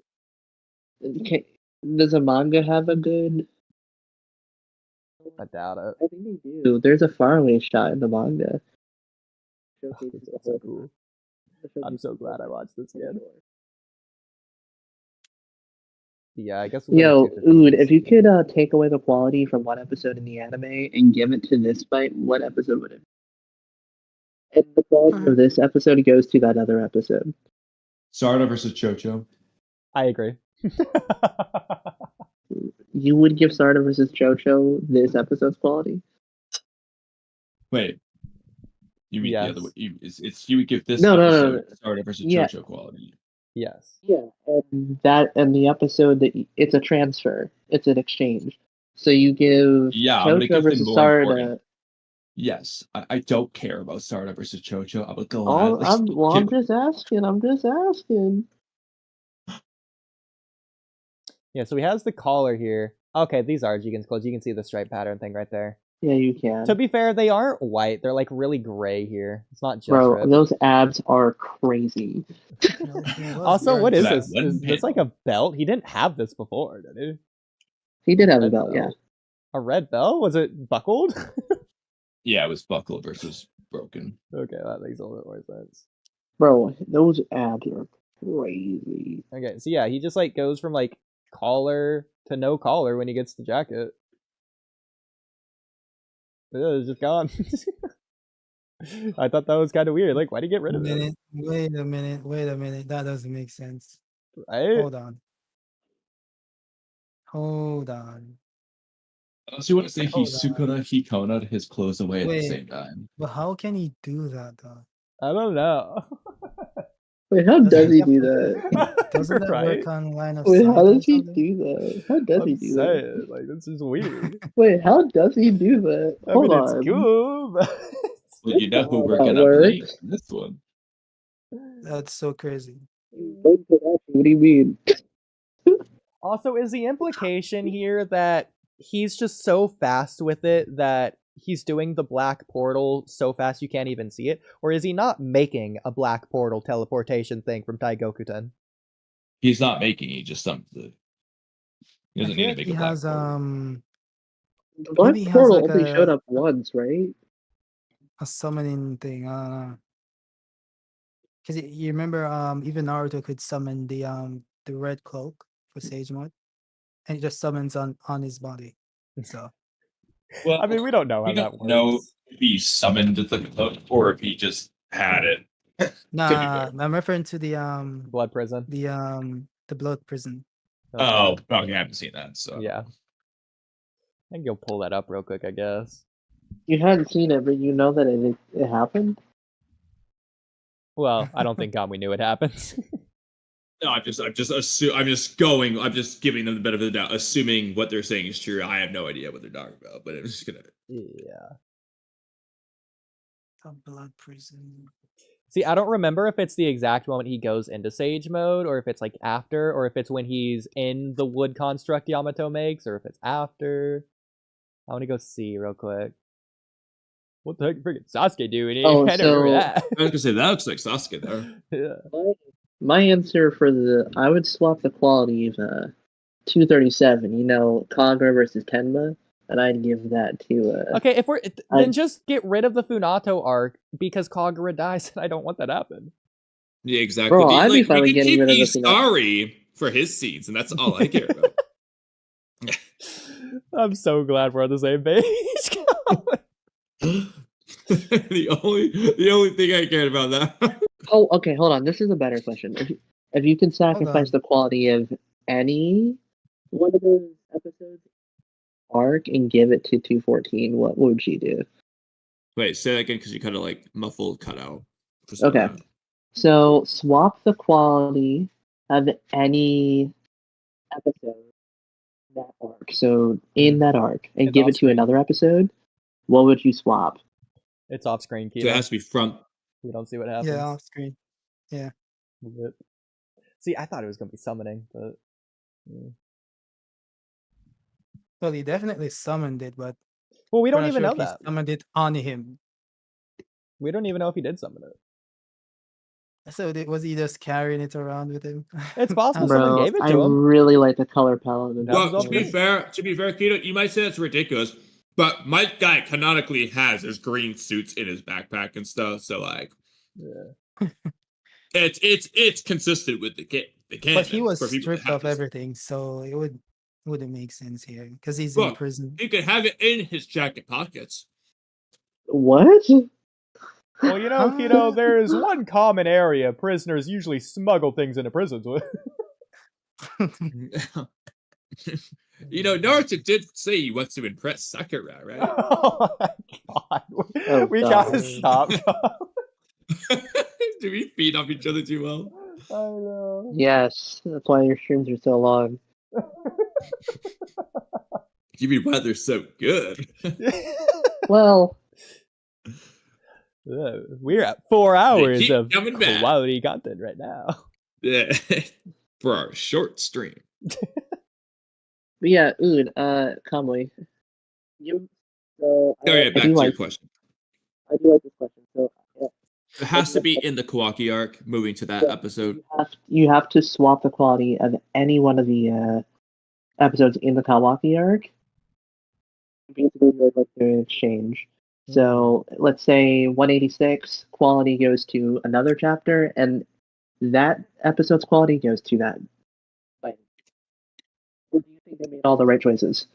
Does a manga have a good? I doubt it. I think they do. There's a faraway shot in the manga. It's so cool. I'm so glad I watched this again. Yeah, I guess we'll Yo, go to 215 Ood, and if you see. could take away the quality from one episode in the anime and give it to this fight, what episode would it be? And the quality of this episode goes to that other episode. Sarda versus Chocho. I agree. You would give Sarda versus Chocho this episode's quality? Wait. You mean Yes. the other way? You would give this No. episode Sarda versus Yeah. Chocho quality. Yes. Yeah, and the episode that it's a transfer, it's an exchange. So you give Yeah, I'm gonna Chocho give them versus more Sarda. important. Yes, I don't care about Sarda versus Chocho. I would go I'm just asking. Yeah, so he has the collar here. Okay, these are Jigen's clothes. You can see the stripe pattern thing right there. Yeah, you can. To be fair, they aren't white. They're like really gray here. It's not just Bro, red. those abs are crazy. Also, what is That this? one Is this like panel. a belt? He didn't have this before, did he? He did have a Red belt, yeah. A red belt? Was it buckled? Yeah, it was buckled versus broken. Okay, that makes a little more sense. Bro, those abs are crazy. Okay, so yeah, he just like goes from like collar to no collar when he gets the jacket. It's just gone. I thought that was kind of weird. Like, why'd he get rid of it? Wait a minute. That doesn't make sense. Right? Hold on. I also want to say he Hold on. Sukuna Hikona his clothes away at the Wait. same time. But how can he do that though? I don't know. Wait, how does Doesn't he that do work- that? Doesn't that Right? work on line of Wait, sight how or does he something? do that? How does he I'm do that? saying, like, this is weird. Wait, how does he do that? I Hold mean, on. it's cool, but Well, you know who we're That gonna blame works. in this one. That's so crazy. What do you mean? also, is the implication here that he's just so fast with it that he's doing the black portal so fast you can't even see it? Or is he not making a black portal teleportation thing from Taigokuten? He's not making it, he just summons it. He I doesn't feel need to like make he a black has portal. The black maybe he has portal like only showed a up once, right? summoning thing. I don't know. Because you remember, even Naruto could summon the red cloak for Sage Mode, and it just summons on his body. So Well, I mean, we don't know how we that don't works. know if he summoned the cloak or if he just had it. nah, I'm referring to the Blood prison. the blood prison. Okay. Oh, okay, I haven't seen that. So Yeah. I think you'll pull that up real quick, I guess. You hadn't seen it, but you know that it happened? Well, I don't think Kamui knew it happened. no, I'm just giving them the benefit of the doubt, assuming what they're saying is true. I have no idea what they're talking about, but I'm just gonna. Yeah. The blood prison. See, I don't remember if it's the exact moment he goes into Sage mode, or if it's like after, or if it's when he's in the wood construct Yamato makes, or if it's after. I want to go see real quick. What the heck is freaking Sasuke doing here? Oh, I don't remember so- that. I was gonna say that looks like Sasuke there. Yeah. My answer for I would swap the quality of 237, Kagura versus Tenma, and I'd give that to Okay, if I- then just get rid of the Funato arc because Kagura dies, and I don't want that to happen. Yeah, exactly. Bro, I'd be we fine with can getting keep rid of the Isari for his scenes, and that's all I care about. I'm so glad we're on the same page. the only thing I cared about that. Oh, okay, hold on. This is a better question. If you could sacrifice the quality of any one of those episodes arc and give it to 214, what would you do? Wait, say that again because you kind of like muffled, cut out. Okay. So swap the quality of any episode in that arc. So in that arc and It's give it off to screen. another episode, what would you swap? It's off screen, So it Keto. has to be from. We don't see what happens. Yeah, off screen. Yeah. But- See, I thought it was gonna be summoning, but Well, he definitely summoned it, but well, we we're don't not even sure know if he that. summoned it on him. We don't even know if he did summon it. So was he just carrying it around with him? It's possible someone Bro, gave it I to him. really like the color palette. of That was Well, off to be screen. fair, Keto, you might say that's ridiculous, but my guy canonically has his green suits in his backpack and stuff. So like, Yeah. it's consistent with the canon. But he was for people that stripped have of this. everything, so it wouldn't make sense here because he's Well, in prison. He could have it in his jacket pockets. What? Well, Keto, there is one common area prisoners usually smuggle things into prisons with. Naruto did say he wants to impress Sakura, right? Oh my god. Oh, We God. gotta stop. Do we feed off each other too well? I know. Yes, that's why your streams are so long. You mean why they're so good? Well, We're at 4 hours keep of coming back. quality content right now. Yeah. For our short stream. But yeah, Kamui. You so Oh yeah, I back do to your like question. I do like this question. So It has to be in the Kawaki arc, moving to that episode. you have to swap the quality of any one of the episodes in the Kawaki arc. Basically, there's like an exchange. So let's say 186 quality goes to another chapter, and that episode's quality goes to that. Like, or do you think they made all the right choices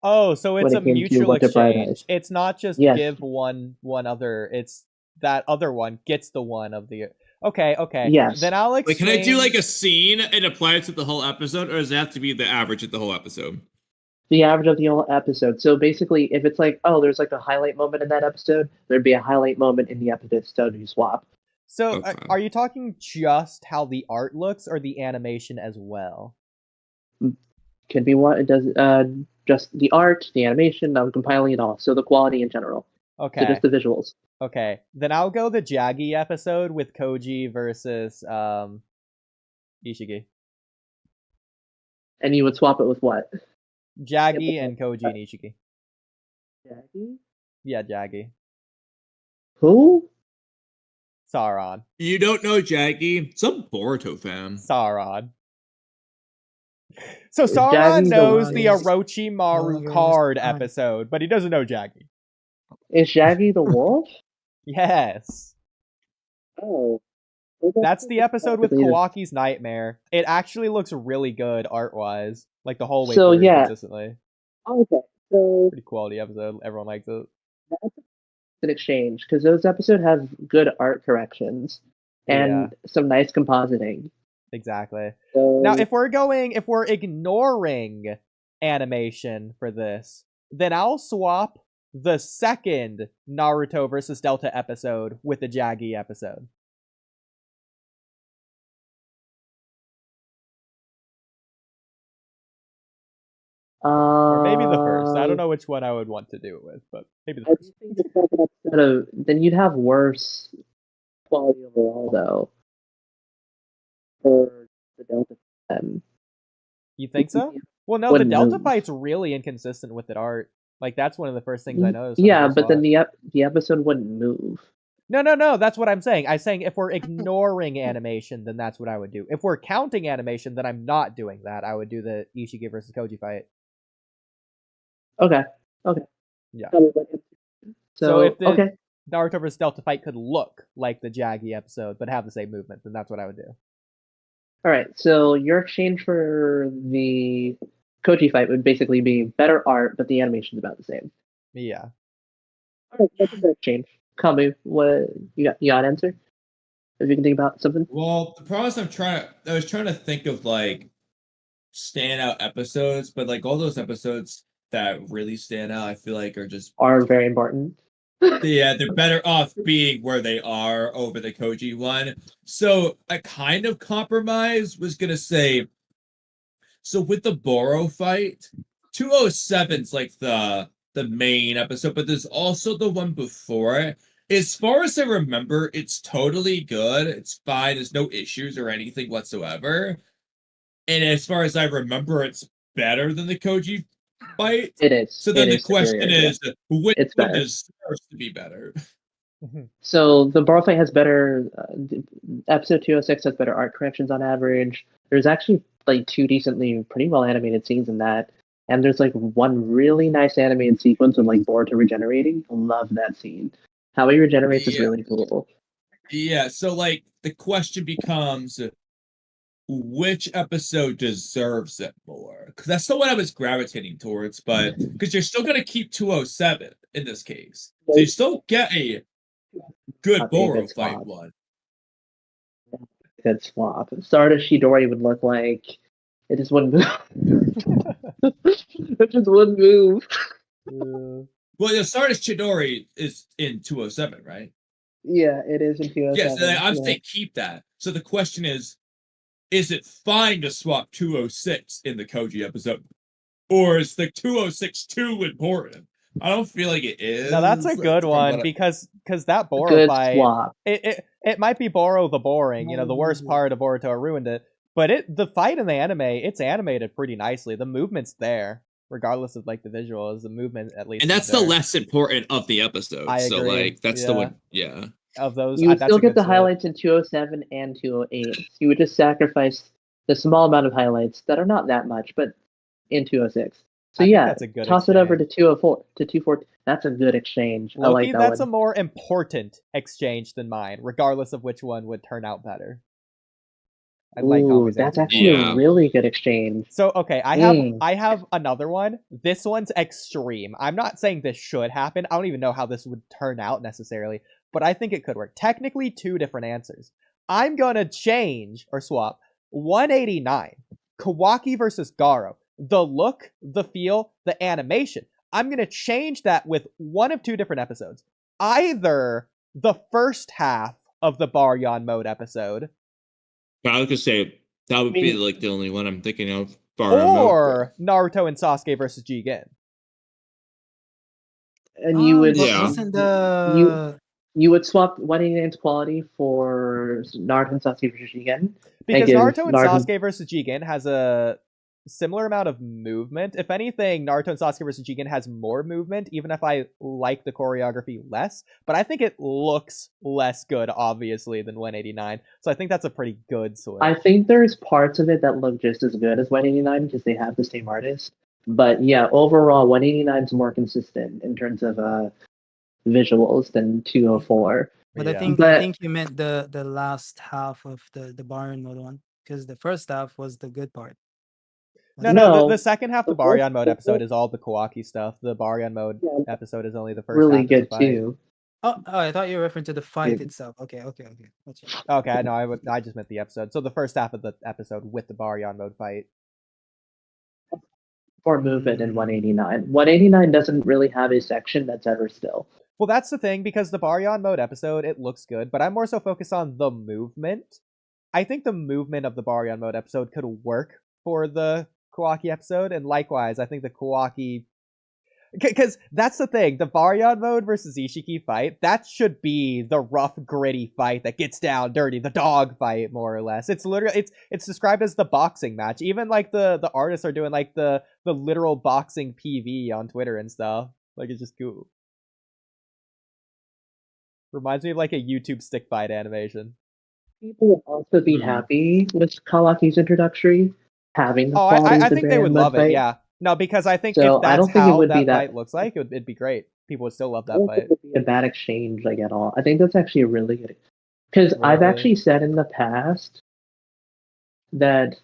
Oh, so it's when a it came to mutual what to exchange. prioritize? It's not just Yes. give one other. It's that other one gets the one of the. Okay. Yes. Then I'll Wait, exchange. can I do like a scene and apply it to the whole episode, or does it have to be the average of the whole episode? The average of the whole episode. So basically, if it's like, oh, there's like a highlight moment in that episode, there'd be a highlight moment in the episode you swap. So Okay. are you talking just how the art looks or the animation as well? Could be what it does. Just the art, the animation. I'm compiling it all. So the quality in general. Okay. So just the visuals. Okay. Then I'll go the Jaggy episode with Koji versus Ishiki. And you would swap it with what? Jaggy and Koji and Ishiki. Jackie? Yeah, Jaggy. Who? Sauron. You don't know Jackie? Some Boruto fan. Sauron. So Jaggy Sauron the knows one- the Orochimaru Oh, card yes. episode, but he doesn't know Jaggy. Is Jaggy the wolf? Yes. Oh. That's the episode with Completely- Kawaki's Nightmare. It actually looks really good art-wise. Like the whole way So, through yeah. consistently. Okay. So Pretty quality episode. Everyone likes it. that's an exchange because those episodes have good art corrections and Yeah. some nice compositing. Exactly. So Now, if we're ignoring animation for this, then I'll swap the second Naruto versus Delta episode with the Jaggy episode. Or maybe the first. I don't know which one I would want to do it with, but maybe the I do first. think the second episode of then you'd have worse quality overall though for the Delta. You think so? Well, no, the Wouldn't Delta move. fight's really inconsistent with the art. Like, that's one of the first things I noticed. when I Yeah, first but saw then it. the episode wouldn't move. No, that's what I'm saying. I'm saying if we're ignoring animation, then that's what I would do. If we're counting animation, then I'm not doing that. I would do the Ishiki versus Koji fight. Okay. Yeah. So if the okay. Naruto versus Delta fight could look like the Jaggy episode, but have the same movement, then that's what I would do. All right. So your exchange for the Koji fight would basically be better art, but the animation's about the same. Yeah. All right, that's a good exchange. Kamui, what you got an answer? If you can think about something. Well, the problem is I was trying to think of like standout episodes, but like all those episodes that really stand out, I feel like Are very important. yeah, they're better off being where they are over the Koji one. So a kind of compromise was gonna say, so with the Boro fight, 207's like the main episode, but there's also the one before it. As far as I remember, it's totally good. It's fine. There's no issues or anything whatsoever. And as far as I remember, it's better than the Koji fight. It is. So then It the is question superior, is, which It's one better. deserves to be better? So the Boro fight has better. Episode 206 has better art corrections on average. There's actually like two decently, pretty well animated scenes in that, and there's like one really nice animated sequence of like Boruto regenerating. I love that scene. How he regenerates is Yeah. really cool. Yeah, so like the question becomes, which episode deserves it more? Because that's the one I was gravitating towards, but because you're still gonna keep 207 in this case, so you still get a good Not being a Boro good fight swap. one. Good swap. Sarda Shidori would look like it just wouldn't move. It just wouldn't move. Well, the Sardis Chidori is in 207, right? Yeah, it is in 207. Yes, I'm yeah. saying keep that. So the question is it fine to swap 206 in the Koji episode? Or is the 206 too important? I don't feel like it is. Now that's a good from one what I- because that Boro Good fight, swap. it might be Boro the boring, the worst part of Boruto ruined it. But the fight in the anime, it's animated pretty nicely. The movement's there, regardless of like the visuals. The movement at least. And that's is the there. less important of the episodes. I So agree. like that's the one. Yeah. Of those, You would that's still a get good the switch. highlights in 207 and 208. You would just sacrifice the small amount of highlights that are not that much, but in 206. So I think yeah, that's a good toss it over to exchange. 204 to 214. That's a good exchange. I Loki, like that that's a one. more important exchange than mine, regardless of which one would turn out better. I like Ooh, Kami's that's answer. actually Yeah. a really good exchange. So okay, I have another one. This one's extreme. I'm not saying this should happen. I don't even know how this would turn out necessarily, but I think it could work. Technically, two different answers. I'm gonna change or swap 189 Kawaki versus Garo. The look, the feel, the animation. I'm gonna change that with one of two different episodes. Either the first half of the Baryon mode episode, I was gonna say that would I be mean- like the only one I'm thinking of. or Naruto and Sasuke versus Jigen. And you would Yeah. Wasn't the you would swap 189's quality for Naruto and Sasuke versus Jigen. Because give Naruto and Naruto- Sasuke versus Jigen has a similar amount of movement. If anything, Naruto and Sasuke versus Jigen has more movement, even if I like the choreography less. But I think it looks less good, obviously, than 189. So I think that's a pretty good switch. I think there's parts of it that look just as good as 189 because they have the same artist. But yeah, overall, 189 is more consistent in terms of visuals than 204. But Yeah. I think you meant the last half of the Baron mode one, because the first half was the good part. No, No, the second half, the the first- Baryon mode the episode first- is all the Kawaki stuff. The Baryon mode Yeah, episode is only the first really half of good the fight. too. Oh, I thought you were referring to the fight Yeah. itself. Okay. That's right. Okay, no, I just meant the episode. So the first half of the episode with the Baryon mode fight. More movement in 189. 189 doesn't really have a section that's ever still. Well, that's the thing, because the Baryon mode episode, it looks good, but I'm more so focused on the movement. I think the movement of the Baryon mode episode could work for the Kawaki episode, and likewise, I think the Kawaki... Because that's the thing, the Baryon mode versus Ishiki fight, that should be the rough, gritty fight that gets down dirty, the dog fight, more or less. It's literally, it's described as the boxing match. Even, like, the artists are doing, like, the literal boxing PV on Twitter and stuff. Like, it's just cool. Reminds me of like a YouTube stick fight animation. People would also be happy with Kawaki's introductory, having the Oh, quality I of the think they would Baron love fight. it. Yeah, no, because I think So, if I that's don't think it how would be that that- fight looks like, it'd be great. People would still love I that don't fight. think it would be a bad exchange like at all. I think that's actually a really good. Because I've Really? actually said in the past that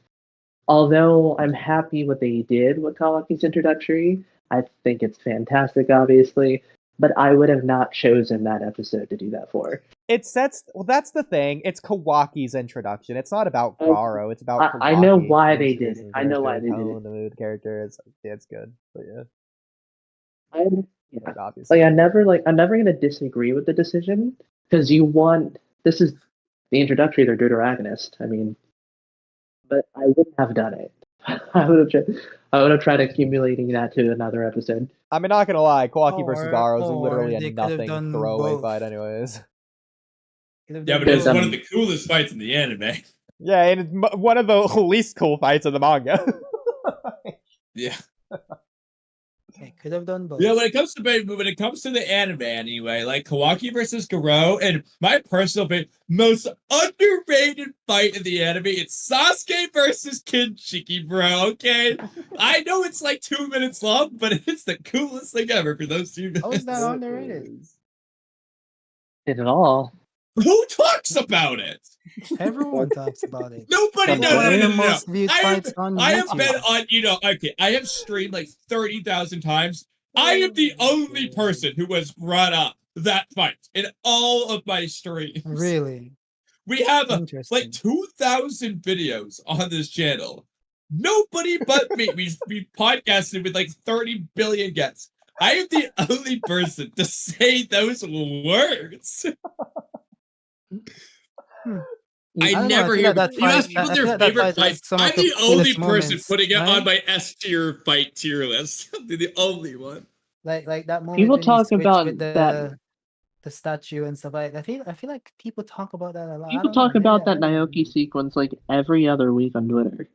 although I'm happy what they did with Kawaki's introductory, I think it's fantastic, obviously. But I would have not chosen that episode to do that for. It sets. Well, that's the thing. It's Kawaki's introduction. It's not about Oh, Garo. It's about. I know Kawaki why they did introducing it. I know why character, they did tone, it. The mood, character. It's good. But yeah, Yeah. but obviously. I'm never gonna disagree with the decision because this is the introductory to Deuteragonist. I mean, but I wouldn't have done it. I would have tried accumulating that to another episode. I mean, not gonna lie, Kawaki versus Or- Garo is or literally they a could have nothing done throwaway both. fight, anyways. Yeah, but it's one of the coolest fights in the anime. Yeah, and it's one of the least cool fights in the manga. Yeah. They could have done both. Yeah, when it comes to the anime anyway, like Kawaki versus Garo, and my personal opinion, most underrated fight in the anime, it's Sasuke versus Kinshiki, bro, okay? I know it's like 2 minutes long, but it's the coolest thing ever for those 2 minutes. How is that underrated? Did it all. Who talks about it? Everyone talks about it. Nobody, One no, One of the no. most viewed fights on I have YouTube. been on, okay, I have streamed like 30,000 times. I am the only person who has brought up that fight in all of my streams. Really We have interesting. like 2,000 videos on this channel. Nobody but me. We podcasted with like 30 billion guests. I am the only person to say those words. I don't know, never feel hear like that you ask fight- people I their feel like that favorite fight has fight. some of I'm the the only coolest person moments, putting it on right? my S tier fight tier list. I'm the only one. Like that moment People when you talk switch about with that. the statue and stuff like that. I feel like people talk about that a lot. I People don't know, talk about that maybe Naoki sequence like every other week on Twitter.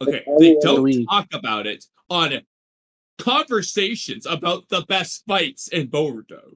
Okay, every they other don't week. talk about it on conversations about the best fights in Boruto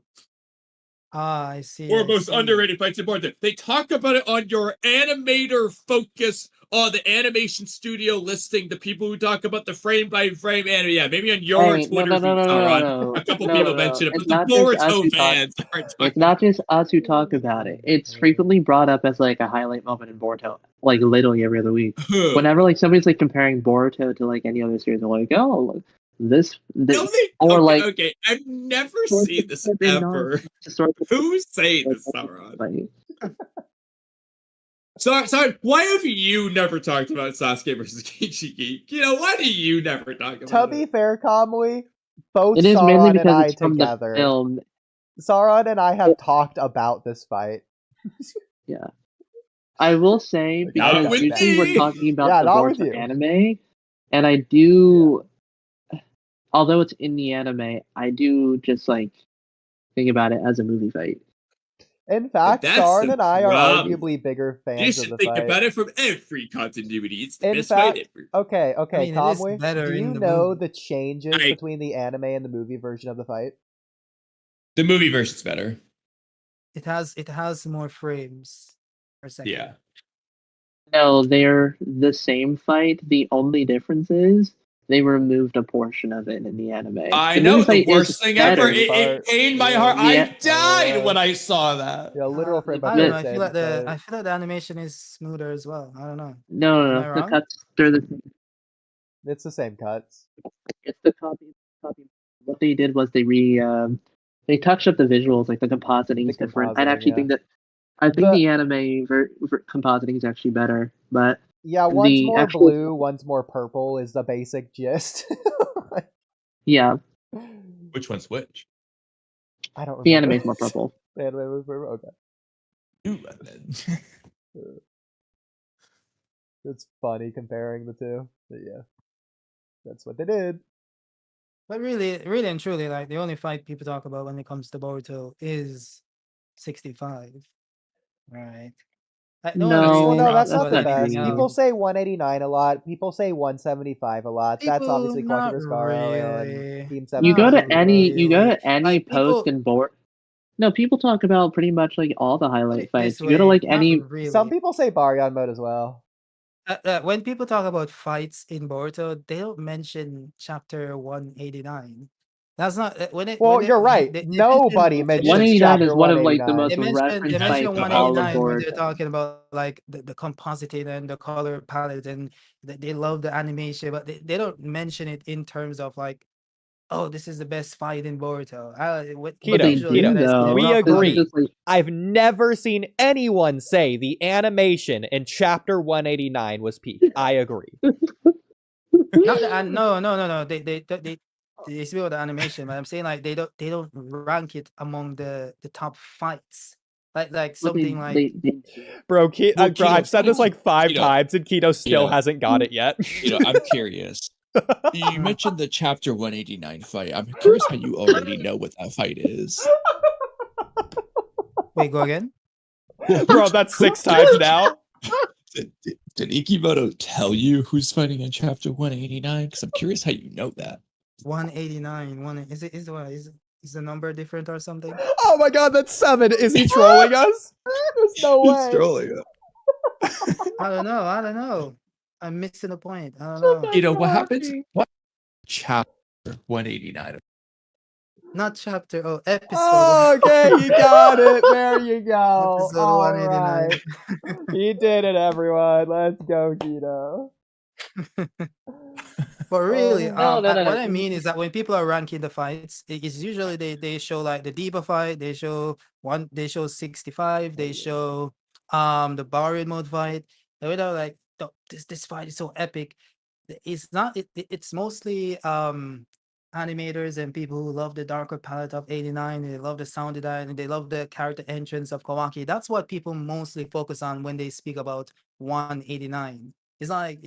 I see. or I most see. underrated fights in Boruto. They talk about it on your animator focus on the animation studio listing, the people who talk about the frame by frame anime. Yeah, maybe on your Hey, Twitter feed, Sauron. A couple people mention it, It's but the not just us Boruto who talk. fans aren't It's talking not just us who talk about it. It's frequently brought up as like a highlight moment in Boruto, like literally every other week. Who? Whenever like somebody's like comparing Boruto to like any other series, they're like, "Oh, look, this," No, or like, okay, I've never or seen this they're not ever. just sort of Who's saying this, Sauron? Sorry, why have you never talked about Sasuke versus Ishiki? You know, why do you never talk about To it? be fair, Kamui, both It is mainly Sauron and because I it's from the together. film. Sauron and I have talked about this fight. Yeah, I will say Not because with usually we're me. talking about Yeah, the not with Boruto you. anime, and I do, although it's in the anime, I do just like think about it as a movie fight. In fact, that's Sauron the and I are problem. arguably bigger You fans of should the think fight. about it from every continuity. It's the In best fact, fight ever. okay, I mean, it is Kamui, better do in you the know movie. the changes between the anime and the movie version of the fight? The movie version's better. It has more frames per second. Yeah. No, they're the same fight. The only difference is they removed a portion of it in the anime. I The know, movie the fight is worst thing ever. better. It pained my heart. Yeah. I died when I saw that. Yeah, literal frame by I don't know. frame I feel like same I feel like the animation is smoother as well. I don't know. No, Am I the wrong? cuts, they're the same. It's the same cuts. It's the copy. What they did was they touched up the visuals, like the compositing is different. I'd compositing, actually yeah. think that the anime compositing is actually better, but Yeah, one's the more actual blue, one's more purple is the basic gist. yeah, Which one's which? I don't remember. the anime's more purple. The anime was purple? Okay. It's funny comparing the two. But yeah. That's what they did. But really and truly, like the only fight people talk about when it comes to Boruto is 65, right? No one really Well, no, that's talks not the about anything best. People else. say 189 a lot. People say 175 a lot. That's People, obviously not Quattro really. and Team You go to Not any Like, post people, and board. No, people talk about pretty much like all the put highlight it fights. this You go to way, like not any. really. Some people say Baryon mode as well. When people talk about fights in Boruto, they don't mention chapter 189. That's not when it. Well, when it, you're right. Nobody mentions 189 chapter is one of like the 189. most referenced They mention fights of all of 189 when they're Boruto. talking about like the compositing and the color palette, and they love the animation, but they don't mention it in terms of like, oh, this is the best fight in Boruto. We agree. Like, I've never seen anyone say the animation in chapter 189 was peak. I agree. No. They speak about the animation, but I'm saying like they don't rank it among the top fights. Like something like Bro, Well, bro, I've said this like 5 Keto, times and Keto still Keto. hasn't got it yet. I'm curious. You mentioned the chapter 189 fight. I'm curious how you already know what that fight is. Wait, go again? Bro, that's 6 times now. Did Ikemoto tell you who's fighting in chapter 189? Because I'm curious how you know that. 189. Is the number different or something? Oh my god, that's 7. Is he trolling us? There's no way. He's trolling us. I don't know. I'm missing the point. I don't know. You know what happens? What chapter 189? Not chapter. Oh, episode. Oh, okay, you got it. There you go. Episode All 189. right. He did it, everyone. Let's go, Keto. But really, no. what I mean is that when people are ranking the fights, it's usually they show like the Diva fight, they show 65, they show the Barrier mode fight. And they're like, this fight is so epic. It's not. It's mostly animators and people who love the darker palette of 89. They love the sound design and they love the character entrance of Kawaki. That's what people mostly focus on when they speak about 189. It's not like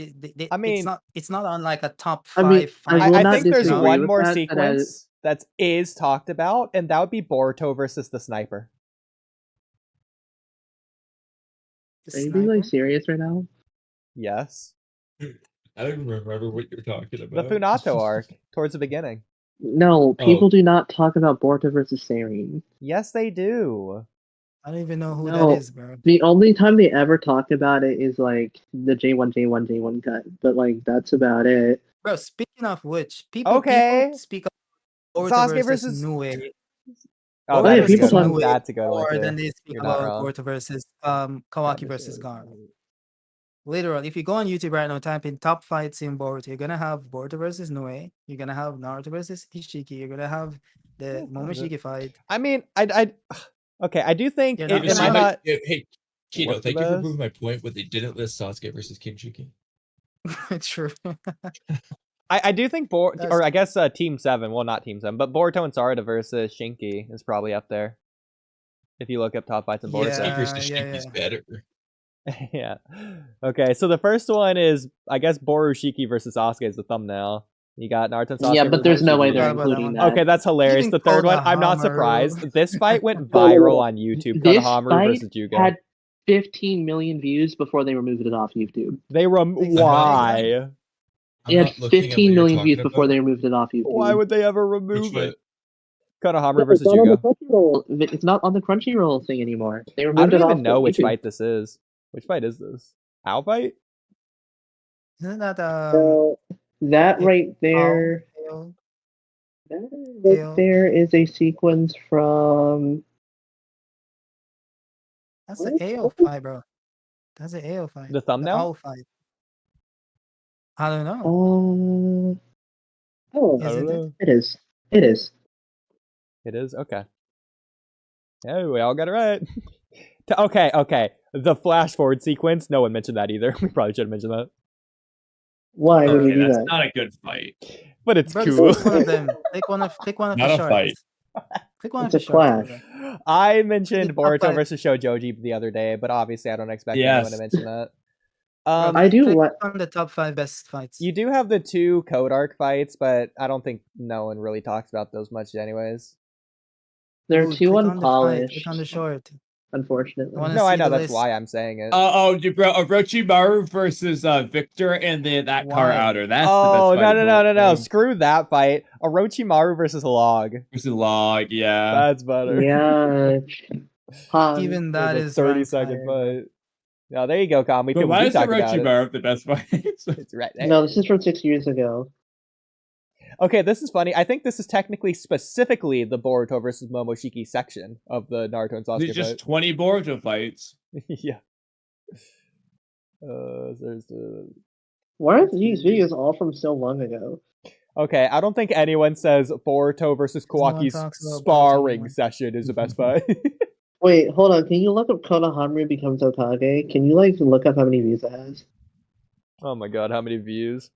I mean, it's not on like a top 5 fight. I think there's one more sequence that is talked about, and that would be Boruto versus the sniper. The Are you being like sniper? serious right now? Yes. I don't even remember what you're talking The about. Funato arc, towards the beginning. No, people do not talk about Boruto versus Seirin. Yes, they do. I don't even know who that No, is, bro. the only time they ever talked about it is like the J1 cut, but like that's about it. Bro, speaking of which, people Okay. speak of Boruto Sasuke versus versus... Nue. Oh, yeah, that is a people good one. talk- That's a good one, More too. than they speak You're not about wrong. Boruto versus Kawaki versus Gar. Literally, if you go on YouTube right now, type in top fights in Boruto, you're gonna have Boruto versus Nue, you're gonna have Naruto versus Ishiki, you're gonna have the Momoshiki fight. I mean, okay, I do think You're it, not it might gonna- not... Hey, Kino, What's thank the you for best? proving my point when they didn't list Sasuke versus Kinshiki. True. I do think That's- or I guess Team 7, well, not Team 7, but Boruto and Sarda versus Shinki is probably up there. If you look up top fights in Boruto. Sasuke versus yeah, Shinki's yeah. better. Yeah. Okay, so the first one is, I guess, Borushiki versus Sasuke is the thumbnail. You got Naruto and Sasuke. Yeah, but there's no way versus they're Forgot about that including one. that. Okay, that's hilarious. Even The third one, I'm not Konohamaru. surprised. This fight went viral on YouTube. This Konohamaru fight versus Juga. had 15 million views before they removed it off YouTube. Why? I'm It had not looking at what 15 you're million talking views before about. they removed it off YouTube. Why would they ever Which remove one? it? Konohamaru versus It's not on the Juga. Crunchyroll. It's not on the Crunchyroll thing anymore. They I removed don't it off even know which YouTube. fight this is. Which fight is this? Owl fight? Isn't that So that right there, Hale? that right there is a sequence from. That's the AO fight, bro. That's the AO fight. The thumbnail? owl fight. I don't know. Oh, I Is don't it? know. it is. It is. It is? Okay. Yeah, we all got it right. Okay. The flash forward sequence, no one mentioned that either. We probably should have mentioned that. Why would we Okay, do that's that? not a good fight. But it's Bro, cool. click one of them. Click one of Not the a shorts. fight. Click one It's of a the shorts. clash. bro. I mentioned It's top Boruto five. versus Shoujoji the other day, but obviously I don't expect anyone to Yes. mention that. Bro, I do click like. on the top 5 best fights. You do have the 2 code arc fights, but I don't think no one really talks about those much anyways. They're Dude, too click on the fight, unpolished, Click on the short. unfortunately. wanna No, I see know, the that's list. why I'm saying it. Orochimaru versus Victor and that car Why? outer. That's Oh, the best fight. no. Screw that fight. Orochimaru versus Log. Versus Log, yeah. That's better. Yeah. Even It that was a is 30-second ranked higher, fight. No, there you go, Kamui. But We why do is talk about it. Orochimaru the best fight? It's right there. No, this is from 6 years ago. Okay, this is funny. I think this is technically specifically the Boruto versus Momoshiki section of the Naruto and Sasuke There's just fight. 20 Boruto fights. Yeah. There's the... Why are these videos all from so long ago? Okay, I don't think anyone says Boruto versus No one Kawaki's talks about Boruto sparring anymore. session is the best fight. Wait, hold on. Can you look up Konohamaru becomes Okage? Can you like look up how many views it has? Oh my god, how many views?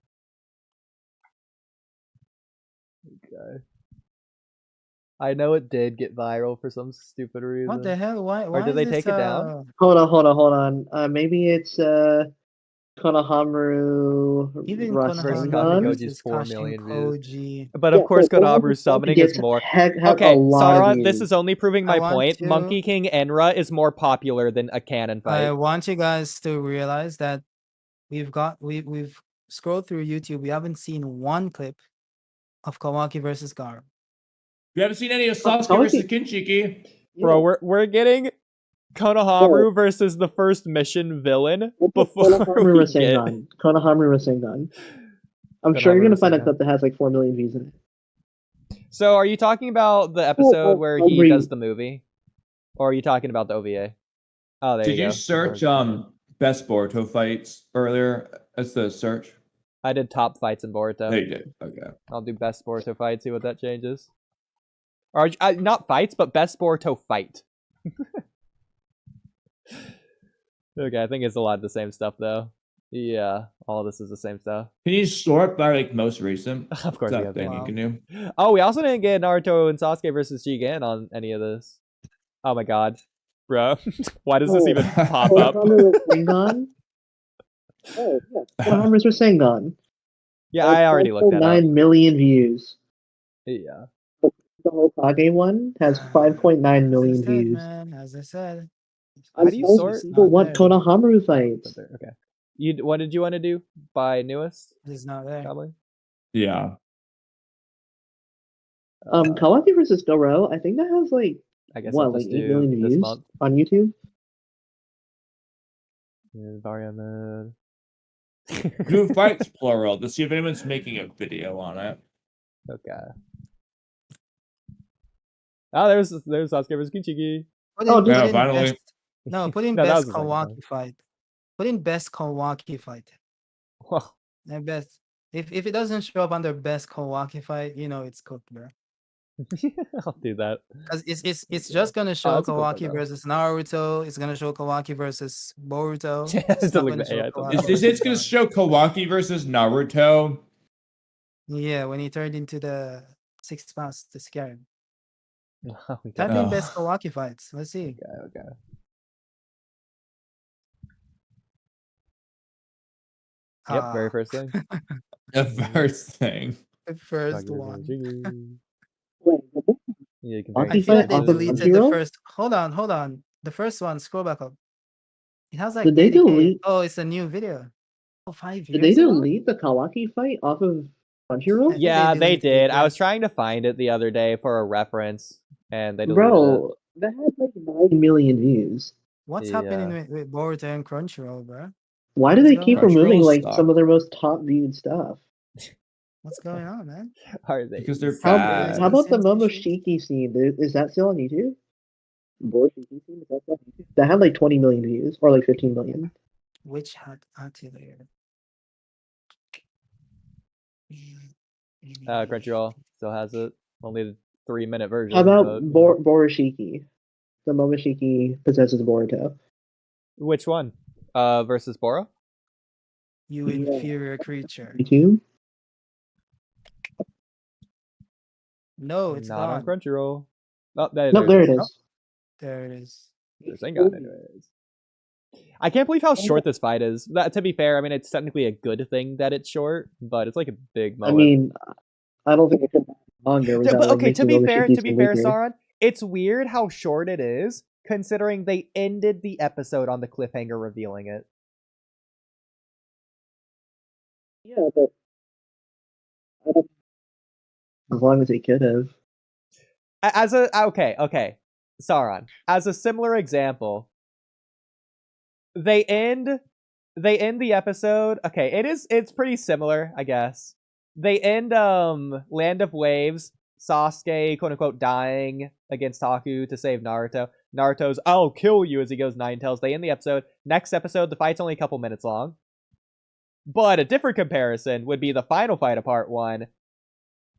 Okay. I know it did get viral for some stupid reason. What the hell? Why? Or did is they this, take it down? Hold on. Maybe it's Konohamaru Even Versus Konohamaru Kashin Rasengan. Koji's versus 4 Kashin million views. Koji. But of course, so Konohamaru's summoning is more... had Okay, a lot of Sauron, views. this is only proving my I want point. to- Monkey King Enra is more popular than a canon I fight. want you guys to realize that we've scrolled through YouTube. We haven't seen one clip of Kawaki versus Gar. You haven't seen any of Sasuke Kawaki- versus Kinshiki. Bro, we're getting Konohamaru versus the first mission villain before Konohamaru we get... Rasengan. Konohamaru Rasengan. I'm sure you're Konohamaru gonna find a Rasengan. clip that has like 4 million views in it. So are you talking about the episode where he agree. does the movie? Or are you talking about the OVA? Oh, there Did you you go. search best Boruto fights earlier as the search? I did top fights in Boruto. No, you did. Okay. I'll do best Boruto fight, see what that changes. Or not fights, but best Boruto fight. Okay, I think it's a lot of the same stuff though. Yeah, all of this is the same stuff. Can you sort by like most recent? Of course, Is we that have thing that. you can do? Oh, we also didn't get Naruto and Sasuke versus Jigen on any of this. Oh my god, bro, why does this even pop up? Konohamaru Rasengan? Oh, yeah. Konohamaru Rasengan. Yeah, I already looked that up. 9 million views. Yeah. The Hokage one has 5.9 million As I said, views. man, as I said. How do you Most sort? people want Konohamaru fights. Okay. What did you want to do by newest? It's not there. Probably. Yeah. Kawaki versus Doro, I think that has like I guess what, I'll like just 8 do million this views month. on YouTube. Environment. Do fights plural to see if anyone's making a video on it. Okay. Oh, there's Sasuke versus Kichigi. Oh, Yeah, finally. Put in No, that was best the second one. Kawaki fight. Put in best Kawaki fight. Well, And best. If it doesn't show up under best Kawaki fight, you know it's cooked, bro. I'll do that. Because it's just gonna show that's a good one, Kawaki though. versus Naruto. It's gonna show Kawaki versus Boruto. Yeah, It's it's not like gonna the show AI Kawaki thing. Is versus it going to Naruto. show Kawaki versus Naruto? Yeah, when he turned into the sixth mouse to scare him. We Type got in Oh. best Kawaki fights. Let's see. okay. Yep, very first thing. The first thing. The first Sasuke versus one. Kichigi. Wait, Yeah, you can Walkie I very feel like they Talky off of deleted the Crunchyroll? first. Hold on. The first one, scroll back up. It has like Did they 80K. delete? Oh, it's a new video. Oh, 5 Did they years ago? delete the Kawaki fight off of I Crunchyroll? think Yeah, they deleted it, did. I yeah. was trying to find it the other day for a reference, and they deleted Bro, that had like 9 million views. What's happening with Boruto and Crunchyroll, bro? Why do What's they going keep on? removing Crunchyroll like sucks. some of their most top viewed stuff? What's going on, man? it. Are they? Because they're How, bad. how about the Sensations? Momoshiki scene? Is that still on YouTube? Borushiki scene? Is that still on YouTube? That had like 20 million views or like 15 million. Which had Attila? Crunchyroll still has it. Only the 3-minute version. How about but- Borushiki? The Momoshiki possesses Boruto. Which one? Versus Boro? You inferior creature. YouTube? No, it's Not on gone. Crunchyroll. Oh, there It is. There it is. There's Sengan anyways. I can't believe how short this fight is. To be fair, I mean it's technically a good thing that it's short, but it's like a big I moment. mean, I don't think it could be longer without, But like, okay, to making be fair, Momoshiki's weaker. Sauron, it's weird how short it is, considering they ended the episode on the cliffhanger revealing it. Yeah, but I don't, as long as they could have. As a okay, Sauron. As a similar example, they end the episode. Okay, it's pretty similar, I guess. They end Land of Waves, Sasuke quote unquote dying against Taku to save Naruto. Naruto's "I'll kill you" as he goes 9 tails. They end the episode. Next episode, the fight's only a couple minutes long. But a different comparison would be the final fight of part 1.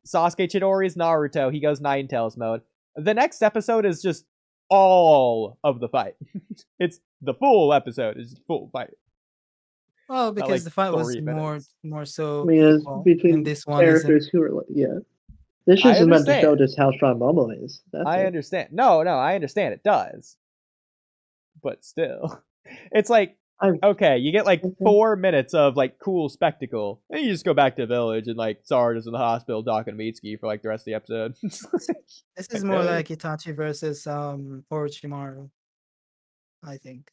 Sasuke Chidori's Naruto, he goes 9 tails mode. The next episode is just all of the fight. It's the full episode, it's full fight. Well, because like the fight was 3 more minutes. so I mean, it's equal, between and this one characters isn't. who are like, yeah. This I just is meant to show understand. just how strong Momo is. That's I it. understand. No, I understand it does. But still. It's like, okay, you get like 4 minutes of like cool spectacle, and you just go back to the village and like Sarda's in the hospital talking to Mitsuki for like the rest of the episode. This is more Okay. like Itachi versus Orochimaru, I think.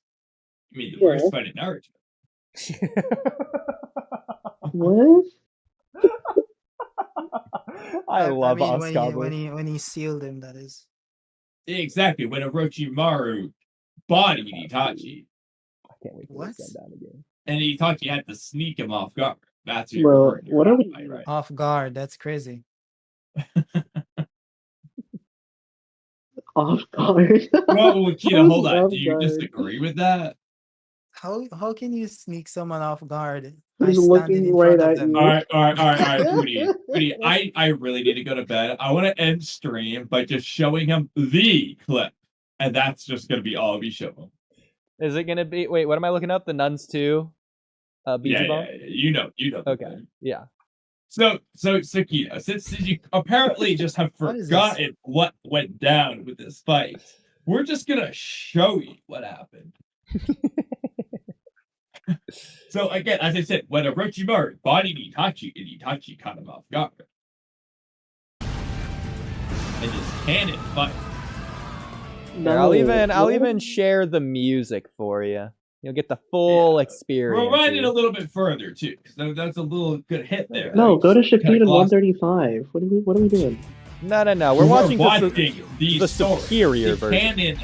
I mean, the worst fight in Naruto. What? I love mean, Asukawa. when he sealed him, that is. Exactly, when Orochimaru bodied Itachi, I can't wait for What? this to go down again. and Itachi had to sneak him off guard. That's who Bro, you're referring to, what are we- right? Right. Off guard, that's crazy. Off guard. Well, Wakita, hold on. Off Do you guard. disagree with that? How can you sneak someone off guard? He's standing looking in right front of at them. you. All right, Oodie, I really need to go to bed. I want to end stream by just showing him the clip, and that's just gonna be all we show him. Is it gonna be? Wait, what am I looking up? The Nuns 2? Yeah, Bone? you know. the Okay, thing. yeah. So, Sakina, since you apparently just have What is this? forgotten what went down with this fight, we're just gonna show you what happened. So again, as I said, when Orochimaru bodied Itachi, and Itachi caught him off guard. and just canon fight. Here, I'll even share the music for you. You'll get the full experience. We'll run it here. a little bit further too, because that's a little good hit there. No, right? go to Kinda Shippuden glossed. 135. What are we doing? No. We're watching the story, superior the version. Canon,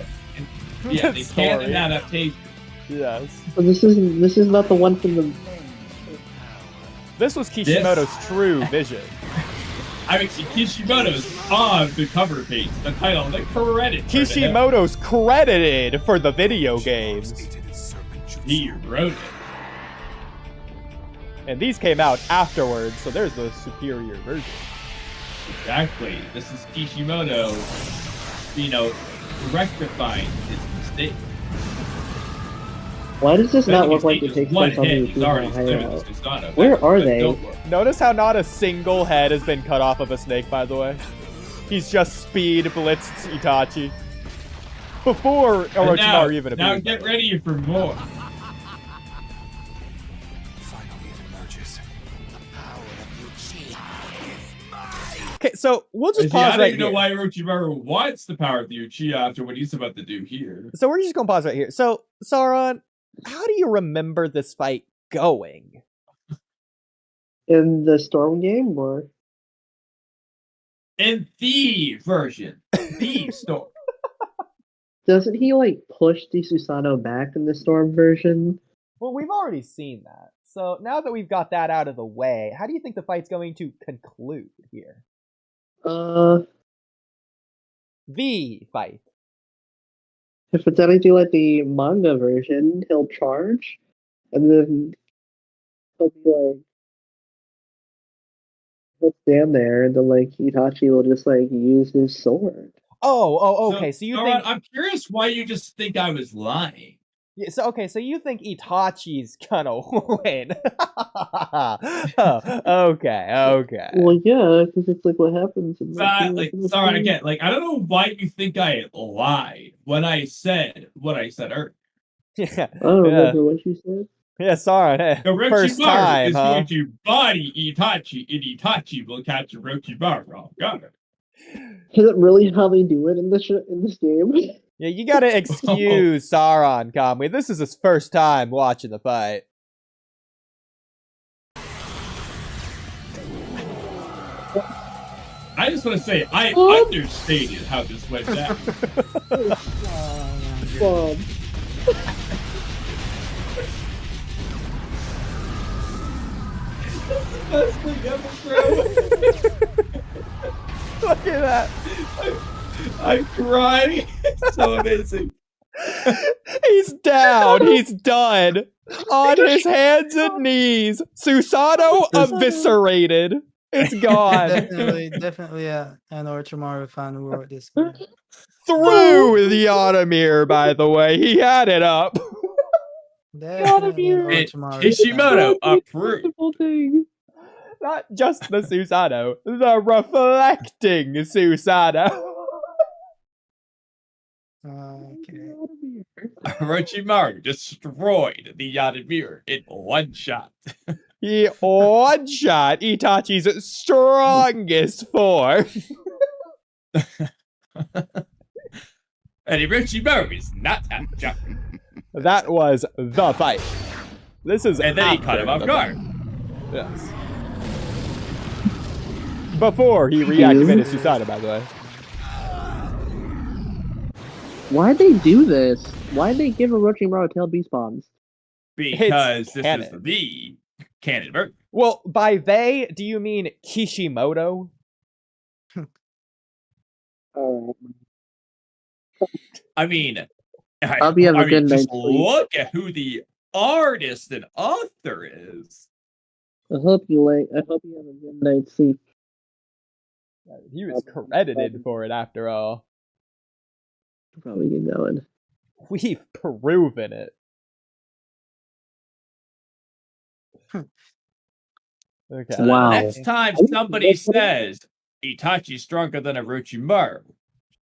yeah, the Story. canon adaptation. Yes. So this is not the one from the. This was Kishimoto's true vision. I mean, Kishimoto's on the cover page, the title, the credit. Kishimoto's credited for the video games. He wrote it. And these came out afterwards, so there's the superior version. Exactly. This is Kishimoto, rectifying his mistake. Why does this not look like it Just takes one place on hit, the he's already Ukuma cleared hideout? this Susanoo. Where are But they? don't worry. Notice how not a single head has been cut off of a snake, by the way. He's just speed blitzed Itachi. Before And Orochimaru even appeared. now get ready for more. Okay, so we'll just I pause don't right even know here. why Orochimaru wants the power of the Uchiha after what he's about to do here. So we're just gonna pause right here. So, Sauron, how do you remember this fight going? In the Storm game, or In the version, the story. doesn't he like push the Susanoo back in the Storm version? Well, we've already seen that. So now that we've got that out of the way, how do you think the fight's going to conclude here? The fight. If it's anything like the manga version, he'll charge, and then he'll be like, he'll stand there, and then like Itachi will just like use his sword. Oh, okay. So you Sauron, think I'm curious why you just think I was lying. yeah, so you think Itachi's gonna win? Okay. Well, yeah, because it's like what happens. In Sauron, again, I don't know why you think I lied when I said what I said earlier. Yeah. I don't remember what you said. Yeah, sorry. First Orochimaru time, is huh? going to body Itachi, and Itachi will catch Orochimaru off guard. Is it really how they do it in this game? Yeah, you gotta excuse Sauron, Kamui. This is his first time watching the fight. I just want to say, I understated how this went down. Bob. Best thing ever, bro. Look at that. I'm crying. It's so amazing. He's down. He's done. On his hands and knees. Susanoo eviscerated. It's gone. Definitely an Orochimaru fan who wrote this. Man. Through the Automir, by the way. He had it up. Definitely an Orochimaru Kishimoto approved. Not just the Susanoo, the reflecting Susanoo. Okay. Orochimaru destroyed the Yonamir in one shot. He one-shot Itachi's strongest form. And Orochimaru is not out of jumping. That was the fight. This is And then he after caught him off the guard. fight. Yes. Before he reactivated Susanoo, by the way. Why'd they do this? Why'd they give Orochimaru tail beast bombs? Because this canon. is the canon version. Well, by they, do you mean Kishimoto? I mean, Hope you have a good just night's sleep. look at who the artist and author is. I hope you have a good night's sleep. He was credited for it after all. Probably get going. We've proven it. Okay. So Wow. the next time somebody says Itachi's stronger than Orochimaru,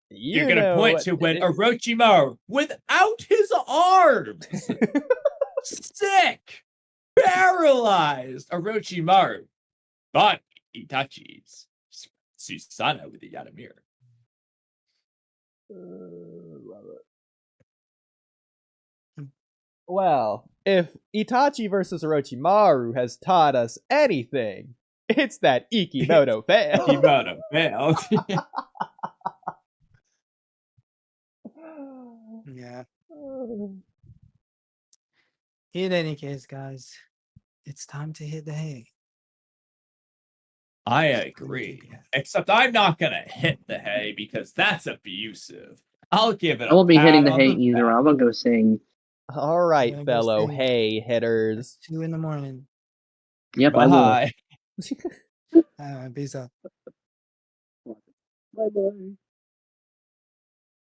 you're gonna point to when Orochimaru, without his arms, sick, paralyzed Orochimaru, but Itachi's Susanoo with the Yonamir. Well, if Itachi versus Orochimaru has taught us anything, it's that Ikemoto failed. Ikemoto failed. Yeah. In any case, guys, it's time to hit the hay. I agree. Except I'm not gonna hit the hay because that's abusive. I'll give it I won't be hitting pat the on hay the either. back. I'm gonna go sing. All right, Yeah, fellow sing. hay hitters. 2 a.m. Yep, I will. Bye. Peace out. Bye bye.